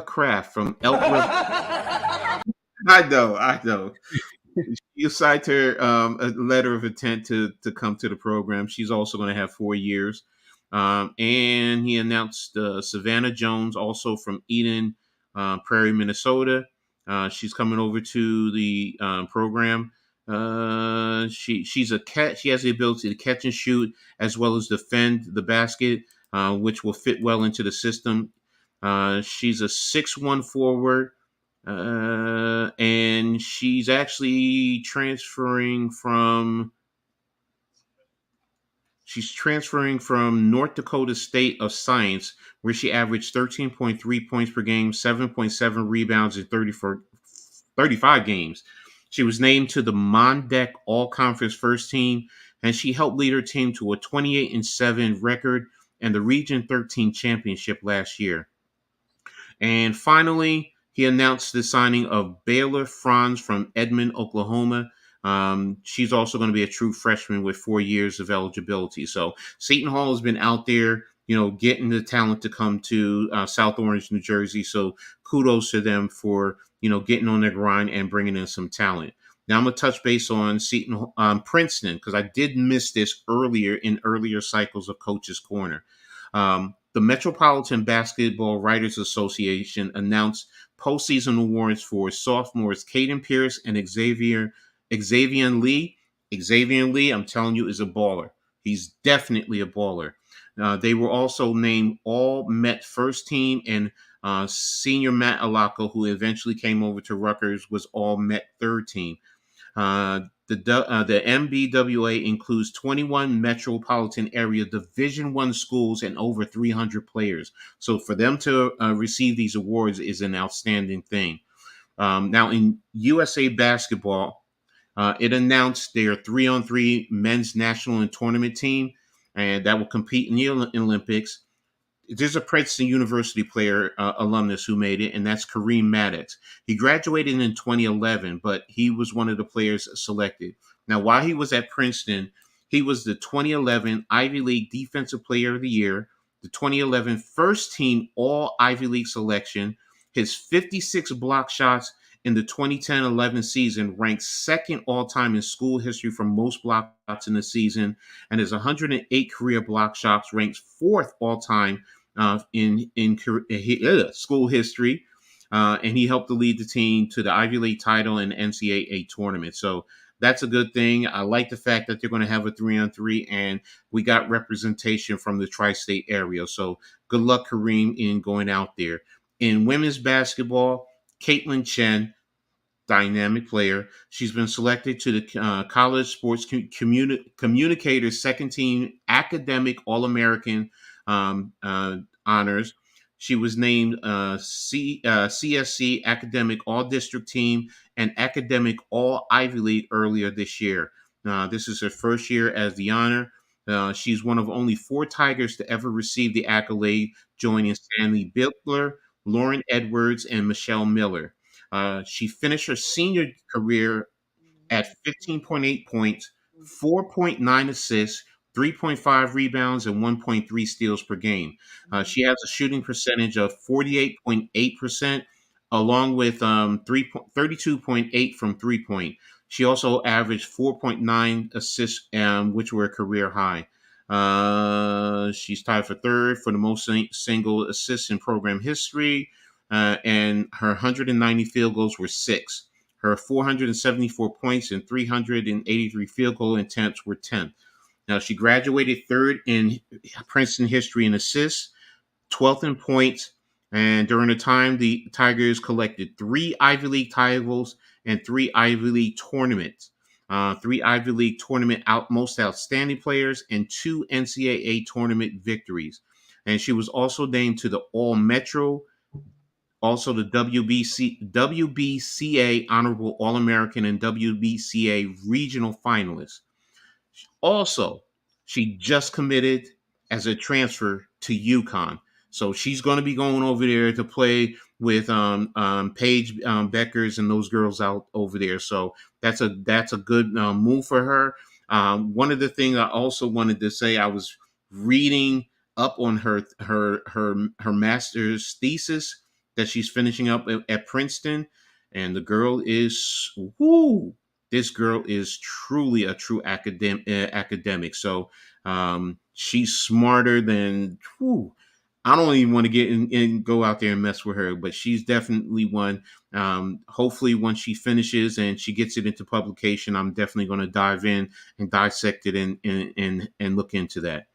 Kraft from Elk River. I know. You signed her a letter of intent to come to the program. She's also going to have 4 years. And he announced Savannah Jones, also from Eden Prairie, Minnesota. She's coming over to the program. She's a cat. She has the ability to catch and shoot as well as defend the basket, which will fit well into the system. She's a 6'1" forward. And she's actually transferring from North Dakota State of Science, where she averaged 13.3 points per game, 7.7 rebounds in 35 games. She was named to the Mondeck All-Conference First Team, and she helped lead her team to a 28-7 record and the Region 13 championship last year. And finally, he announced the signing of Baylor Franz from Edmond, Oklahoma. She's also going to be a true freshman with 4 years of eligibility. So Seton Hall has been out there, getting the talent to come to South Orange, New Jersey. So kudos to them for, getting on their grind and bringing in some talent. Now I'm going to touch base on Princeton, because I did miss this earlier cycles of Coach's Corner. The Metropolitan Basketball Writers Association announced postseason awards for sophomores Caden Pierce and Xavier Lee. Xavier Lee, I'm telling you, is a baller. He's definitely a baller. They were also named All Met First Team, and senior Matt Alaka, who eventually came over to Rutgers, was All Met Third Team. The MBWA includes 21 metropolitan area Division I schools and over 300 players. So for them to receive these awards is an outstanding thing. Now in USA Basketball, it announced their 3-on-3 men's national and tournament team, and that will compete in the Olympics. There's a Princeton University player, alumnus, who made it, and that's Kareem Maddox. He graduated in 2011, but he was one of the players selected. Now, while he was at Princeton, he was the 2011 Ivy League Defensive Player of the Year, the 2011 First Team All Ivy League selection. His 56 block shots in the 2010-11 season ranked second all-time in school history for most block shots in the season, and his 108 career block shots ranks fourth all-time in school history, and he helped to lead the team to the Ivy League title and NCAA tournament. So that's a good thing. I like the fact that they're going to have a 3-on-3, and we got representation from the tri-state area. So good luck, Kareem, in going out there. In women's basketball, Caitlin Chen, dynamic player. She's been selected to the College Sports Communicators Second Team Academic All-American honors. She was named CSC Academic All-District Team and Academic All-Ivy League earlier this year. This is her first year as the honor. She's one of only 4 Tigers to ever receive the accolade, joining Stanley Bittler, Lauren Edwards, and Michelle Miller. She finished her senior career at 15.8 points, 4.9 assists, 3.5 rebounds, and 1.3 steals per game. She has a shooting percentage of 48.8%, along with 32.8 from three-point. She also averaged 4.9 assists, which were a career high. She's tied for third for the most single assists in program history, and her 190 field goals were 6. Her 474 points and 383 field goal attempts were 10th. Now, she graduated third in Princeton history in assists, 12th in points, and during the time, the Tigers collected 3 Ivy League titles and 3 Ivy League tournaments, 3 Ivy League tournament most outstanding players, and 2 NCAA tournament victories. And she was also named to the All-Metro, also the WBCA Honorable All-American, and WBCA Regional Finalist. Also, she just committed as a transfer to UConn. So she's going to be going over there to play with Paige Beckers and those girls out over there. So that's a good move for her. One of the things I also wanted to say, I was reading up on her master's thesis that she's finishing up at Princeton, and the girl is whoo. This girl is truly a true academic. So she's smarter than whew, I don't even want to get in and go out there and mess with her, but she's definitely one. Hopefully, once she finishes and she gets it into publication, I'm definitely going to dive in and dissect it and look into that.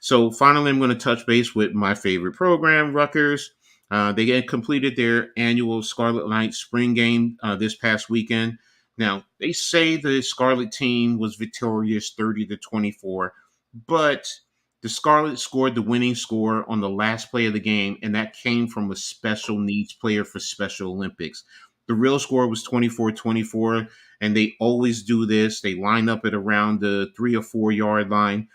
So finally, I'm going to touch base with my favorite program, Rutgers. They had completed their annual Scarlet Knights spring game this past weekend. Now, they say the Scarlet team was victorious 30-24, but the Scarlet scored the winning score on the last play of the game, and that came from a special needs player for Special Olympics. The real score was 24-24, and they always do this. They line up at around the 3 or 4 yard line.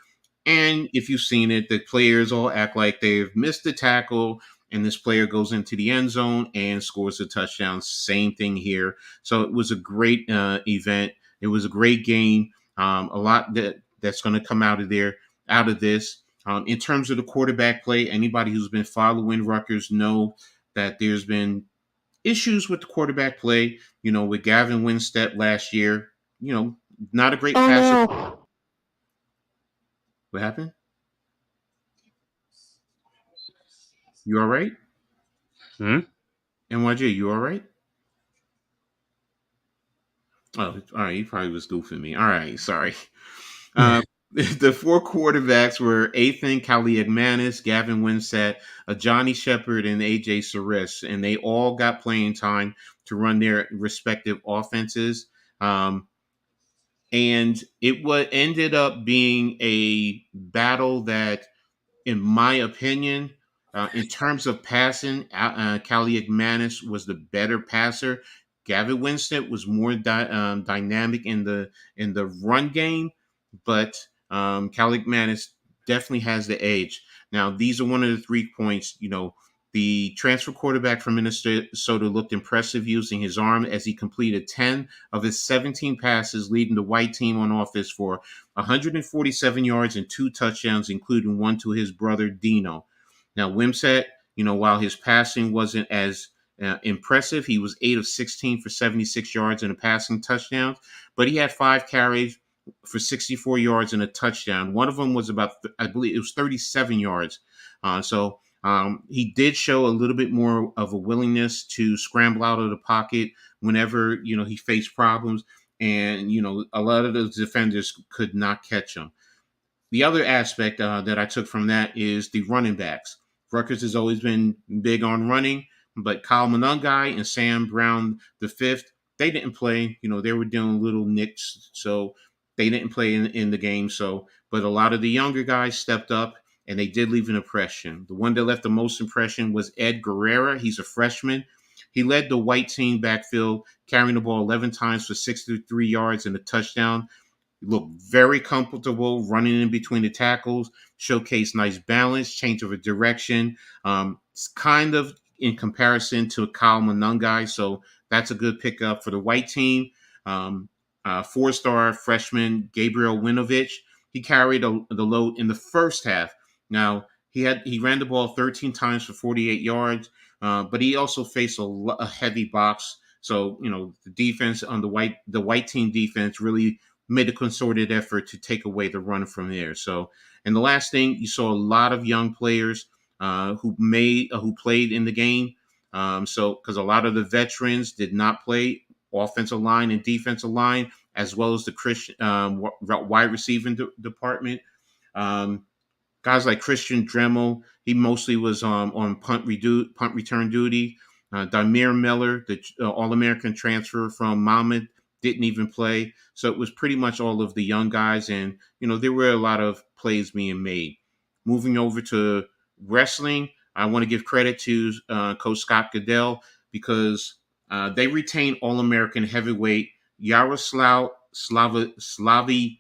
And if you've seen it, the players all act like they've missed the tackle, and this player goes into the end zone and scores a touchdown. Same thing here. So it was a great event. It was a great game. A lot that's going to come out of this. In terms of the quarterback play, anybody who's been following Rutgers know that there's been issues with the quarterback play. With Gavin Winstead last year, not a great passer. No. What happened? You all right? NYJ, you all right? Oh, all right. He probably was goofing me. All right. Sorry. The 4 quarterbacks were Ethan Kaliakmanis, Gavin Winsett, Johnny Shepard, and AJ Saris, and they all got playing time to run their respective offenses. And it ended up being a battle that, in my opinion, in terms of passing, Kaliakmanis was the better passer. Gavin Winston was more dynamic in the run game, but Kaliakmanis definitely has the edge. Now, these are one of the 3 points. The transfer quarterback from Minnesota looked impressive using his arm as he completed 10 of his 17 passes, leading the white team on offense for 147 yards and 2 touchdowns, including one to his brother Dino. Now, Wimsatt, while his passing wasn't as impressive, he was 8 of 16 for 76 yards and a passing touchdown, but he had 5 carries for 64 yards and a touchdown. One of them was I believe it was 37 yards. So he did show a little bit more of a willingness to scramble out of the pocket whenever, he faced problems. And, a lot of those defenders could not catch him. The other aspect that I took from that is the running backs. Rutgers has always been big on running, but Kyle Monangai and Sam Brown V, they didn't play. They were doing little nicks, so they didn't play in the game. But a lot of the younger guys stepped up, and they did leave an impression. The one that left the most impression was Ed Guerrera. He's a freshman. He led the white team backfield, carrying the ball 11 times for 63 yards and a touchdown. He looked very comfortable running in between the tackles, showcased nice balance, change of a direction. It's kind of in comparison to Kyle Monangai, so that's a good pickup for the white team. 4-star freshman Gabriel Winovich, he carried the load in the first half. Now, he ran the ball 13 times for 48 yards, but he also faced a heavy box. So, the defense on the white team defense really made a concerted effort to take away the run from there. So, and the last thing, you saw a lot of young players who played in the game. Because a lot of the veterans did not play offensive line and defensive line, as well as the Christian wide receiving department. Guys like Christian Dremel, he mostly was on punt return duty. Damir Miller, the All-American transfer from Monmouth, didn't even play. So it was pretty much all of the young guys, and there were a lot of plays being made. Moving over to wrestling, I want to give credit to Coach Scott Goodell because they retained All-American heavyweight Yaroslav Slavikuski.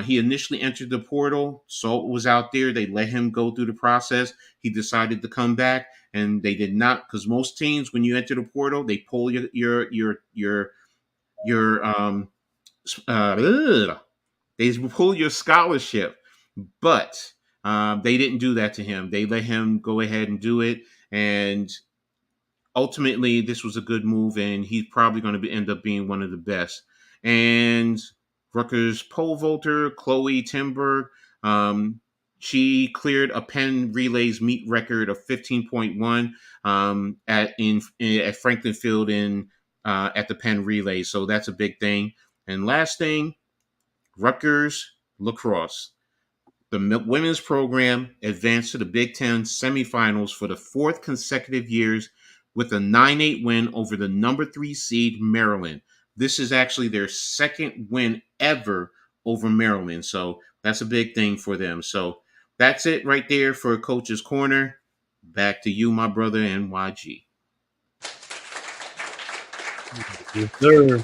He initially entered the portal. Salt was out there. They let him go through the process. He decided to come back, and they did not, because most teams, when you enter the portal, they pull your they pull your scholarship, but they didn't do that to him. They let him go ahead and do it, and ultimately, this was a good move, and he's probably going to end up being one of the best. And Rutgers pole vaulter Chloe Timberg, she cleared a Penn Relays meet record of 15.1 at Franklin Field at the Penn Relay. So that's a big thing. And last thing, Rutgers lacrosse. The women's program advanced to the Big Ten semifinals for the fourth consecutive years with a 9-8 win over the number 3 seed Maryland. This is actually their second win ever over Maryland. So that's a big thing for them. So that's it right there for Coach's Corner. Back to you, my brother, NYG. Yes, sir.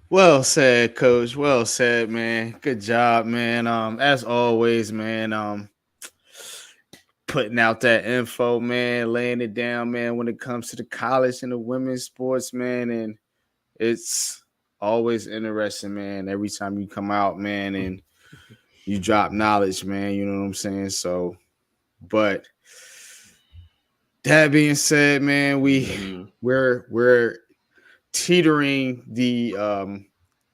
Well said, Coach. Well said, man. Good job, man. As always, man. Putting out that info, man, laying it down, man, when it comes to the college and the women's sports, man. And it's always interesting, man. Every time you come out, man, and you drop knowledge, man, you know what I'm saying? So, but that being said, man, we're teetering the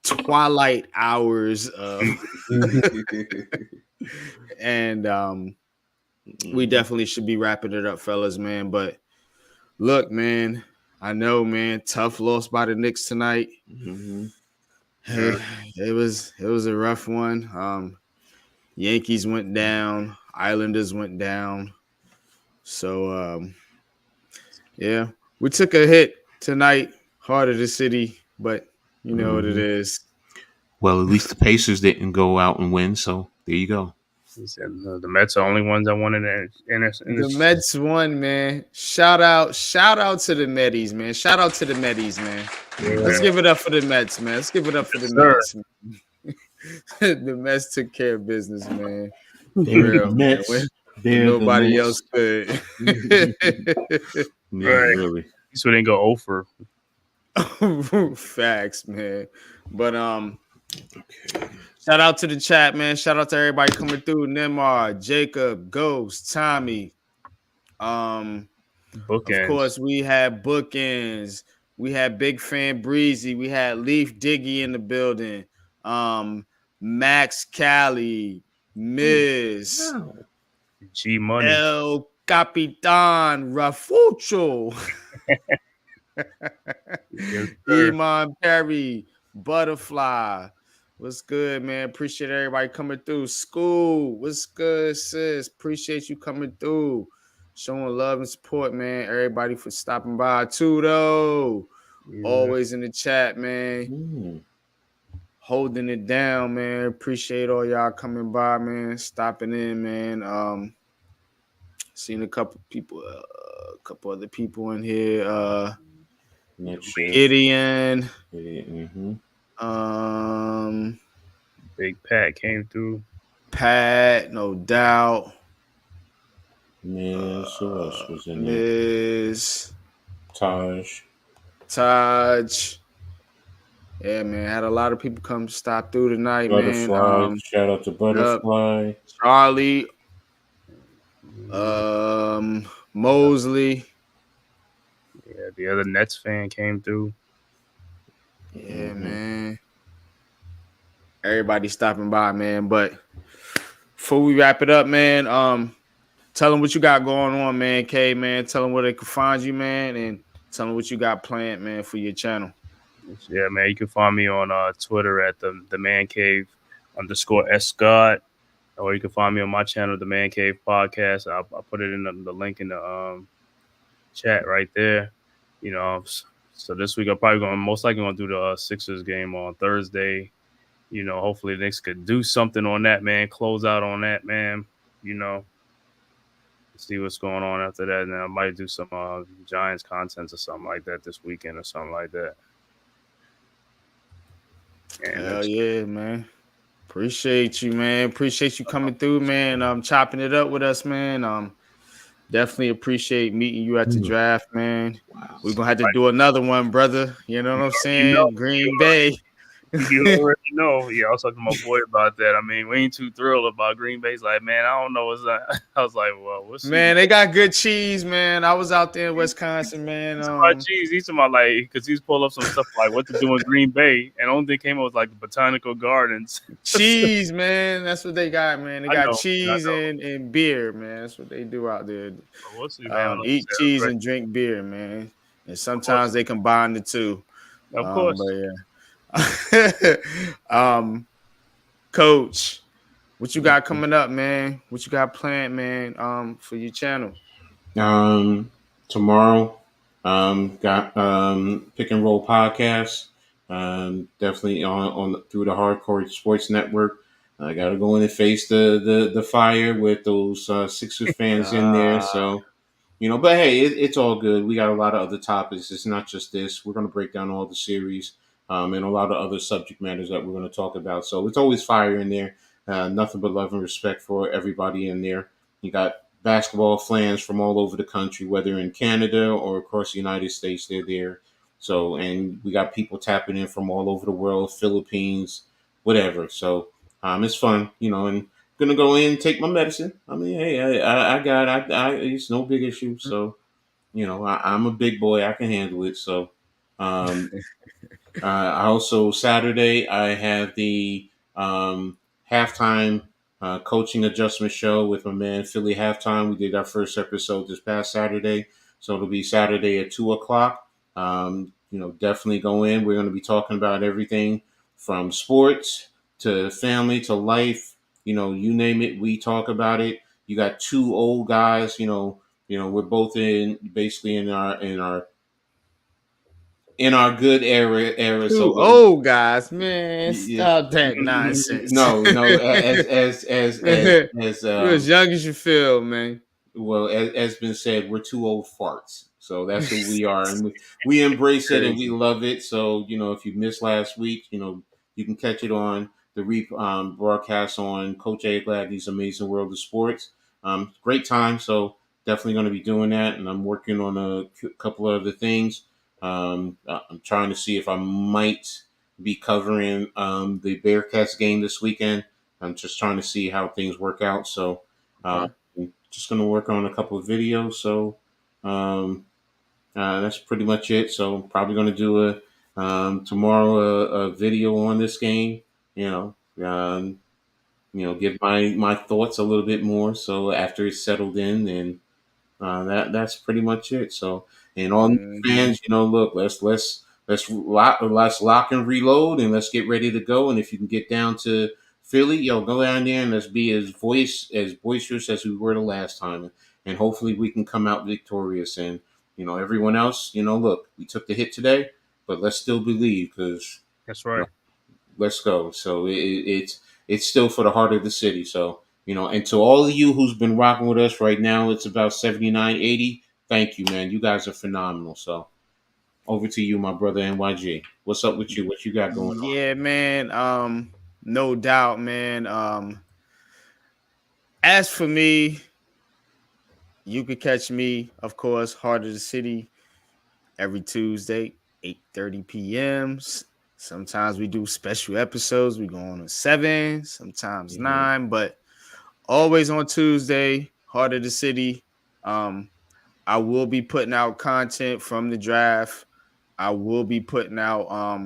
twilight hours of and we definitely should be wrapping it up, fellas, man. But look, man, I know, man, tough loss by the Knicks tonight. Hey, it was a rough one. Yankees went down, Islanders went down. So yeah, we took a hit tonight, heart of the city, but you know what it is. Well, at least the Pacers didn't go out and win, so there you go. The Mets are the only ones that won in the Mets won, man. Shout out to the Metis, man. Shout out to the Metis, man. Yeah. Let's give it up for the Mets, man. Let's give it up for the Mets. Man. The Mets took care of business, man. For real, Mets, man. Nobody else could. Yeah, really. So they didn't go over. Facts, man. But okay. Shout out to the chat, man. Shout out to everybody coming through. Nemar, Jacob, Ghost, Tommy. Of course, we had Bookends. We had Big Fan Breezy. We had Leaf Diggy in the building. Max Cali, Miz, G Money, El Capitan Rafucho, Iman Perry, Butterfly. What's good, man? Appreciate everybody coming through. School, what's good, sis? Appreciate you coming through. Showing love and support, man. Everybody for stopping by too, though. Yeah. Always in the chat, man. Holding it down, man. Appreciate all y'all coming by, man. Stopping in, man. Seen a couple people, a couple other people in here. Gideon. Big Pat came through. Pat, no doubt. Miz, who else was in there? Miz. Taj. Yeah, man. Had a lot of people come stop through tonight, Butterfly. man. Shout out to Butterfly. Charlie. Mosley. Yeah, the other Nets fan came through. Yeah, man. Everybody stopping by, man. But before we wrap it up, man, tell them what you got going on, man. K, man. Tell them where they can find you, man, and tell them what you got planned, man, for your channel. Yeah, man. You can find me on Twitter at the Man Cave _ Scott, or you can find me on my channel, the Man Cave Podcast. I'll put it in the link in the chat right there. You know, so this week I'm probably most likely gonna do the Sixers game on Thursday. You know, hopefully the Knicks could do something on that, man. Close out on that, man. You know, see what's going on after that. And then I might do some Giants content or something like that this weekend or something like that. Hell yeah, man. Appreciate you, man. Appreciate you coming through, man. Chopping it up with us, man. Definitely appreciate meeting you at the draft, man. We're gonna have to do another one, brother. You know what I'm saying? Green Bay. You already know. Yeah, I was talking to my boy about that. I mean, we ain't too thrilled about Green Bay. He's like, man, I don't know what's that. I was like, well, we'll see. Man, they got good cheese, man. I was out there in Wisconsin, man. He's talking about like because he's pulled up some stuff like what to do in Green Bay, and the only thing came up was like the botanical gardens. Cheese, man. That's what they got, man. They got cheese and beer, man. That's what they do out there. We'll see, man. Eat cheese and drink beer, man. And sometimes they combine the two. Of course. But yeah. Coach, what you got coming up, man? What you got planned, man? For your channel. Tomorrow, got Pick and Roll podcast. Definitely on through the Hardcore Sports Network. I got to go in and face the fire with those Sixers fans in there. So, but hey, it's all good. We got a lot of other topics. It's not just this. We're going to break down all the series and a lot of other subject matters that we're going to talk about. So it's always fire in there. Nothing but love and respect for everybody in there. You got basketball fans from all over the country, whether in Canada or across the United States, they're there. So, and we got people tapping in from all over the world, Philippines, whatever. So, it's fun, and gonna go in and take my medicine. I mean, hey, I it's no big issue. So, I'm a big boy. I can handle it. So, also Saturday, I have the halftime coaching adjustment show with my man Philly Halftime. We did our first episode this past Saturday, so it'll be Saturday at 2:00. Definitely go in. We're going to be talking about everything from sports to family to life. You name it, we talk about it. You got two old guys. We're both basically in our good era. Two So old guys, man, stop that nonsense. No, as you're as young as you feel, man. Well, as been said, we're two old farts. So that's who we are, and we embrace it and we love it. So if you missed last week, you can catch it on the broadcast on Coach A. Gladney's Amazing World of Sports. Great time. So definitely going to be doing that, and I'm working on a couple of other things. I'm trying to see if I might be covering the Bearcats game this weekend. I'm just trying to see how things work out. So just going to work on a couple of videos. So that's pretty much it. So probably going to do tomorrow a video on this game. Give my thoughts a little bit more. So after it's settled in, and that's pretty much it. So, and all fans, look, let's lock and reload, and let's get ready to go. And if you can get down to Philly, go down there and let's be as boisterous as we were the last time, and hopefully we can come out victorious. And everyone else, look, we took the hit today, but let's still believe, because that's right. Let's go. So it's still for the heart of the city. So. And to all of you who's been rocking with us right now, it's about 79-80. Thank you, man. You guys are phenomenal. So over to you, my brother NYG. What's up with you? What you got going on? Yeah, man. No doubt, man. As for me, you could catch me, of course, Heart of the City every Tuesday, 8:30 p.m. Sometimes we do special episodes. We go on at 7, sometimes 9, but always on Tuesday, Heart of the City. I will be putting out content from the draft. I will be putting out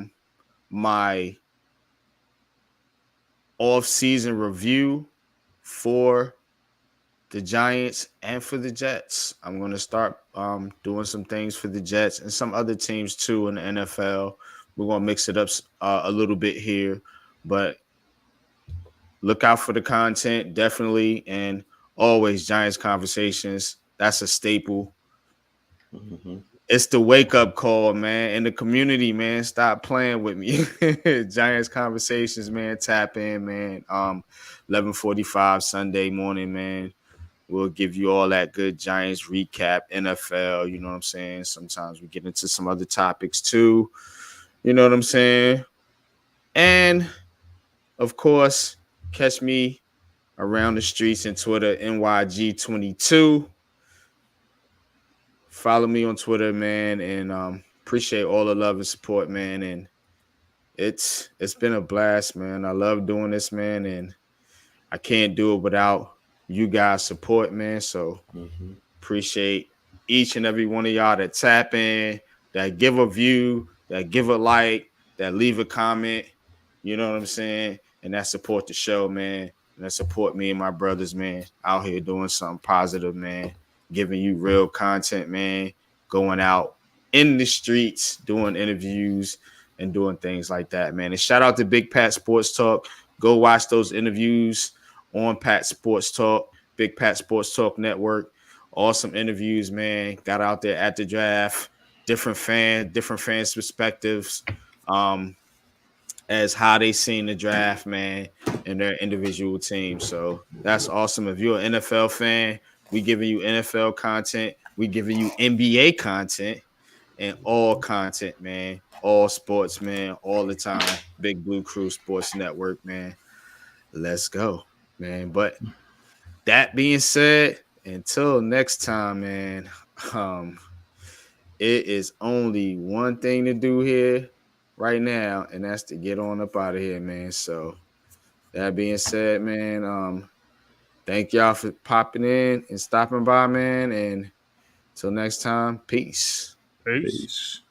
my off-season review for the Giants and for the Jets. I'm going to start doing some things for the Jets and some other teams too in the NFL. We're going to mix it up a little bit here, but look out for the content, definitely, and always Giants Conversations. That's a staple. Mm-hmm. It's the wake-up call, man. In the community, man, stop playing with me. Giants Conversations, man, tap in, man. 11:45 Sunday morning, man. We'll give you all that good Giants recap, NFL, you know what I'm saying? Sometimes we get into some other topics, too. You know what I'm saying? And And of course, catch me around the streets and Twitter, NYG22. Follow me on Twitter, man, and appreciate all the love and support, man. And it's been a blast, man. I love doing this, man, and I can't do it without you guys' support, man. So appreciate each and every one of y'all that tap in, that give a view, that give a like, that leave a comment. You know what I'm saying? And that support the show, man. And that support me and my brothers, man, out here doing something positive, man. Giving you real content, man. Going out in the streets, doing interviews and doing things like that, man. And shout out to Big Pat Sports Talk. Go watch those interviews on Pat Sports Talk, Big Pat Sports Talk Network. Awesome interviews, man. Got out there at the draft. Different fans' perspectives. As how they seen the draft, man, and their individual teams. So that's awesome. If you're an NFL fan, we giving you NFL content. We giving you NBA content and all content, man. All sports, man, all the time. Big Blue Crew Sports Network, man. Let's go, man. But that being said, until next time, man, it is only one thing to do here right now, and that's to get on up out of here, man. So that being said, man, thank y'all for popping in and stopping by, man. And till next time, peace. Peace. Peace.